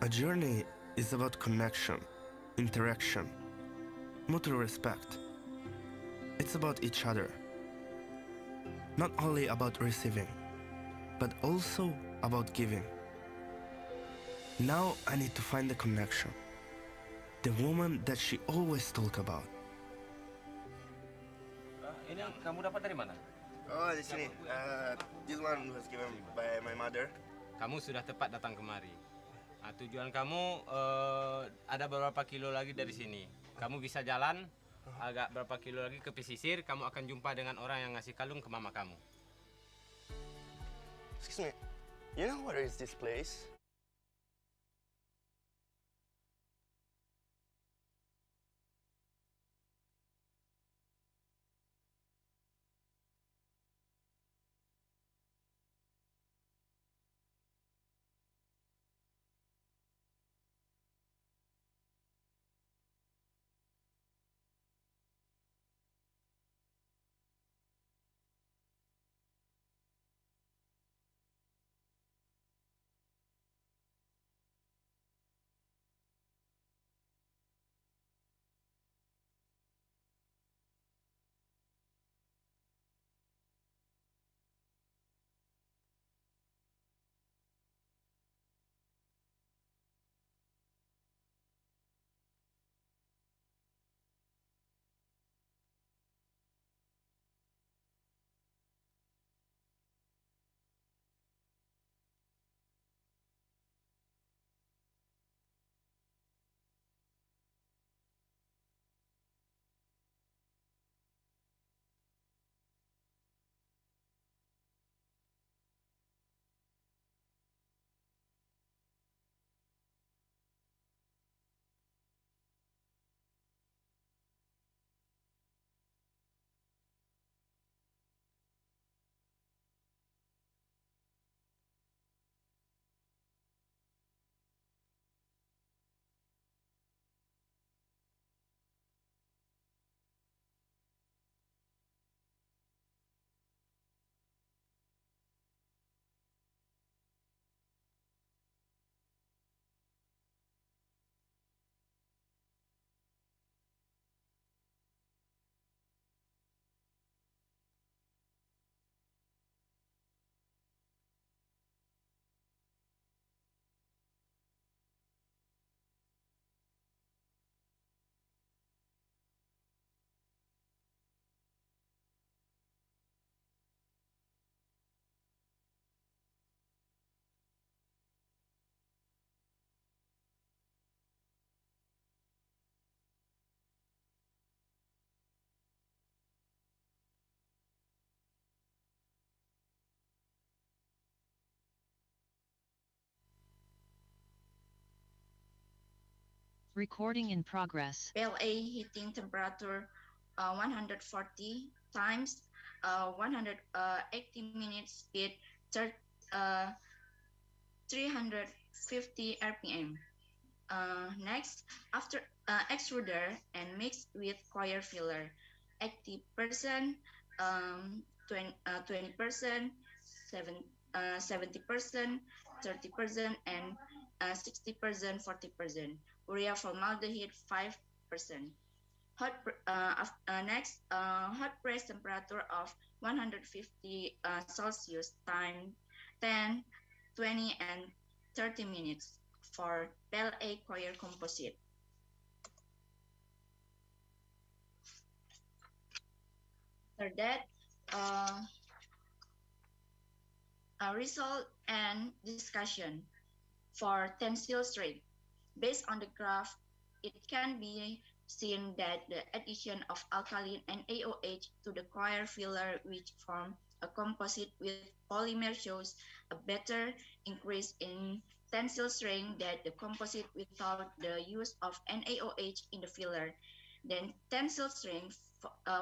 A journey is about connection, interaction, mutual respect. It's about each other. Not only about receiving, but also about giving. Now I need to find the connection. The woman that she always talk about. Ini yang kamu dapat dari mana? Oh, di sini. This one was given by my mother. Kamu sudah tepat datang kemari. Tujuan kamu ada beberapa kilo lagi dari sini. Kamu bisa jalan agak berapa kilo lagi ke pesisir. Kamu akan jumpa dengan orang yang ngasih kalung ke mama kamu. Excuse me, you know where is this place? Recording in progress. PLA heating temperature 140 times 180 minutes speed 350 RPM. Next, after extruder and mix with coir filler, 80%, 20%, 70%, 30%, and 60%, 40%. Urea formaldehyde 5%. Next, hot press temperature of 150 Celsius time 10, 20, and 30 minutes for PLA coir composite. After that, a result and discussion for tensile strength. Based on the graph, it can be seen that the addition of alkaline and AOH to the coir filler, which form a composite with polymer, shows a better increase in tensile strength than the composite without the use of NaOH in the filler. Then tensile strength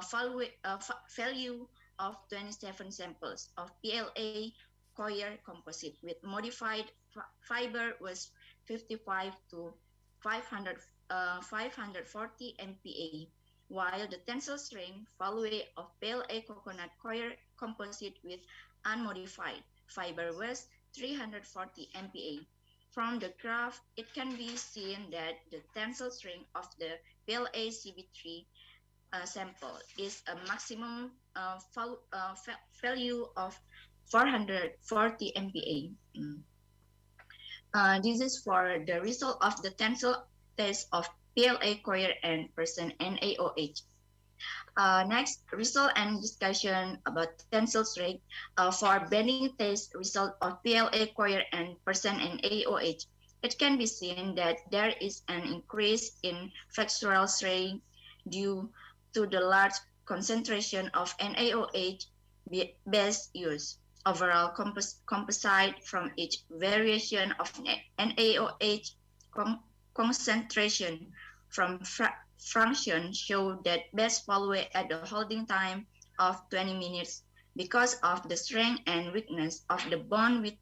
value of 27 samples of PLA coir composite with modified fiber was 55 to 540 MPa, while the tensile strength value of PLA coconut coir composite with unmodified fiber was 340 MPa. From the graph, it can be seen that the tensile strength of the PLA CB3 sample is a maximum value of 440 MPa. This is for the result of the tensile test of PLA coir and percent NaOH. Next, result and discussion about tensile strength for bending test result of PLA coir and percent NaOH. It can be seen that there is an increase in flexural strength due to the large concentration of NaOH base use. Overall composite from each variation of NaOH concentration from fraction show that best value at the holding time of 20 minutes because of the strength and weakness of the bond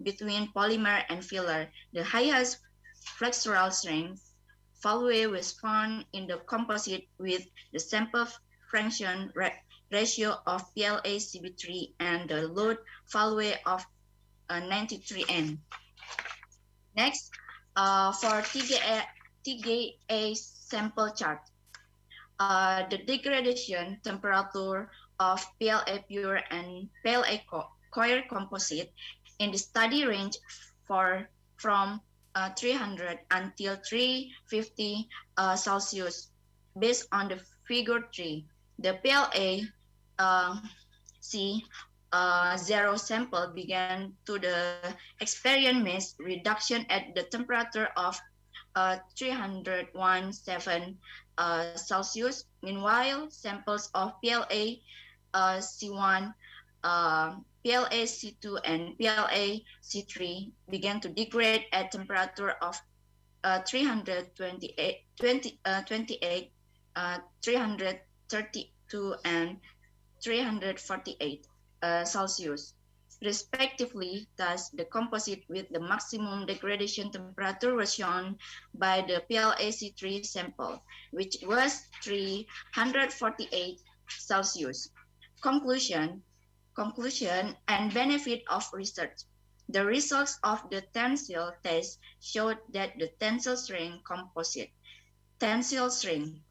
between polymer and filler. The highest flexural strength value was found in the composite with the sample fraction ratio of PLA CB3 and the load value of 93N. Next, for TGA sample chart, the degradation temperature of PLA pure and PLA coir composite in the study range from 300 until 350 Celsius. Based on the figure 3, the PLA C0 sample began to the experience reduction at the temperature of 301.7 Celsius. Meanwhile, samples of PLA C1, PLA C2, and PLA C3 began to degrade at temperature of 328, 332, and 348 Celsius, respectively. Thus, the composite with the maximum degradation temperature was shown by the PLA-C3 sample, which was 348 Celsius. Conclusion and benefit of research. The results of the tensile test showed that the tensile strength composite tensile strength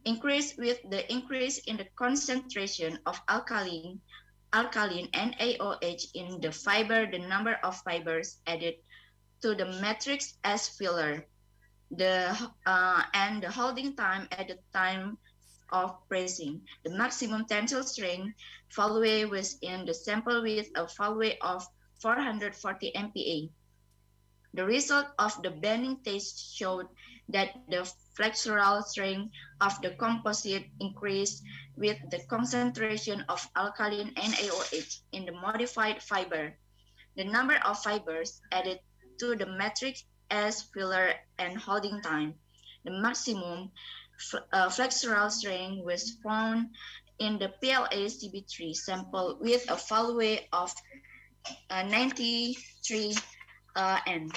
increased with the increase in the concentration of alkaline and AOH in the fiber. The number of fibers added to the matrix as filler, and the holding time at the time of pressing. The maximum tensile strength value was in the sample with a value of 440 MPa. The result of the bending test showed that the flexural strength of the composite increased with the concentration of alkaline and AOH in the modified fiber. The number of fibers added to the matrix as filler and holding time. The maximum flexural strain was found in the PLA CB3 sample with a value of 93 N.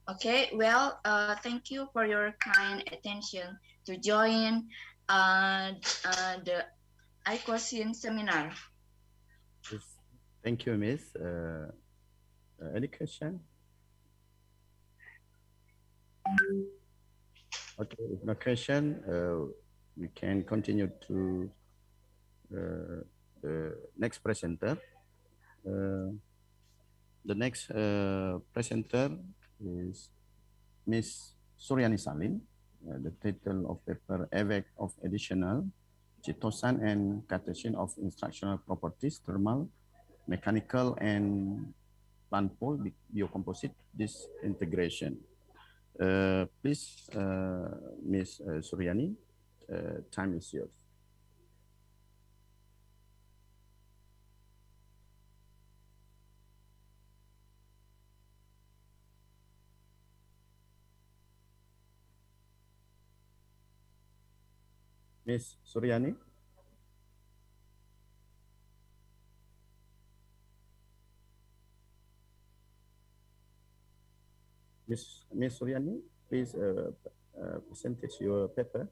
Okay, well, thank you for your kind attention to join the ICOSINE seminar. Yes. Thank you, Miss. Any question? Okay, if no question, we can continue to the next presenter. The next presenter is Miss Suryani Salim. The title of paper, Effect of Additional Cytosine and Cation of Instructional Properties, Thermal, Mechanical, and Plant Pole Biocomposite Disintegration. Please, Ms. Suryani, time is yours. Ms. Suryani. Ms. Suryani, please present your paper.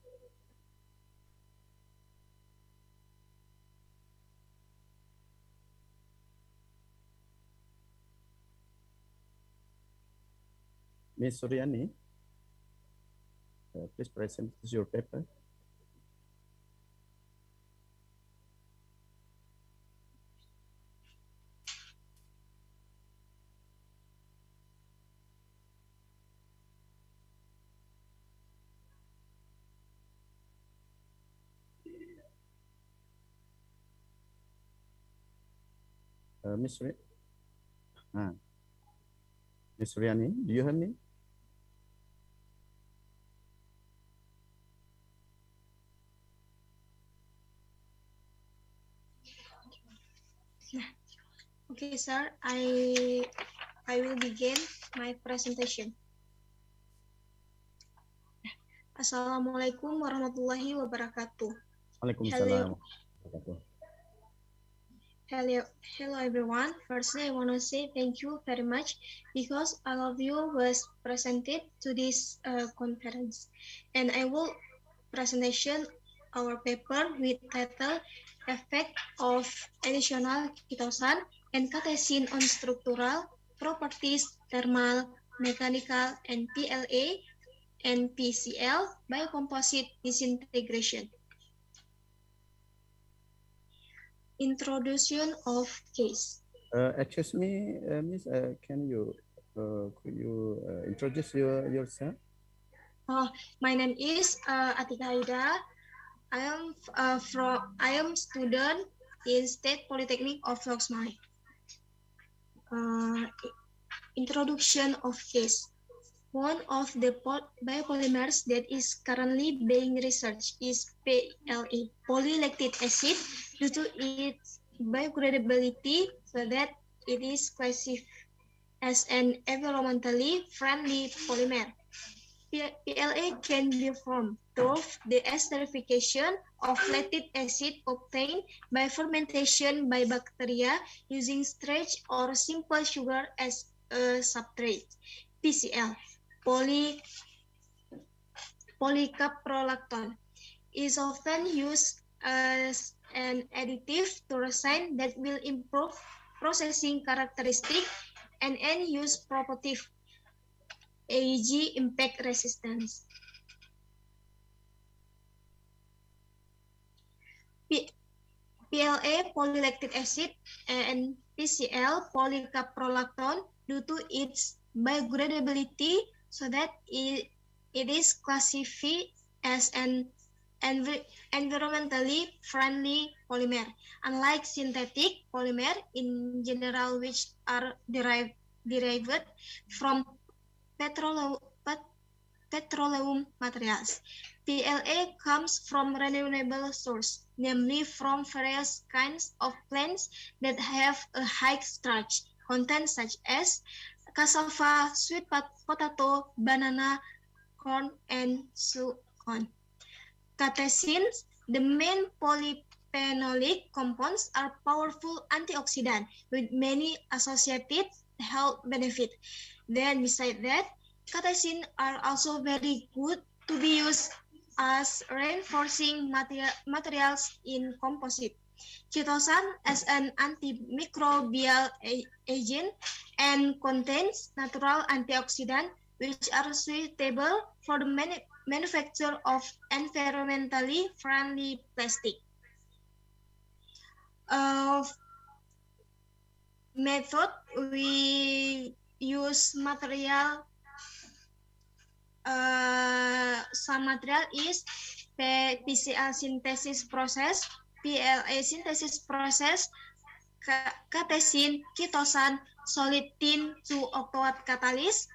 Ms. Suryani, please present your paper. Ms. Suryani, do you hear me? Okay, sir. I will begin my presentation. Assalamualaikum warahmatullahi wabarakatuh. Waalaikumsalam. Hello everyone. Firstly, I want to say thank you very much because all of you was presented to this conference, and I will presentation our paper with title Effect of Additional Cytosine and Cation on Structural Properties, Thermal, Mechanical, and PLA and PCl Biocomposite Disintegration. Introduction of case. Excuse me, Miss, could you introduce yourself? My name is Atika Aida. I am student in State Polytechnic of Loksmae. Introduction of case. One of the biopolymers that is currently being researched is PLA, polylactic acid, due to its biodegradability, so that it is classified as an environmentally friendly polymer. PLA can be formed through the esterification of lactic acid obtained by fermentation by bacteria using starch or simple sugar as a substrate. PCl, polycaprolactone, is often used as an additive to resin that will improve processing characteristics and end-use properties, e.g. impact resistance. PLA, polylactic acid, and PCl, polycaprolactone, due to its biodegradability, so that it is classified as an environmentally friendly polymer, unlike synthetic polymer in general, which are derived from petroleum materials. PLA comes from renewable sources, namely from various kinds of plants that have a high starch content, such as cassava, sweet potato, banana, corn, and so on. Catechins, the main polyphenolic compounds, are powerful antioxidants with many associated health benefits. Then beside that, catechins are also very good to be used as reinforcing materials in composite. Chitosan as an antimicrobial agent and contains natural antioxidants which are suitable for the manufacture of environmentally friendly plastic. Method we use material. Some material is PCL synthesis process, PLA synthesis process, catechin, chitosan, solid tin to octoat catalyst,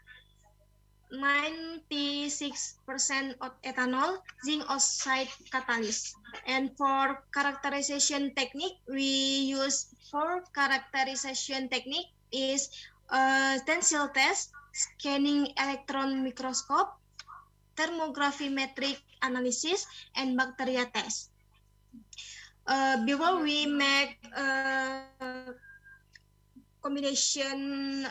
96% of ethanol, zinc oxide catalyst. And for characterization technique, we use for characterization technique is tensile test, scanning electron microscope, thermographimetric analysis, and bacteria test. Before we make combination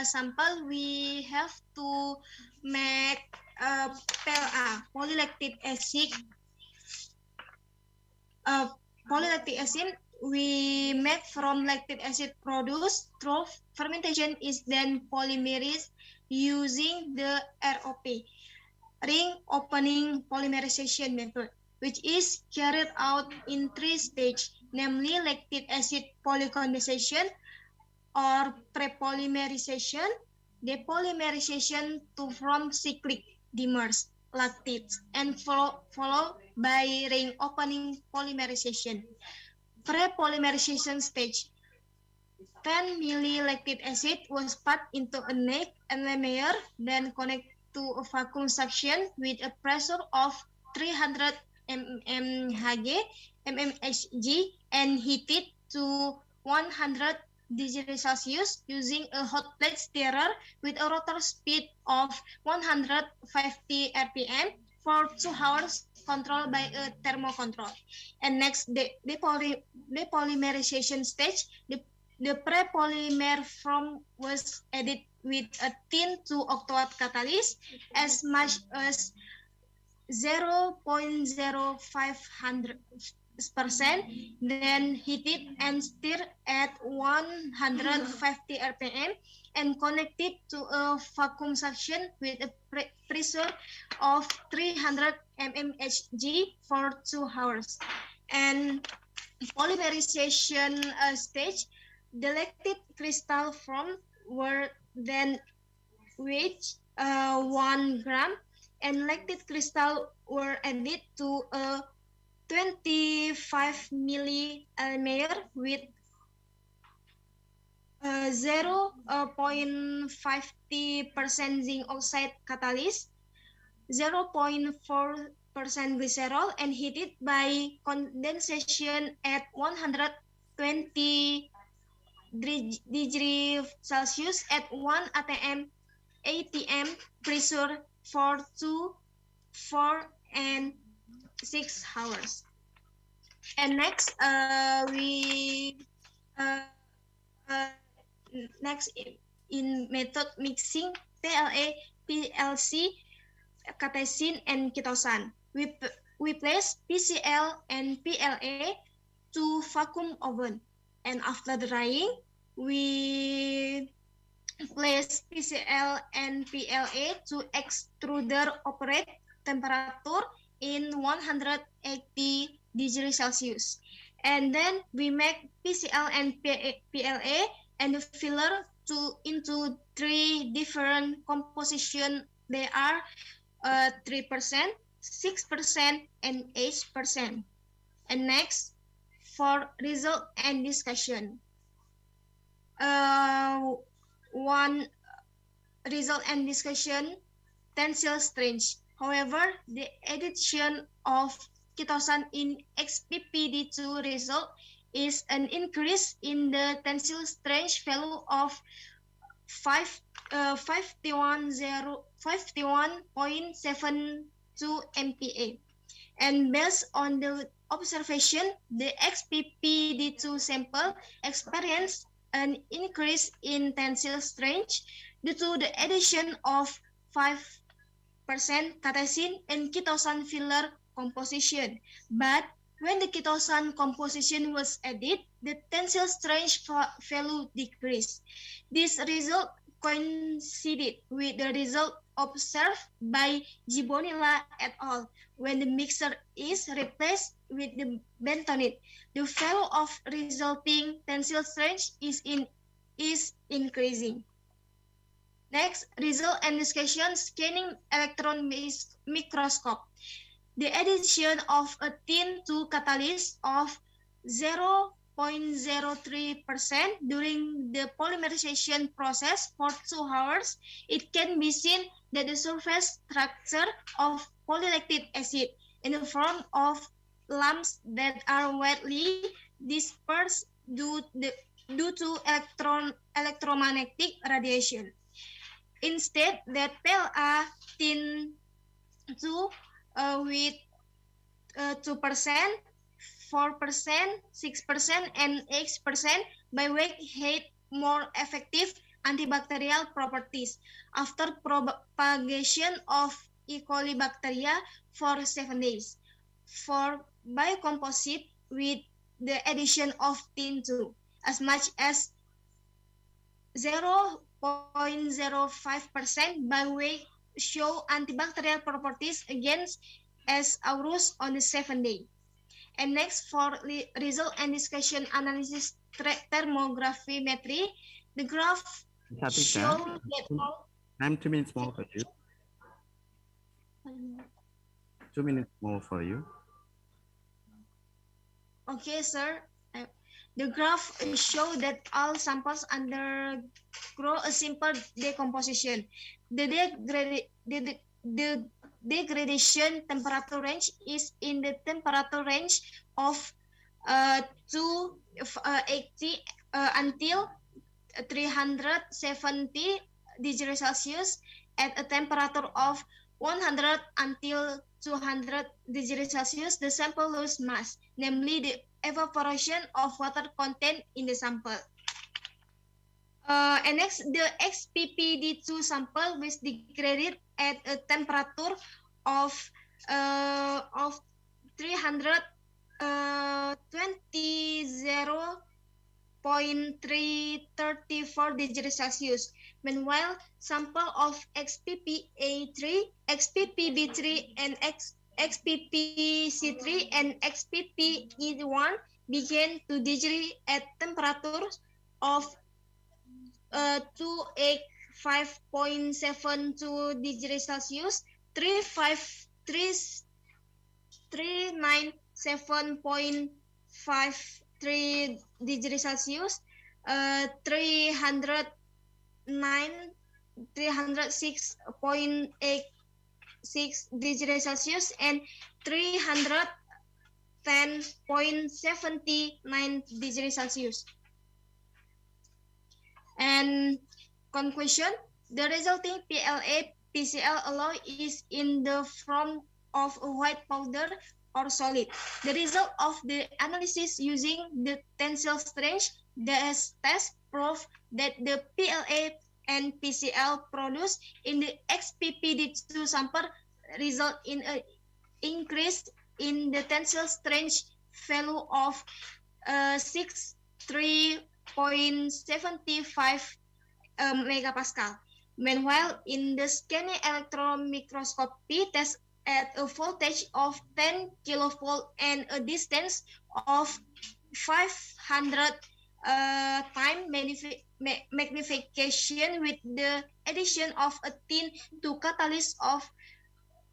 sample, we have to make PLA, polylactic acid. Polylactic acid we make from lactic acid produced through fermentation is then polymerized using the ROP, ring opening polymerization method, which is carried out in 3 stages, namely lactic acid polycondensation or prepolymerization, depolymerization to form cyclic dimers, lactates, and followed by ring opening polymerization. Pre-polymerization stage, 10 milli lactic acid was put into a neck and layer, then connected to a vacuum suction with a pressure of 300 mmHg and heated to 100 degrees Celsius using a hot plate stirrer with a rotor speed of 150 rpm for 2 hours, controlled by a thermocontrol. And next, the depolymerization stage, the pre-polymer film was added with a tin to octoat catalyst as much as 0.05%, then heated and stirred at 150 rpm and connected to a vacuum suction with a pressure of 300 mmHg for 2 hours. And polymerization stage, the lactic crystal form were then weighed 1 gram, and lactic crystal were added to a 25 milli layer with 0.50% zinc oxide catalyst, 0.4% glycerol, and heated by condensation at 120 degrees Celsius at 1 atm pressure for 2, 4, and 6 hours. And next, next in method mixing PLA, PLC, catechin, and chitosan. We place PCl and PLA to vacuum oven, and after drying, we place PCl and PLA to extruder operate temperature in 180 degrees Celsius. And then we make PCl and PLA and the filler into 3 different compositions. They are 3%, 6%, and 8%. And next, for result and discussion. One result and discussion, tensile strength. However, the addition of chitosan in XPPD2 result is an increase in the tensile strength value of 5 51.72 MPa. And based on the observation, the XPPD2 sample experienced an increase in tensile strength due to the addition of 5% catechin and ketosane filler composition. But when the ketosane composition was added, the tensile strength value decreased. This result coincided with the result observed by Gibonilla et al. When the mixture is replaced with the bentonite, the value of resulting tensile strength is increasing. Next, result and discussion scanning electron microscope. The addition of a tin to catalyst of 0.03% during the polymerization process for 2 hours, it can be seen that the surface structure of polylactic acid in the form of lumps that are widely dispersed due to electromagnetic radiation. Instead, that PLA tin 2 with 2%, 4%, 6%, and 8% by weight had more effective antibacterial properties after propagation of E. coli bacteria for 7 days. For biocomposite with the addition of tin 2, as much as 0.05% by weight show antibacterial properties against S. aureus on the 7th day. And next, for result and discussion analysis thermographimetry, the graph show that all... I'm 2 minutes more for you. 2 minutes more for you. Okay, sir. The graph show that all samples undergo a simple decomposition. The degradation temperature range is in the temperature range of 280 until 370 degrees Celsius at a temperature of 100 until 200 degrees Celsius. The sample lose mass, namely the evaporation of water content in the sample. And next, the XPPD2 sample was degraded at a temperature of 320.334 degrees Celsius. Meanwhile, sample of XPPA3, XPPB3, and XPPC3 and XPPE1 began to degrade at temperatures of 285.72 degrees Celsius, 397.53 degrees Celsius, 306.86 degrees Celsius, and 310.79 degrees Celsius. And conclusion, the resulting PLA PCl alloy is in the form of a white powder or solid. The result of the analysis using the tensile strength test prove that the PLA and PCl produced in the XPPD2 sample result in an increase in the tensile strength value of 63.75 megapascal. Meanwhile, in the scanning electron microscopy test at a voltage of 10 kilovolt and a distance of 500 time magnification with the addition of a tin to catalyst of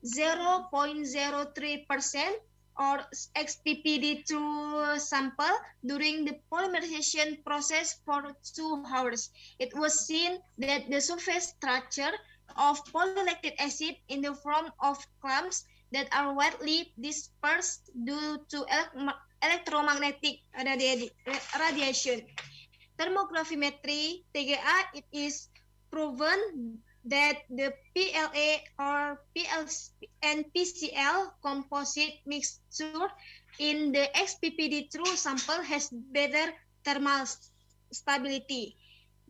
0.03% or XPPD2 sample during the polymerization process for 2 hours. It was seen that the surface structure of polylactic acid in the form of clumps that are widely dispersed due to electromagnetic radiation. Thermographimetry, TGA, it is proven that the PLA or PLC and PCl composite mixture in the XPPD true sample has better thermal stability.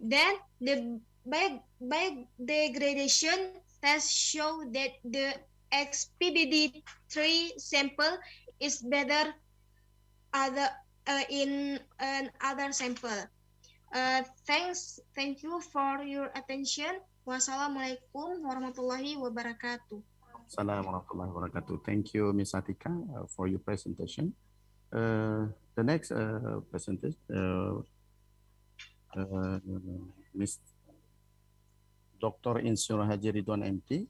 Then the biodegradation tests show that the XPPD3 sample is better in another sample. Thank you for your attention. Wassalamualaikum warahmatullahi wabarakatuh. Assalamualaikum warahmatullahi wabarakatuh. Thank you, Ms. Atika, for your presentation. The next presentation, Ms. Dr. Insur Haji Ridwan MT.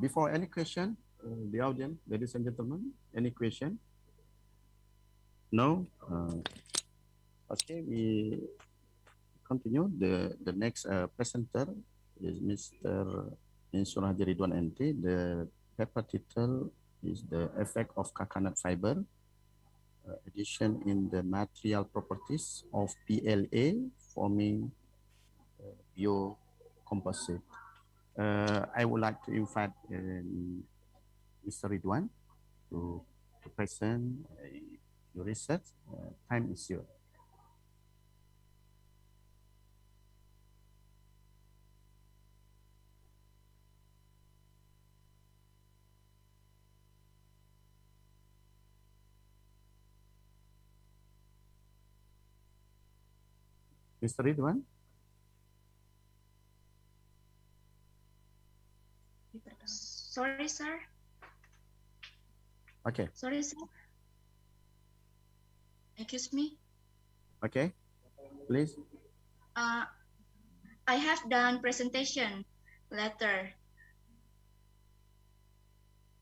Before any question, the audience, ladies and gentlemen, any question? No? Okay, we continue. The next presenter is Mr. Insur Haji Ridwan MT. The paper title is The Effect of Coconut Fiber, addition in the material properties of PLA forming biocomposite. I would like to invite Mr. Ridwan to present your research. Time is yours. Mr. Ridwan? Sorry, sir. Okay. Sorry, sir. Excuse me. Okay, please. I have done presentation later.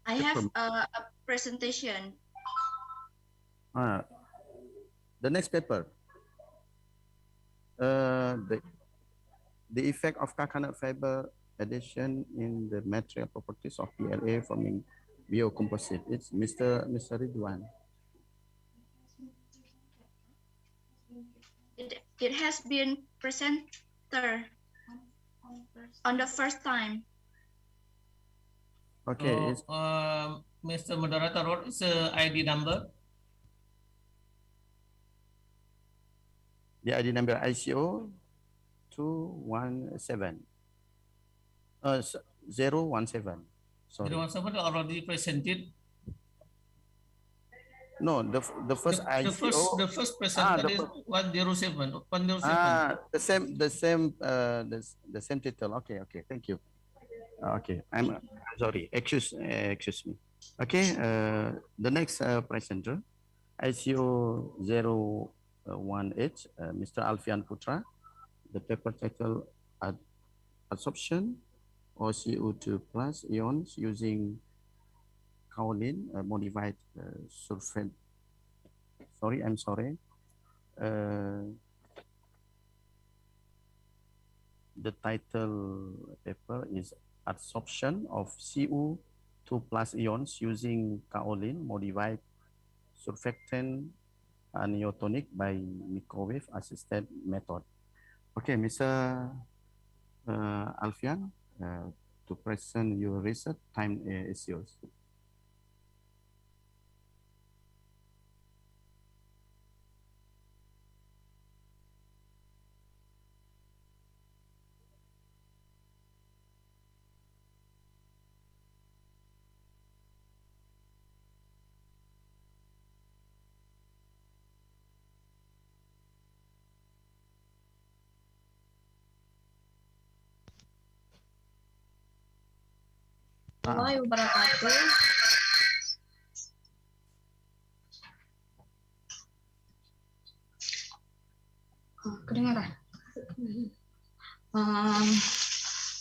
I have a presentation. The next paper. The effect of coconut fiber addition in the material properties of PLA forming biocomposite. It's Mr. Ridwan. It has been presented on the first time. Okay. Mr. Moderator, what is the ID number? The ID number ICO 217. 017. Sorry. 017 already presented. No, the first ICO. The first presented is 107. 107. The same title. Okay. Thank you. Okay, I'm sorry. Excuse me. Okay. The next presenter, ICO 018, Mr. Alfian Putra. The paper title Absorption or CO2 plus ions using kaolin modified surfactant. I'm sorry. The title paper is Absorption of CO2 plus ions using kaolin modified surfactant anionic by microwave assisted method. Okay, Mr. Alfian, to present your research, time is yours. Warahmatullahi wabarakatuh. Kedengaran?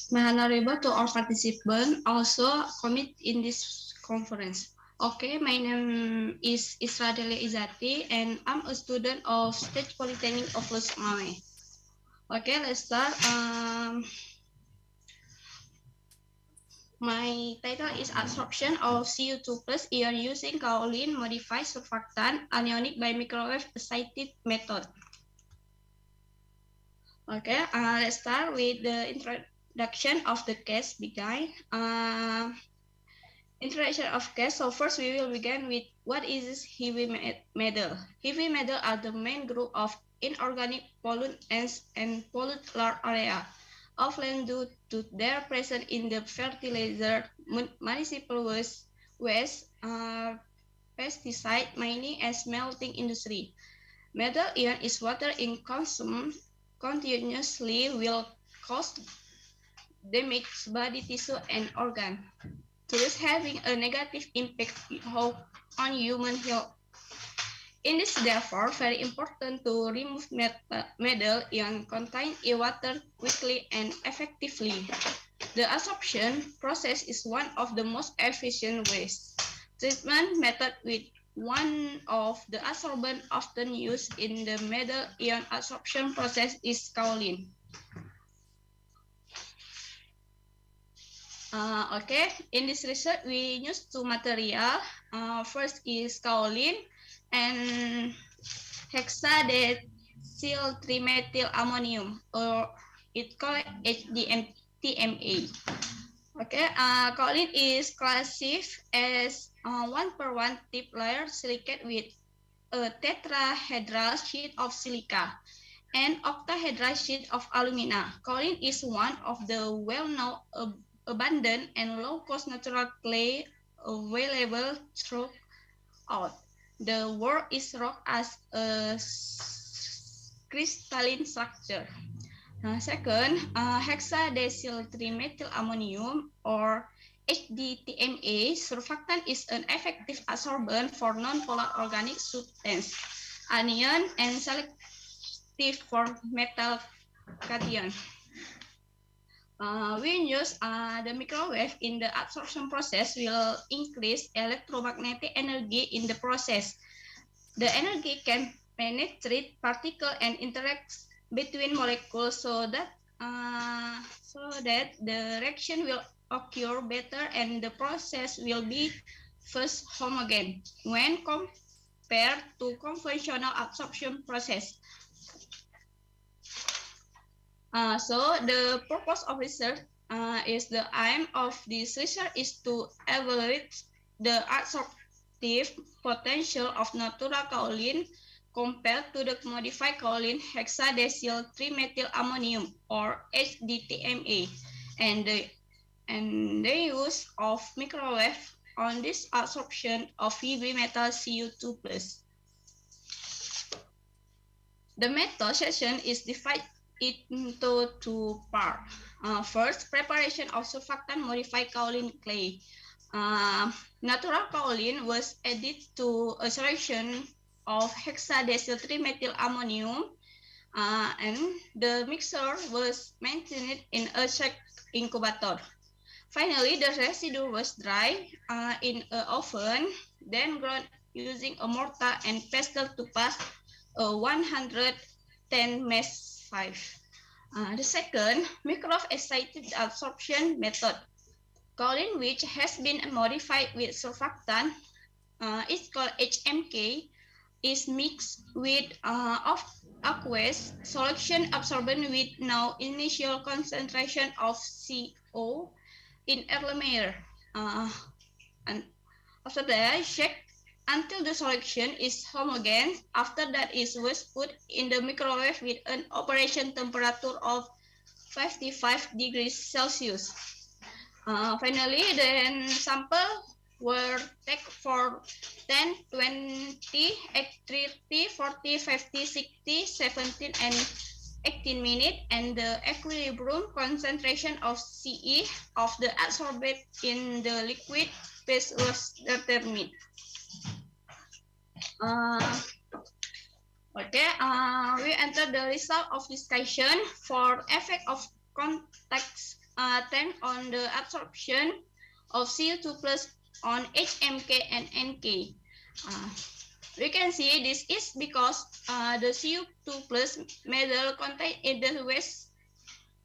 My honorable to all participants also commit in this conference. Okay, my name is Isra Dele Izati and I'm a student of State Polytechnic of Lusmame. Okay, let's start. My title is Absorption of CO2 plus air using kaolin modified surfactant anionic by microwave assisted method. Okay, let's start with the introduction of the case begin. Introduction of case. So first we will begin with what is heavy metal. Heavy metal are the main group of inorganic pollutants and pollute large area, often due to their presence in the fertilizer, municipal waste, pesticide, mining, and smelting industry. Metal ion is water in consumption continuously will cause damage to body tissue and organ, thus having a negative impact on human health. It is therefore very important to remove metal ion contained in water quickly and effectively. The absorption process is one of the most efficient ways. Treatment method with one of the adsorbent often used in the metal ion absorption process is kaolin. Okay, in this research we use two material. First is kaolin and hexadecyl trimethylammonium, or it called HDMA. Okay, kaolin is classified as 1:1 tip layer silicate with a tetrahedral sheet of silica and octahedral sheet of alumina. Kaolin is one of the well-known abundant and low-cost natural clay available throughout the world. Is rock as a crystalline structure. Second, hexadecyl trimethylammonium, or HDTMA surfactant, is an effective adsorbent for non-polar organic substance, anion, and selective for metal cation. We use the microwave in the absorption process will increase electromagnetic energy in the process. The energy can penetrate particles and interact between molecules so that the reaction will occur better and the process will be first homogeneous when compared to conventional absorption process. So the purpose of research is the aim of this research is to evaluate the absorptive potential of natural kaolin compared to the modified kaolin hexadecyl trimethylammonium, or HDTMA, and the use of microwave on this absorption of heavy metal Cu2+. The method section is divided into two parts. First, preparation of surfactant modified kaolin clay. Natural kaolin was added to a solution of hexadecyl trimethylammonium, and the mixture was maintained in a check incubator. Finally, the residue was dried in an oven, then ground using a mortar and pestle to pass a 110 mesh 5. The second, microwave-assisted absorption method. Kaolin, which has been modified with surfactant, is called HMK, is mixed with aqueous solution absorbent with no initial concentration of CO in early layer. And after that, shake until the solution is homogeneous. After that, it was put in the microwave with an operation temperature of 55 degrees Celsius. Finally, then sample were taken for 10, 20, 30, 40, 50, 60, 17, and 18 minutes, and the equilibrium concentration of Ce of the adsorbate in the liquid phase was determined. We enter the result of discussion for effect of contact tank on the absorption of CO2+ on HMK and NK. We can see this is because the CO2+ metal contained in the waste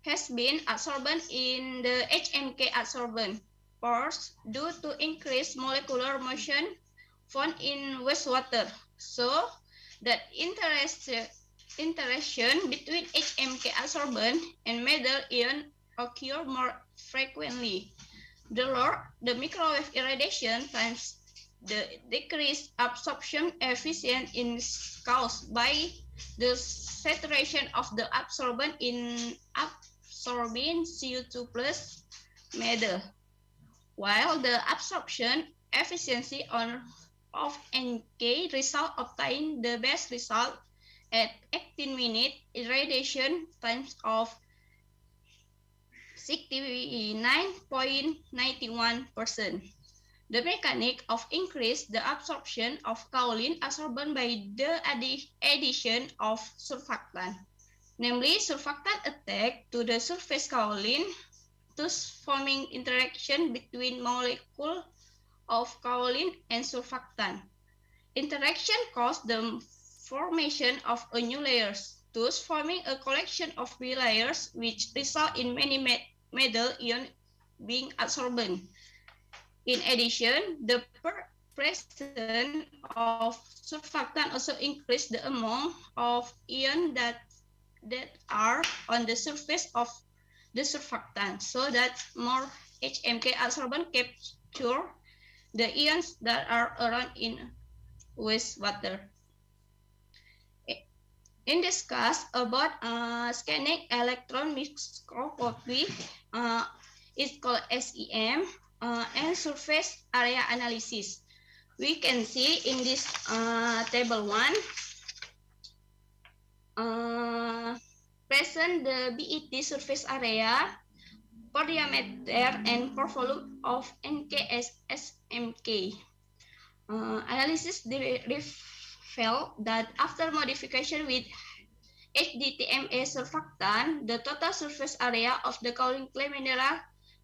has been absorbed in the HMK adsorbent pores due to increased molecular motion found in wastewater. So that interaction between HMK adsorbent and metal ion occur more frequently. The lower the microwave irradiation times the decreased absorption efficiency is caused by the saturation of the absorbent in absorbing CO2 plus metal, while the absorption efficiency of NK result obtain the best result at 18-minute irradiation times of 69.91%. The mechanic of increase the absorption of kaolin adsorbent by the addition of surfactant. Namely, surfactant attack to the surface kaolin, thus forming interaction between molecule of kaolin and surfactant. Interaction cause the formation of a new layers, thus forming a collection of layers which result in many metal ion being absorbent. In addition, the presence of surfactant also increase the amount of ion that are on the surface of the surfactant, so that more HMK adsorbent capture the ions that are around in wastewater. In discuss about scanning electron microscopy, it's called SEM, and surface area analysis. We can see in this table 1, present the BET surface area, per diameter, and per volume of NKSMK. Analysis revealed that after modification with HDTMA surfactant, the total surface area of the kaolin clay mineral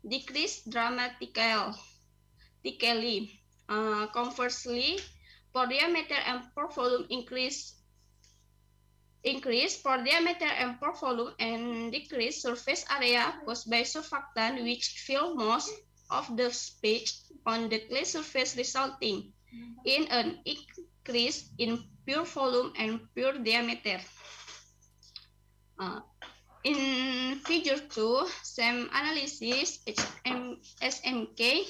decreased dramatically. Conversely, per diameter and per volume increase per diameter and per volume and decrease surface area caused by surfactant, which fill most of the space on the clay surface, resulting in an increase in pure volume and pure diameter. In figure 2, same analysis SMK,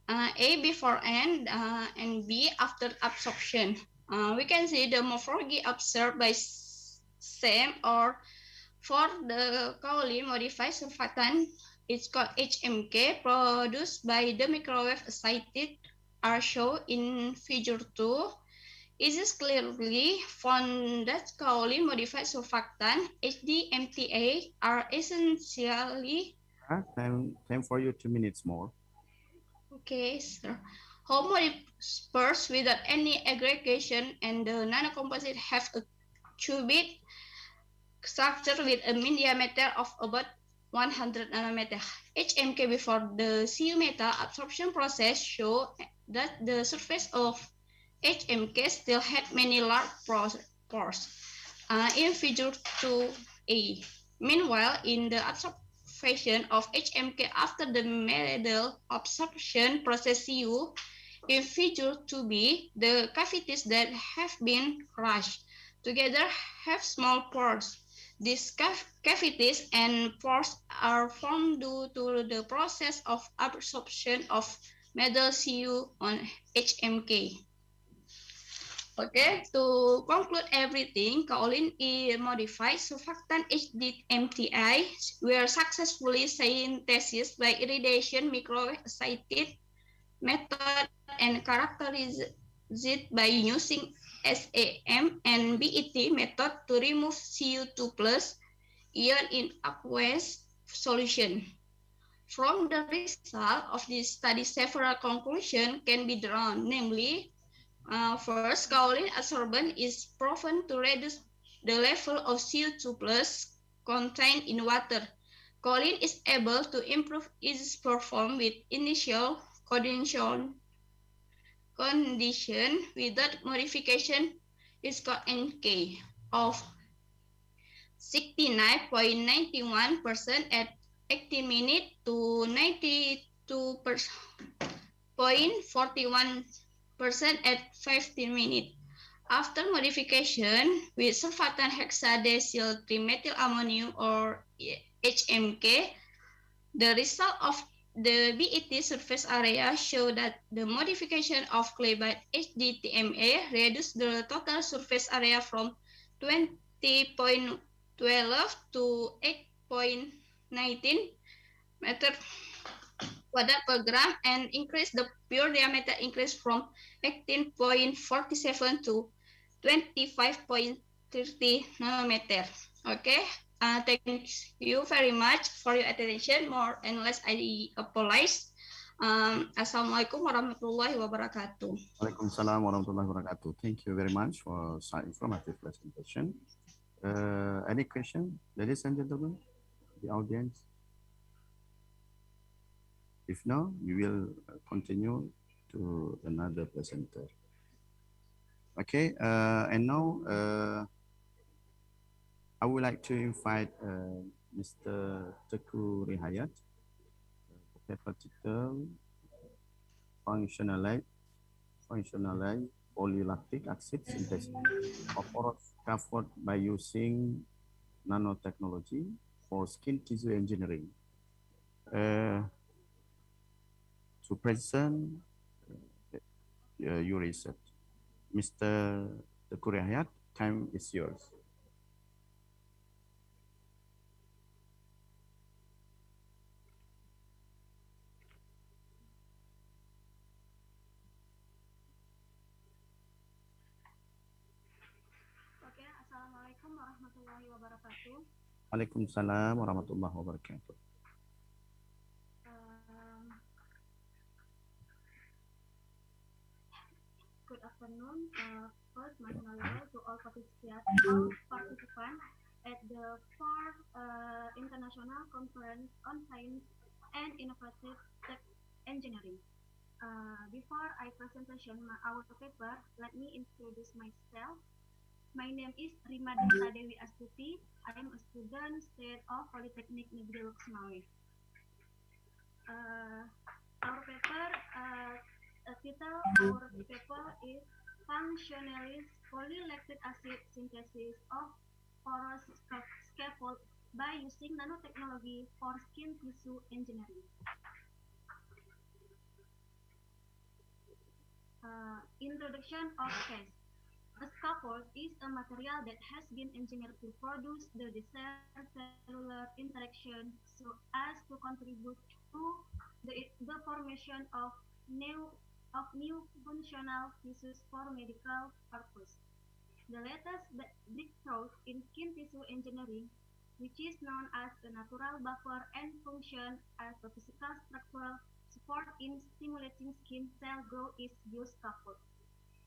A before and B after absorption. We can see the morphology observed by SEM or for the kaolin modified surfactant. It's called HMK, produced by the microwave excited, are shown in figure 2. It is clearly found that kaolin modified surfactant HDMTA are essentially Time for you 2 minutes more. okay, sir. Homodispersed without any aggregation, and the nanocomposite have a cubic structure with a mean diameter of about 100 nanometer. HMK before the CU metal absorption process show that the surface of HMK still had many large pores in figure 2A. Meanwhile, in the absorption of HMK after the metal absorption process CU, in figure 2B, the cavities that have been crushed together have small pores. These cavities and pores are formed due to the process of absorption of metal CU on HMK. Okay, to conclude everything, kaolin modified surfactant HDMTI were successfully synthesized by irradiation microwave excited method and characterized by using SEM and BET method to remove CO2 plus ion in aqueous solution. From the result of this study, several conclusions can be drawn, namely, first, kaolin adsorbent is proven to reduce the level of CO2 plus contained in water. Kaolin is able to improve its performance with initial condition without modification is called NK of 69.91% at 18 minutes to 92.41% at 15 minutes. After modification with surfactant hexadecyl trimethylammonium or HMK, the result of the BET surface area show that the modification of clay by HDTMA reduced the total surface area from 20.12 to 8.19 meter quadrat per gram and increase the pure diameter increase from 18.47 to 25.30 nanometer. Okay. Thank you very much for your attention. More and less I apologize. Assalamualaikum warahmatullahi wabarakatuh. Waalaikumsalam warahmatullahi wabarakatuh. Thank you very much for such informative presentation. Any question, ladies and gentlemen, the audience? If no, we will continue to another presenter. Okay, and now I would like to invite Mr. Teku Rihayat, particle functionalized polylactic acid synthesis of porous scaffold by using nanotechnology for skin tissue engineering. To present your research, Mr. Teku Rihayat, time is yours. Assalamualaikum warahmatullahi wabarakatuh. Waalaikumsalam warahmatullahi wabarakatuh. Good afternoon. First, my knowledge to all participants at the 4th International Conference on Science and Innovative Tech Engineering. Before I presentation our paper, let me introduce myself. My name is Rima Dita Dewi Astuti. I am a student state of Polytechnic Negeri Lok Sumawe. Our paper title our paper is Functionalist Polylactic Acid Synthesis of Porous Scaffold by using nanotechnology for skin tissue engineering. Introduction of case. A scaffold is a material that has been engineered to produce the desired cellular interaction so as to contribute to the formation of new functional tissues for medical purpose. The latest breakthrough in skin tissue engineering, which is known as the natural buffer and function as a physical structural support in stimulating skin cell growth, is bioscaffold.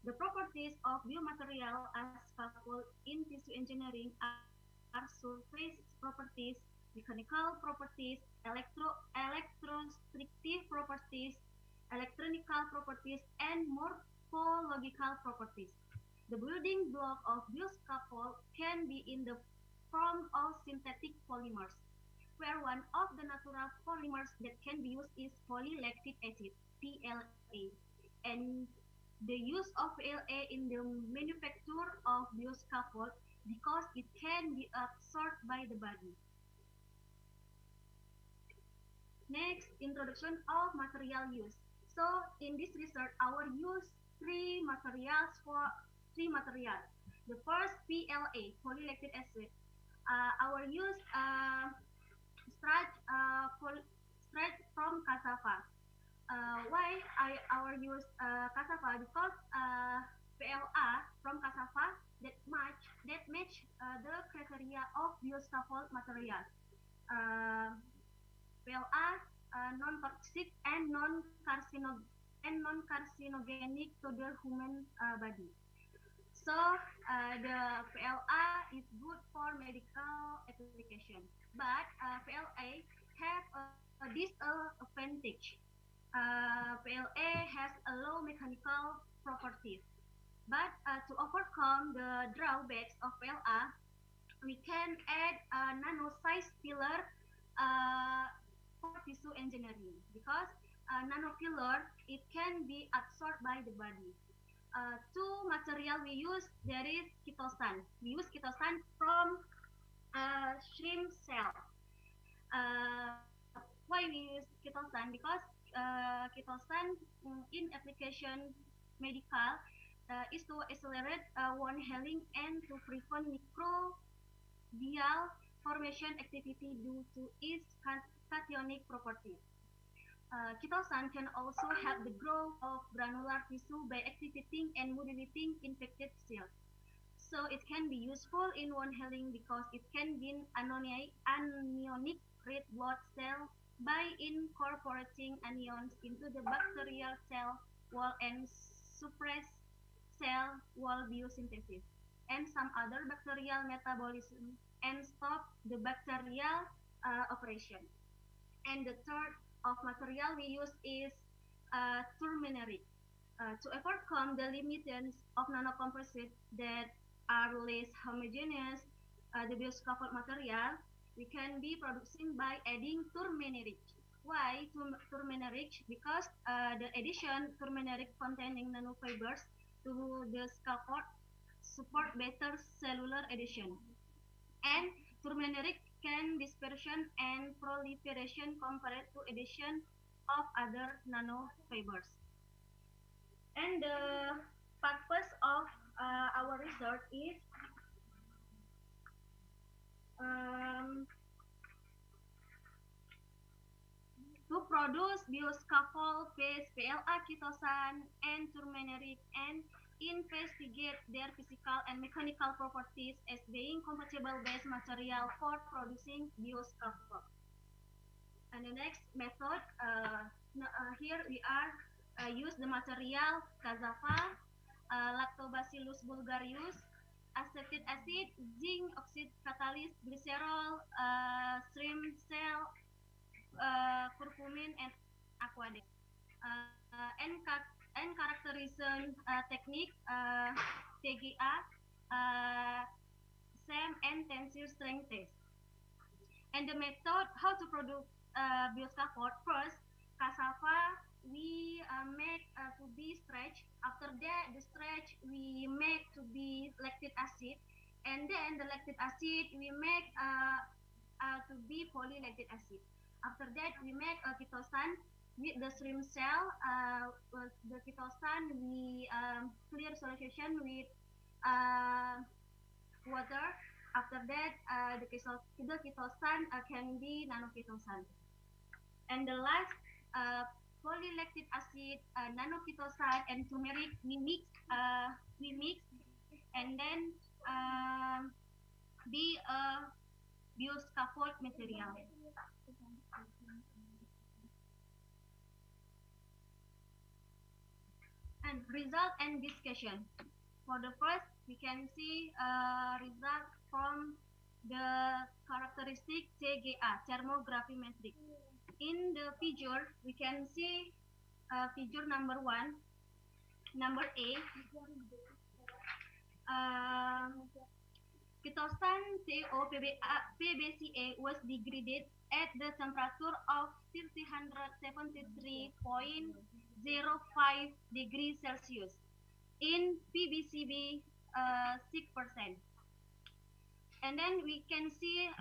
The properties of biomaterial as scaffold in tissue engineering are surface properties, mechanical properties, electrostrictive properties, electronical properties, and morphological properties. The building block of bioscaffold can be in the form of synthetic polymers, where one of the natural polymers that can be used is polylactic acid, PLA, and the use of PLA in the manufacture of bioscaffold because it can be absorbed by the body. Next, introduction of material use. So in this research, our use three materials. The first, PLA, polylactic acid. Our use starch from cassava. Why our use cassava? Because PLA from cassava that match the criteria of bioscaffold material. PLA non-toxic and non-carcinogenic to the human body. So the PLA is good for medical application, but PLA have a disadvantage. PLA has a low mechanical properties, but to overcome the drawbacks of PLA, we can add a nano-sized filler for tissue engineering because nanofiller it can be absorbed by the body. two material we use, there is chitosan. We use chitosan from shrimp cell. Why we use chitosan? Because chitosan in application medical is to accelerate wound healing and to prevent microbial formation activity due to its cationic properties. Chitosan can also help the growth of granular tissue by activating and modulating infected cells. So it can be useful in wound healing because it can gain anionic red blood cell by incorporating anions into the bacterial cell wall and suppress cell wall biosynthesis and some other bacterial metabolism and stop the bacterial operation. And the third of material we use is turmeric. To overcome the limitations of nanocomposite that are less homogeneous, the bioscaffold material, we can be producing by adding turmeric. Why turmeric? Because the addition turmeric containing nanofibers to the scaffold support better cellular adhesion. And turmeric can dispersion and proliferation compared to addition of other nanofibers. And the purpose of our research is um, to produce bioscaffold-based PLA chitosan and turmeric and investigate their physical and mechanical properties as being compatible base material for producing bioscaffold. And the next method, here we are use the material cassava, Lactobacillus bulgarius, acetic acid, zinc oxide catalyst, glycerol, shrimp cell, curcumin, and aquadex. And characterization technique, TGA, SEM, and tensile strength test. And the method how to produce bioscaffold. First, cassava we make to be stretched. After that, the stretch we make to be lactic acid, and then the lactic acid we make to be polylactic acid. After that, we make a chitosan with the shrimp cell. The chitosan we clear solution with water. After that, the chitosan can be nanokitosan. And the last, polylactic acid, nanokitosan, and turmeric we mix, and then be a bioscaffold material. And result and discussion. For the first, we can see result from the characteristic CGA, thermogravimetric. In the figure, we can see figure number 1, number A. Chitosan CO PBCA was degraded at the temperature of 1373.05 degrees Celsius. In PBCB, 6%. And then we can see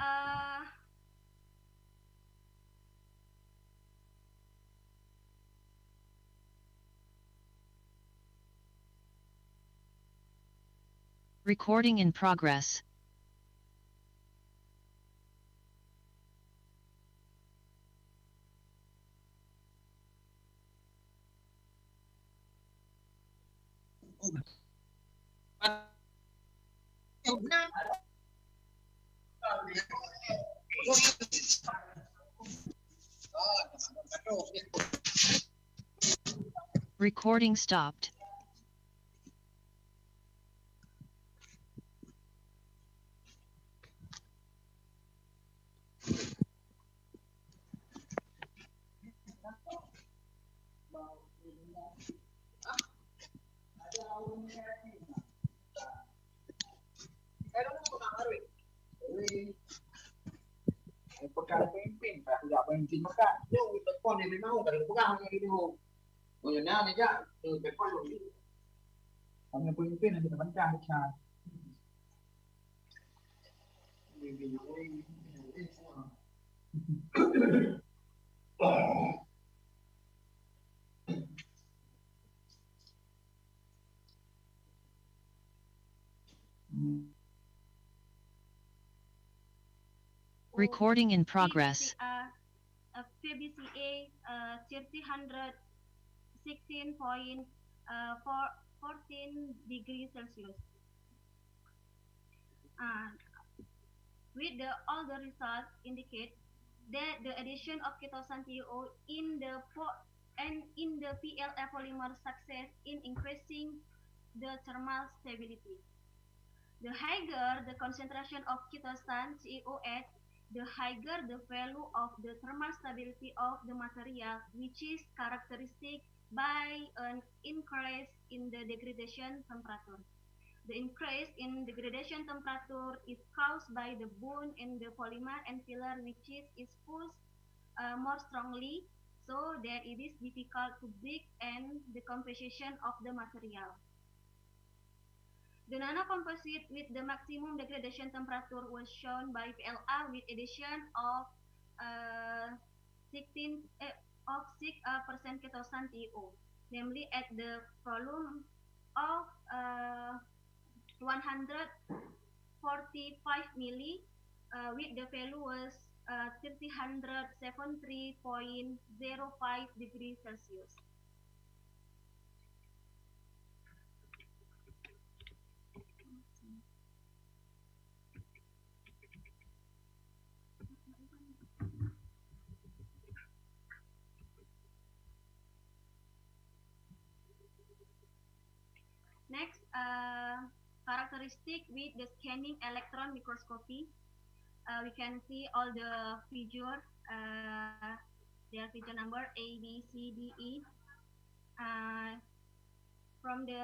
Recording in progress. Recording stopped. Perkara pimpin, aku tak pimpin maka, yo telepon dia memang kalau pegang ni dia. Oh ya, ni aja, telepon lu. Kami yang pemimpin yang kita pecah-pecah. Recording in progress. PBCA 316.14 degrees Celsius. With all the results indicate that the addition of ketosan TO in the PLA polymer success in increasing the thermal stability. The higher the concentration of ketosan COH, the higher the value of the thermal stability of the material, which is characteristic by an increase in the degradation temperature. The increase in degradation temperature is caused by the bond in the polymer and filler, which is pushed more strongly, so that it is difficult to break and the composition of the material. The nanocomposite with the maximum degradation temperature was shown by PLA with addition of 6% ketosan TO, namely at the volume of 145 milli, with the value was 373.05 degrees Celsius. Next, characteristic with the scanning electron microscopy. We can see all the figure, their figure number A, B, C, D, E. From the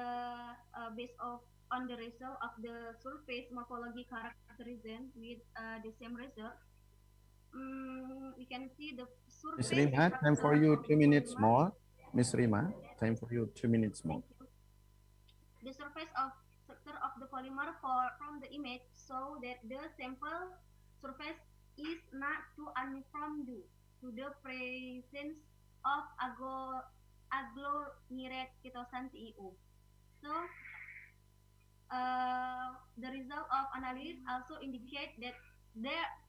based on the result of the surface morphology characterism with the same result, we can see the surface. Ms. Rima, time for you 2 minutes more. Ms. Rima, time for you 2 minutes more. The surface of sector of the polymer from the image show that the sample surface is not too uniform due to the presence of agglomerate ketosan TiO. So, the result of analysis also indicate that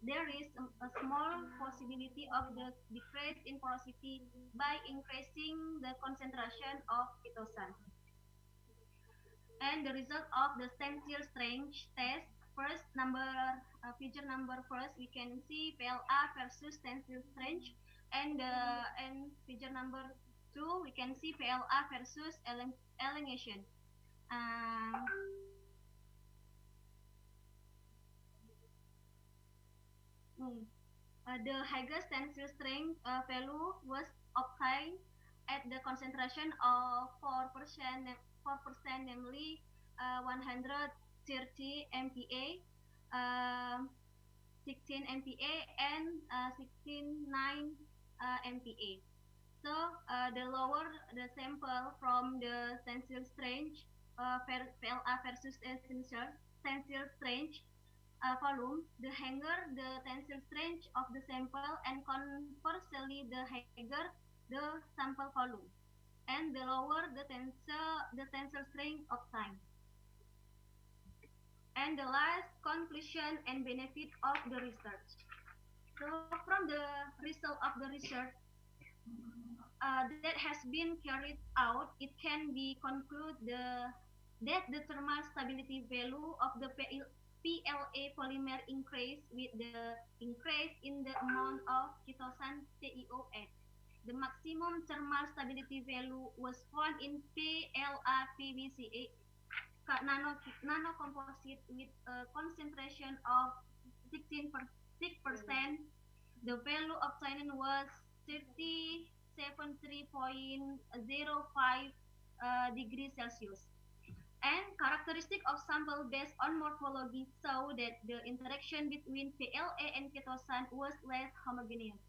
there is a small possibility of the decrease in porosity by increasing the concentration of ketosan. And the result of the tensile strength test, first figure number first, we can see PLA versus tensile strength, and figure number 2, we can see PLA versus elongation. The highest tensile strength value was obtained at the concentration of 4%, namely 130 MPa, 16 MPa, and 16.9 MPa. So the lower the sample from the tensile strength, PLA versus tensile strength volume, the higher the tensile strength of the sample, and conversely the higher the sample volume, and the lower the tensile strength of time. And the last conclusion and benefit of the research. So from the result of the research that has been carried out, it can be concluded that the thermal stability value of the PLA polymer increase with the increase in the amount of ketosan TiO8. The maximum thermal stability value was found in PLA PBCA nanocomposite with a concentration of 6%. The value obtained was 373.05 degrees Celsius. And characteristic of sample based on morphology show that the interaction between PLA and ketosan was less homogeneous.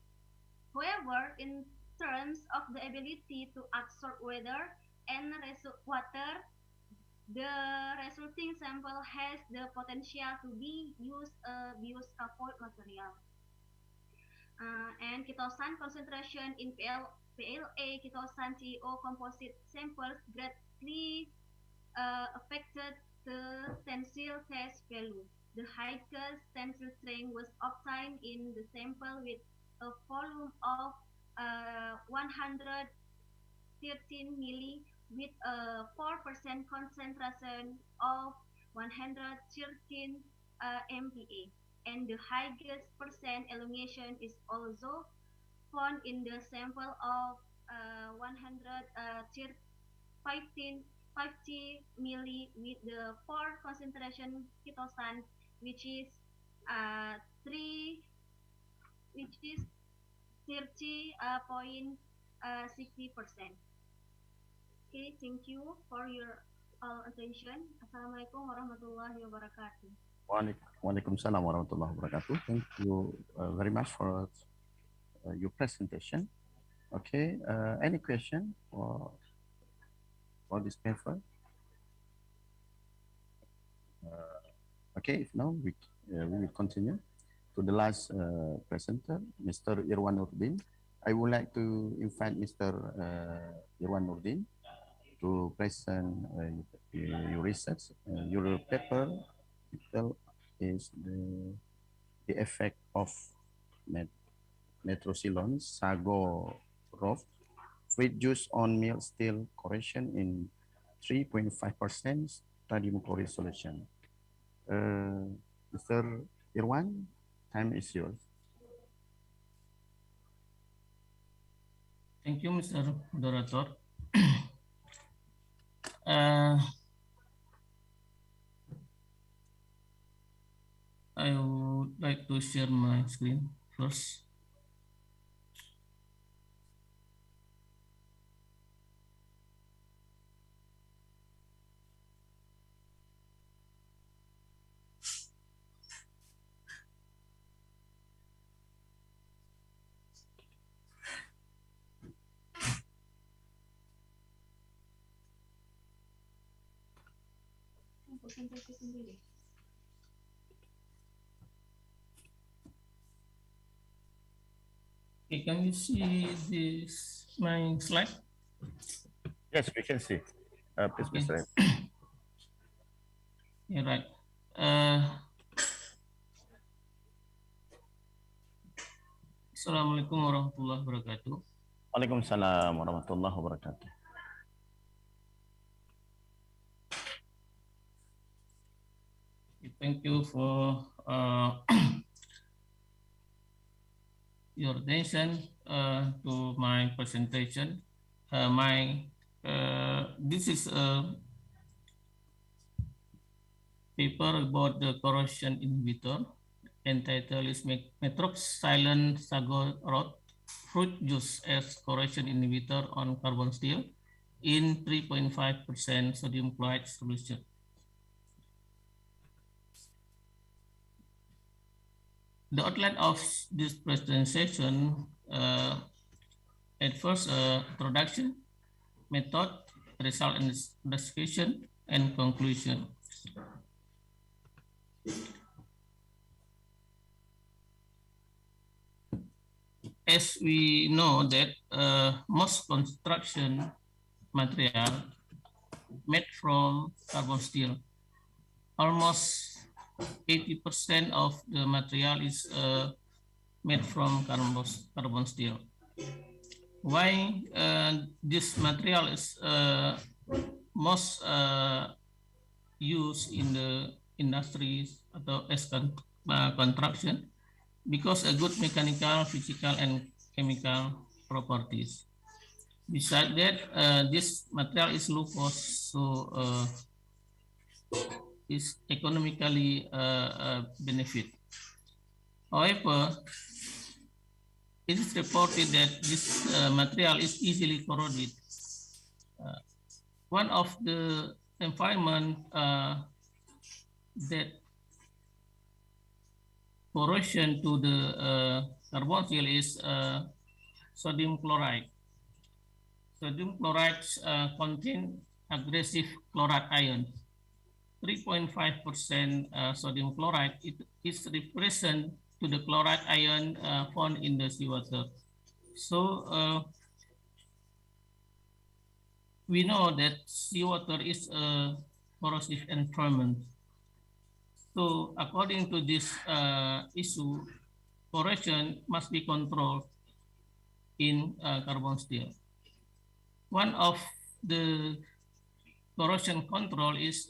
However, in terms of the ability to absorb water and water, The resulting sample has the potential to be used bioscaffold material. And ketosane concentration in PLA ketosane CEO composite samples greatly affected the tensile test value. The highest tensile strength was obtained in the sample with a volume of 113 milli with a 4% concentration of 113 MPa. And the highest percent elongation is also found in the sample of 50 milli with the 4 concentration ketosane, which is 30.60%. Okay, thank you for your attention. Assalamualaikum warahmatullahi wabarakatuh. Waalaikumsalam warahmatullahi wabarakatuh. Thank you very much for your presentation. Okay, any question for this paper? Okay, if no, we will continue to the last presenter, Mr. Irwan Nurdin. I would like to invite Mr. Irwan Nurdin to present your research. Your paper is the effect of metroxylon sago-rov fruit juice on milk still correction in 3.5% sodium chloride solution. Mr. Irwan, time is yours. Thank you, Mr. Moderator. I would like to share my screen first. Okay, can you see this my slide? Yes, we can see. Please, Okay. Mr. Yeah, right. Assalamualaikum warahmatullahi wabarakatuh. Waalaikumsalam warahmatullahi wabarakatuh. Thank you for your attention to my presentation. This is a paper about the corrosion inhibitor entitled is metroxylon sago-rov fruit juice as corrosion inhibitor on carbon steel in 3.5% sodium chloride solution. The outline of this presentation at first introduction, method, result investigation, and conclusion. As we know that most construction material made from carbon steel, almost 80% of the material is made from carbon steel. Why this material is most used in the industries atau as construction? Because a good mechanical, physical, and chemical properties. Besides that, this material is low cost, so is economically benefit. However, it is reported that this material is easily corroded. One of the environment that corrosion to the carbon steel is sodium chloride. Sodium chloride contain aggressive chloride ion. 3.5% sodium chloride is represent to the chloride ion found in the seawater. So we know that seawater is a corrosive environment. So according to this issue, corrosion must be controlled in carbon steel. One of the corrosion control is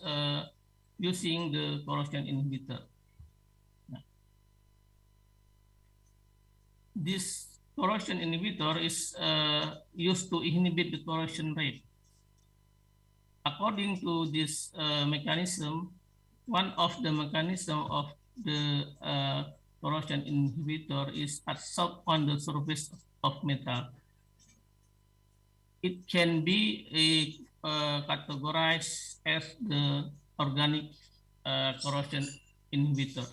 using the corrosion inhibitor. This corrosion inhibitor is used to inhibit the corrosion rate. According to this mechanism, one of the mechanism of the corrosion inhibitor is absorbed on the surface of metal. It can be categorized as the organic corrosion inhibitor.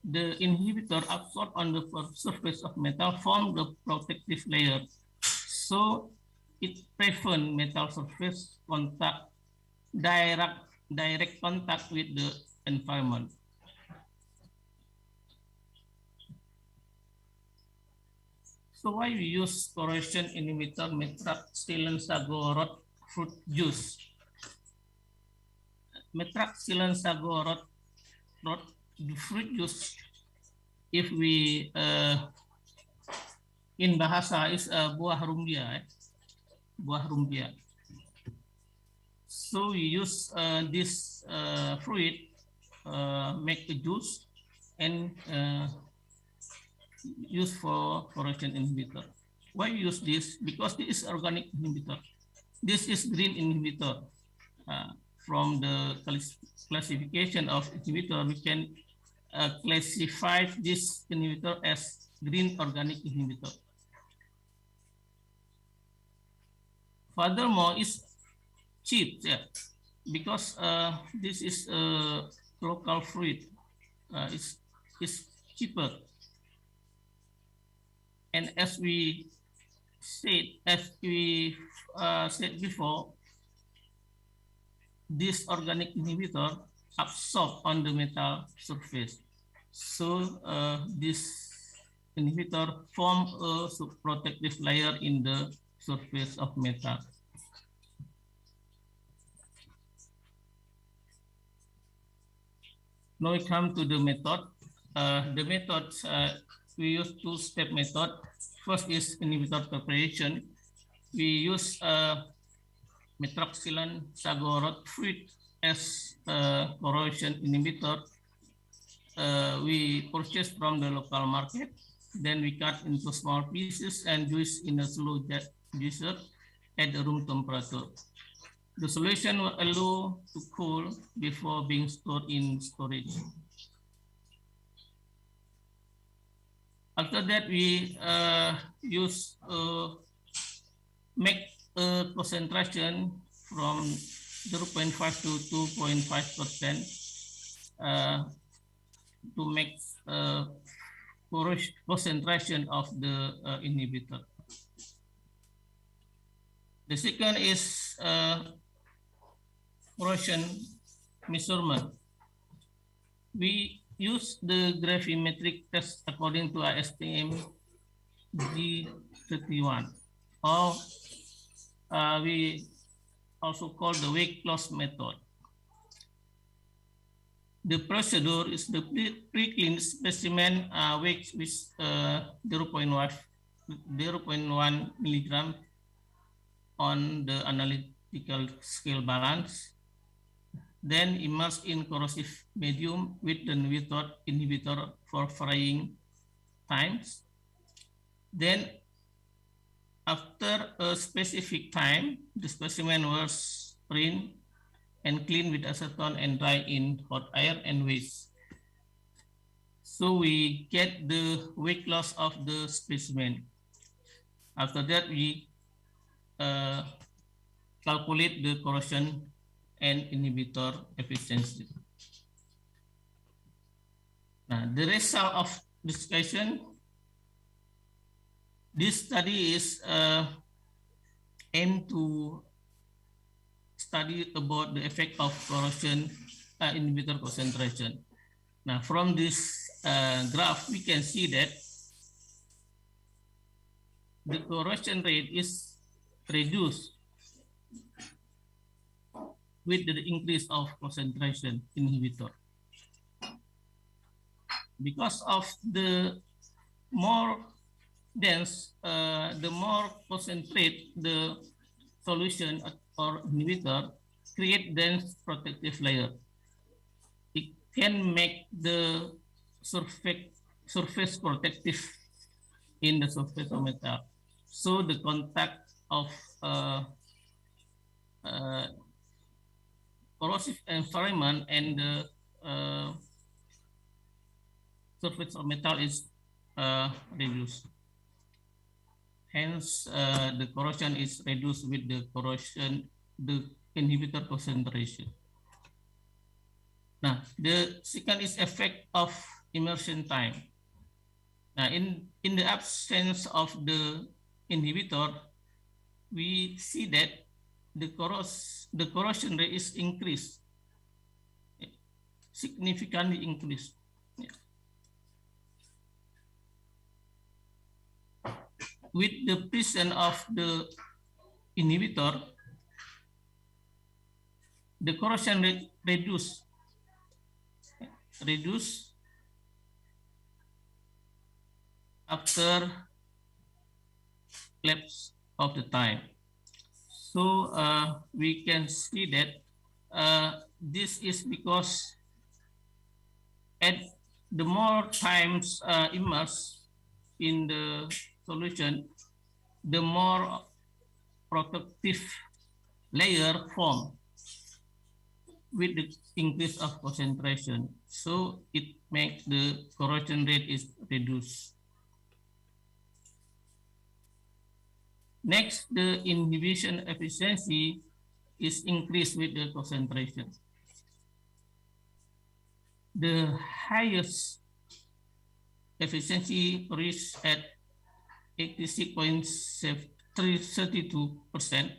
The inhibitor absorbed on the surface of metal form the protective layer. So it prevents metal surface contact, direct contact with the environment. So why we use corrosion inhibitor metraxylin sago rot fruit juice? Metraxylin sago rot fruit juice, if we in bahasa is buah rumbia, buah rumbia. So we use this fruit, make a juice and use for corrosion inhibitor. Why we use this? Because this is organic inhibitor. This is green inhibitor. From the classification of inhibitor, we can classify this inhibitor as green organic inhibitor. Furthermore, it's cheap, yeah, because this is a local fruit. It's cheaper. And as we said before, this organic inhibitor absorb on the metal surface. So this inhibitor form a protective layer in the surface of metal. Now we come to the method. The methods we use two-step method. First is inhibitor preparation. We use metraxylin sago rot fruit as corrosion inhibitor. We purchase from the local market. Then we cut into small pieces and juice in a slow juicer at room temperature. The solution will allow to cool before being stored in storage. After that, we make a concentration from 0.5 to 2.5% to make concentration of the inhibitor. The second is corrosion measurement. We use the gravimetric test according to ISTM G31, or we also call the weight loss method. The procedure is the pre-clean specimen weight with 0.1 milligram on the analytical scale balance. Then immerse in corrosive medium with the inhibitor for varying times. Then after a specific time, the specimen was rinsed and cleaned with acetone and dry in hot air and waste. So we get the weight loss of the specimen. After that, we calculate the corrosion and inhibitor efficiency. Now, the result of discussion, this study is aim to study about the effect of corrosion inhibitor concentration. Now, from this graph, we can see that the corrosion rate is reduced with the increase of concentration inhibitor. Because of the more dense, the more concentrate the solution or inhibitor, create dense protective layer. It can make the surface protective in the surface of metal. So the contact of corrosive environment and the surface of metal is reduced. Hence, the corrosion is reduced with the inhibitor concentration. Now, the second is effect of immersion time. Now, in the absence of the inhibitor, we see that the corrosion rate is increased, significantly increased. With the presence of the inhibitor, the corrosion rate reduce after lapse of the time. So we can see that this is because at the more times immersed in the solution, the more protective layer form with the increase of concentration. So it makes the corrosion rate is reduced. Next, the inhibition efficiency is increased with the concentration. The highest efficiency reached at 86.32%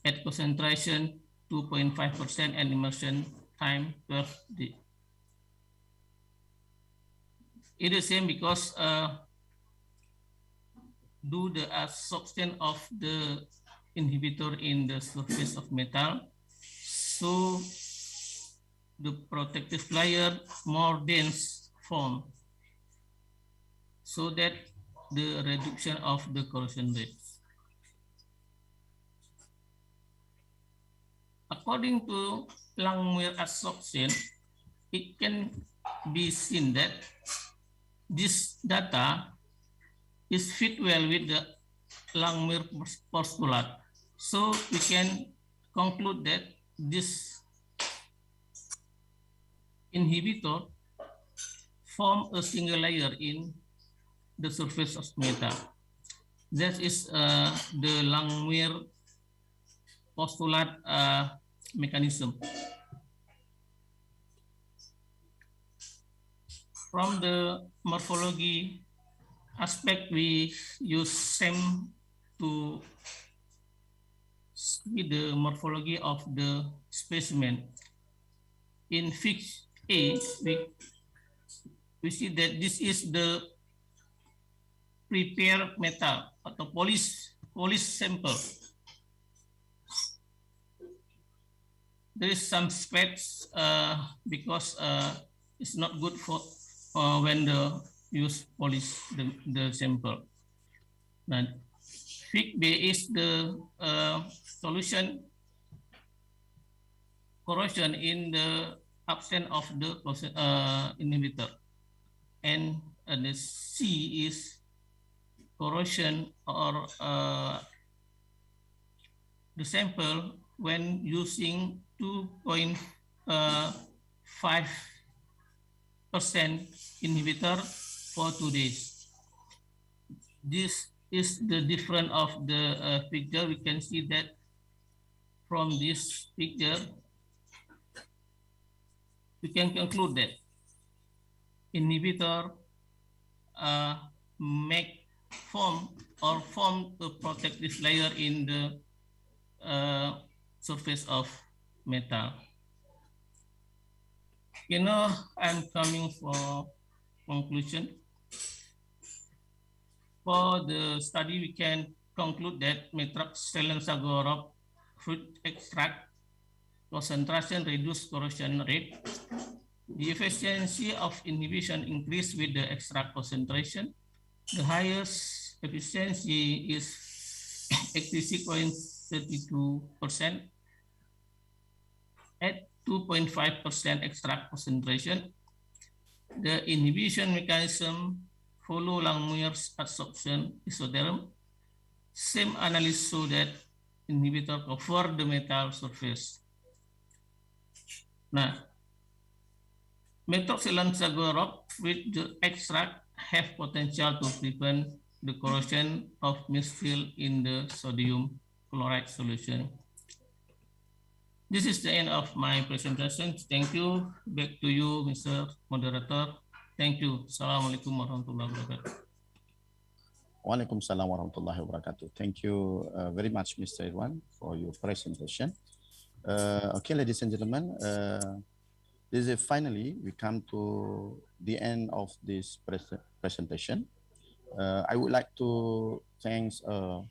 at concentration 2.5% and immersion time 12 days. It is same because due the absorption of the inhibitor in the surface of metal, so the protective layer more dense form, so that the reduction of the corrosion rate. According to Langmuir absorption, it can be seen that this data is fit well with the Langmuir postulate. So we can conclude that this inhibitor form a single layer in the surface of metal. That is the Langmuir postulate mechanism. From the morphology aspect, we use SEM to see the morphology of the specimen. In figure A, we see that this is the prepared metal atau polish sample. There is some scratch because it's not good for when the use polish the sample. Now, fig B is the solution corrosion in the absence of the inhibitor, and the C is corrosion or the sample when using 2.5% inhibitor for 2 days. This is the difference of the picture. We can see that from this picture, we can conclude that inhibitor make form or form a protective layer in the surface of metal. I'm coming for conclusion. For the study, we can conclude that metroxylene sago rock fruit extract concentration reduce corrosion rate. The efficiency of inhibition increased with the extract concentration. The highest efficiency is 86.32% at 2.5% extract concentration. The inhibition mechanism follow Langmuir's adsorption isotherm. Same analysis show that inhibitor cover the metal surface. Nah, metroxylene sago rock with the extract have potential to prevent the corrosion of misfill in the sodium chloride solution. This is the end of my presentation. Thank you. Back to you, Mr. Moderator. Thank you. Assalamualaikum warahmatullahi wabarakatuh. Waalaikumsalam warahmatullahi wabarakatuh. Thank you very much, Mr. Irwan, for your presentation. Okay, ladies and gentlemen, this is finally we come to the end of this presentation. I would like to thank all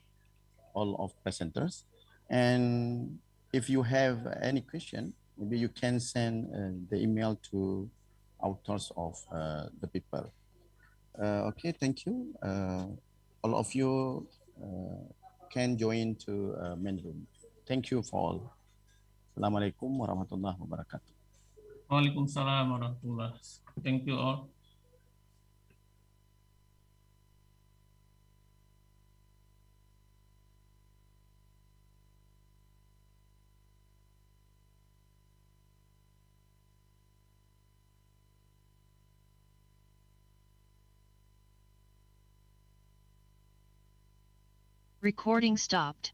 of presenters, and if you have any question, maybe you can send the email to authors of the paper. Okay, thank you. All of you can join to main room. Thank you for all. Assalamualaikum warahmatullahi wabarakatuh. Waalaikumsalam warahmatullahi. Thank you all. Recording stopped.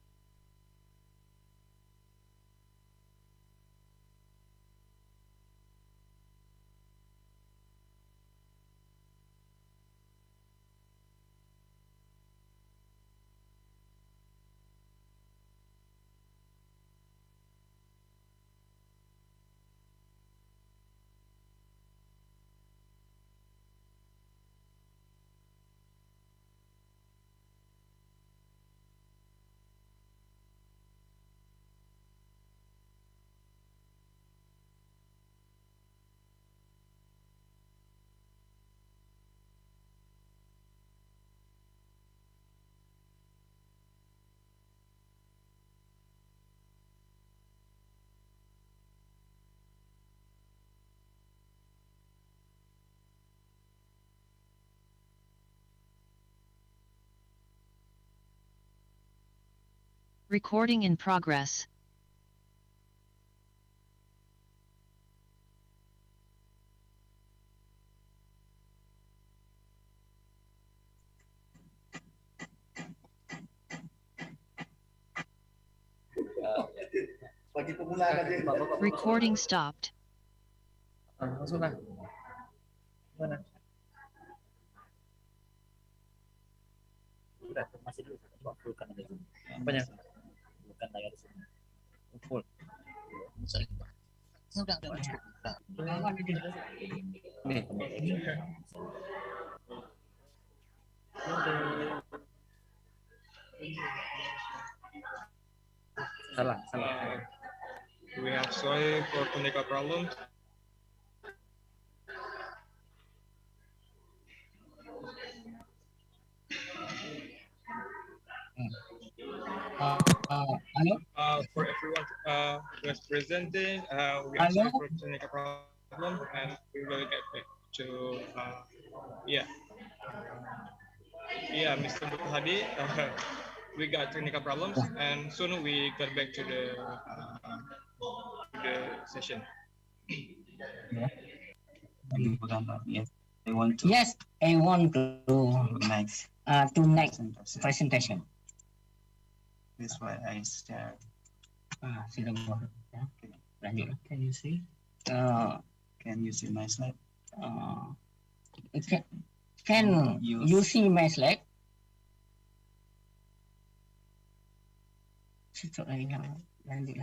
Recording in progress. Recording stopped. Masuklah. Mana? Sudah, masih dulu. Fullkan aja dulu. Apanya? Bukan layar sini. Full. Sudah. Nih. Salah. We have sorry for technical problems. Hello? For everyone who is presenting, we are sorry for technical problem, and we will get back to Mr. Hadi. We got technical problems, and soon we get back to the session. Yes, I want to next presentation. That's why I start. Can you see? Can you see my slide? Can you see my slide? Lanjut.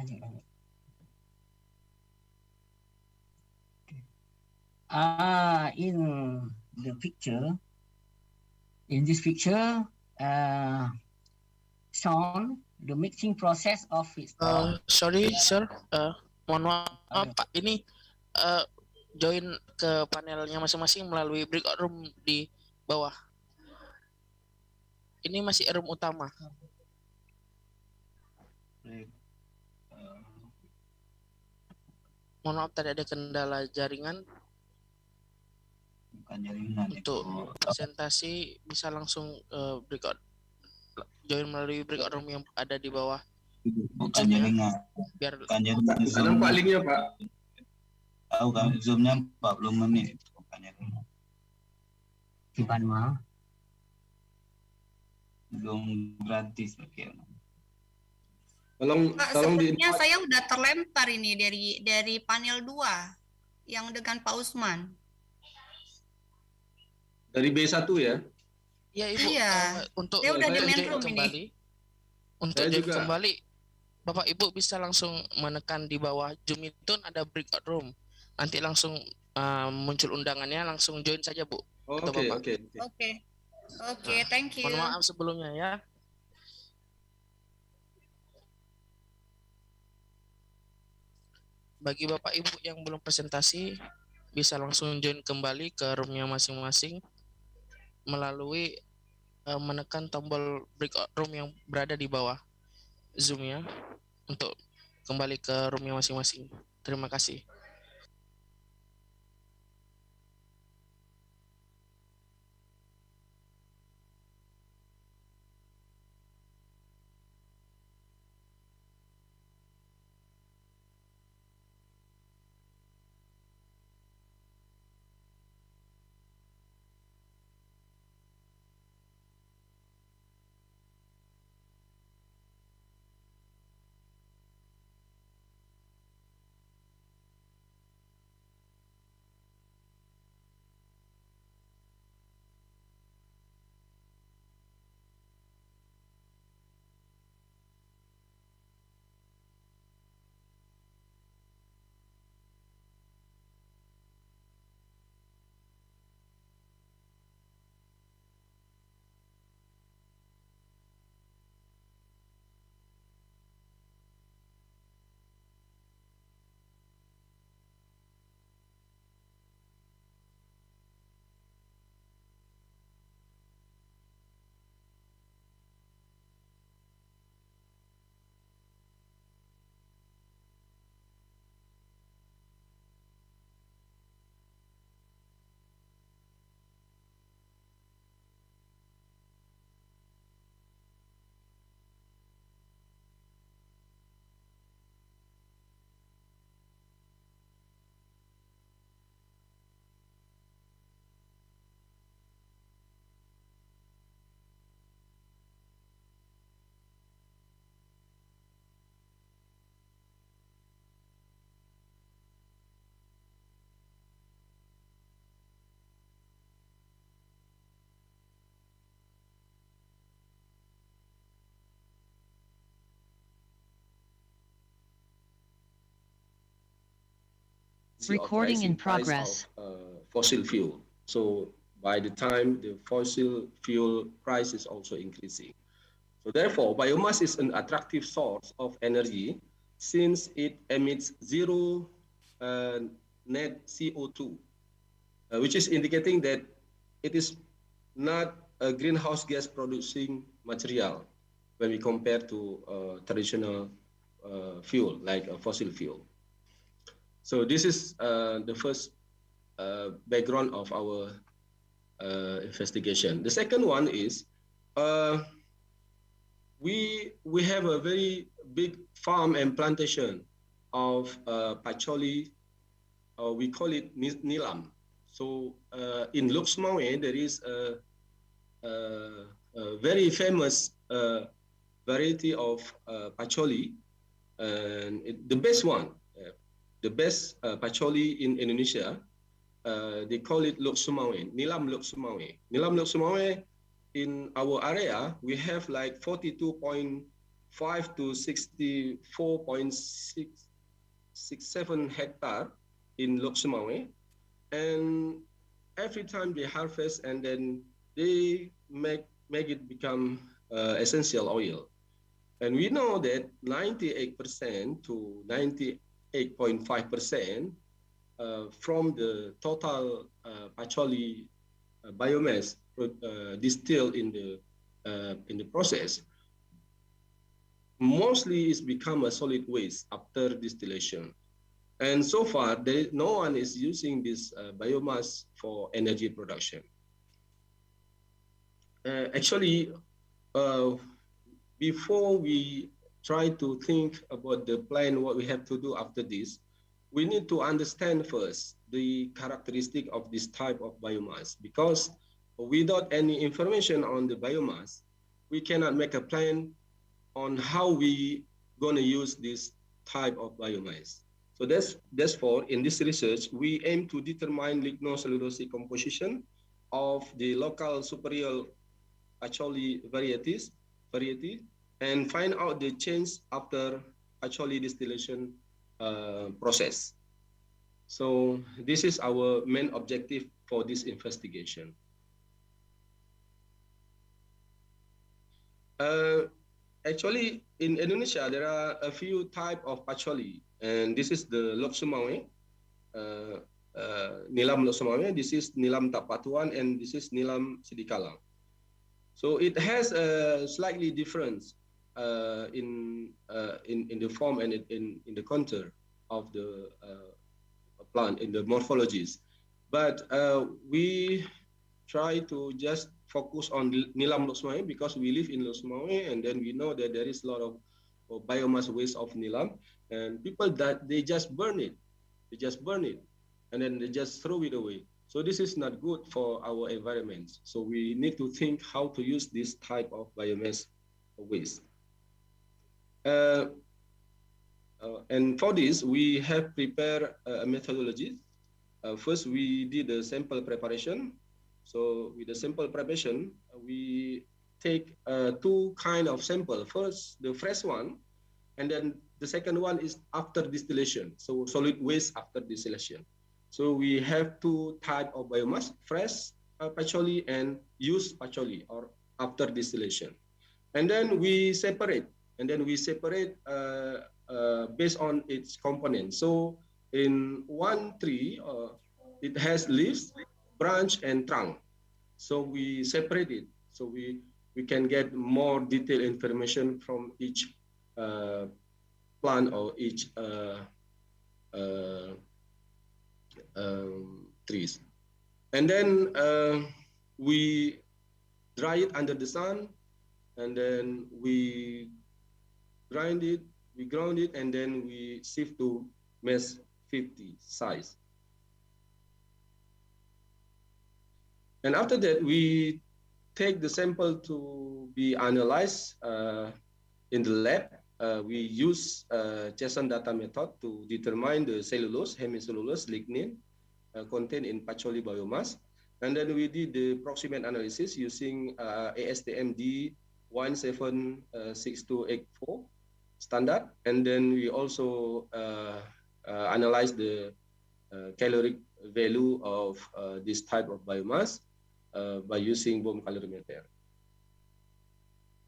In this picture, shown the mixing process of feedstock. Sorry, sir. Mohon maaf, Pak. Ini join ke panelnya masing-masing melalui breakout room di bawah. Ini masih room utama. Mohon maaf, tadi ada kendala jaringan. Untuk presentasi bisa langsung breakout. Join melalui breakout room yang ada di bawah. Bukan jaringan. Biar Ada Pak linknya Pak. Tahu kan zoomnya 40 menit. Bukannya Gimana? Zoom gratis pakai. Pak, sepertinya saya udah terlempar ini dari panel 2 yang dengan Pak Usman. Dari B1 ya? Iya, Ibu. Iya. Untuk saya udah di main join room kembali. ini. Untuk Saya join juga. kembali, Bapak Ibu bisa langsung menekan di bawah Zoom itu ada breakout room. Nanti langsung muncul undangannya, langsung join saja, Bu. Atau Bapak. Oke, thank you. Mohon maaf sebelumnya ya. Bagi Bapak Ibu yang belum presentasi, bisa langsung join kembali ke roomnya masing-masing melalui menekan tombol breakout room yang berada di bawah Zoom-nya untuk kembali ke roomnya masing-masing. Terima kasih. Recording in progress. Fossil fuel. So by the time the fossil fuel price is also increasing. So therefore, biomass is an attractive source of energy since it emits zero net CO2, which is indicating that it is not a greenhouse gas producing material when we compare to traditional fuel like a fossil fuel. So this is the first background of our investigation. The second one is we have a very big farm and plantation of patchouli. We call it nilam. So in Luxmawe there is a very famous variety of patchouli, and the best one. The best patchouli in Indonesia, they call it Luxmawe, Nilam Luxmawe. Nilam Luxmawe, in our area, we have like 42.5 5 to 64.667 hectare in Lok Sumawe, and every time they harvest and then they make it become essential oil. And we know that 98% to 98.5% from the total Pacholi biomass distilled in the process mostly is become a solid waste after distillation. And so far, no one is using this biomass for energy production. Actually, before we try to think about the plan, what we have to do after this, we need to understand first the characteristic of this type of biomass, because without any information on the biomass, we cannot make a plan on how we going to use this type of biomass. So therefore, in this research, we aim to determine lignocellulosic composition of the local superior Pacholi variety, and find out the change after Pacholi distillation process. So this is our main objective for this investigation. Actually, in Indonesia, there are a few types of Pacholi, and this is the Lok Sumawe, Nilam Lok Sumawe, this is Nilam Tapatuan, and this is Nilam Sidikalang. So it has a slightly difference in the form and in the contour of the plant, in the morphologies. But we try to just focus on Nilam Lok Sumawe because we live in Lok Sumawe, and then we know that there is a lot of biomass waste of Nilam, and people that they just burn it, and then they just throw it away. So this is not good for our environment. So we need to think how to use this type of biomass waste. And for this, we have prepared a methodology. First, we did a sample preparation. So with the sample preparation, we take two kind of sample. First, the fresh one, and then the second one is after distillation. So solid waste after distillation. So we have two types of biomass, fresh Pacholi and used Pacholi, or after distillation. And then we separate, based on its components. So in one tree, it has leaves, branch, and trunk. So we separate it. So we can get more detailed information from each plant or each trees. And then we dry it under the sun, and then we ground it, and then we sift to mass 50 size. And after that, we take the sample to be analyzed in the lab. We use JSON data method to determine the cellulose, hemicellulose, lignin contained in Pacholi biomass. And then we did the proximate analysis using ASTM D176284 standard. And then we also analyzed the caloric value of this type of biomass by using bomb calorimeter.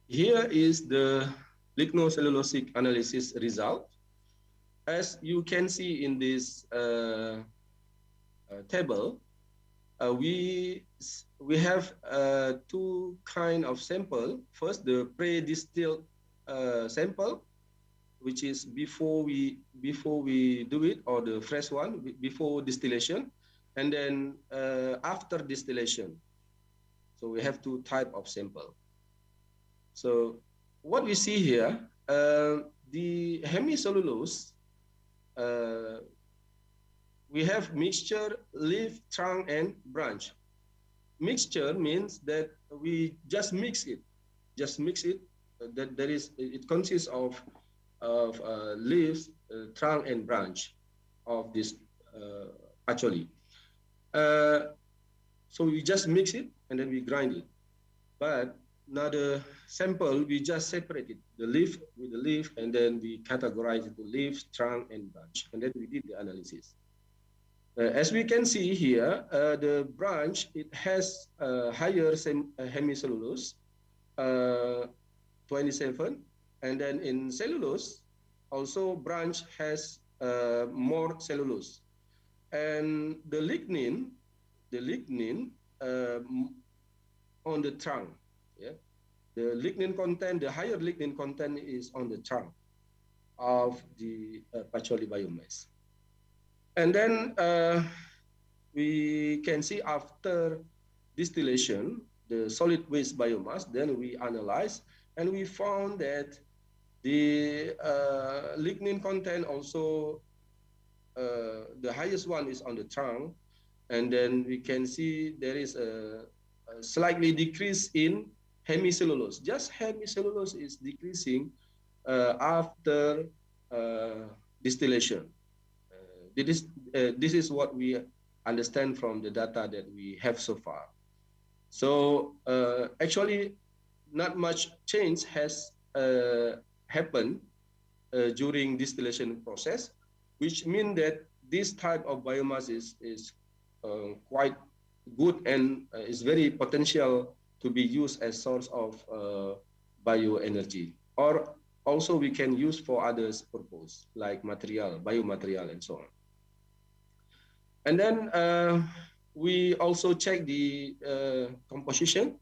Here is the lignocellulosic analysis result. As you can see in this table, we have two kind of sample. First, the pre-distilled sample, which is before we do it, or the fresh one before distillation, and then after distillation. So we have two type of sample. So what we see here, the hemicellulose, we have mixture, leaf, trunk, and branch. Mixture means that we just mix it. That there is, it consists of leaves, trunk, and branch of this Pacholi. So we just mix it and then we grind it. But another sample, we just separated the leaf with the leaf, and then we categorized the leaf, trunk, and branch, and then we did the analysis. As we can see here, the branch, it has higher hemicellulose, 27, and then in cellulose, also branch has more cellulose. And the lignin on the trunk, yeah, the lignin content, the higher lignin content is on the trunk of the Pacholi biomass. And then we can see after distillation, the solid waste biomass, then we analyze, and we found that the lignin content also, the highest one is on the trunk, and then we can see there is a slightly decrease in hemicellulose. Just hemicellulose is decreasing after distillation. This is what we understand from the data that we have so far. So actually, not much change has happened during distillation process, which means that this type of biomass is quite good and is very potential to be used as source of bioenergy. Or also we can use for others purpose, like material, biomaterial, and so on. And then we also check the composition,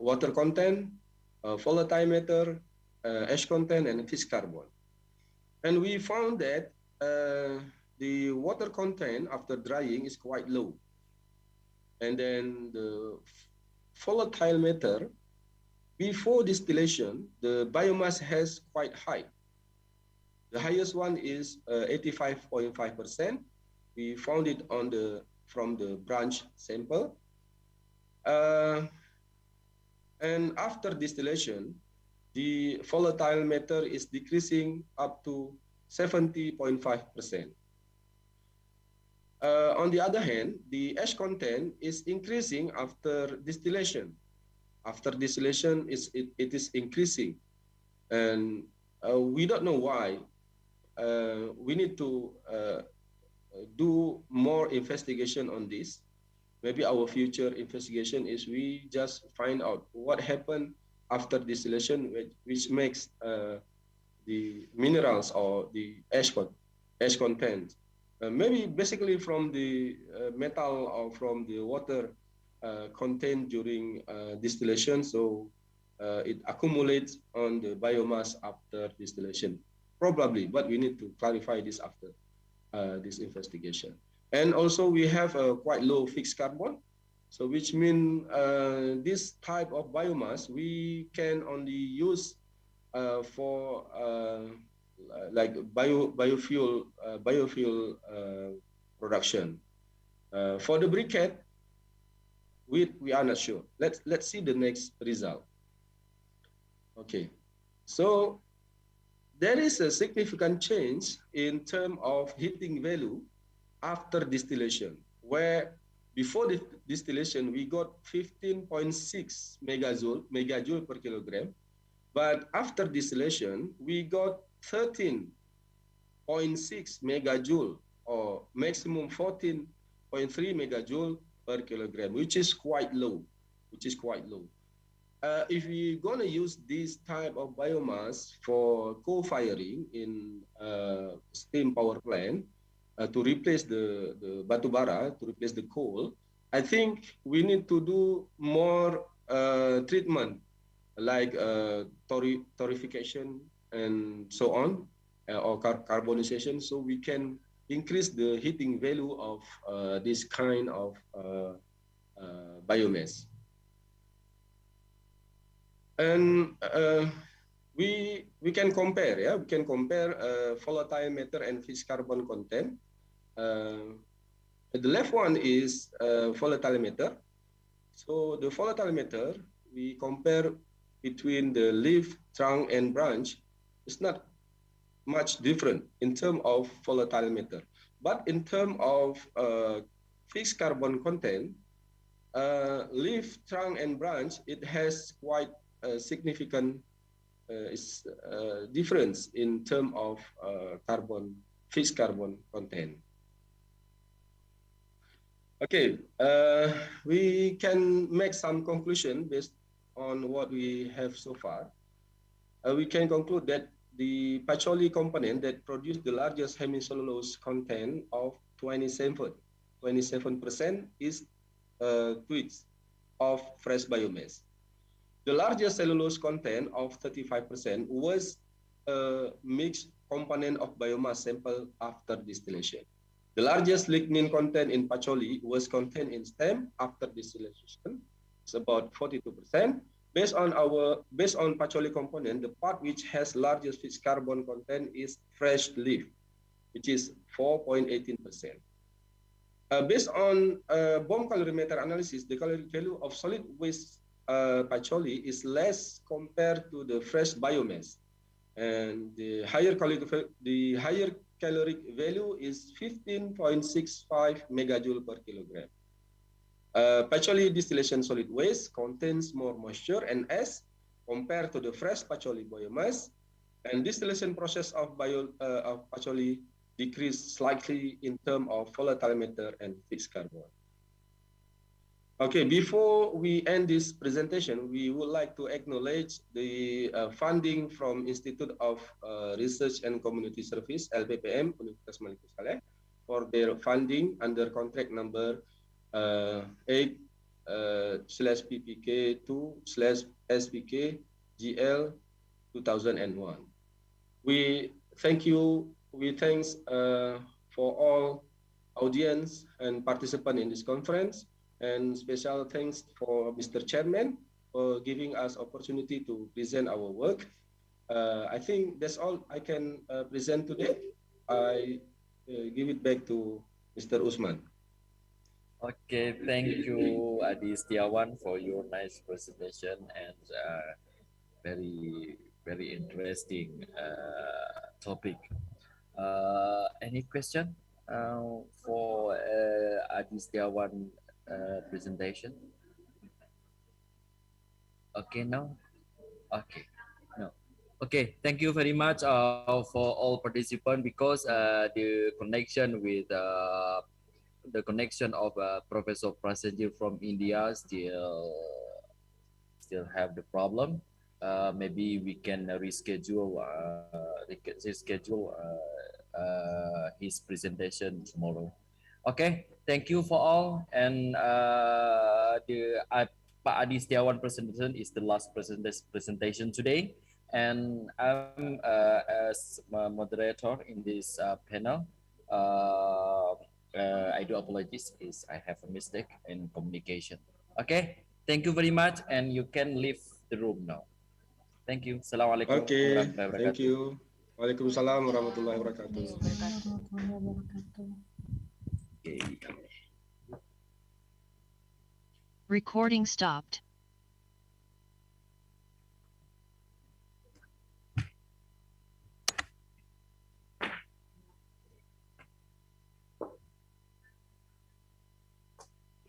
water content, volatile matter, ash content, and fixed carbon. And we found that the water content after drying is quite low. And then the volatile matter, before distillation, the biomass has quite high. The highest one is 85.5%. We found it from the branch sample. And after distillation, the volatile matter is decreasing up to 70.5%. On the other hand, the ash content is increasing after distillation. After distillation, it is increasing. And we don't know why. We need to do more investigation on this. Maybe our future investigation is we just find out what happened after distillation, which makes the minerals or the ash content. Maybe basically from the metal or from the water contained during distillation, so it accumulates on the biomass after distillation. Probably, but we need to clarify this after this investigation. And also we have a quite low fixed carbon, so which means this type of biomass we can only use for like biofuel production. For the briquette, we are not sure. Let's see the next result. Okay, so there is a significant change in terms of heating value after distillation, where before the distillation we got 15.6 megajoule per kilogram, but after distillation we got 13.6 megajoule, or maximum 14.3 megajoule per kilogram, which is quite low. If we're going to use this type of biomass for co-firing in steam power plant to replace the batubara, to replace the coal, I think we need to do more treatment, like torrefication and so on, or carbonization, so we can increase the heating value of this kind of biomass. And we can compare, yeah, we can compare volatile matter and fixed carbon content. The left one is volatile matter. So the volatile matter, we compare between the leaf, trunk, and branch. It's not much different in terms of volatile matter, but in terms of fixed carbon content, leaf, trunk, and branch, it has quite a significant difference in terms of fixed carbon content. Okay, we can make some conclusion based on what we have so far. We can conclude that the patchouli component that produce the largest hemicellulose content of 27% is twigs of fresh biomass. The largest cellulose content of 35% was a mixed component of biomass sample after distillation. The largest lignin content in patchouli was contained in stem after distillation. It's about 42%. Based on patchouli component, the part which has largest fixed carbon content is fresh leaf, which is 4.18%. Based on bomb calorimeter analysis, the caloric value of solid waste patchouli is less compared to the fresh biomass, and the higher caloric value is 15.65 megajoule per kilogram. Patchouli distillation solid waste contains more moisture and ash compared to the fresh patchouli biomass, and distillation process of patchouli decreased slightly in terms of volatile matter and fixed carbon. Okay, before we end this presentation, we would like to acknowledge the funding from Institute of Research and Community Service, LPPM, Universitas Maluku Saleh, for their funding under contract number 8/PPK2/SPK GL 2001. We thanks for all audience and participants in this conference, and special thanks for Mr. Chairman for giving us opportunity to present our work. I think that's all I can present today. I give it back to Mr. Usman. Okay, thank you, Adi Setiawan, for your nice presentation and very interesting topic. Any question for Adi Setiawan presentation? Okay, no? Okay, no. Okay, thank you very much for all participants, because the connection with the connection of Professor Prasenjit from India still have the problem. Maybe we can reschedule his presentation tomorrow. Okay, thank you for all. And Pak Adi Setiawan presentation is the last presentation today, and I'm as moderator in this panel. I do apologize if I have a mistake in communication. Okay, thank you very much, and you can leave the room now. Thank you. Assalamualaikum. Okay, thank you. Waalaikumsalam warahmatullahi wabarakatuh. Recording stopped.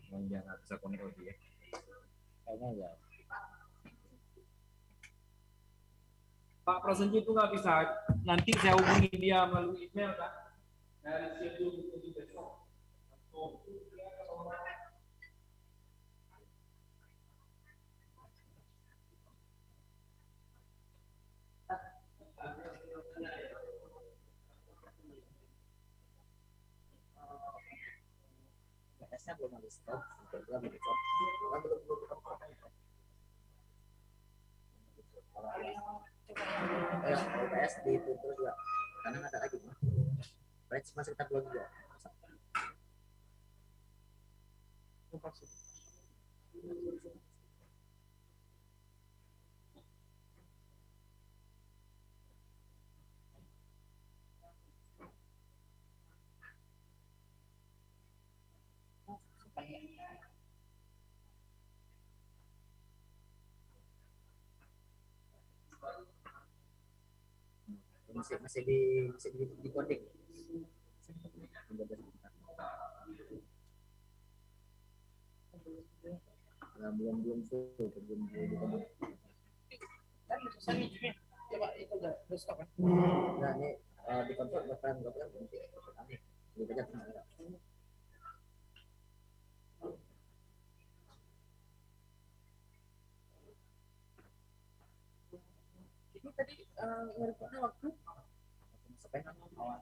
Yang nggak bisa connect lagi ya. Kayaknya ya. Pak Prasenjit itu nggak bisa. Nanti saya hubungi dia melalui email kan. Dari schedule untuk besok. Saya belum ada stop, belum ada stop. UPS ditutup juga, karena ada lagi. Baik, masih kita belum juga. Masih di coding. belum full, belum kan susahnya juga. Coba itu udah stop kan. Nah ini di kontrol bahkan nggak pernah berhenti. Ini banyak kamera. Ini tadi ngerekodnya waktu sampai awal.